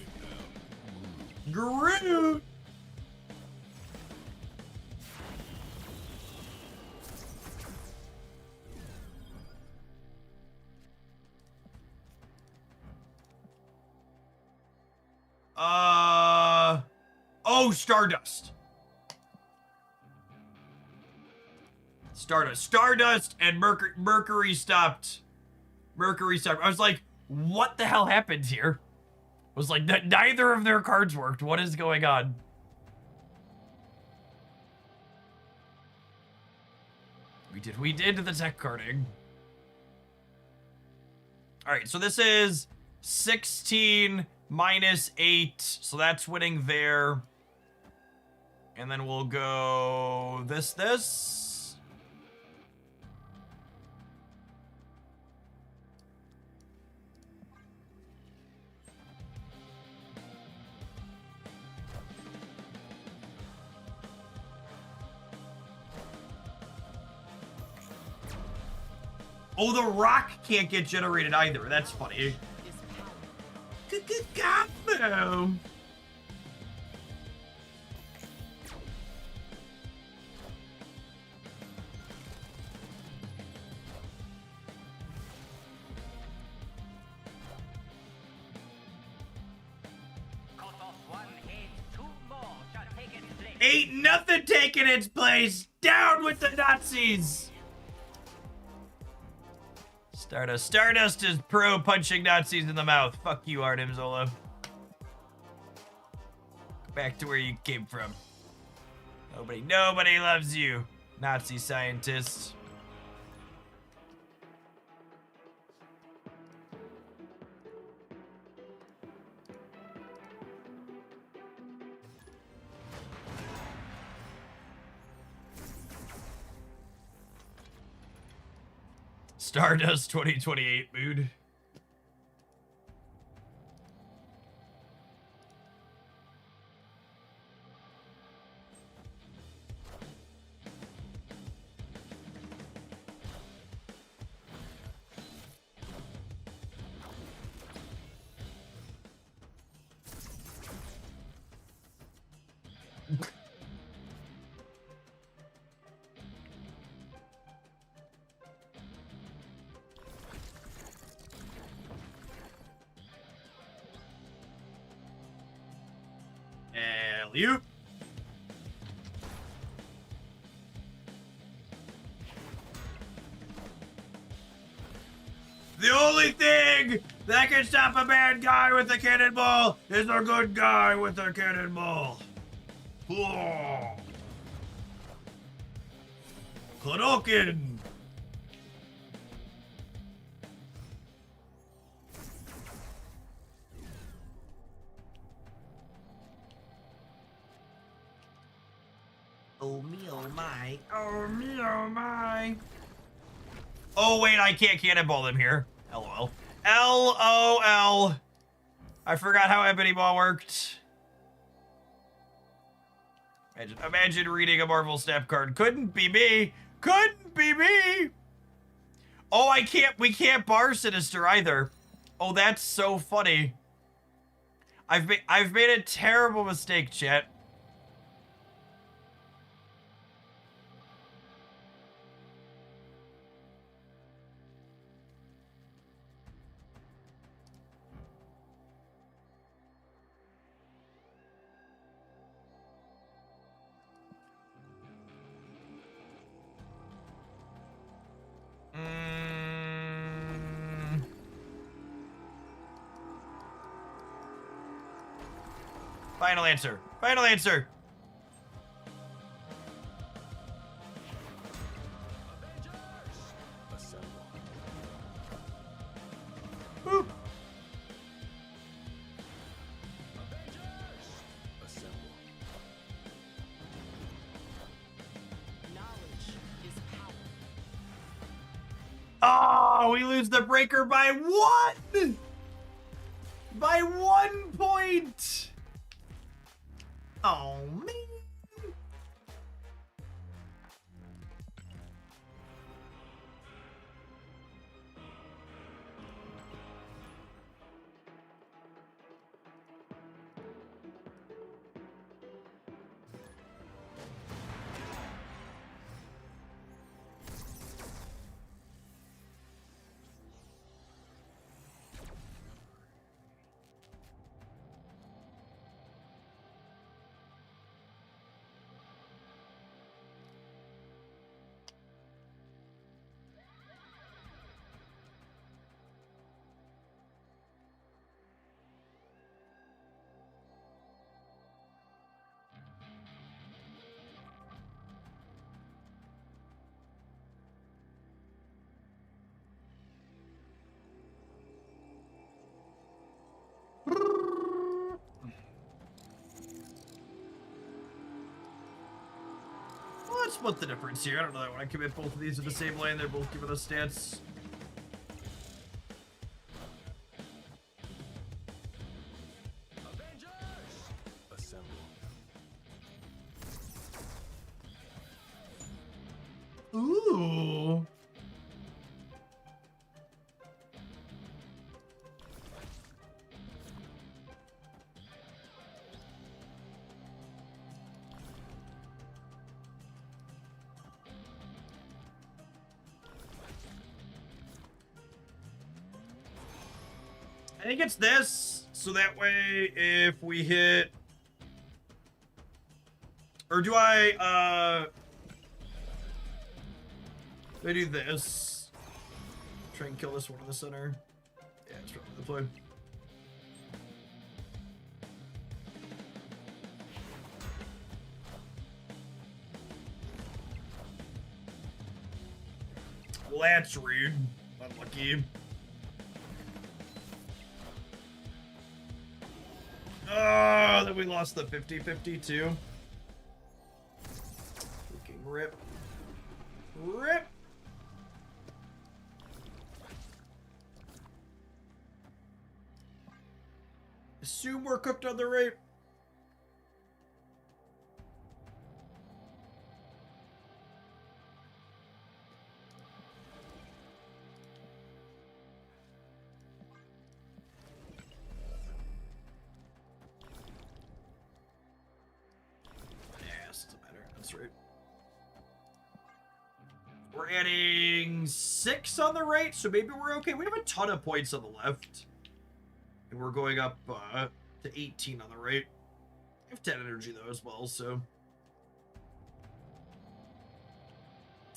Groot! Oh, Stardust. Stardust and Mercury stopped. Mercury stopped. I was like, what the hell happened here? I was like, neither of their cards worked. What is going on? We did the tech carding. All right, so this is 16 minus 8, so that's winning there. And then we'll go this. Oh, the rock can't get generated either. That's funny. Combo. Cut off one head, two more shall take its place. Ain't nothing taking its place. Down with the Nazis. Stardust is pro punching Nazis in the mouth. Fuck you, Artem Zola. Back to where you came from. Nobody loves you, Nazi scientist. Stardust 2028 mood. Alley-oop. The only thing that can stop a bad guy with a cannonball is a good guy with a cannonball. Whoa. Kudokin. Oh me, oh my. Oh me, oh my. Oh wait, I can't cannonball them here. LOL. LOL. I forgot how Ebony Ball worked. Imagine reading a Marvel Snap card. Couldn't be me. Couldn't be me. Oh, we can't bar Sinister either. Oh, that's so funny. I've made a terrible mistake, chat. Final answer. Final answer. Woo. Oh, we lose the breaker by 1! By 1 point! Oh, man. split the difference here. I don't know that I want to commit both of these in the same lane. They're both giving us stats. Assemble. Ooh. I think it's this, so that way if we hit... Or do I do this? Try and kill this one in the center. Yeah, it's probably the play. Well, that's rude. Unlucky. Oh, then we lost the 50-50 too. Freaking rip. Rip! Assume we're cooked on the right. That's right. We're adding 6 on the right, so maybe we're okay. We have a ton of points on the left. And we're going up to 18 on the right. I have 10 energy though as well, so.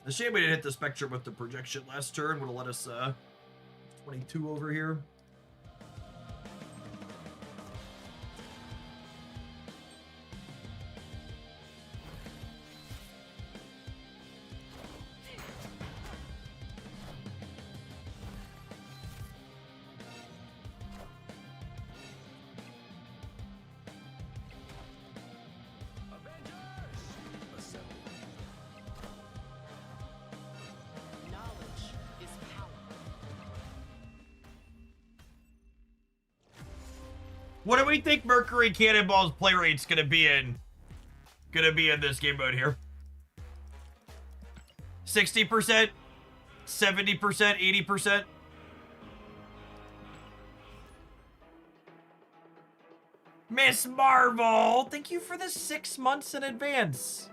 The shame we didn't hit the spectrum with the projection last turn. Would have let us 22 over here. What do we think Mercury Cannonball's play rate's gonna be in this game mode here? 60%? 70%? 80%? Miss Marvel, thank you for the 6 months in advance.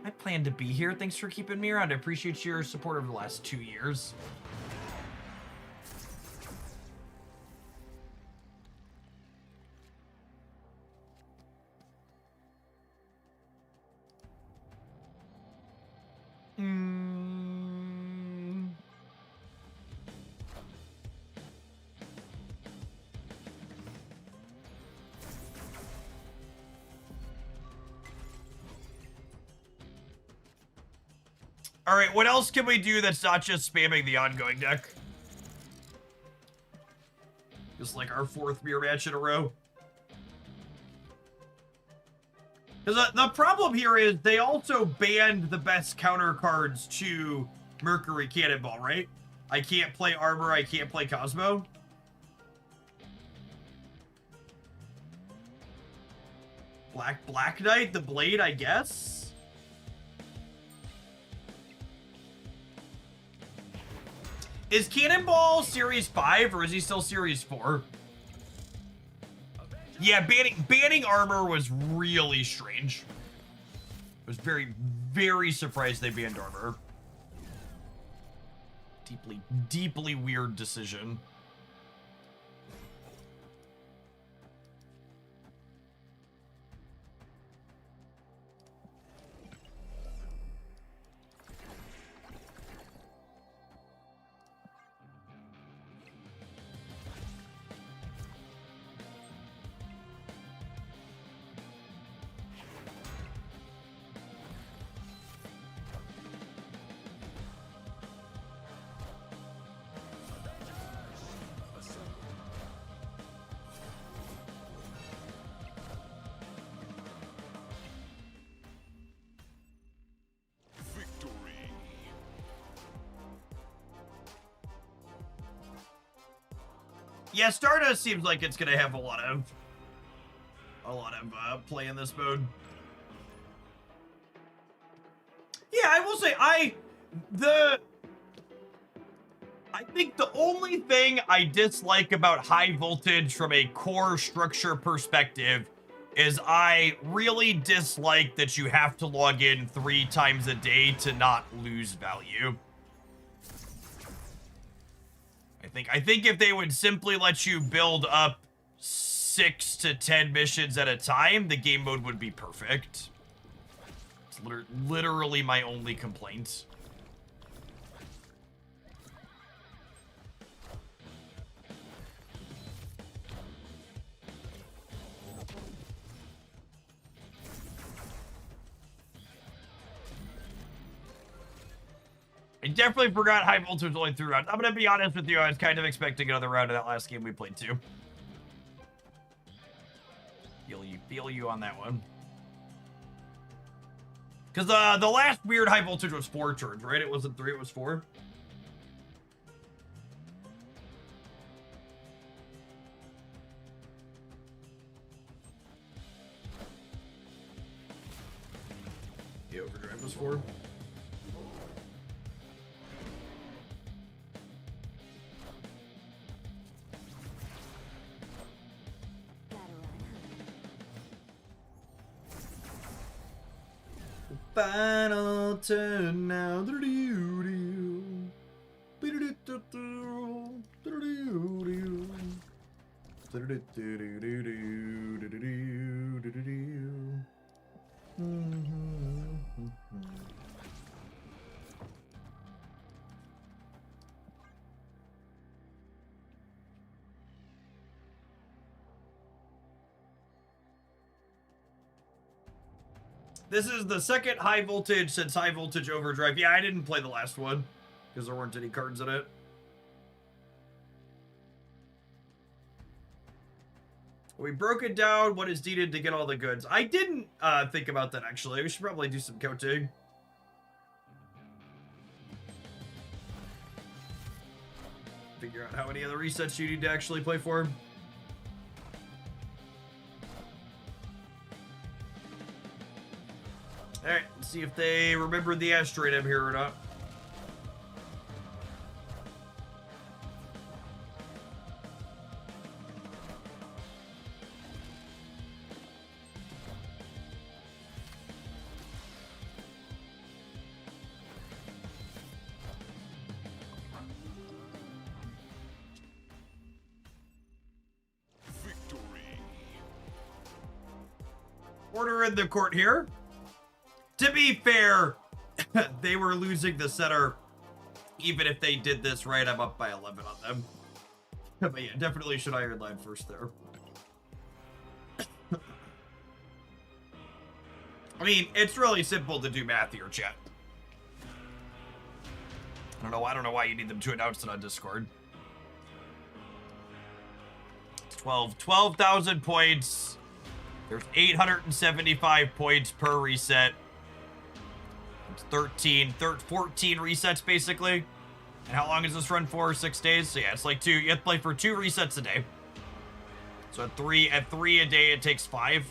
I plan to be here. Thanks for keeping me around. I appreciate your support over the last 2 years. All right, what else can we do that's not just spamming the ongoing deck? Just like our 4th mirror match in a row. Because the problem here is they also banned the best counter cards to Mercury Cannonball, right? I can't play Armor, I can't play Cosmo. Black Knight, the Blade, I guess? Is Cannonball Series 5 or is he still Series 4? Yeah, banning Armor was really strange. I was very, very surprised they banned Armor. Deeply weird decision. Yeah, Stardust seems like it's gonna have a lot of play in this mode. Yeah, I will say I think the only thing I dislike about high voltage from a core structure perspective is I really dislike that you have to log in 3 times a day to not lose value. I think if they would simply let you build up 6 to 10 missions at a time, the game mode would be perfect. It's literally my only complaint. I definitely forgot high voltage was only 3 rounds. I'm gonna be honest with you, I was kind of expecting another round of that last game we played too. Feel you on that one. Because the last weird high voltage was 4 turns, right? It wasn't 3, it was 4. The overdrive was 4. Final turn now. This is the second high voltage since high voltage overdrive. Yeah, I didn't play the last one because there weren't any cards in it. We broke it down what is needed to get all the goods. I didn't think about that actually. We should probably do some counting. Figure out how many other resets you need to actually play for. Alright, let's see if they remember the asteroid I'm here or not. Victory. Order in the court here. To be fair, they were losing the center. Even if they did this right, I'm up by 11 on them. But yeah, definitely should Iron Line first there. I mean, it's really simple to do math here, chat. I don't know why you need them to announce it on Discord. 12,000 points. There's 875 points per reset. 14 resets basically. And how long is this run for? 6 days? So yeah, it's like 2. You have to play for 2 resets a day. So at 3 a day, it takes 5.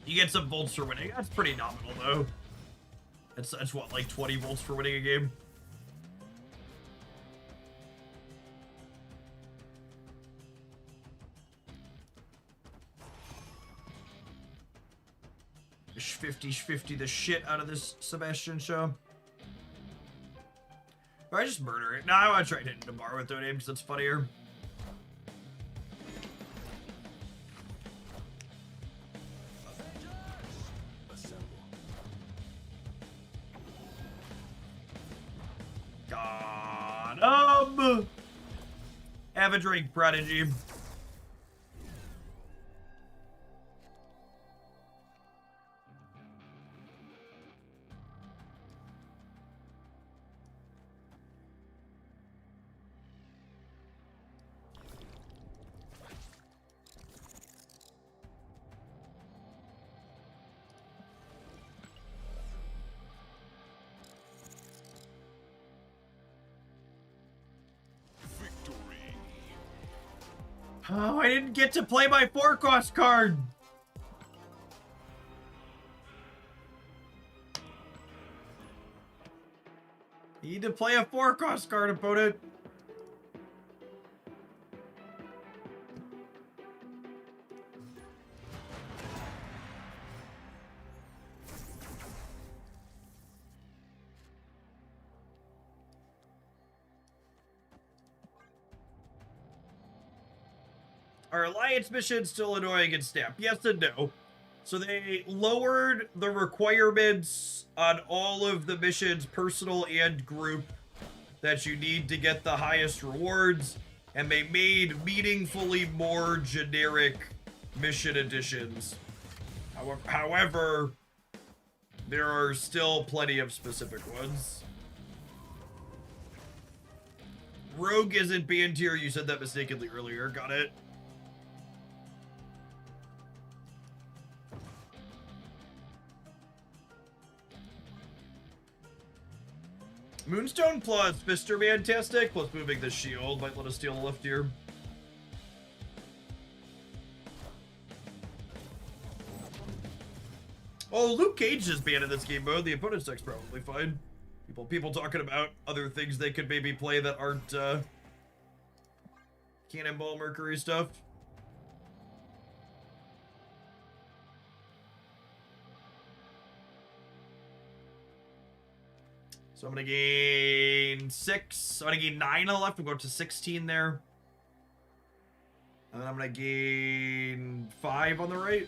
You get some volts for winning. That's pretty nominal, though. That's what, like 20 volts for winning a game? Just 50 the shit out of this Sebastian show. Or I just murder it. No, I want to try hitting the bar with no name because that's funnier. Have a drink, Prodigy. Oh, I didn't get to play my 4-cost card. Need to play a 4-cost card, opponent. Are Alliance missions still annoying and Snap? Yes and no. So they lowered the requirements on all of the missions, personal and group, that you need to get the highest rewards, and they made meaningfully more generic mission additions. However, there are still plenty of specific ones. Rogue isn't banned here. You said that mistakenly earlier. Got it. Moonstone plus Mr. Fantastic plus moving the shield might let us steal a lift here. Oh, Luke Cage is banned in this game mode. The opponent's deck's probably fine. People talking about other things they could maybe play that aren't Cannonball Mercury stuff. So I'm gonna gain 6. I'm gonna gain 9 on the left and go up to 16 there. And then I'm gonna gain 5 on the right.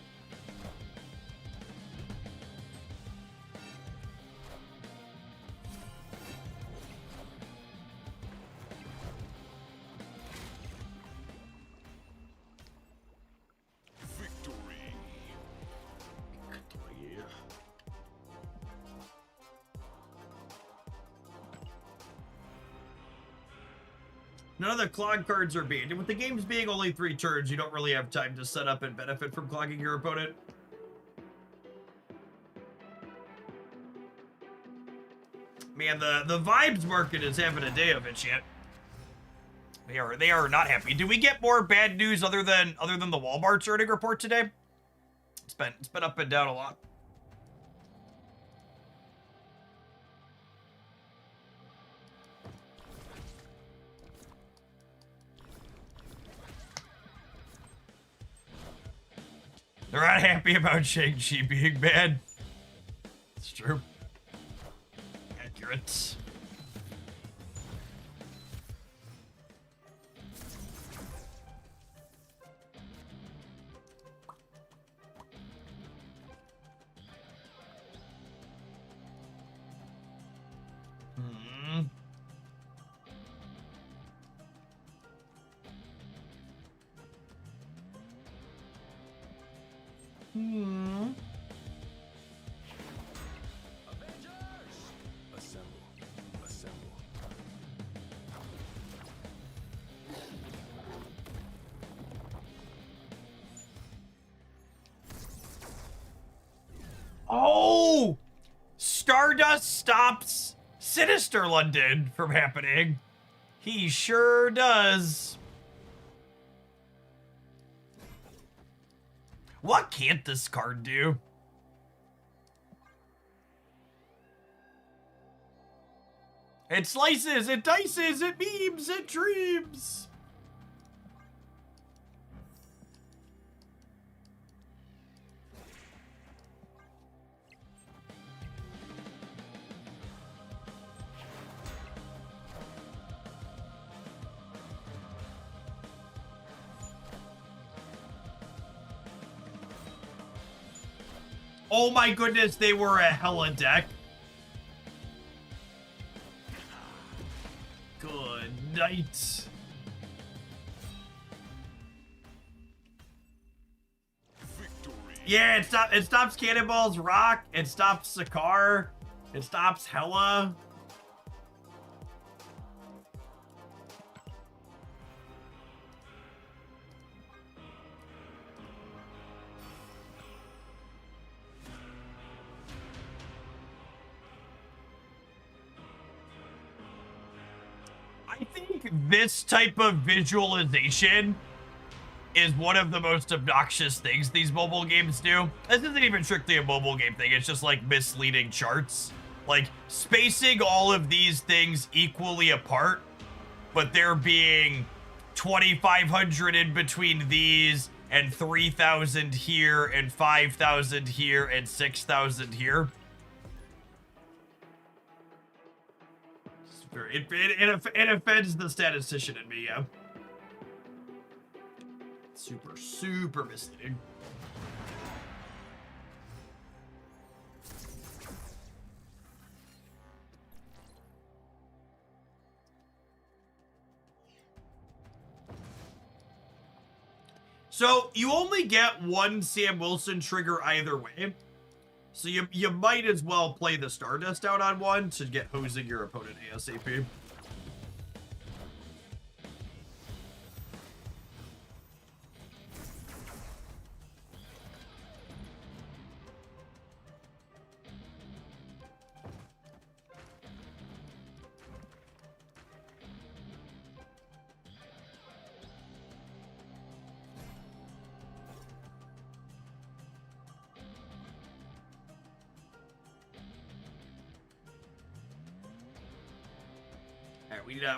Victory. None of the clog cards are banned. And with the games being only 3 turns, you don't really have time to set up and benefit from clogging your opponent. Man, the vibes market is having a day of it, shit. They are not happy. Do we get more bad news other than the Walmart's earning report today? It's been up and down a lot. They're not happy about Shang-Chi being bad. It's true. Accurate. Hmm. Hmm. Assemble. Assemble. Oh! Stardust stops Sinister London from happening. He sure does. What can't this card do? It slices, it dices, it beams, it dreams. Oh my goodness, they were a hella deck. Good night. Victory. Yeah, it stops Cannonball's Rock. It stops Sakaar. It stops Hela. I think this type of visualization is one of the most obnoxious things these mobile games do. This isn't even strictly a mobile game thing. It's just like misleading charts. Like spacing all of these things equally apart, but there being 2,500 in between these and 3,000 here and 5,000 here and 6,000 here. It offends the statistician in me, yeah. Super, super misleading. So you only get one Sam Wilson trigger either way. So you might as well play the Stardust out on one to get hosing your opponent ASAP.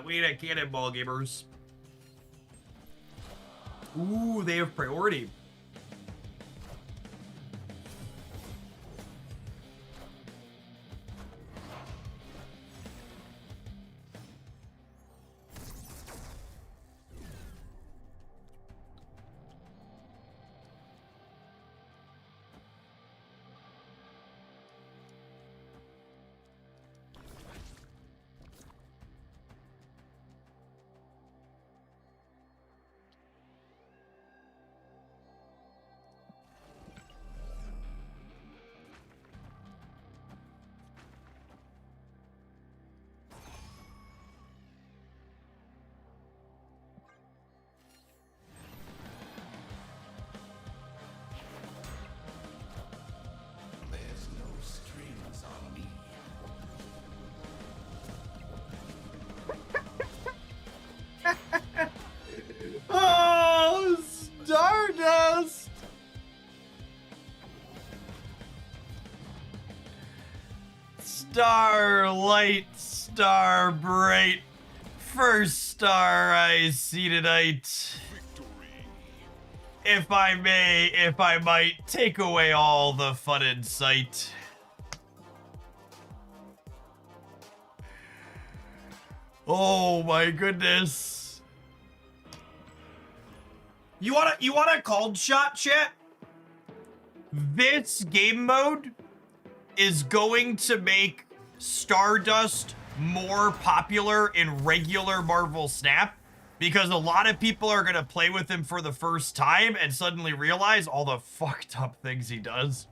We need a cannonball, gamers. Ooh, they have priority. There's no strings on me. Oh, Stardust! Starlight, star bright, first star I see tonight. Victory. If I may, if I might, take away all the fun in sight. Oh my goodness. You want a called shot, chat? This game mode is going to make Stardust more popular in regular Marvel Snap because a lot of people are going to play with him for the first time and suddenly realize all the fucked up things he does.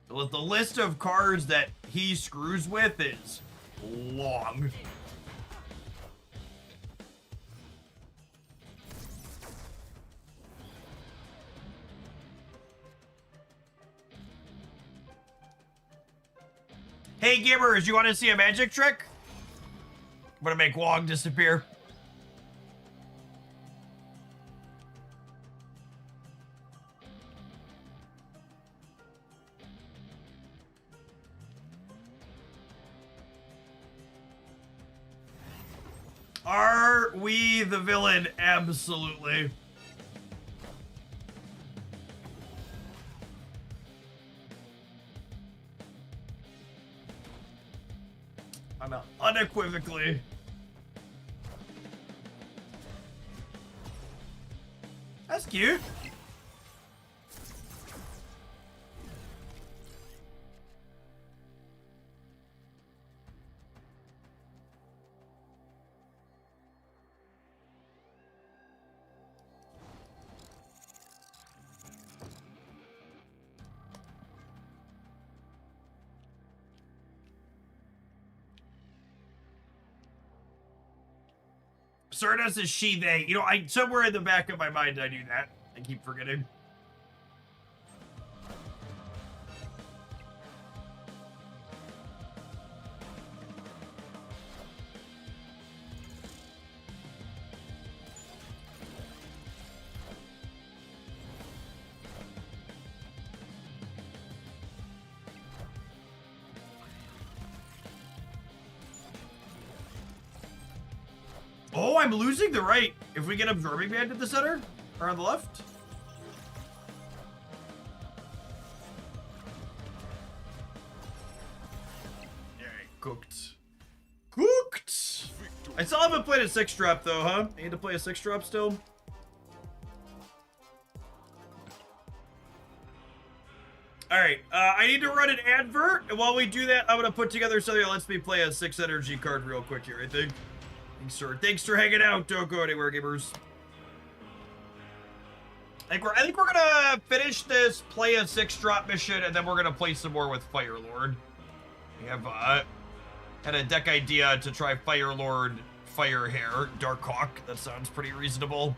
The list of cards that he screws with is long. Hey gamers, you want to see a magic trick? I'm gonna make Wong disappear. Are we the villain? Absolutely. Unequivocally. That's cute. Stardust is she, they. You know, somewhere in the back of my mind, I knew that. I keep forgetting. Oh, I'm losing the right. If we get Absorbing Band at the center, or on the left. Alright, cooked. Cooked! I still haven't played a 6-drop though, huh? I need to play a 6-drop still. Alright, I need to run an advert, and while we do that, I'm gonna put together something that lets me play a 6 energy card real quick here, I think. Thanks for hanging out. Don't go anywhere, gamers. I think we're gonna finish this, play a 6-drop mission, and then we're gonna play some more with Fire Lord. We have had a deck idea to try Fire Lord, Fire Hair, Dark Hawk. That sounds pretty reasonable.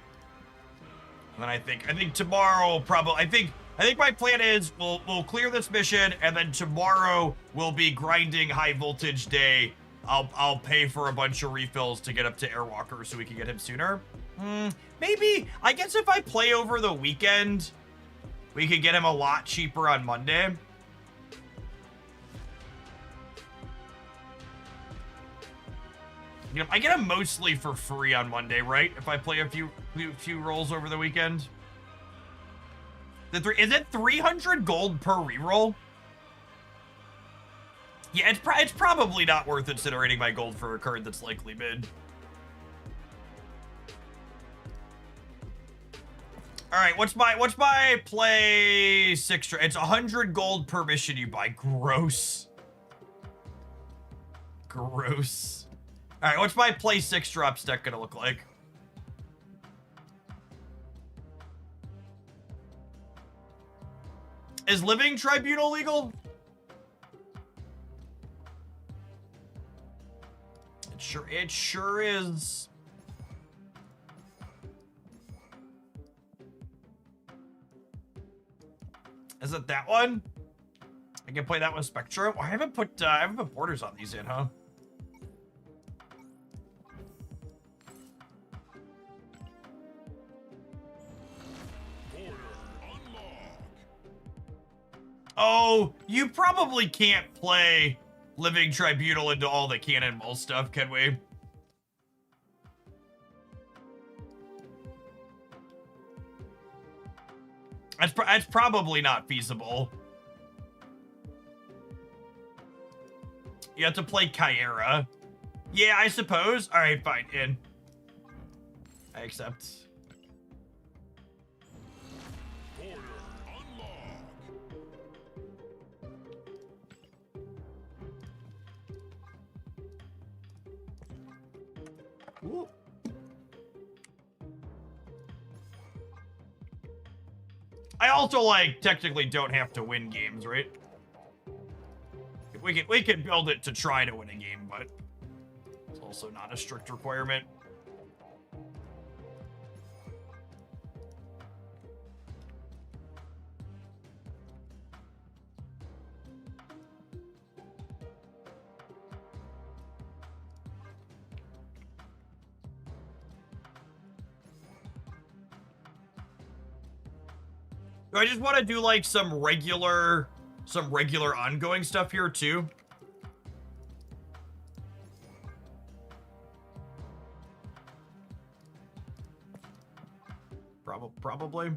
And then I think tomorrow probably I think my plan is we'll clear this mission, and then tomorrow we'll be grinding High Voltage Day. I'll pay for a bunch of refills to get up to Airwalker so we can get him sooner. Maybe. I guess if I play over the weekend, we could get him a lot cheaper on Monday. You know, I get him mostly for free on Monday, right? If I play a few rolls over the weekend. Is it 300 gold per reroll? Yeah, it's probably not worth incinerating my gold for a card that's likely mid. All right, what's my play 6? It's 100 gold per mission you buy. Gross. Gross. All right, what's my play 6-drop deck gonna look like? Is Living Tribunal legal? It sure is. Is it that one? I can play that with Spectrum. Oh, I haven't put borders on these yet, huh? Oh, you probably can't play Living Tribunal into all the Cannonball stuff, can we? That's probably not feasible. You have to play Kyera. Yeah, I suppose. All right, fine. In. I accept. Ooh. I also, like, technically don't have to win games, right? We can build it to try to win a game, but it's also not a strict requirement. Do I just want to do like some regular ongoing stuff here too? Probably.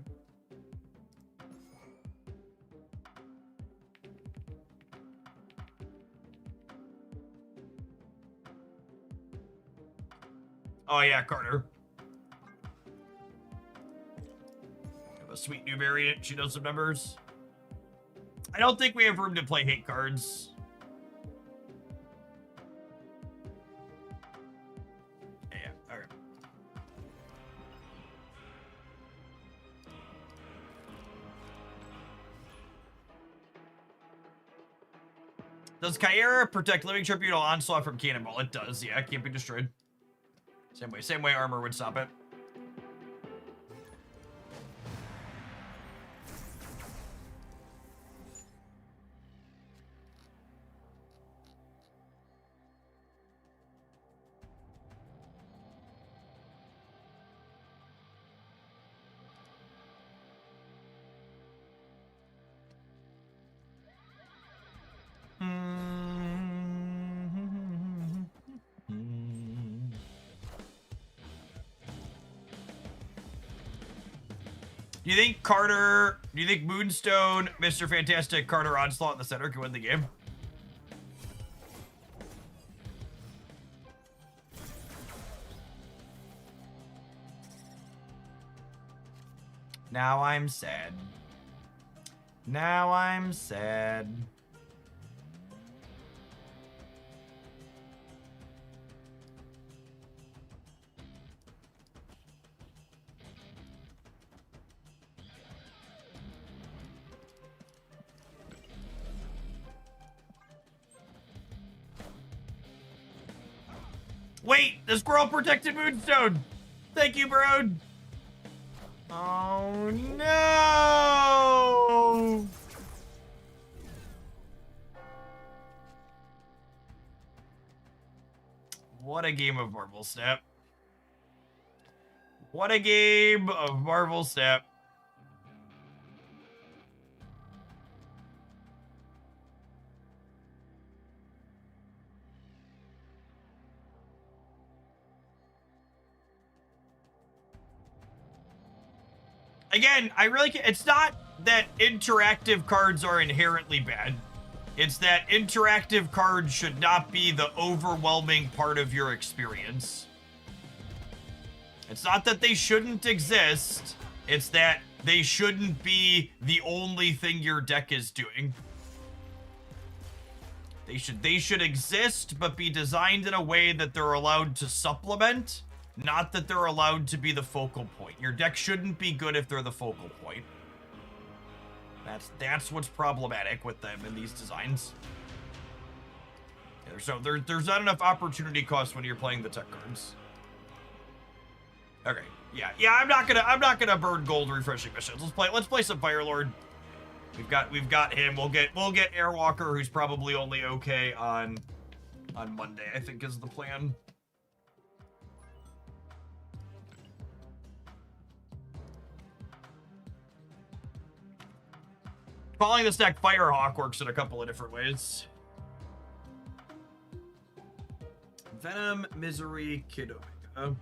Oh yeah, Carter. A sweet new variant. She knows some numbers. I don't think we have room to play hate cards. Yeah, all right. Does Kyera protect Living Tribunal Onslaught from Cannonball? It does, yeah. Can't be destroyed. Same way armor would stop it. Do you think Carter? Do you think Moonstone, Mr. Fantastic, Carter Onslaught in the center can win the game? Now I'm sad. Now I'm sad. Wait, the squirrel protected Moonstone. Thank you, bro. Oh no! What a game of Marvel Snap. What a game of Marvel Snap. Again, I really can't. It's not that interactive cards are inherently bad. It's that interactive cards should not be the overwhelming part of your experience. It's not that they shouldn't exist. It's that they shouldn't be the only thing your deck is doing. They should exist, but be designed in a way that they're allowed to supplement. Not that they're allowed to be the focal point. Your deck shouldn't be good if they're the focal point. That's what's problematic with them in these designs. Yeah, there's not enough opportunity cost when you're playing the tech cards. Okay, yeah. I'm not gonna burn gold refreshing missions. Let's play some Firelord. We've got him. We'll get Airwalker, who's probably only okay on Monday, I think is the plan. Calling this deck Firehawk works in a couple of different ways. Venom, Misery, Kid Omega.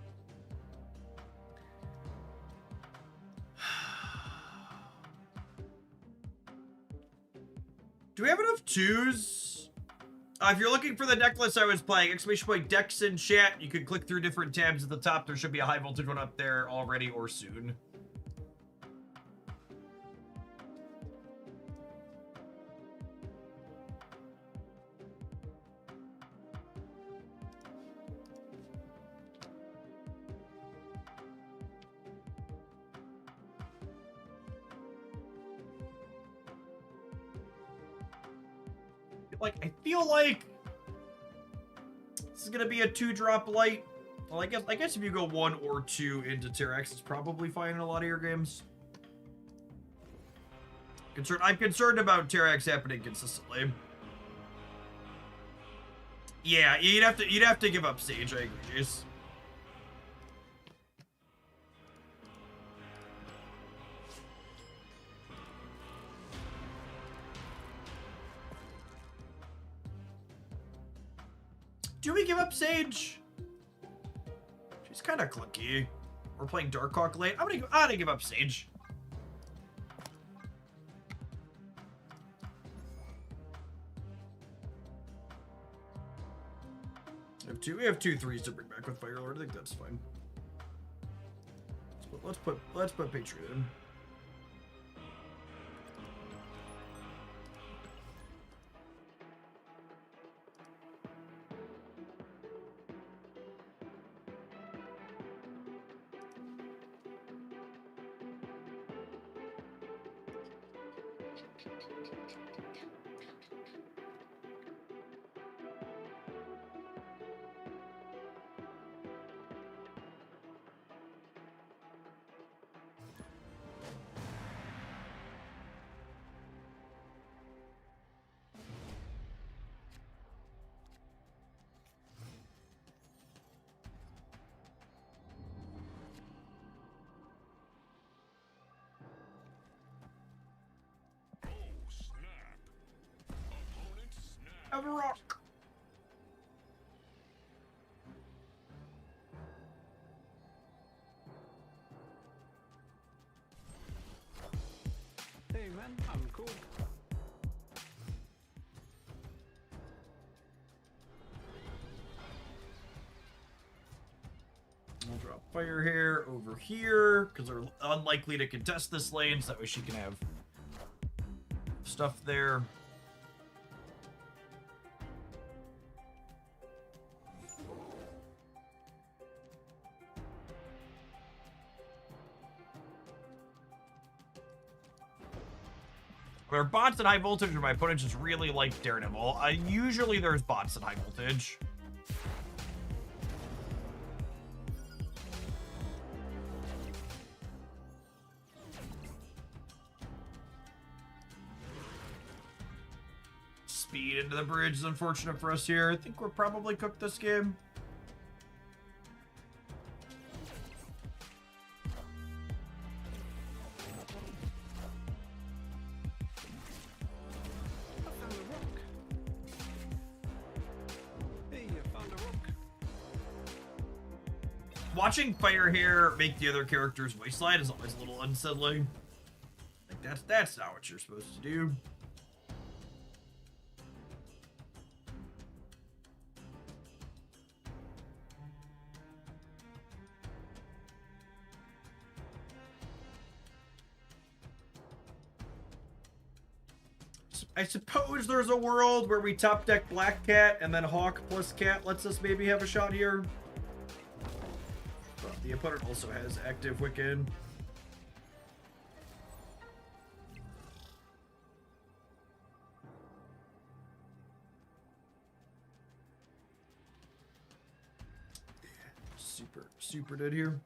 Do we have enough twos? If you're looking for the deck list I was playing, !point decks in chat. You can click through different tabs at the top. There should be a high voltage one up there already or soon. I feel like this is gonna be a 2-drop light. Well, I guess if you go 1 or 2 into Tyrax, it's probably fine in a lot of your games. I'm concerned about Tyrax happening consistently. Yeah, you'd have to give up Sage. I agree, Jace. Do we give up Sage? She's kind of clunky. We're playing Darkhawk late. I'm gonna give up Sage. We have two threes to bring back with Firelord. I think that's fine. Let's put Patriot in. Fire Hair over here, because they're unlikely to contest this lane, so that way she can have stuff there. Where bots and high voltage are my opponents just really like Daredevil. Usually there's bots and high voltage. Speed into the bridge is unfortunate for us here. I think we're probably cooked this game. Watching Fire Hair make the other character's voice line is always a little unsettling. Like that's not what you're supposed to do. I suppose there's a world where we top deck Black Cat and then Hawk plus Cat lets us maybe have a shot here. But the opponent also has active Wiccan. Super dead here.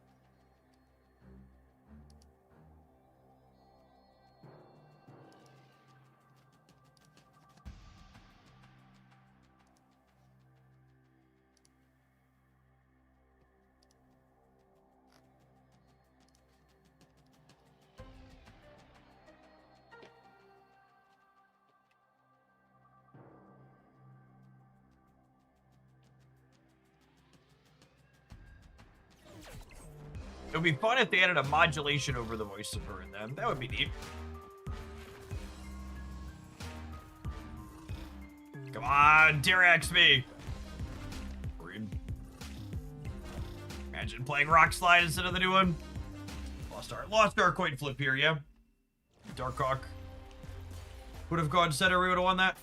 It would be fun if they added a modulation over the voice of her in them. That would be neat. Come on, Dirax me. Rude. Imagine playing Rock Slide instead of the new one. Lost our coin flip here, yeah. Darkhawk. Would have gone center, we would have won that.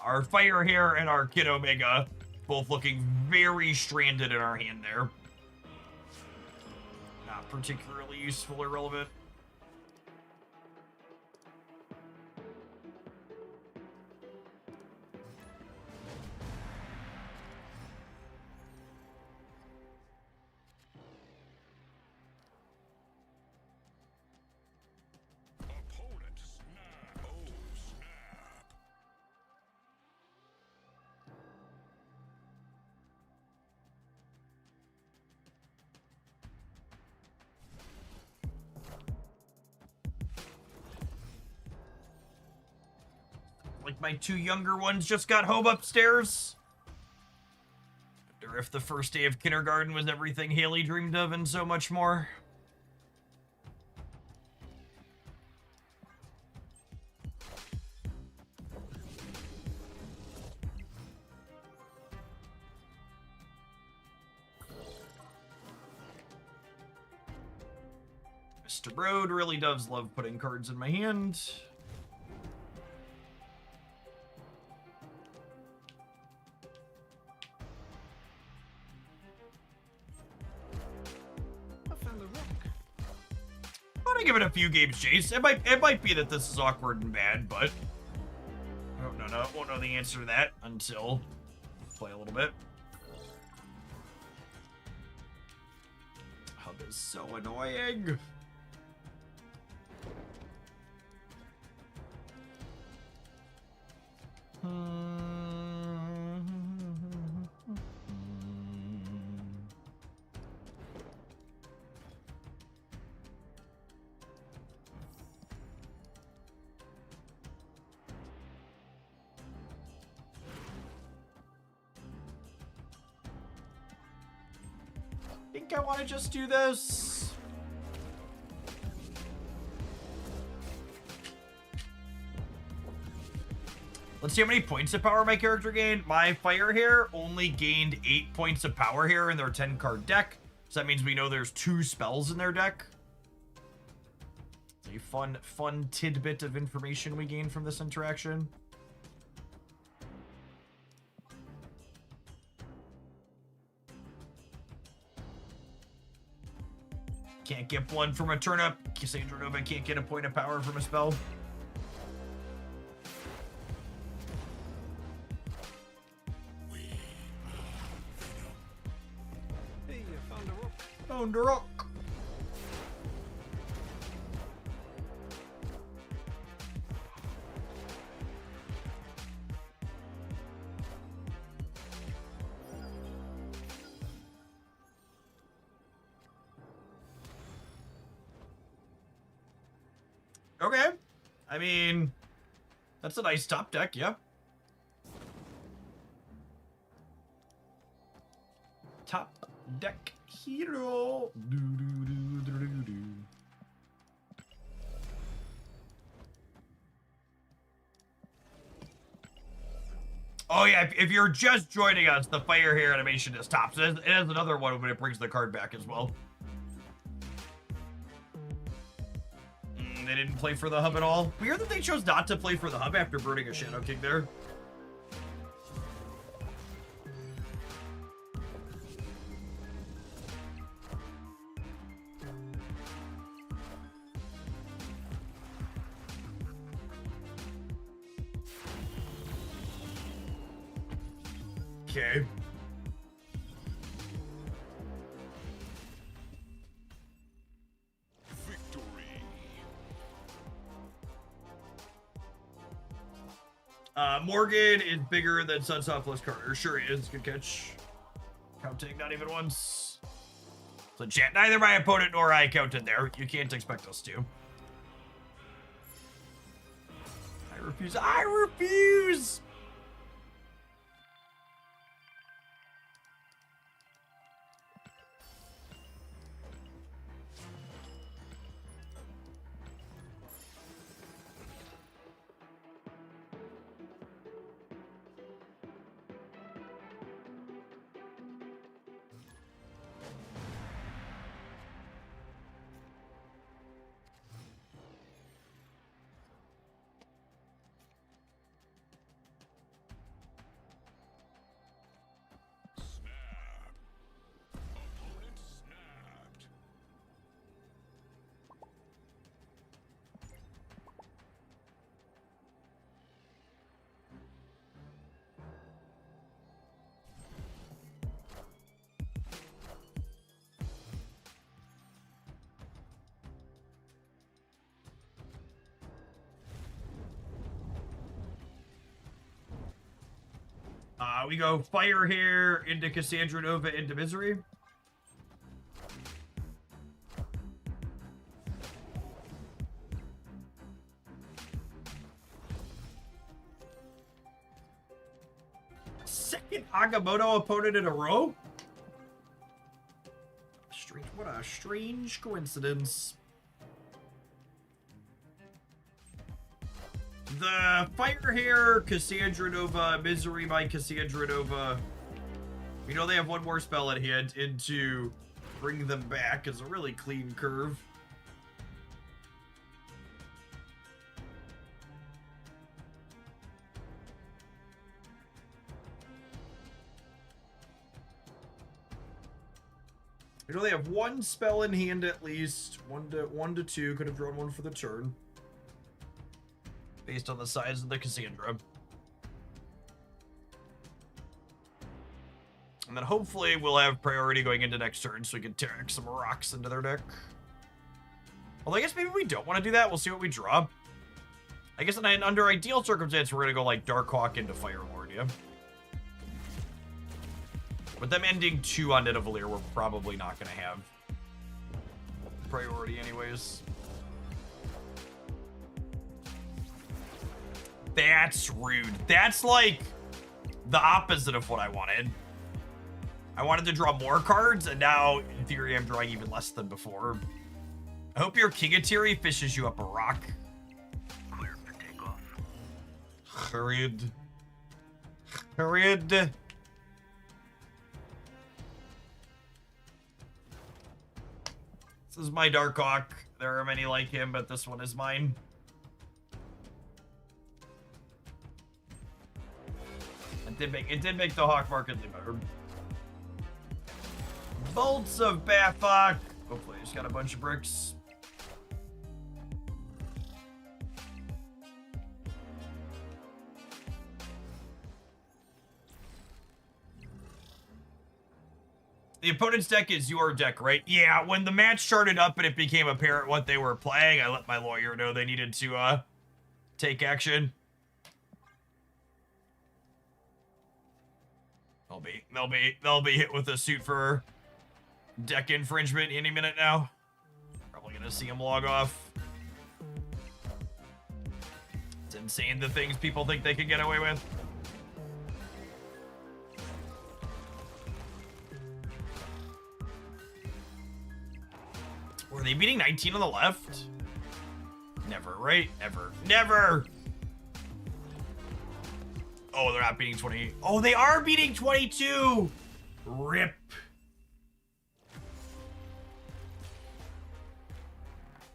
Our Fire Hair and our Kid Omega both looking very stranded in our hand there. Not particularly useful or relevant. Like my two younger ones just got home upstairs. Wonder if the first day of kindergarten was everything Haley dreamed of and so much more. Mr. Broad really does love putting cards in my hand. Give it a few games, Jace. It might be that this is awkward and bad, but I won't know the answer to that until play a little bit. Hub is so annoying. I think I want to just do this. Let's see how many points of power my character gained. My fire hair only gained 8 points of power here in their 10 card deck. So that means we know there's 2 spells in their deck. It's a fun tidbit of information we gained from this interaction. Can't get one from a turnip. Cassandra Nova can't get a point of power from a spell. Hey, I found a rope. Found a rock. Okay. I mean, that's a nice top deck, yeah. Top deck hero. Do, do, do, do, do, do. Oh yeah, if you're just joining us, the fire hair animation is top. So it has another one when it brings the card back as well. They didn't play for the hub at all. Weird that they chose not to play for the hub after burning a Shadow King there. Okay. Morgan is bigger than Sunsoft plus Carter. Sure he is. Good catch. Counting not even once. So chat, neither my opponent nor I counted there. You can't expect us to. I refuse. I refuse! We go fire here into Cassandra Nova into Misery. Second Agamotto opponent in a row? Strange, what a strange coincidence. The fire here, Cassandra Nova, Misery by Cassandra Nova. We know they have one more spell at hand, and to bring them back is a really clean curve. You know they have one spell in hand at least. One to two. Could have drawn one for the turn. Based on the size of the Cassandra. And then hopefully we'll have priority going into next turn so we can Terax some rocks into their deck. Although I guess maybe we don't want to do that. We'll see what we draw. I guess under ideal circumstance, we're going to go like Darkhawk into Firelord, yeah? With them ending 2 on Nidavellir, we're probably not going to have priority anyways. That's rude. That's like the opposite of what I wanted. I wanted to draw more cards, and now, in theory, I'm drawing even less than before. I hope your King of Tiri fishes you up a rock. Clear for takeoff. Read. Read. This is my Darkhawk. There are many like him, but this one is mine. It did make the Hawk markedly better. Bolts of Bathok. Hopefully, I just got a bunch of bricks. The opponent's deck is your deck, right? Yeah, when the match started up and it became apparent what they were playing, I let my lawyer know they needed to take action. They'll be hit with a suit for deck infringement any minute now. Probably gonna see him log off. It's insane the things people think they can get away with. Were they beating 19 on the left? Never, right? Never. Never! Oh, they're not beating 20. Oh, they are beating 22! Rip.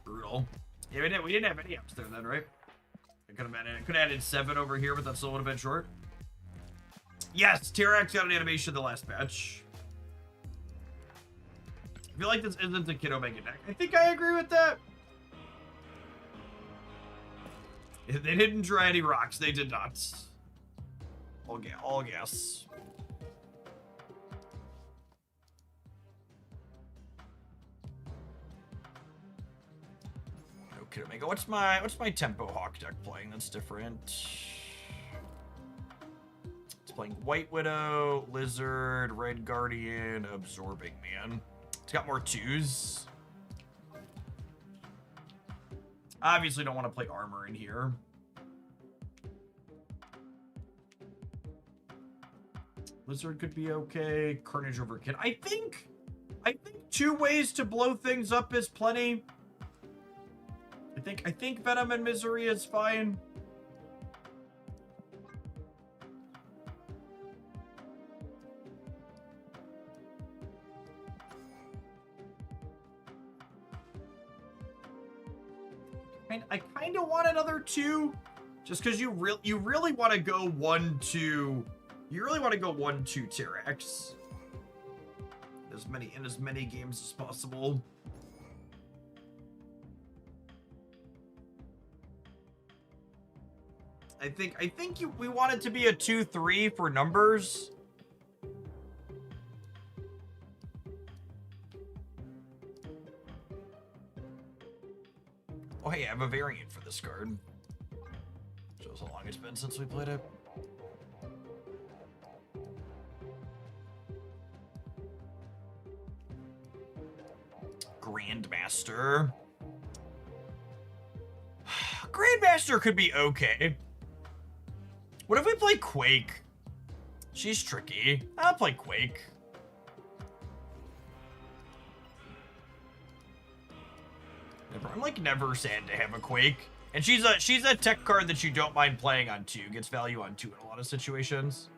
Brutal. Yeah, we didn't have any ups there then, right? I could have added 7 over here, but that still would have been short. Yes, T-Rex got an animation in the last patch. I feel like this isn't a Kid Omega deck. I think I agree with that. They didn't draw any rocks. They did not. All guess. No Kid Omega. What's my Tempo Hawk deck playing that's different? It's playing White Widow, Lizard, Red Guardian, Absorbing Man. It's got more 2s. Obviously don't want to play armor in here. Lizard could be okay. Carnage over Kid. I think 2 ways to blow things up is plenty. I think Venom and Misery is fine. I kind of want another 2, just because you really want to go 1-2. You really want to go 1-2 T-Rex. In as many games as possible. I think we want it to be a 2-3 for numbers. Oh, hey, I have a variant for this card. Shows how long it's been since we played it. Grandmaster. Grandmaster could be okay. What if we play Quake? She's tricky. I'll play Quake. I'm like never sad to have a Quake. And she's a tech card that you don't mind playing on 2. Gets value on 2 in a lot of situations.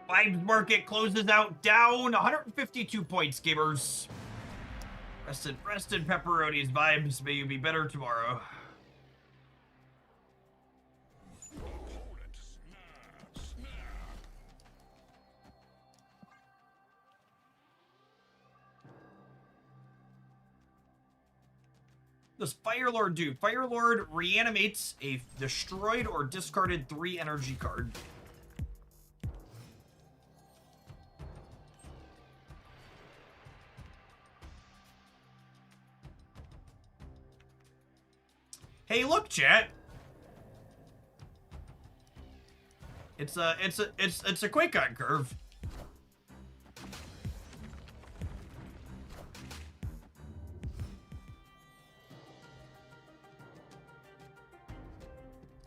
Vibes market closes out down 152 points, gamers. Rest in pepperonis, Vibes. May you be better tomorrow. Does Firelord do? Firelord reanimates a destroyed or discarded 3 energy card. Hey, look, chat. It's a Quake on curve.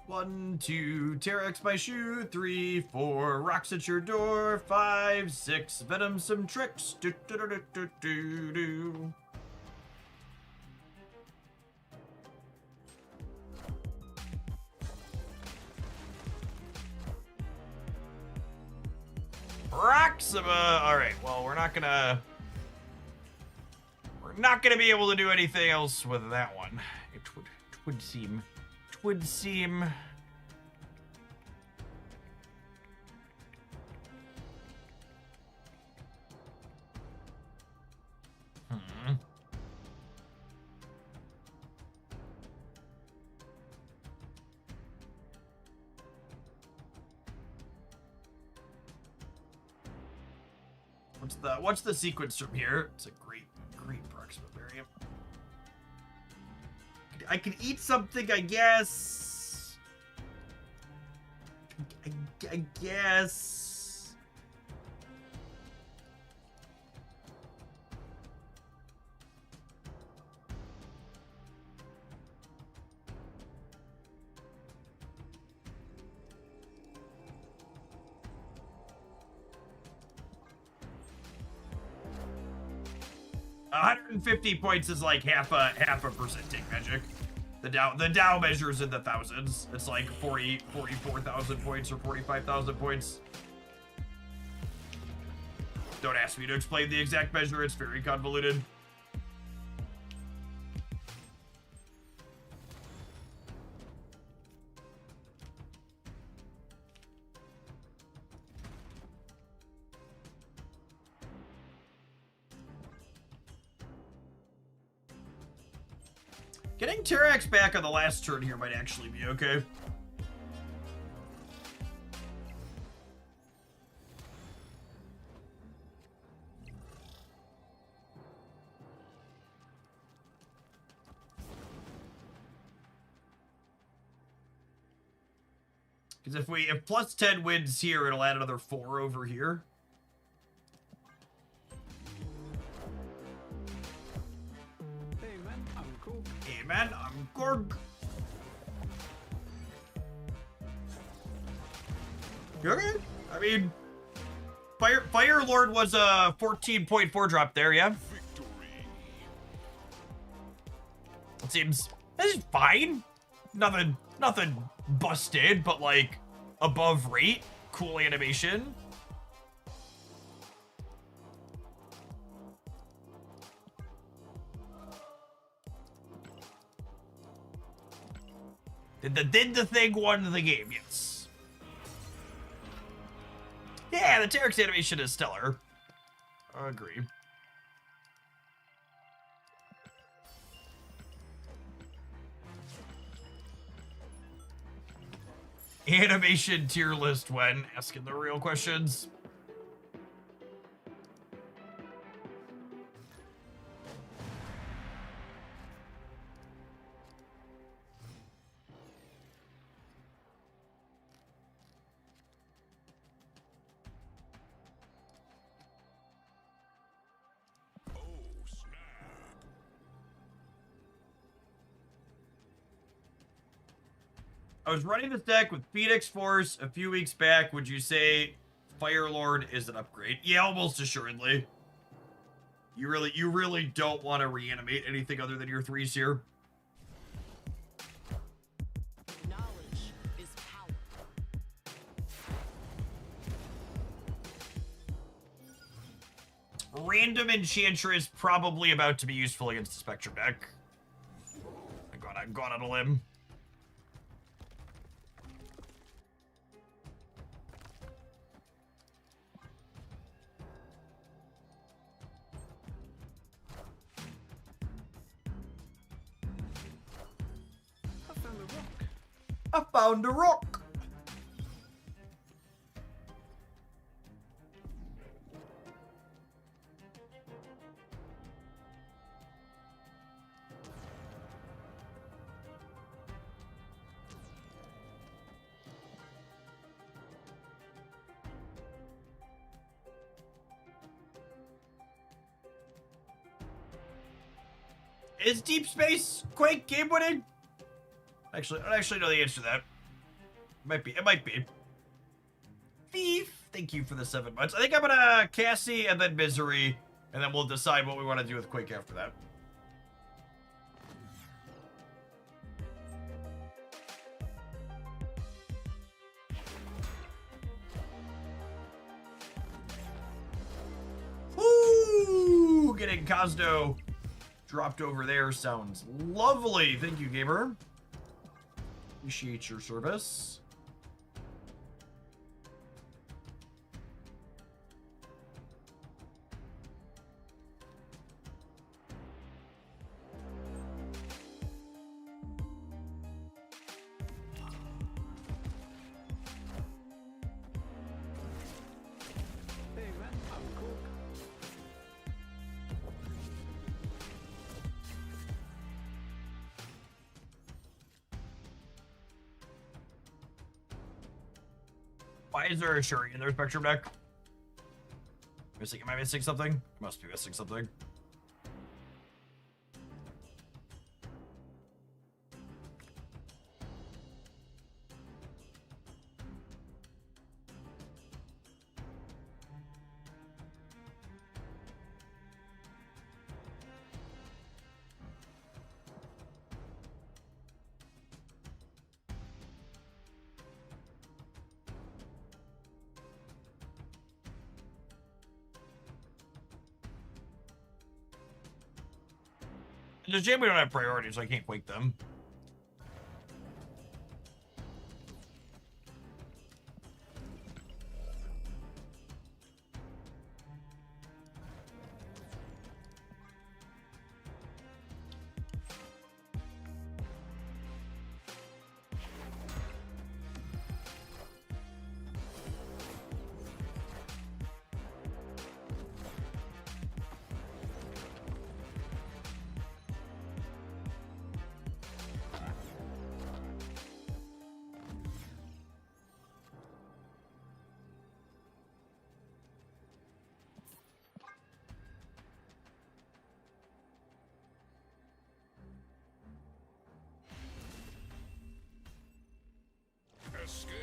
Well, 1, 2, Terex my shoe, 3, 4, rocks at your door, 5, 6, venom some tricks, do do do do do do do. Proxima. All right. Well, we're not gonna be able to do anything else with that one. It would seem. It would seem. What's the sequence from here? It's a great Proxima variant. I can eat something, I guess. I guess. $150 points is like half a percent take magic. The Dow measures in the thousands. It's like 44,000 points or 45,000 points. Don't ask me to explain the exact measure. It's very convoluted. Getting Terax back on the last turn here might actually be okay. Because if plus 10 wins here, it'll add another 4 over here. Man, I'm Gorg. Okay. I mean, Fire Lord was a 14.4 drop there, yeah? It seems this is fine. Nothing busted, but like above rate. Cool animation. Did the thing won the game, yes. Yeah, the Terex animation is stellar. I agree. Animation tier list when asking the real questions. I was running this deck with Phoenix Force a few weeks back. Would you say Fire Lord is an upgrade? Yeah, almost assuredly. You really don't want to reanimate anything other than your 3s here. Knowledge is power. Random Enchantress probably about to be useful against the Spectrum deck. I'm going on a limb. I found a rock. Is Deep Space Quake game winning? Actually, I don't actually know the answer to that. Might be. It might be. Thief, thank you for the 7 months. I think I'm gonna Cassie and then Misery, and then we'll decide what we want to do with Quake after that. Woo! Getting Cosdo dropped over there sounds lovely. Thank you, gamer. Appreciate your service. Hey man, I'm cook. Why is there a Shuri in their Spectrum deck? Am I missing something? Must be missing something. It's a shame we don't have priorities, so I can't quake them. Escaped.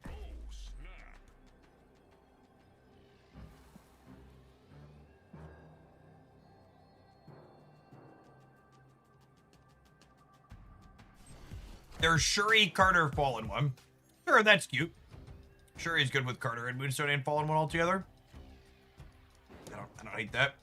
Oh, snap. There's Shuri, Carter, Fallen One. Sure, that's cute. Shuri's good with Carter and Moonstone and Fallen One altogether. I don't hate that.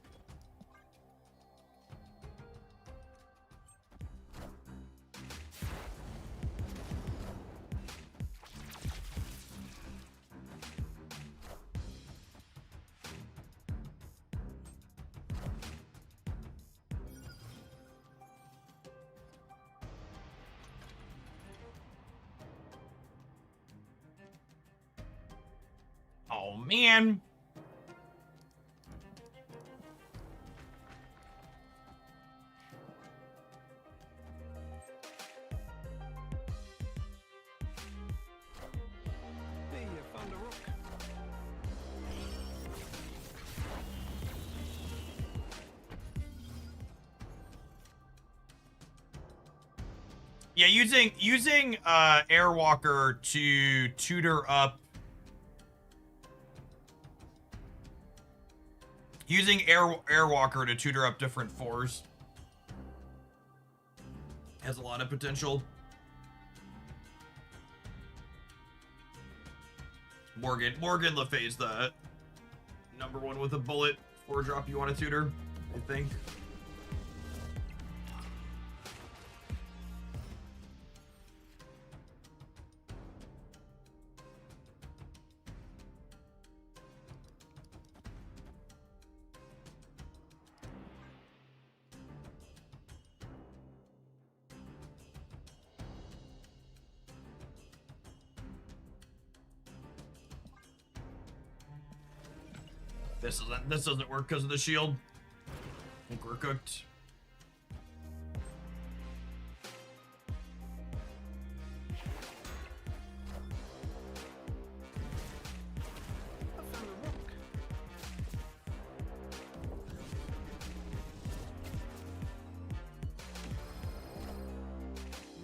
Oh, man. Hey, you found a rook. Yeah, using Airwalker to tutor up. Using Airwalker to tutor up different fours has a lot of potential. Morgan Le Fay's the #1 with a bullet 4-drop you want to tutor, I think. This doesn't work because of the shield. I think we're cooked.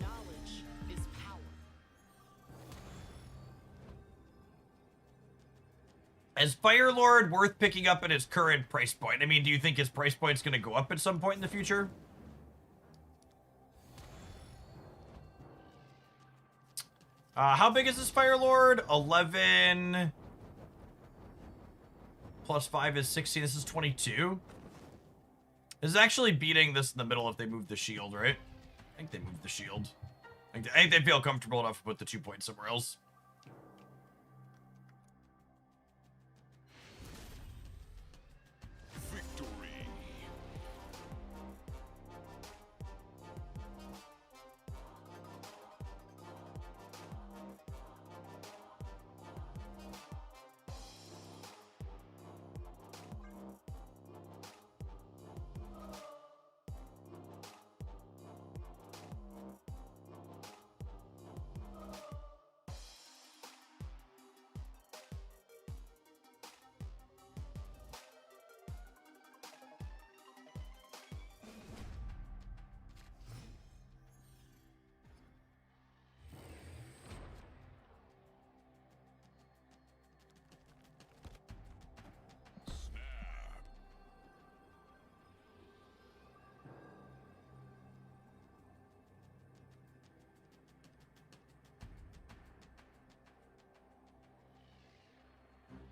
Knowledge is power. Is Firelord worth picking up at his current price point? I mean, do you think his price point's going to go up at some point in the future? How big is this Firelord? 11 plus 5 is 16. This is 22. This is actually beating this in the middle if they move the shield, right? I think they moved the shield. I think they feel comfortable enough to put the 2 points somewhere else. Victory.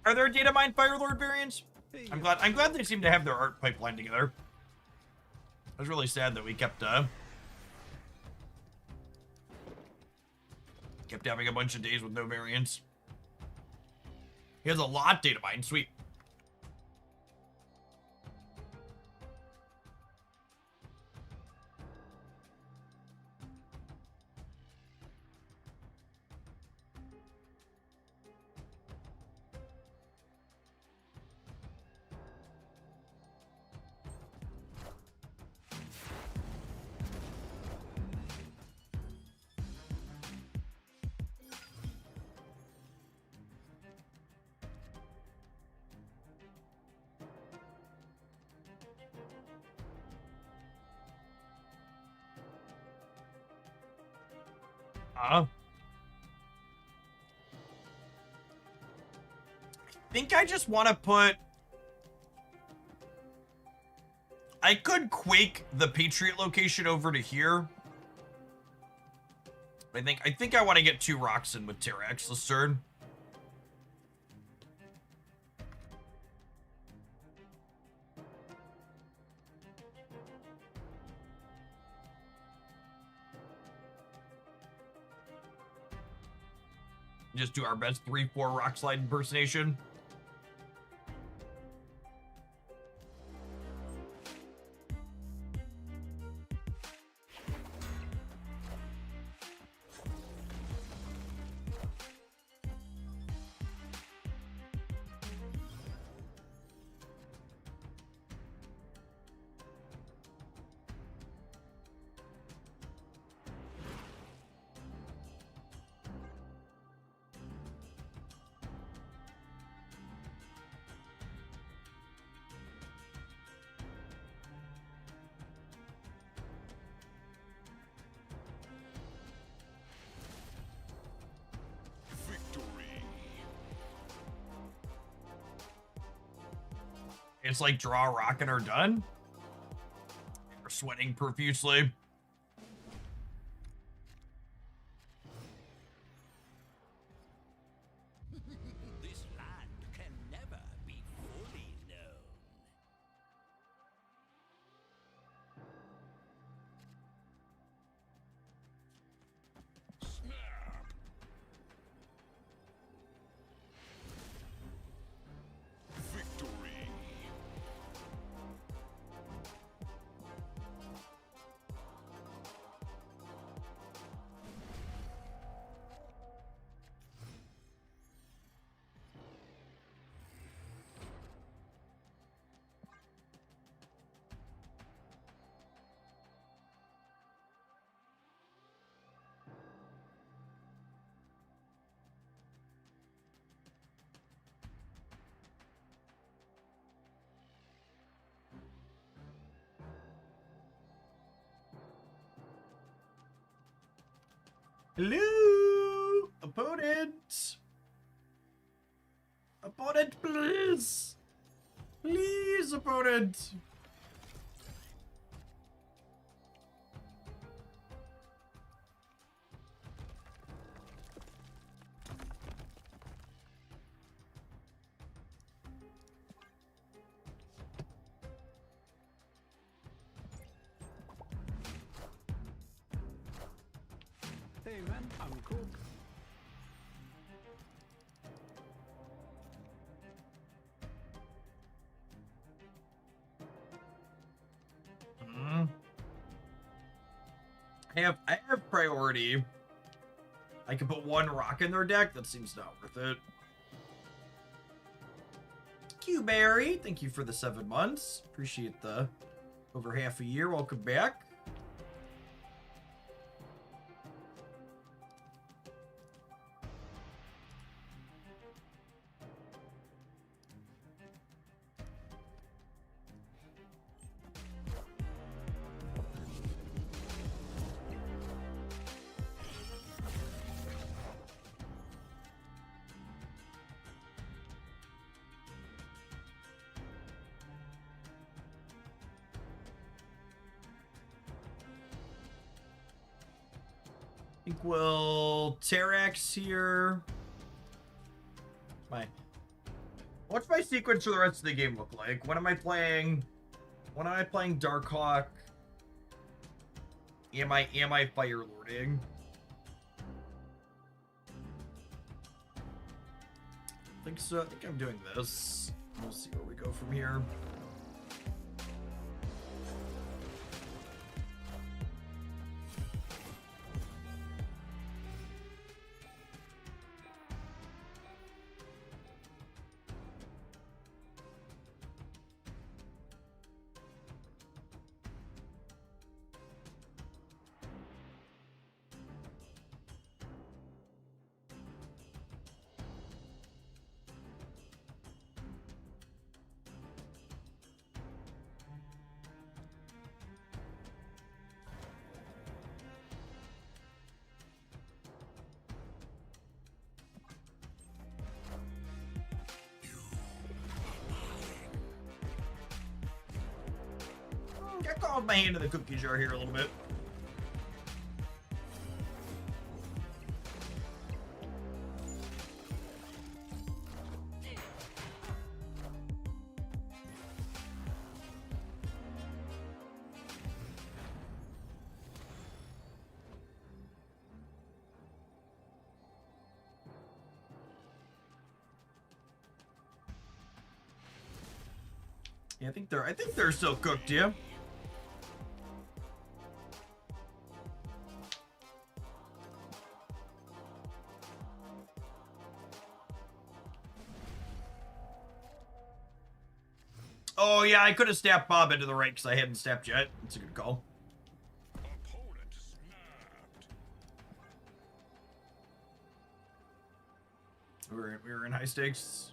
Are there data mine Firelord variants? I'm glad they seem to have their art pipeline together. I was really sad that we kept having a bunch of days with no variants. He has a lot data mine, sweet. I think I just want to put... I could Quake the Patriot location over to here. I think I want to get 2 rocks in with Terrax this turn. Just do our best 3-4 rock slide impersonation. It's like draw a rock and are done. We're sweating profusely. This land can never be fully known. Snap. Victory. Hello, opponent. Opponent, please. Please, opponent. Hey man, I'm cool. I have priority. I can put one rock in their deck. That seems not worth it. Q-Berry, thank you for the 7 months. Appreciate the over half a year. Welcome back. I think we'll Terrax here. What's my sequence for the rest of the game look like? When am I playing Darkhawk? Am I Fire Lording? I think so. I think I'm doing this. We'll see where we go from here. I called my hand in the cookie jar here a little bit. Yeah, I think they're still cooked, yeah. Oh, yeah, I could have snapped Bob into the right because I hadn't snapped yet. It's a good call. Opponent snapped. We were in high stakes.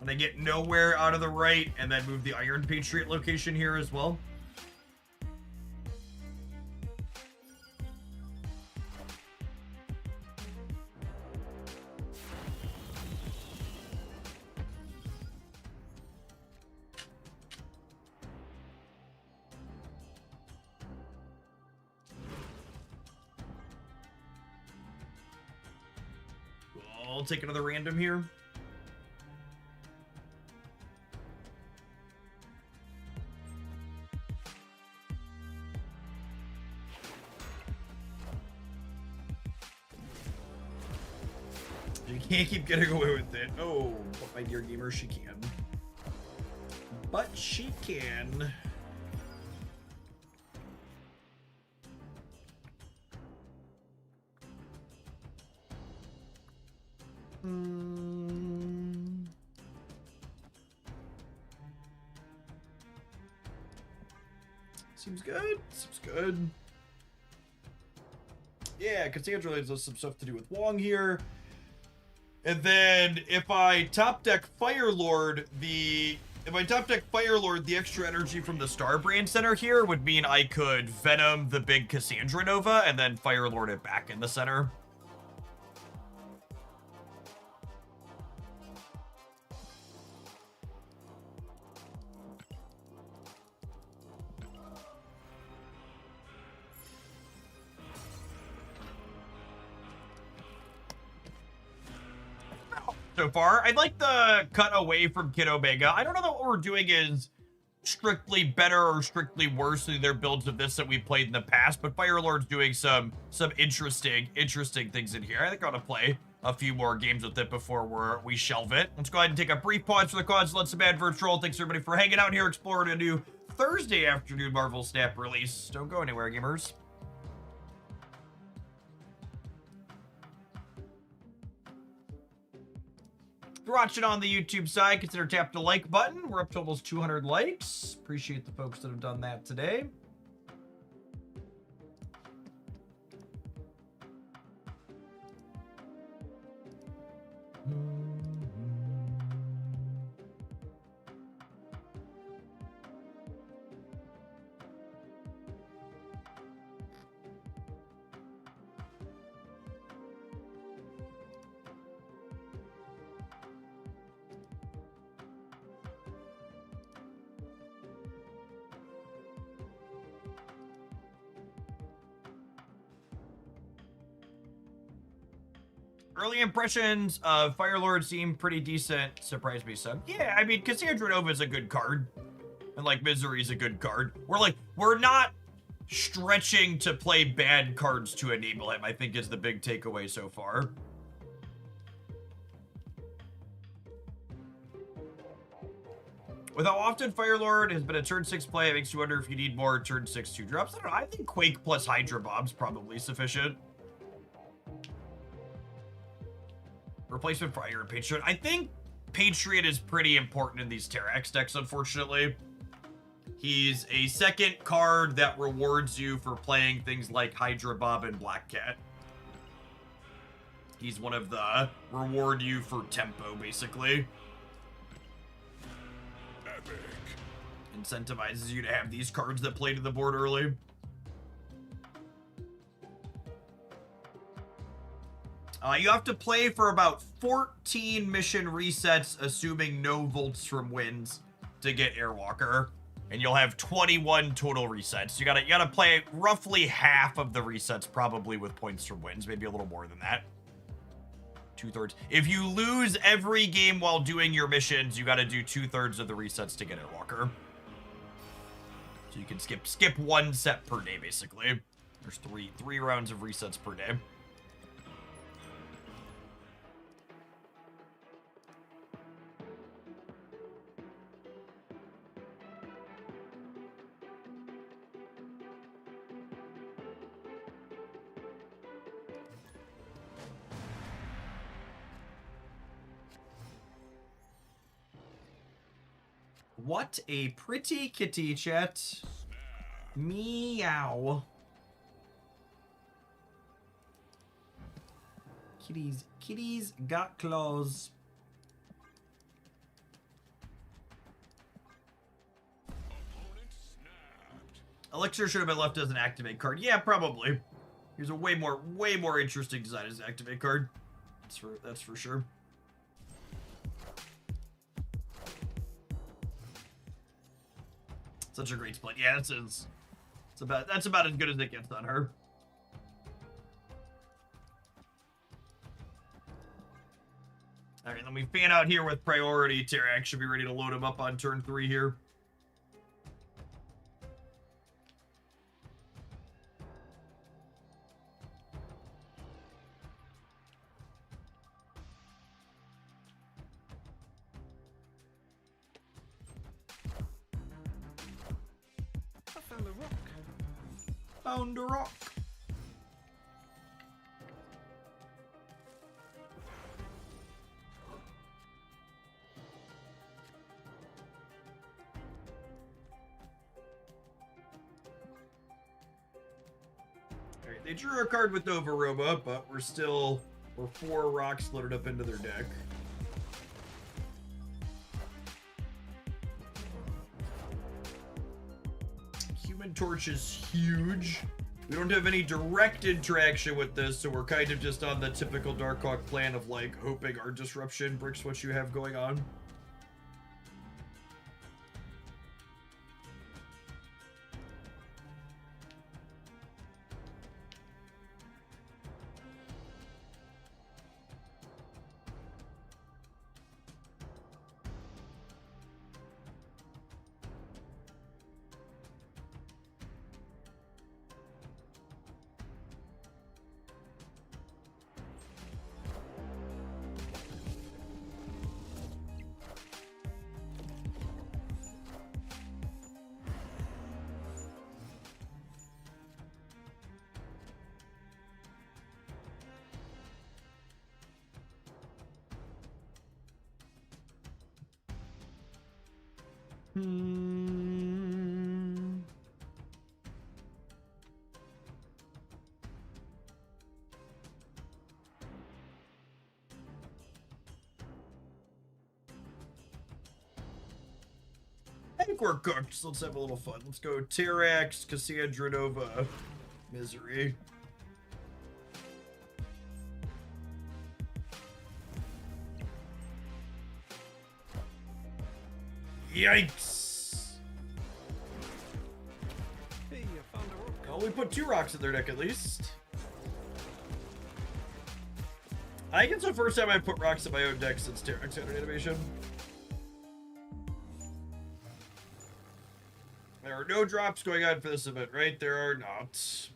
And I get nowhere out of the right, and then move the Iron Patriot location here as well. I'll take another random here. You can't keep getting away with it. Oh, but my dear gamer, she can. but she can. Seems good. Seems good. Yeah, Cassandra has some stuff to do with Wong here. And then if I top deck Firelord, the extra energy from the Starbrand Center here would mean I could Venom the big Cassandra Nova and then Firelord it back in the center. So far, I'd like the cut away from Kid Omega. I don't know that what we're doing is strictly better or strictly worse than their builds of this that we played in the past, but Firelord's doing some interesting things in here. I think I want to play a few more games with it before we shelve it. Let's go ahead and take a brief pause for the cause. Let some adverts roll. Thanks everybody for hanging out here, exploring a new Thursday afternoon Marvel Snap release. Don't go anywhere, gamers. If you're watching on the YouTube side, consider tap the like button. We're up to almost 200 likes. Appreciate the folks that have done that today. Early impressions of Firelord seem pretty decent. Surprised me some. Yeah, I mean, Cassandra Nova is a good card. And, like, Misery is a good card. We're not stretching to play bad cards to enable him, I think is the big takeaway so far. With how often Firelord has been a turn 6 play, it makes you wonder if you need more turn 6 2-drops. I don't know, I think Quake plus Hydra Bob's probably sufficient. Replacement for Iron Patriot. I think Patriot is pretty important in these Terrax decks, unfortunately. He's a second card that rewards you for playing things like Hydra Bob and Black Cat. He's one of the reward you for tempo, basically. Epic. Incentivizes you to have these cards that play to the board early. You have to play for about 14 mission resets, assuming no volts from wins, to get Airwalker, and you'll have 21 total resets. You gotta play roughly half of the resets, probably with points from wins, maybe a little more than that. 2/3. If you lose every game while doing your missions, you gotta do 2/3 of the resets to get Airwalker. So you can skip one set per day, basically. There's three rounds of resets per day. What a pretty kitty, chat. Meow. Kitties got claws. Opponent snapped. Elixir should have been left as an activate card. Yeah, probably. Here's a way more interesting design as an activate card. That's for sure. Such a great split. Yeah, that's about as good as it gets on her. All right, then we fan out here with priority. Terrax should be ready to load him up on turn 3 here. Found a rock. Alright, they drew a card with Nova Roba, but we're 4 rocks loaded up into their deck. Human Torch is huge. We don't have any direct interaction with this, so we're kind of just on the typical Darkhawk plan of like hoping our disruption breaks what you have going on. I think we're cooked, so let's have a little fun. Let's go Tyrax, Cassandra Nova, Misery. Yikes! Hey, you found a rook. Well, we put 2 rocks in their deck at least. I think it's the first time I put rocks in my own deck since Tyrax had an animation. There are no drops going on for this event, right? There are not.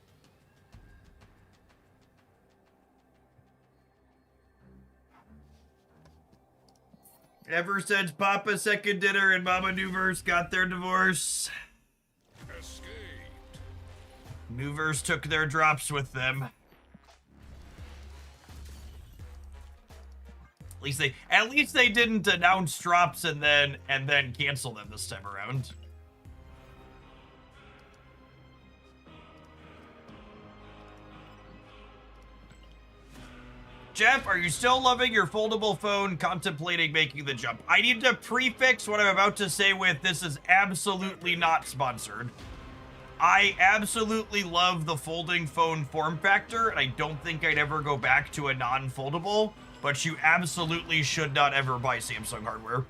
Ever since Papa Second Dinner and Mama Newverse got their divorce, Escaped. Newverse took their drops with them. At least they didn't announce drops and then cancel them this time around. Jeff, are you still loving your foldable phone, contemplating making the jump? I need to prefix what I'm about to say with, this is absolutely not sponsored. I absolutely love the folding phone form factor, and I don't think I'd ever go back to a non-foldable, but you absolutely should not ever buy Samsung hardware.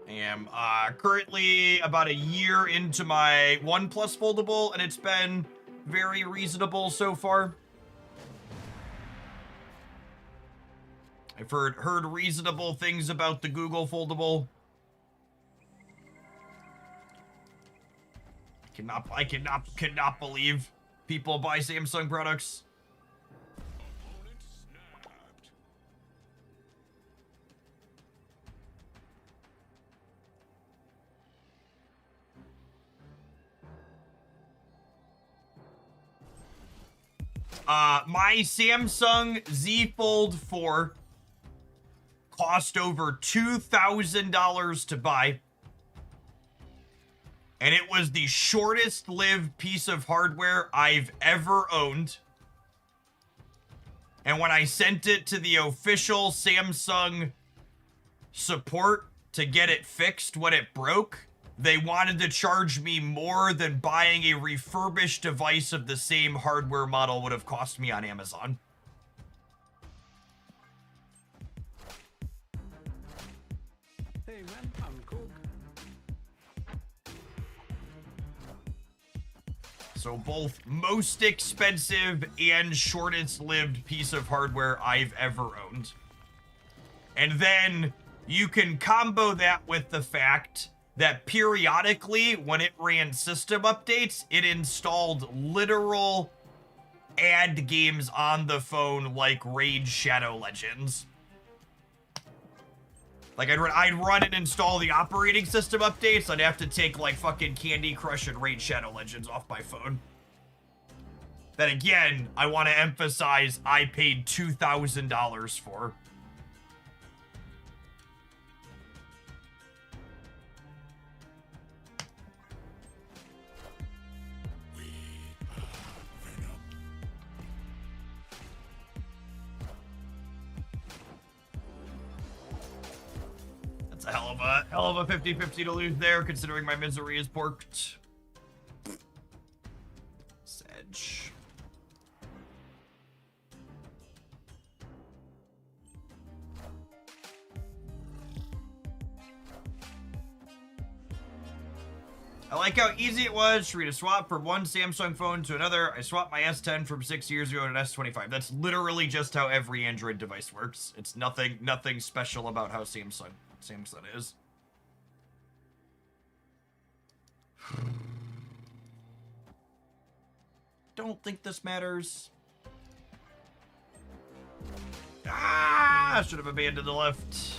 I am currently about a year into my OnePlus foldable, and it's been very reasonable so far. I've heard reasonable things about the Google foldable. I cannot believe people buy Samsung products. Opponent snapped. My Samsung Z Fold 4 cost over $2,000 to buy. And it was the shortest lived piece of hardware I've ever owned. And when I sent it to the official Samsung support to get it fixed when it broke, they wanted to charge me more than buying a refurbished device of the same hardware model would have cost me on Amazon. Hey man, I'm cook. So both most expensive and shortest lived piece of hardware I've ever owned. And then you can combo that with the fact that periodically, when it ran system updates, it installed literal ad games on the phone like Raid Shadow Legends. Like, I'd run and install the operating system updates. I'd have to take, like, fucking Candy Crush and Raid Shadow Legends off my phone. Then again, I want to emphasize I paid $2,000 for. That's a hell of a 50-50 to lose there, considering my misery is porked. Sedge. I like how easy it was for me to swap from one Samsung phone to another. I swapped my S10 from 6 years ago to an S25. That's literally just how every Android device works. It's nothing special about how Samsung is. Don't think this matters. Ah! Should have abandoned the left.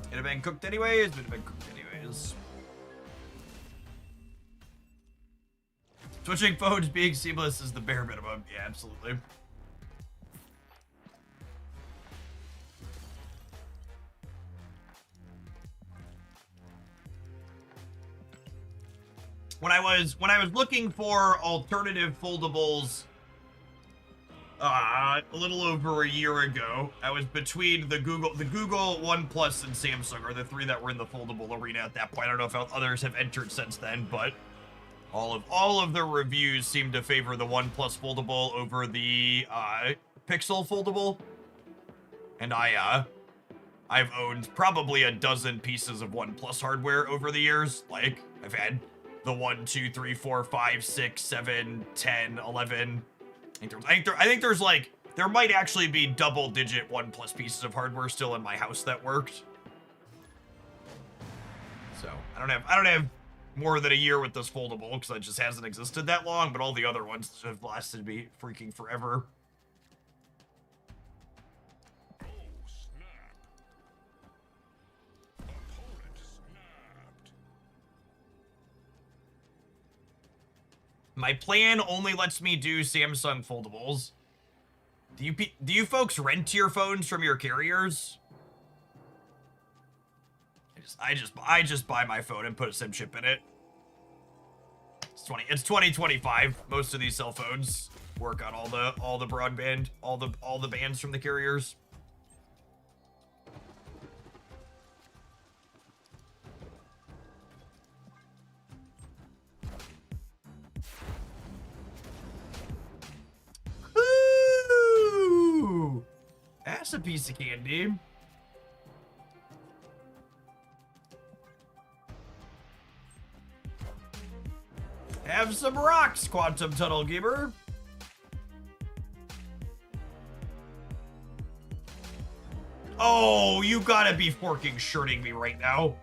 It'd have been cooked anyways, but it'd have been cooked anyways. Switching phones being seamless is the bare minimum. Yeah, absolutely. When I was looking for alternative foldables a little over a year ago, I was between the Google, OnePlus, and Samsung are the three that were in the foldable arena at that point. I don't know if others have entered since then, but all of the reviews seem to favor the OnePlus foldable over the Pixel foldable. And I've owned probably a dozen pieces of OnePlus hardware over the years. Like, I've had the 1, 2, 3, 4, 5, 6, 7, 10, 11. I think there's like, there might actually be double-digit OnePlus pieces of hardware still in my house that worked. So I don't have more than a year with this foldable because it just hasn't existed that long, but all the other ones have lasted me freaking forever. Oh, snap. Opponent snapped. My plan only lets me do Samsung foldables. Do you folks rent your phones from your carriers? I just buy my phone and put a SIM chip in it. It's 2025. Most of these cell phones work on all the broadband, all the bands from the carriers. Ooh, that's a piece of candy. Have some rocks, Quantum Tunnel Gamer. Oh, you gotta be forking shirting me right now.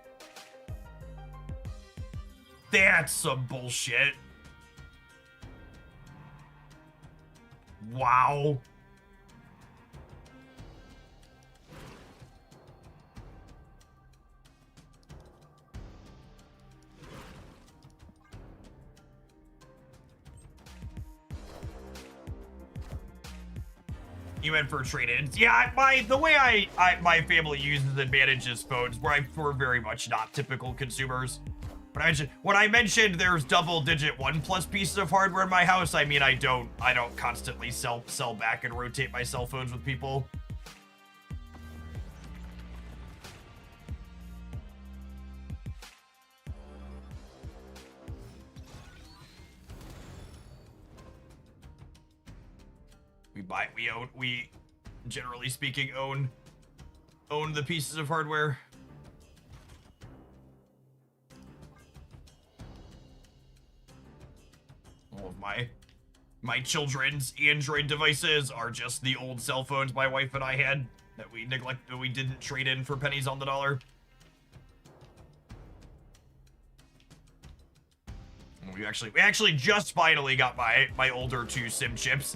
That's some bullshit. Wow. You went for trade-ins. Yeah, the way my family uses and manages phones, we're very much not typical consumers. But when I mentioned there's double-digit OnePlus pieces of hardware in my house, I mean I don't constantly sell back and rotate my cell phones with people. We generally speaking own the pieces of hardware. All of my children's Android devices are just the old cell phones my wife and I had that we didn't trade in for pennies on the dollar. We actually just finally got my older two SIM chips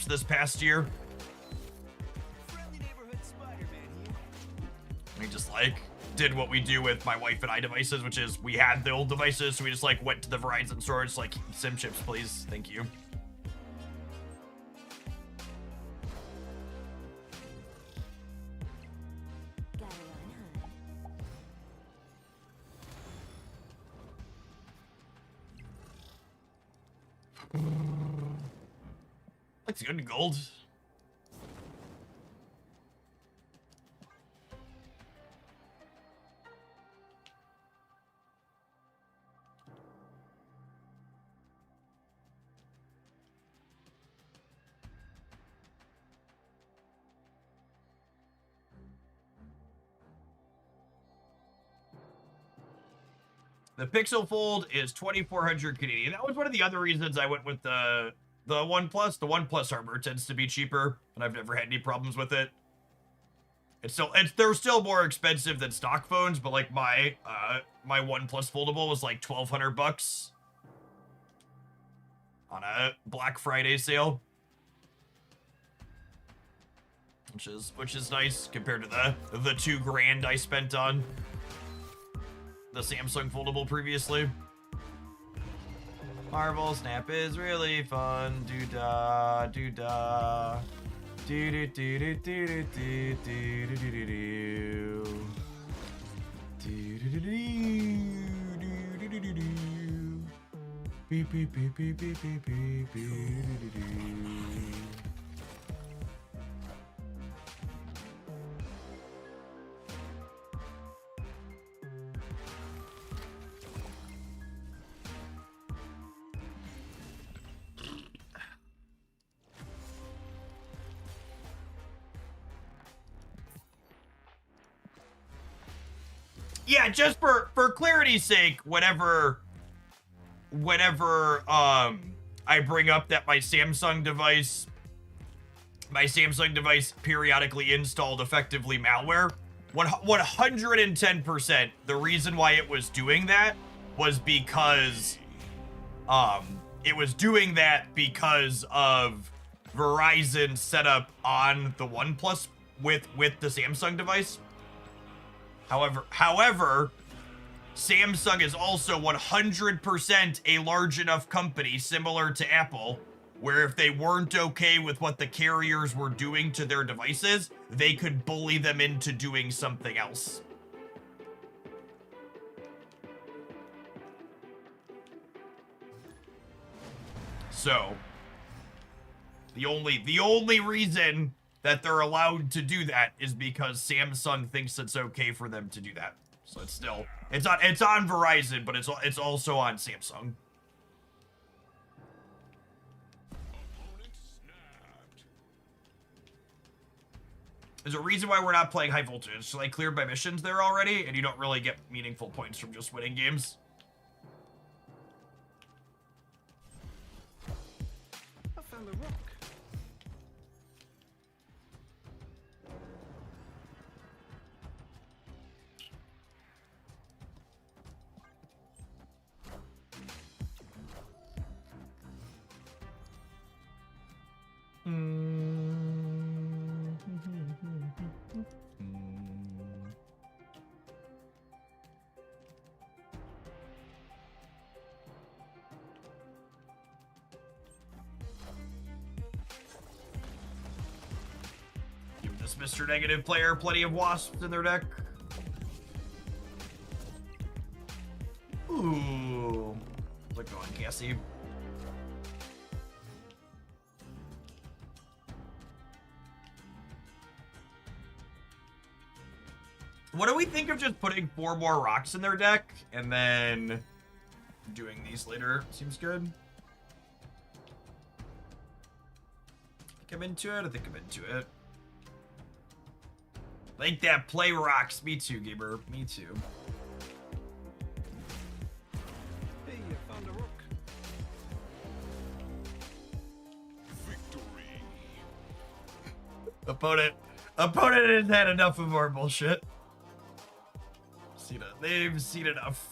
this past year. We just like did what we do with my wife and I devices, which is we had the old devices, so we just like went to the Verizon store, just like SIM chips, please, thank you. Gotta run, huh? Looks good in gold. The Pixel Fold is 2,400 Canadian. That was one of the other reasons I went with the OnePlus. The OnePlus hardware tends to be cheaper, and I've never had any problems with it. They're still more expensive than stock phones, but like my OnePlus foldable was like $1,200 on a Black Friday sale, which is nice compared to the $2,000 I spent on the Samsung foldable previously. Marvel Snap is really fun. Doo-da, doo-da. Do-do-do-do-do-do-do-do-do-do-do. Do-do-do-do-do-do-do-do-do. Beep, beep, beep, beep, beep, beep, beep, beep, do-do-do. Yeah, just for clarity's sake, whenever I bring up that my Samsung device periodically installed effectively malware, 110% the reason why it was doing that was because it was doing that because of Verizon setup on the OnePlus with the Samsung device. However, Samsung is also 100% a large enough company, similar to Apple, where if they weren't okay with what the carriers were doing to their devices, they could bully them into doing something else. So, the only reason that they're allowed to do that is because Samsung thinks it's okay for them to do that. So it's on Verizon, but it's also on Samsung. Opponent snapped. There's a reason why we're not playing high voltage. So I cleared my missions there already, and you don't really get meaningful points from just winning games. I found a rock. Give this Mr. Negative player plenty of wasps in their deck. Ooh. How's it going, Cassie? What do we think of just putting 4 more rocks in their deck and then doing these later? Seems good. I think I'm into it. Like that play rocks. Me too, Gamer. Me too. Hey, I found a rock. Victory. Opponent has had enough of our bullshit. They've seen enough.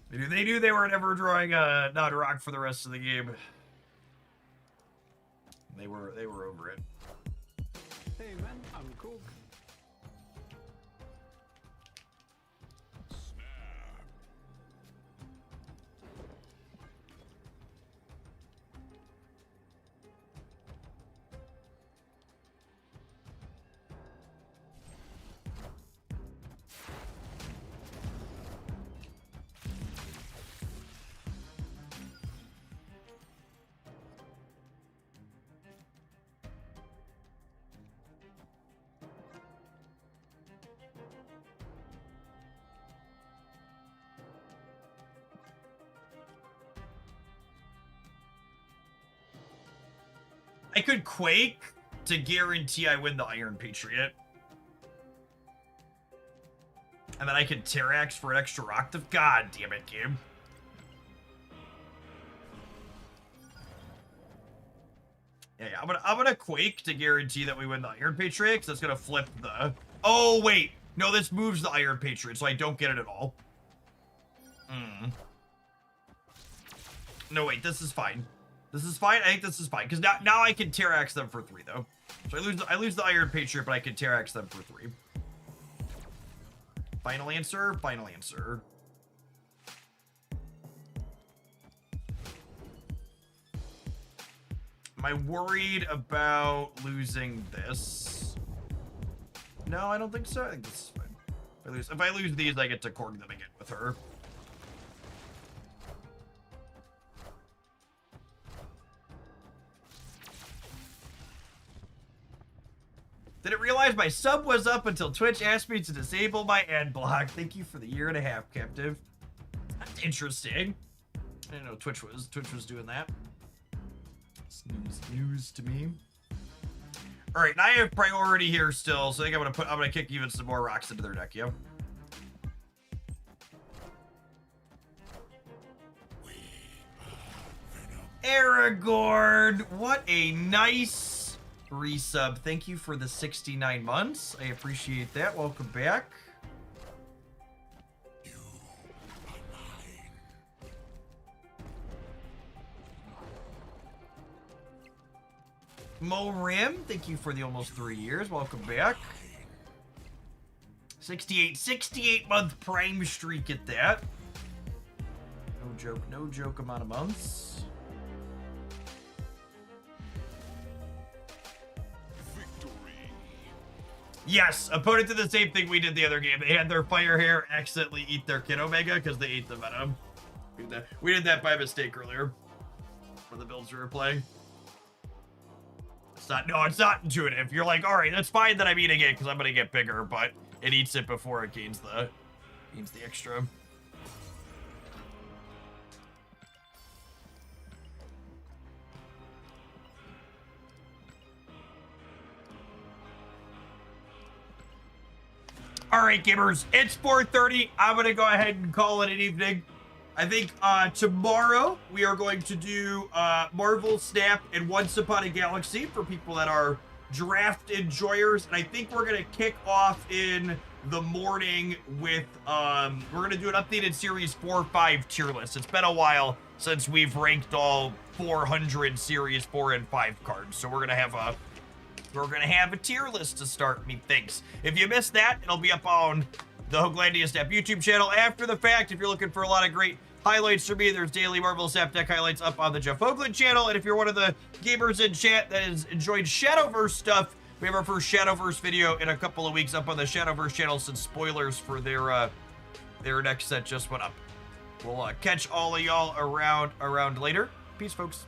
They knew they were never drawing a non-rock for the rest of the game. They were over it. Hey man, I'm cook. I could Quake to guarantee I win the Iron Patriot. And then I could Terrax for an extra octave. God damn it, game. Yeah, I'm gonna Quake to guarantee that we win the Iron Patriot, because that's gonna flip the... Oh, wait. No, this moves the Iron Patriot, so I don't get it at all. No, wait, this is fine. This is fine. I think this is fine, because now I can Terrax them for 3, though. So I lose the Iron Patriot, but I can Terrax them for 3. Final answer? Final answer. Am I worried about losing this? No, I don't think so. I think this is fine. If I lose these, I get to Korg them again with her. Didn't realize my sub was up until Twitch asked me to disable my ad block. Thank you for the 1.5 years, Captive. That's interesting. I didn't know Twitch was doing that. It's news to me. All right, now I have priority here still, so I think I'm gonna kick even some more rocks into their deck, yo. Aragorn, what a nice resub. Thank you for the 69 months. I appreciate that. Welcome back. Mo Rim, thank you for the almost 3 years. Welcome back. 68 month prime streak at that. No joke amount of months. Yes, opponent did the same thing we did the other game. They had their fire hair accidentally eat their Kid Omega because they ate the Venom. We did that by mistake earlier. For the builds we were playing. It's not intuitive. You're like, alright, that's fine that I'm eating it because I'm gonna get bigger, but it eats it before it gains the extra. All right, gamers, it's 4:30. I'm going to go ahead and call it an evening. I think tomorrow we are going to do Marvel Snap and Once Upon a Galaxy for people that are draft enjoyers. And I think we're going to kick off in the morning with, we're going to do an updated Series 4-5 tier list. It's been a while since we've ranked all 400 Series 4 and 5 cards. So we're going to have a tier list to start, methinks. If you missed that, it'll be up on the Hoaglandia Snap YouTube channel after the fact. If you're looking for a lot of great highlights from me, there's daily Marvel Snap deck highlights up on the Jeff Hoagland channel. And if you're one of the gamers in chat that has enjoyed Shadowverse stuff, we have our first Shadowverse video in a couple of weeks up on the Shadowverse channel, since spoilers for their next set just went up. We'll catch all of y'all around later. Peace, folks.